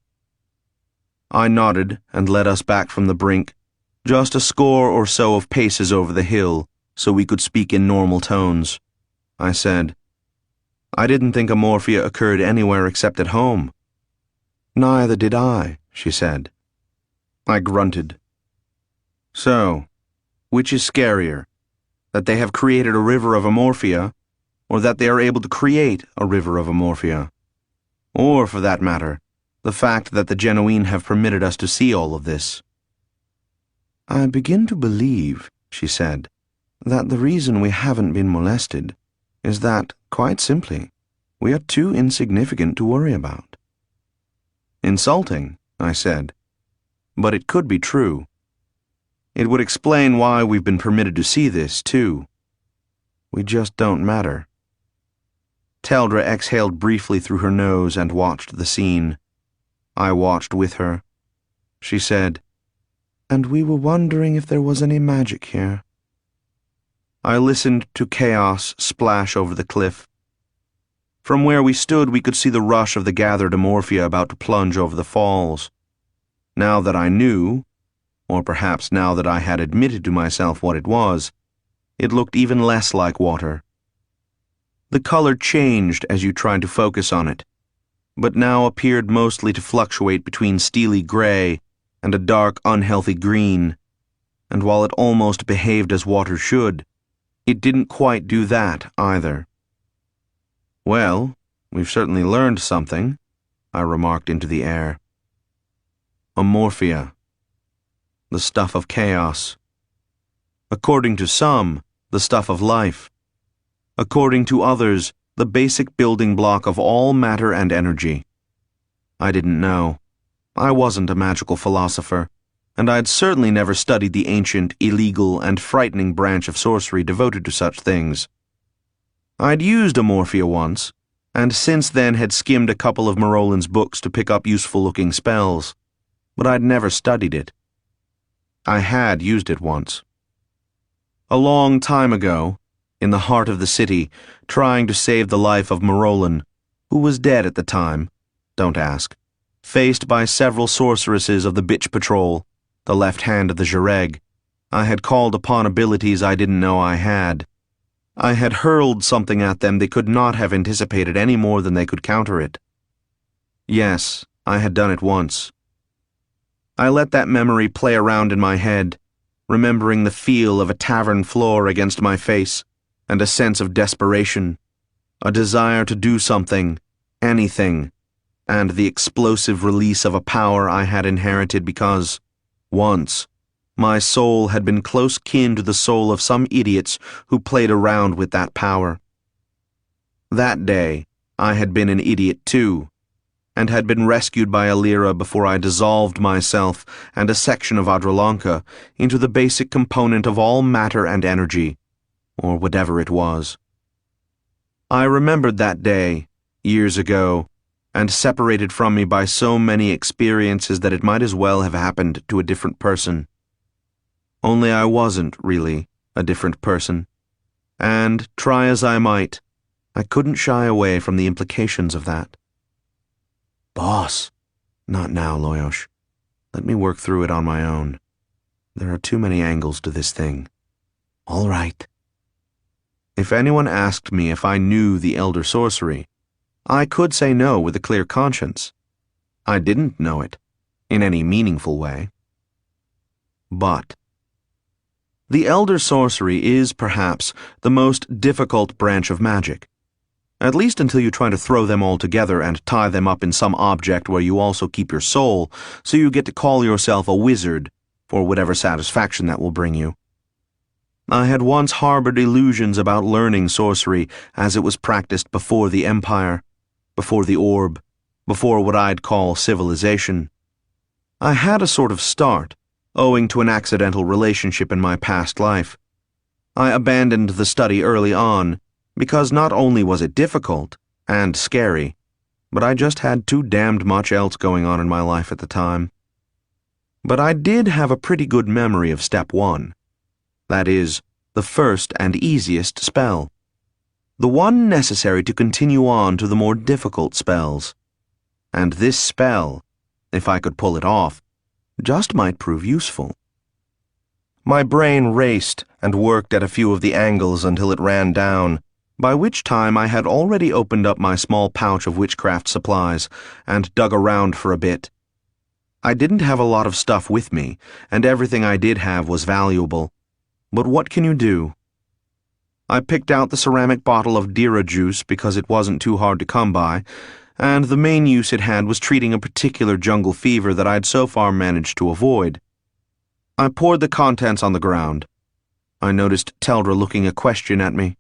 I nodded and led us back from the brink, just a score or so of paces over the hill, so we could speak in normal tones. I said, "I didn't think Amorphia occurred anywhere except at home." "Neither did I," she said. I grunted. "So, which is scarier, that they have created a river of Amorphia, or that they are able to create a river of Amorphia? Or, for that matter, the fact that the Genuine have permitted us to see all of this?" "I begin to believe," she said, "that the reason we haven't been molested is that, quite simply, we are too insignificant to worry about." "Insulting," I said, "but it could be true. It would explain why we've been permitted to see this, too. We just don't matter." Teldra exhaled briefly through her nose and watched the scene. I watched with her. She said, "And we were wondering if there was any magic here." I listened to chaos splash over the cliff. From where we stood, we could see the rush of the gathered Amorphia about to plunge over the falls. Now that I knew, or perhaps now that I had admitted to myself what it was, it looked even less like water. The color changed as you tried to focus on it, but now appeared mostly to fluctuate between steely gray and a dark, unhealthy green, and while it almost behaved as water should, it didn't quite do that either. "Well, we've certainly learned something," I remarked into the air. Amorphia. The stuff of chaos. According to some, the stuff of life. According to others, the basic building block of all matter and energy. I didn't know. I wasn't a magical philosopher, and I'd certainly never studied the ancient, illegal, and frightening branch of sorcery devoted to such things. I'd used Amorphia once, and since then had skimmed a couple of Marolin's books to pick up useful-looking spells, but I'd never studied it. I had used it once. A long time ago, in the heart of the city, trying to save the life of Marolin, who was dead at the time, don't ask, faced by several sorceresses of the Bitch Patrol, the left hand of the Jareg, I had called upon abilities I didn't know I had. I had hurled something at them they could not have anticipated any more than they could counter it. Yes, I had done it once. I let that memory play around in my head, remembering the feel of a tavern floor against my face, and a sense of desperation, a desire to do something, anything, and the explosive release of a power I had inherited because, once, my soul had been close kin to the soul of some idiots who played around with that power. That day, I had been an idiot too, and had been rescued by Alira before I dissolved myself and a section of Adrolanka into the basic component of all matter and energy, or whatever it was. I remembered that day, years ago, and separated from me by so many experiences that it might as well have happened to a different person. Only I wasn't, really, a different person, and, try as I might, I couldn't shy away from the implications of that. "Boss." "Not now, Loyosh. Let me work through it on my own. There are too many angles to this thing." "All right." If anyone asked me if I knew the Elder Sorcery, I could say no with a clear conscience. I didn't know it, in any meaningful way. but. The Elder Sorcery is, perhaps, the most difficult branch of magic. At least until you try to throw them all together and tie them up in some object where you also keep your soul, so you get to call yourself a wizard, for whatever satisfaction that will bring you. I had once harbored illusions about learning sorcery as it was practiced before the Empire, before the Orb, before what I'd call civilization. I had a sort of start, owing to an accidental relationship in my past life. I abandoned the study early on, because not only was it difficult and scary, but I just had too damned much else going on in my life at the time. But I did have a pretty good memory of step 1. That is, the first and easiest spell. The one necessary to continue on to the more difficult spells. And this spell, if I could pull it off, just might prove useful. My brain raced and worked at a few of the angles until it ran down, by which time I had already opened up my small pouch of witchcraft supplies and dug around for a bit. I didn't have a lot of stuff with me, and everything I did have was valuable. But what can you do? I picked out the ceramic bottle of Dira juice because it wasn't too hard to come by, and the main use it had was treating a particular jungle fever that I'd so far managed to avoid. I poured the contents on the ground. I noticed Teldra looking a question at me.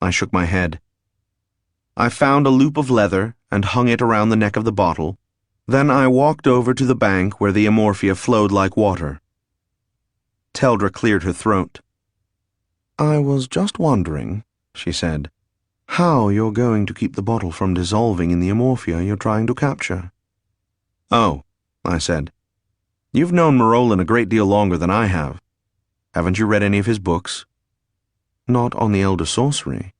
I shook my head. I found a loop of leather and hung it around the neck of the bottle. Then I walked over to the bank where the amorphia flowed like water. Teldra cleared her throat. "I was just wondering," she said, "how you're going to keep the bottle from dissolving in the amorphia you're trying to capture." "Oh," I said. "You've known Marolin a great deal longer than I have. Haven't you read any of his books?" "Not on the Elder Sorcery.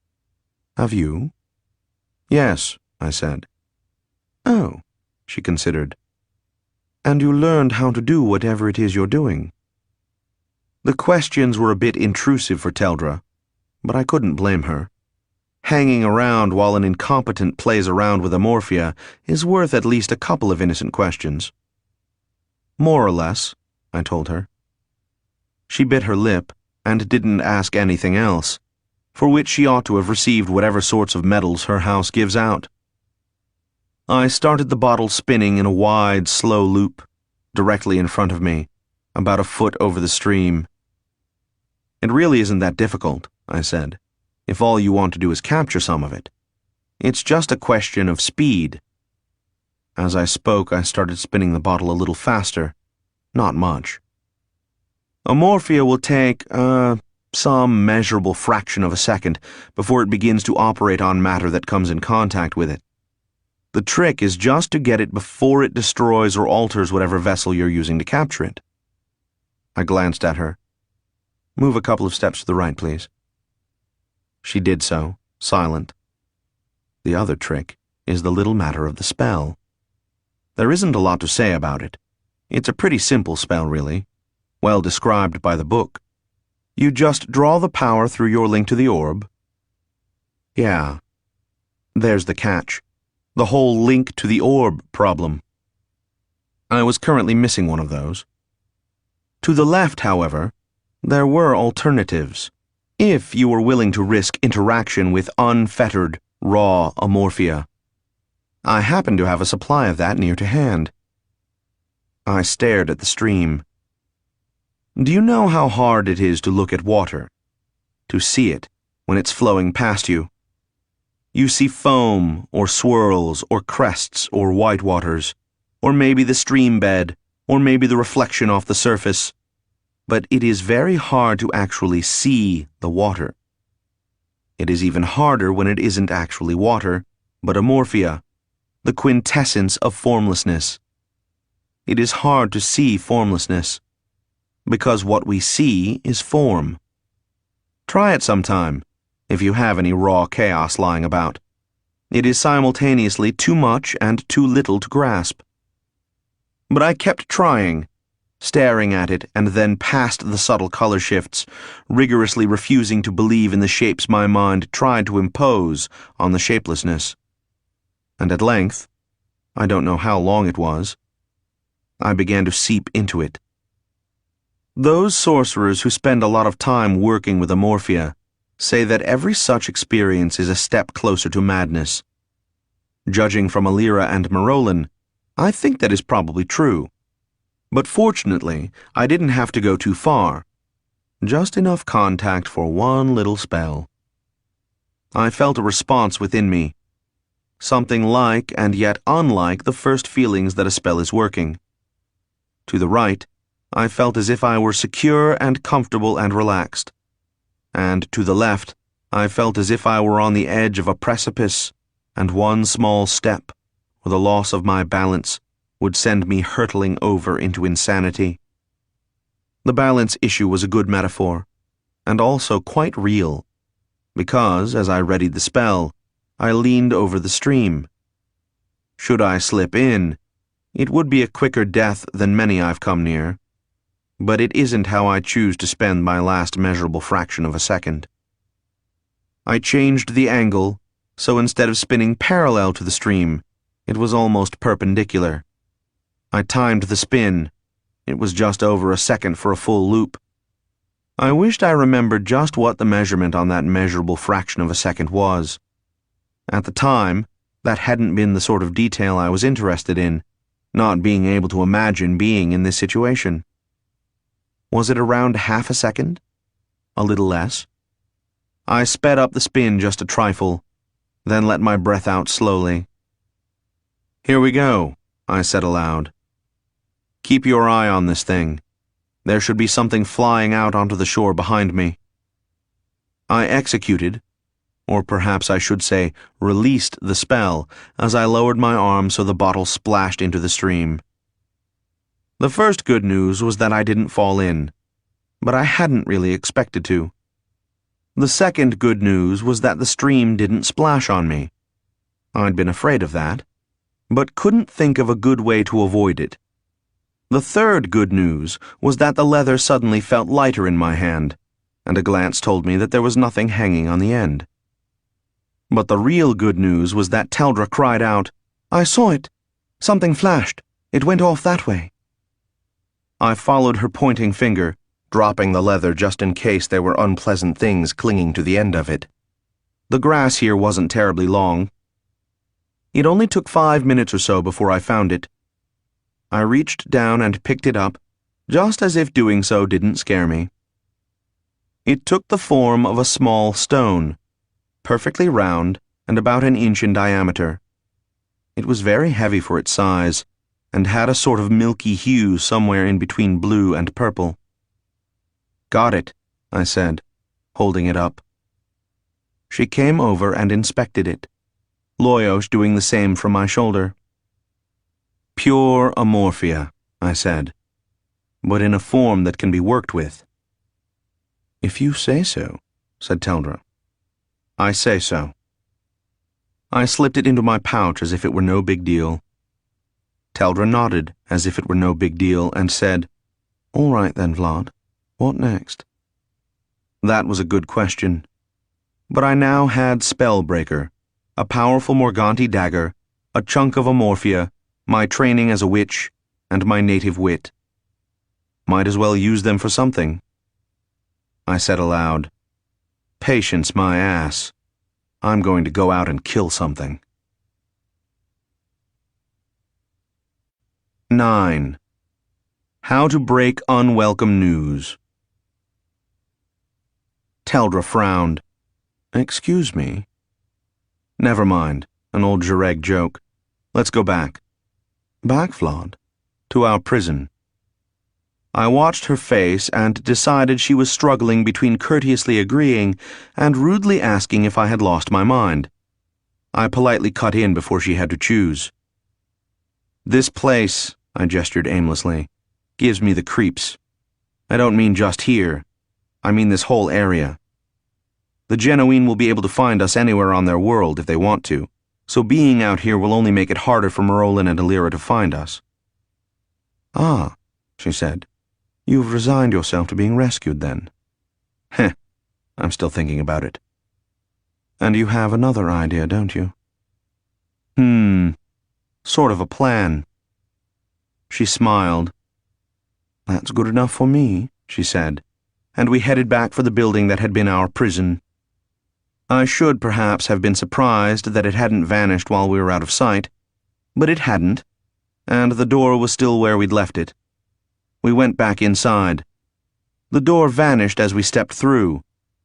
Have you?" "Yes," I said. "Oh," she considered. "And you learned how to do whatever it is you're doing?" The questions were a bit intrusive for Teldra, but I couldn't blame her. Hanging around while an incompetent plays around with amorphia is worth at least a couple of innocent questions. "More or less," I told her. She bit her lip and didn't ask anything else, for which she ought to have received whatever sorts of medals her house gives out. I started the bottle spinning in a wide, slow loop, directly in front of me, about a foot over the stream. "It really isn't that difficult," I said, "if all you want to do is capture some of it. It's just a question of speed." As I spoke, I started spinning the bottle a little faster. Not much. Amorphia will take, some measurable fraction of a second before it begins to operate on matter that comes in contact with it. The trick is just to get it before it destroys or alters whatever vessel you're using to capture it. I glanced at her. "Move a couple of steps to the right, please." She did so, silent. The other trick is the little matter of the spell. There isn't a lot to say about it. It's a pretty simple spell, really, well described by the book. You just draw the power through your link to the orb. Yeah. There's the catch. The whole link to the orb problem. I was currently missing one of those. To the left, however, there were alternatives, if you were willing to risk interaction with unfettered, raw amorphia. I happen to have a supply of that near to hand. I stared at the stream. Do you know how hard it is to look at water? To see it when it's flowing past you? You see foam, or swirls, or crests, or whitewaters, or maybe the stream bed, or maybe the reflection off the surface. But it is very hard to actually see the water. It is even harder when it isn't actually water, but amorphia, the quintessence of formlessness. It is hard to see formlessness, because what we see is form. Try it sometime, if you have any raw chaos lying about. It is simultaneously too much and too little to grasp. But I kept trying, staring at it and then past the subtle color shifts, rigorously refusing to believe in the shapes my mind tried to impose on the shapelessness. And at length, I don't know how long it was, I began to seep into it. Those sorcerers who spend a lot of time working with Amorphia say that every such experience is a step closer to madness. Judging from Alira and Marolin, I think that is probably true. But fortunately, I didn't have to go too far. Just enough contact for one little spell. I felt a response within me, something like and yet unlike the first feelings that a spell is working. To the right, I felt as if I were secure and comfortable and relaxed. And to the left, I felt as if I were on the edge of a precipice, and one small step, or the loss of my balance, would send me hurtling over into insanity. The balance issue was a good metaphor, and also quite real, because, as I readied the spell, I leaned over the stream. Should I slip in, it would be a quicker death than many I've come near, but it isn't how I choose to spend my last measurable fraction of a second. I changed the angle, so instead of spinning parallel to the stream, it was almost perpendicular. I timed the spin. It was just over a second for a full loop. I wished I remembered just what the measurement on that measurable fraction of a second was. At the time, that hadn't been the sort of detail I was interested in, not being able to imagine being in this situation. Was it around half a second? A little less? I sped up the spin just a trifle, then let my breath out slowly. "Here we go," I said aloud. "Keep your eye on this thing. There should be something flying out onto the shore behind me." I executed, or perhaps I should say released the spell as I lowered my arm so the bottle splashed into the stream. The first good news was that I didn't fall in, but I hadn't really expected to. The second good news was that the stream didn't splash on me. I'd been afraid of that, but couldn't think of a good way to avoid it. The third good news was that the leather suddenly felt lighter in my hand, and a glance told me that there was nothing hanging on the end. But the real good news was that Teldra cried out, "I saw it! Something flashed. It went off that way." I followed her pointing finger, dropping the leather just in case there were unpleasant things clinging to the end of it. The grass here wasn't terribly long. It only took 5 minutes or so before I found it. I reached down and picked it up, just as if doing so didn't scare me. It took the form of a small stone, perfectly round and about an inch in diameter. It was very heavy for its size, and had a sort of milky hue somewhere in between blue and purple. "Got it," I said, holding it up. She came over and inspected it, Loyos doing the same from my shoulder. "Pure Amorphia," I said, "but in a form that can be worked with." "If you say so," said Teldra. "I say so." I slipped it into my pouch as if it were no big deal. Teldra nodded as if it were no big deal and said, "All right then, Vlad. What next?" That was a good question. But I now had Spellbreaker, a powerful Morganti dagger, a chunk of Amorphia, my training as a witch, and my native wit. Might as well use them for something. I said aloud, "Patience, my ass. I'm going to go out and kill something." 9. How to break unwelcome news. Teldra frowned. "Excuse me." "Never mind, an old Jareg joke. Let's go back." "Back, Vlad?" "To our prison." I watched her face and decided she was struggling between courteously agreeing and rudely asking if I had lost my mind. I politely cut in before she had to choose. "This place," I gestured aimlessly, "gives me the creeps. I don't mean just here. I mean this whole area. The Genuine will be able to find us anywhere on their world if they want to, so being out here will only make it harder for Marolin and Alira to find us." "Ah," she said. "You've resigned yourself to being rescued, then?" "Heh, I'm still thinking about it." "And you have another idea, don't you?" Sort of a plan." She smiled. "That's good enough for me," she said, and we headed back for the building that had been our prison. I should perhaps have been surprised that it hadn't vanished while we were out of sight, but it hadn't, and the door was still where we'd left it. We went back inside. The door vanished as we stepped through,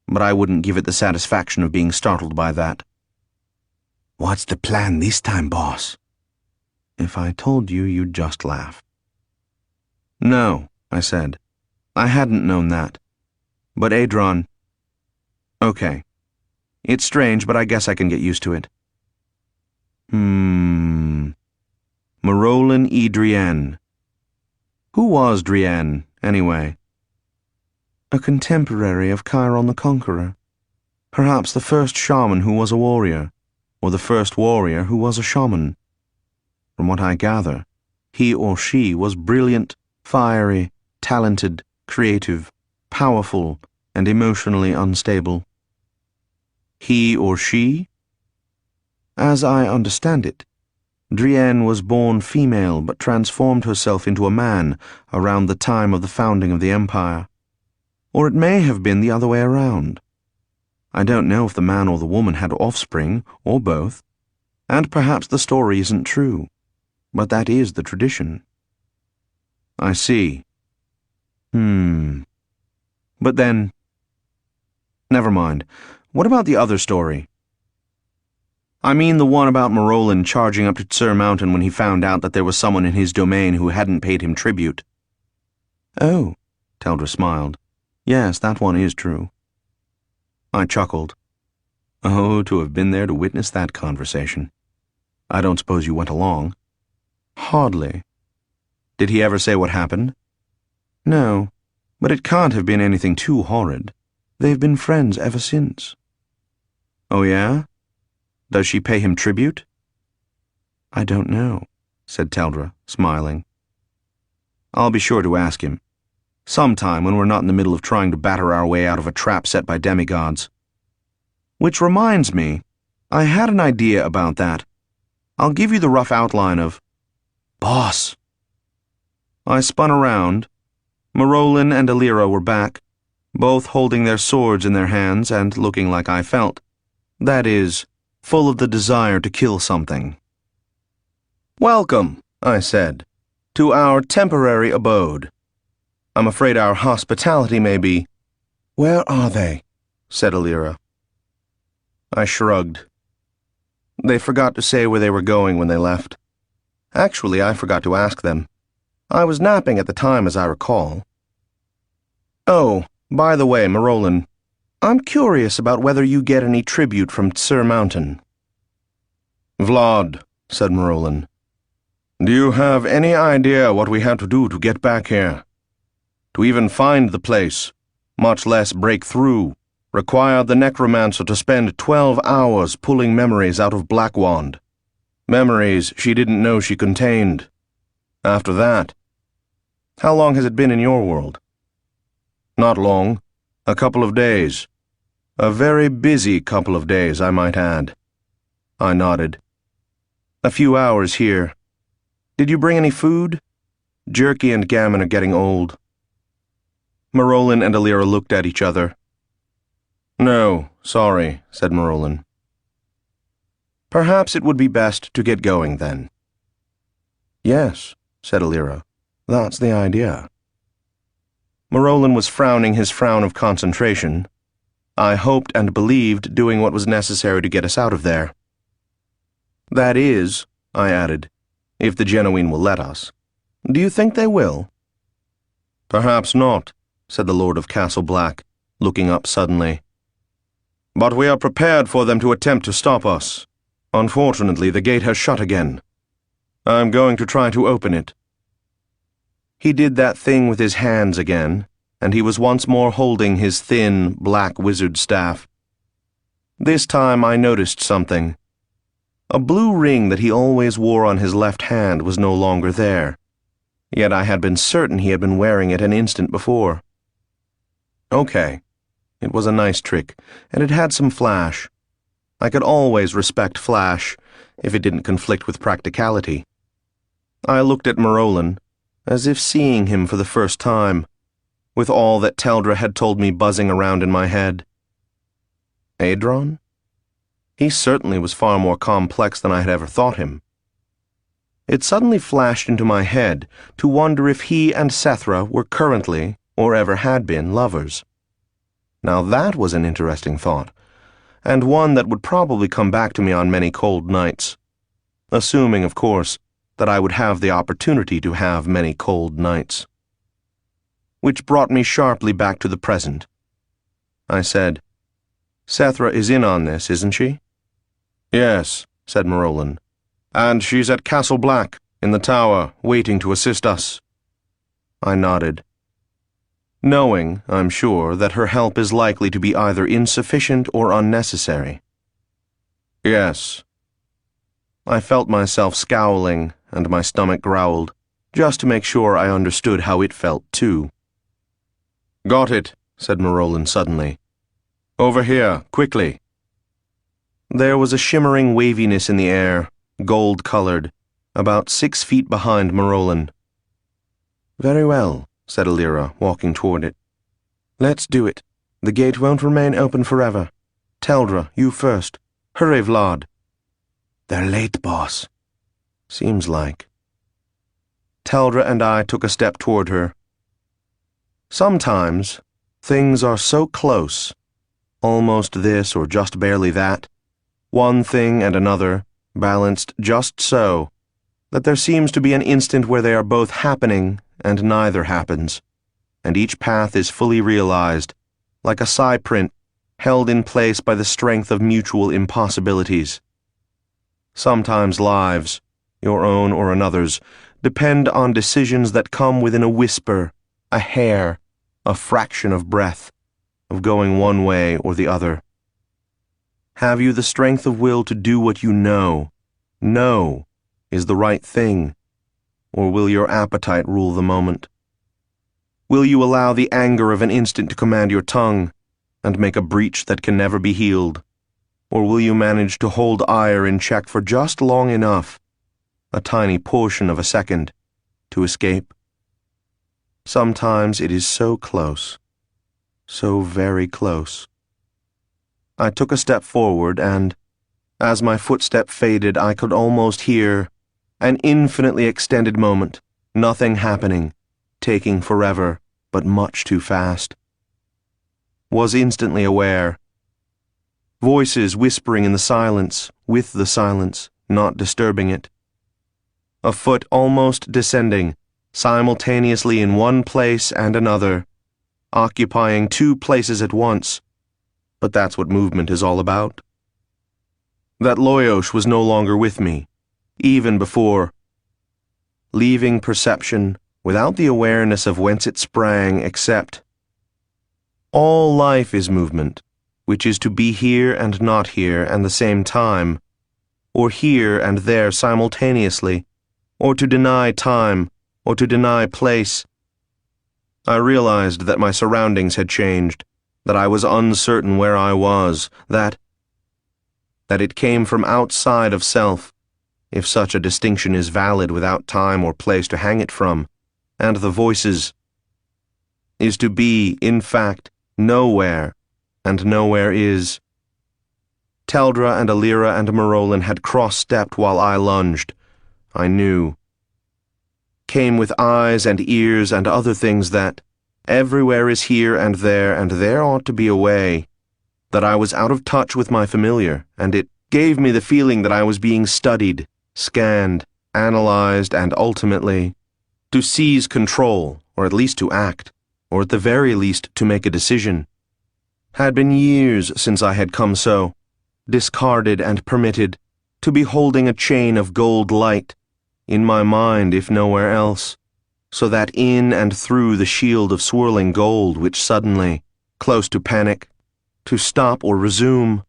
but I wouldn't give it the satisfaction of being startled by that. What's the plan this time, boss? If I told you, you'd just laugh. No, I said. I hadn't known that. But Adron... Okay. It's strange, but I guess I can get used to it. Marolin E. Drienne. Who was Drienne, anyway? A contemporary of Chiron the Conqueror. Perhaps the first shaman who was a warrior, or the first warrior who was a shaman. From what I gather, he or she was brilliant, fiery, talented, creative, powerful, and emotionally unstable. He or she? As I understand it, Drienne was born female but transformed herself into a man around the time of the founding of the empire. Or it may have been the other way around. I don't know if the man or the woman had offspring, or both, and perhaps the story isn't true, but that is the tradition. I see. But then... Never mind. What about the other story? I mean the one about Marolin charging up to Sir Mountain when he found out that there was someone in his domain who hadn't paid him tribute. Oh, Teldra smiled. Yes, that one is true. I chuckled. Oh, to have been there to witness that conversation. I don't suppose you went along? Hardly. Did he ever say what happened? No, but it can't have been anything too horrid. They've been friends ever since. Oh, yeah? Does she pay him tribute? I don't know, said Teldra, smiling. I'll be sure to ask him. Sometime when we're not in the middle of trying to batter our way out of a trap set by demigods. Which reminds me, I had an idea about that. I'll give you the rough outline of... Boss! I spun around. Marolin and Alira were back, both holding their swords in their hands and looking like I felt. That is, full of the desire to kill something. Welcome, I said, to our temporary abode. I'm afraid our hospitality may be... Where are they? Said Alira. I shrugged. They forgot to say where they were going when they left. Actually, I forgot to ask them. I was napping at the time, as I recall. Oh, by the way, Marolin, I'm curious about whether you get any tribute from Sir Mountain. Vlad, said Marolin, do you have any idea what we had to do to get back here? To even find the place, much less break through, required the necromancer to spend 12 hours pulling memories out of Blackwand. Memories she didn't know she contained. After that... How long has it been in your world? Not long. A couple of days. A very busy couple of days, I might add. I nodded. A few hours here. Did you bring any food? Jerky and gammon are getting old. Marolin and Alira looked at each other. No, sorry, said Marolin. Perhaps it would be best to get going, then. Yes, said Alira. That's the idea. Marolin was frowning his frown of concentration. I hoped and believed doing what was necessary to get us out of there. That is, I added, if the Genuine will let us. Do you think they will? Perhaps not, said the Lord of Castle Black, looking up suddenly. But we are prepared for them to attempt to stop us. Unfortunately, the gate has shut again. I'm going to try to open it. He did that thing with his hands again, and he was once more holding his thin, black wizard staff. This time I noticed something. A blue ring that he always wore on his left hand was no longer there, yet I had been certain he had been wearing it an instant before. Okay, it was a nice trick, and it had some flash. I could always respect flash, if it didn't conflict with practicality. I looked at Marolin, as if seeing him for the first time. with all that Teldra had told me buzzing around in my head. Adron? He certainly was far more complex than I had ever thought him. It suddenly flashed into my head to wonder if he and Sethra were currently, or ever had been, lovers. Now that was an interesting thought, and one that would probably come back to me on many cold nights, assuming, of course, that I would have the opportunity to have many cold nights. Which brought me sharply back to the present. I said, "Sethra is in on this, isn't she?" "Yes," said Marolin. "And she's at Castle Black, in the tower, waiting to assist us." I nodded, knowing, I'm sure, that her help is likely to be either insufficient or unnecessary. "Yes." I felt myself scowling, and my stomach growled, just to make sure I understood how it felt, too. "Got it," said Marolin suddenly. "Over here, quickly." There was a shimmering waviness in the air, gold-colored, about 6 feet behind Marolin. "Very well," said Alira, walking toward it. "Let's do it. The gate won't remain open forever. Teldra, you first. Hurry, Vlad." They're late, boss. Seems like. Teldra and I took a step toward her. Sometimes, things are so close, almost this or just barely that, one thing and another, balanced just so, that there seems to be an instant where they are both happening and neither happens, and each path is fully realized, like a psi-print held in place by the strength of mutual impossibilities. Sometimes lives, your own or another's, depend on decisions that come within a whisper, a hair, a fraction of breath, of going one way or the other. Have you the strength of will to do what you know is the right thing, or will your appetite rule the moment? Will you allow the anger of an instant to command your tongue, and make a breach that can never be healed? Or will you manage to hold ire in check for just long enough, a tiny portion of a second, to escape? Sometimes it is so close, so very close. I took a step forward, and, as my footstep faded, I could almost hear, an infinitely extended moment, nothing happening, taking forever, but much too fast. Was instantly aware. Voices whispering in the silence, with the silence, not disturbing it. A foot almost descending, simultaneously in one place and another, occupying 2 places at once. But that's what movement is all about. That Loyosh was no longer with me, even before, leaving perception without the awareness of whence it sprang, except all life is movement, which is to be here and not here and the same time, or here and there simultaneously, or to deny time, or to deny place. I realized that my surroundings had changed, that I was uncertain where I was, that it came from outside of self, if such a distinction is valid without time or place to hang it from, and the voices is to be, in fact, nowhere, and nowhere is. Teldra and Alira and Marolin had cross-stepped while I lunged. I knew. Came with eyes and ears and other things that everywhere is here and there ought to be a way, that I was out of touch with my familiar, and it gave me the feeling that I was being studied, scanned, analyzed, and ultimately to seize control, or at least to act, or at the very least to make a decision. Had been years since I had come so, discarded and permitted, to be holding a chain of gold light, in my mind if nowhere else, so that in and through the shield of swirling gold which suddenly, close to panic, to stop or resume,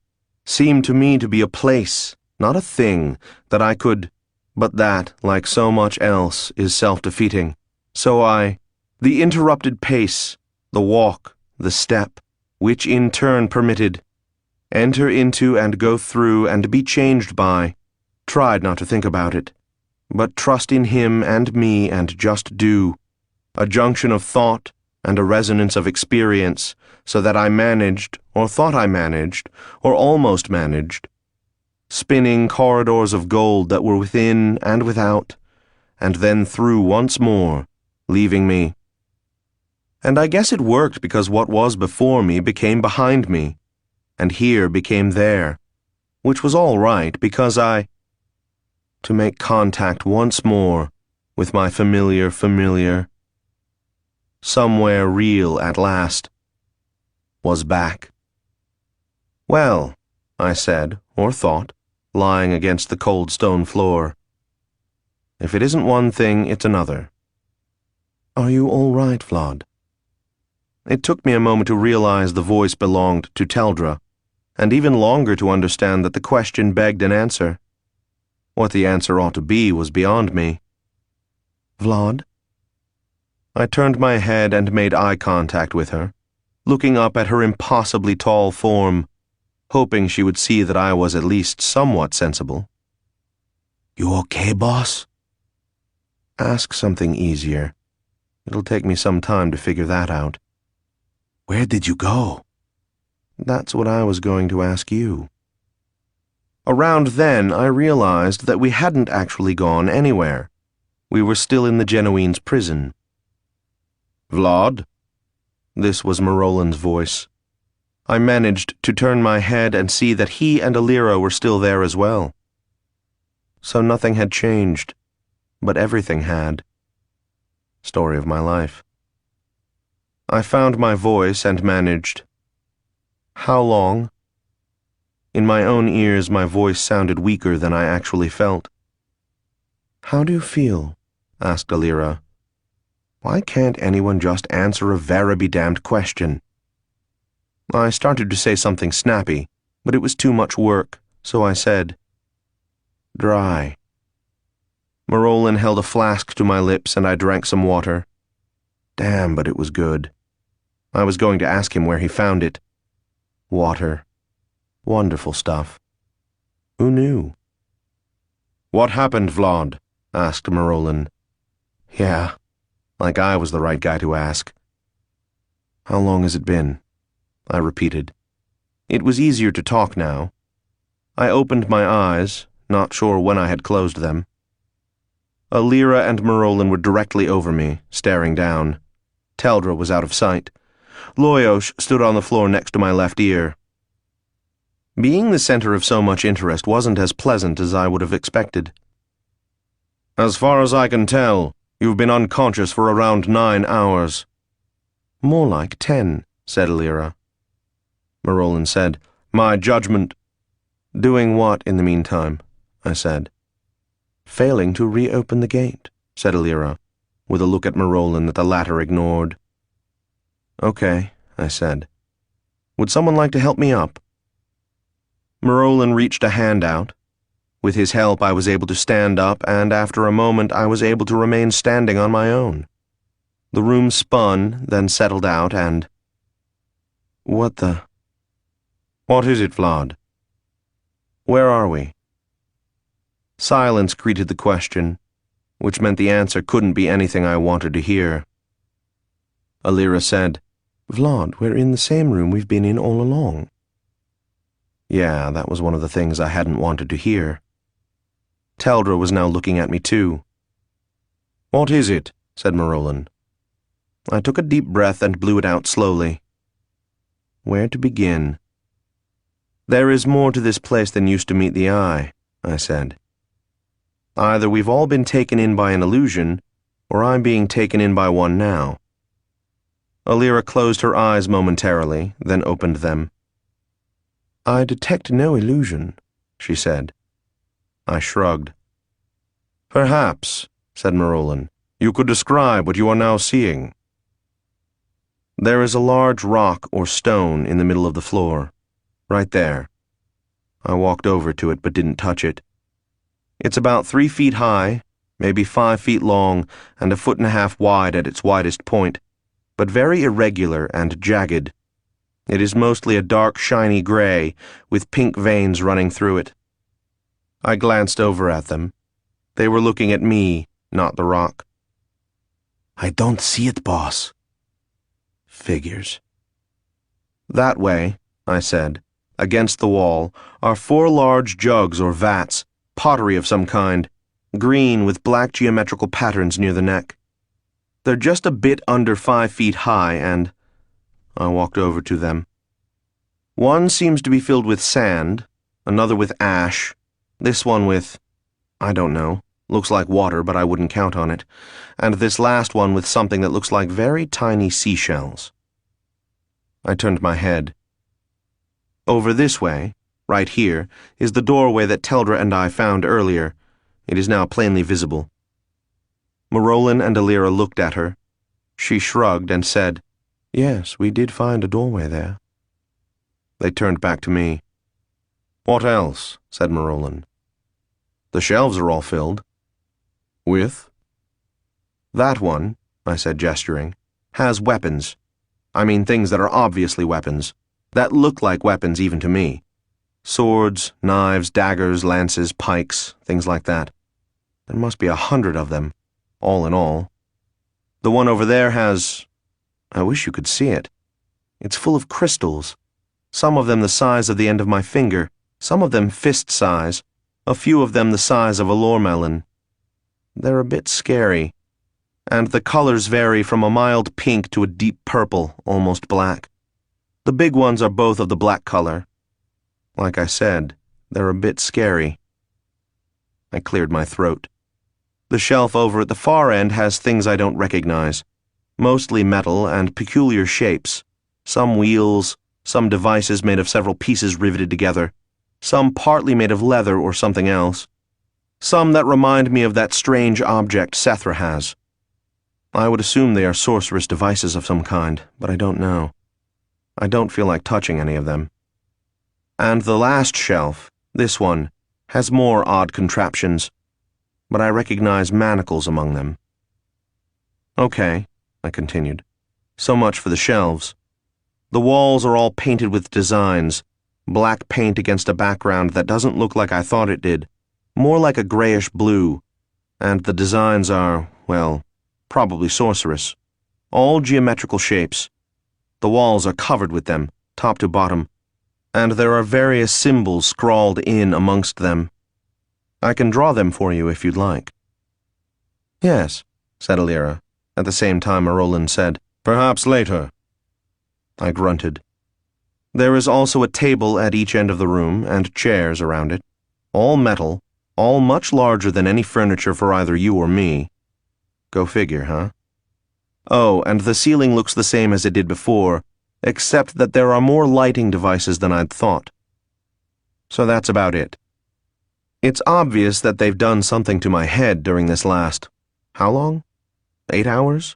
seemed to me to be a place, not a thing, that I could, but that, like so much else, is self-defeating. So the interrupted pace, the walk, the step, which in turn permitted, enter into and go through and be changed by, tried not to think about it, but trust in him and me and just do, a junction of thought, and a resonance of experience, so that I managed, or thought I managed, or almost managed, spinning corridors of gold that were within and without, and then through once more, leaving me. And I guess it worked because what was before me became behind me, and here became there, which was all right because to make contact once more with my familiar, somewhere real at last, was back. Well, I said, or thought, lying against the cold stone floor. If it isn't one thing, it's another. Are you all right, Vlad? It took me a moment to realize the voice belonged to Teldra, and even longer to understand that the question begged an answer. What the answer ought to be was beyond me. Vlad? I turned my head and made eye contact with her, looking up at her impossibly tall form, hoping she would see that I was at least somewhat sensible. You okay, boss? Ask something easier. It'll take me some time to figure that out. Where did you go? That's what I was going to ask you. Around then, I realized that we hadn't actually gone anywhere. We were still in the Genoene's prison. Vlad? This was Marolin's voice. I managed to turn my head and see that he and Alira were still there as well. So nothing had changed, but everything had. Story of my life. I found my voice and managed. How long? In my own ears, my voice sounded weaker than I actually felt. How do you feel? Asked Alira. Why can't anyone just answer a very-be-damned question? I started to say something snappy, but it was too much work, so I said, dry. Marolin held a flask to my lips and I drank some water. Damn, but it was good. I was going to ask him where he found it. Water. Wonderful stuff. Who knew? What happened, Vlad? Asked Marolin. Yeah, like I was the right guy to ask. How long has it been? I repeated. It was easier to talk now. I opened my eyes, not sure when I had closed them. Alira and Marolin were directly over me, staring down. Teldra was out of sight. Loyosh stood on the floor next to my left ear. Being the center of so much interest wasn't as pleasant as I would have expected. As far as I can tell, you've been unconscious for around 9 hours. More like 10, said Alira. Marolin said, My judgment. Doing what in the meantime? I said. Failing to reopen the gate, said Alira, with a look at Marolin that the latter ignored. Okay, I said. Would someone like to help me up? Marolin reached a hand out. With his help, I was able to stand up, and after a moment, I was able to remain standing on my own. The room spun, then settled out, and... What the... What is it, Vlad? Where are we? Silence greeted the question, which meant the answer couldn't be anything I wanted to hear. Alira said, Vlad, we're in the same room we've been in all along. Yeah, that was one of the things I hadn't wanted to hear. Teldra was now looking at me too. What is it? Said Marolin. I took a deep breath and blew it out slowly. Where to begin? There is more to this place than used to meet the eye, I said. Either we've all been taken in by an illusion, or I'm being taken in by one now. Alira closed her eyes momentarily, then opened them. I detect no illusion, she said. I shrugged. Perhaps, said Marolin, you could describe what you are now seeing. There is a large rock or stone in the middle of the floor, right there. I walked over to it but didn't touch it. It's about 3 feet high, maybe 5 feet long, and 1.5 feet wide at its widest point, but very irregular and jagged. It is mostly a dark, shiny gray, with pink veins running through it. I glanced over at them. They were looking at me, not the rock. I don't see it, boss. figures. That way, I said, against the wall, are 4 large jugs or vats, pottery of some kind, green with black geometrical patterns near the neck. They're just a bit under 5 feet high, and I walked over to them. One seems to be filled with sand, another with ash, this one with, I don't know, looks like water, but I wouldn't count on it, and this last one with something that looks like very tiny seashells. I turned my head. Over this way, right here, is the doorway that Teldra and I found earlier. It is now plainly visible. Marolin and Alira looked at her. She shrugged and said, "Yes, we did find a doorway there." They turned back to me. "What else?" said Marolin. "The shelves are all filled." "With?" "That one," I said, gesturing, "has weapons. I mean things that are obviously weapons, that look like weapons even to me. Swords, knives, daggers, lances, pikes, things like that. There must be 100 of them, all in all. The one over there has... I wish you could see it. It's full of crystals, some of them the size of the end of my finger, some of them fist size, a few of them the size of a lormelon. They're a bit scary, and the colors vary from a mild pink to a deep purple, almost black. The big ones are both of the black color. Like I said, they're a bit scary." I cleared my throat. "The shelf over at the far end has things I don't recognize, mostly metal and peculiar shapes, some wheels, some devices made of several pieces riveted together, some partly made of leather or something else, some that remind me of that strange object Sethra has. I would assume they are sorceress devices of some kind, but I don't know. I don't feel like touching any of them. And the last shelf, this one, has more odd contraptions, but I recognize manacles among them." "Okay," I continued. "So much for the shelves. The walls are all painted with designs, black paint against a background that doesn't look like I thought it did, more like a grayish blue, and the designs are, well, probably sorceress. All geometrical shapes. The walls are covered with them, top to bottom, and there are various symbols scrawled in amongst them. I can draw them for you if you'd like." "Yes," said Alira. At the same time Marolin said, "Perhaps later." I grunted. "There is also a table at each end of the room, and chairs around it. All metal, all much larger than any furniture for either you or me. Go figure, huh? Oh, and the ceiling looks the same as it did before, except that there are more lighting devices than I'd thought. So that's about it. It's obvious that they've done something to my head during this last... how long? 8 hours?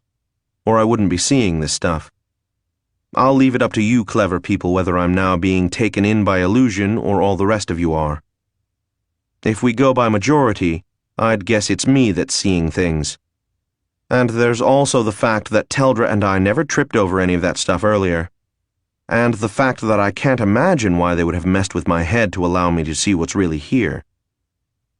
Or I wouldn't be seeing this stuff. I'll leave it up to you clever people whether I'm now being taken in by illusion or all the rest of you are. If we go by majority, I'd guess it's me that's seeing things. And there's also the fact that Teldra and I never tripped over any of that stuff earlier. And the fact that I can't imagine why they would have messed with my head to allow me to see what's really here.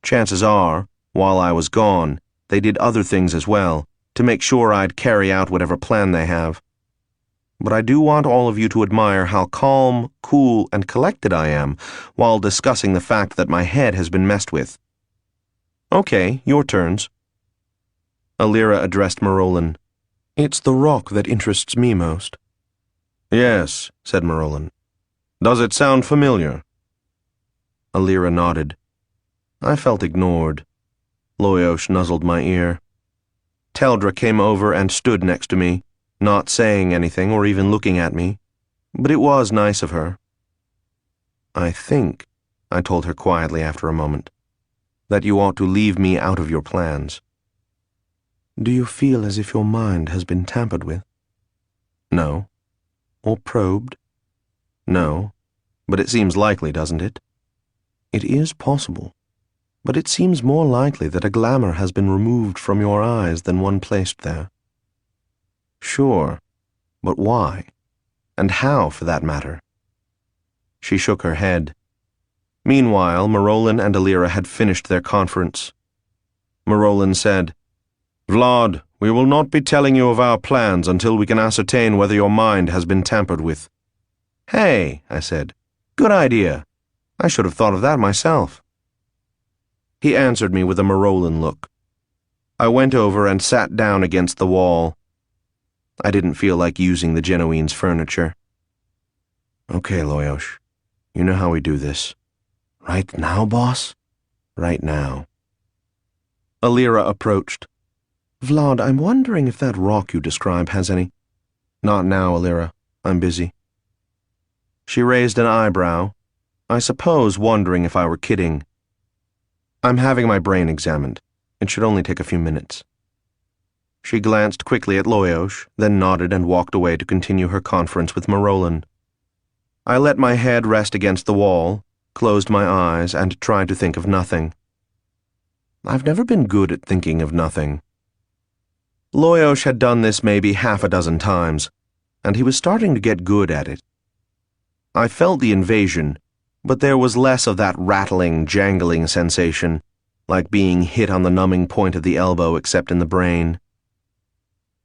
Chances are, while I was gone, they did other things as well, to make sure I'd carry out whatever plan they have. But I do want all of you to admire how calm, cool, and collected I am while discussing the fact that my head has been messed with. Okay, your turns." Alira addressed Marolin. "It's the rock that interests me most." "Yes," said Marolin. "Does it sound familiar?" Alira nodded. I felt ignored. Loyosh nuzzled my ear. Teldra came over and stood next to me, not saying anything or even looking at me, but it was nice of her. "I think," I told her quietly after a moment, "that you ought to leave me out of your plans." "Do you feel as if your mind has been tampered with?" "No." "Or probed?" "No. But it seems likely, doesn't it?" "It is possible. But it seems more likely that a glamour has been removed from your eyes than one placed there." "Sure. But why? And how, for that matter?" She shook her head. Meanwhile, Marolin and Alira had finished their conference. Marolin said, Vlad, we will not be telling you of our plans until we can ascertain whether your mind has been tampered with. Hey, I said, good idea. I should have thought of that myself. He answered me with a Marolan look. I went over and sat down against the wall. I didn't feel like using the Genoese's furniture. Okay, Loyosh, you know how we do this. Right now, boss? Right now. Alira approached. Vlad, I'm wondering if that rock you describe has any... Not now, Alira. I'm busy. She raised an eyebrow, I suppose wondering if I were kidding. I'm having my brain examined. It should only take a few minutes. She glanced quickly at Loyosh, then nodded and walked away to continue her conference with Marolan. I let my head rest against the wall, closed my eyes, and tried to think of nothing. I've never been good at thinking of nothing. Loyosh had done this maybe half a dozen times, and he was starting to get good at it. I felt the invasion, but there was less of that rattling, jangling sensation, like being hit on the numbing point of the elbow except in the brain.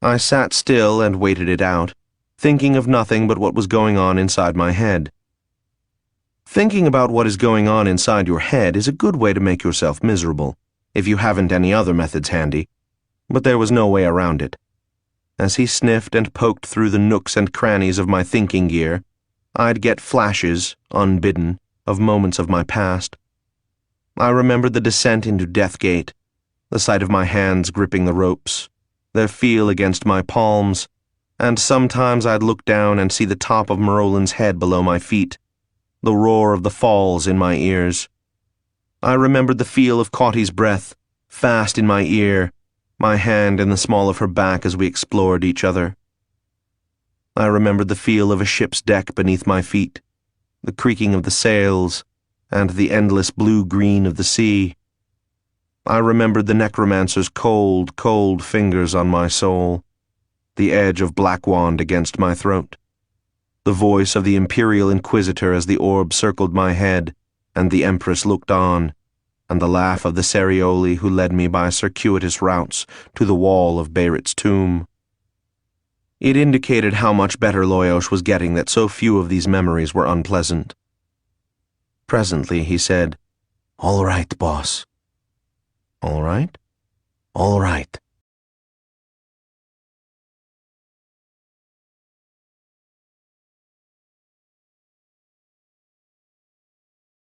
I sat still and waited it out, thinking of nothing but what was going on inside my head. Thinking about what is going on inside your head is a good way to make yourself miserable, if you haven't any other methods handy, but there was no way around it. As he sniffed and poked through the nooks and crannies of my thinking gear, I'd get flashes, unbidden, of moments of my past. I remembered the descent into Deathgate, the sight of my hands gripping the ropes, their feel against my palms, and sometimes I'd look down and see the top of Marolan's head below my feet, the roar of the falls in my ears. I remembered the feel of Cauty's breath, fast in my ear, my hand in the small of her back as we explored each other. I remembered the feel of a ship's deck beneath my feet, the creaking of the sails, and the endless blue-green of the sea. I remembered the necromancer's cold, cold fingers on my soul, the edge of Blackwand against my throat, the voice of the Imperial Inquisitor as the orb circled my head, and the Empress looked on, and the laugh of the Cerioli who led me by circuitous routes to the wall of Beirit's tomb. It indicated how much better Loyosh was getting that so few of these memories were unpleasant. Presently he said, All right, boss. All right? All right.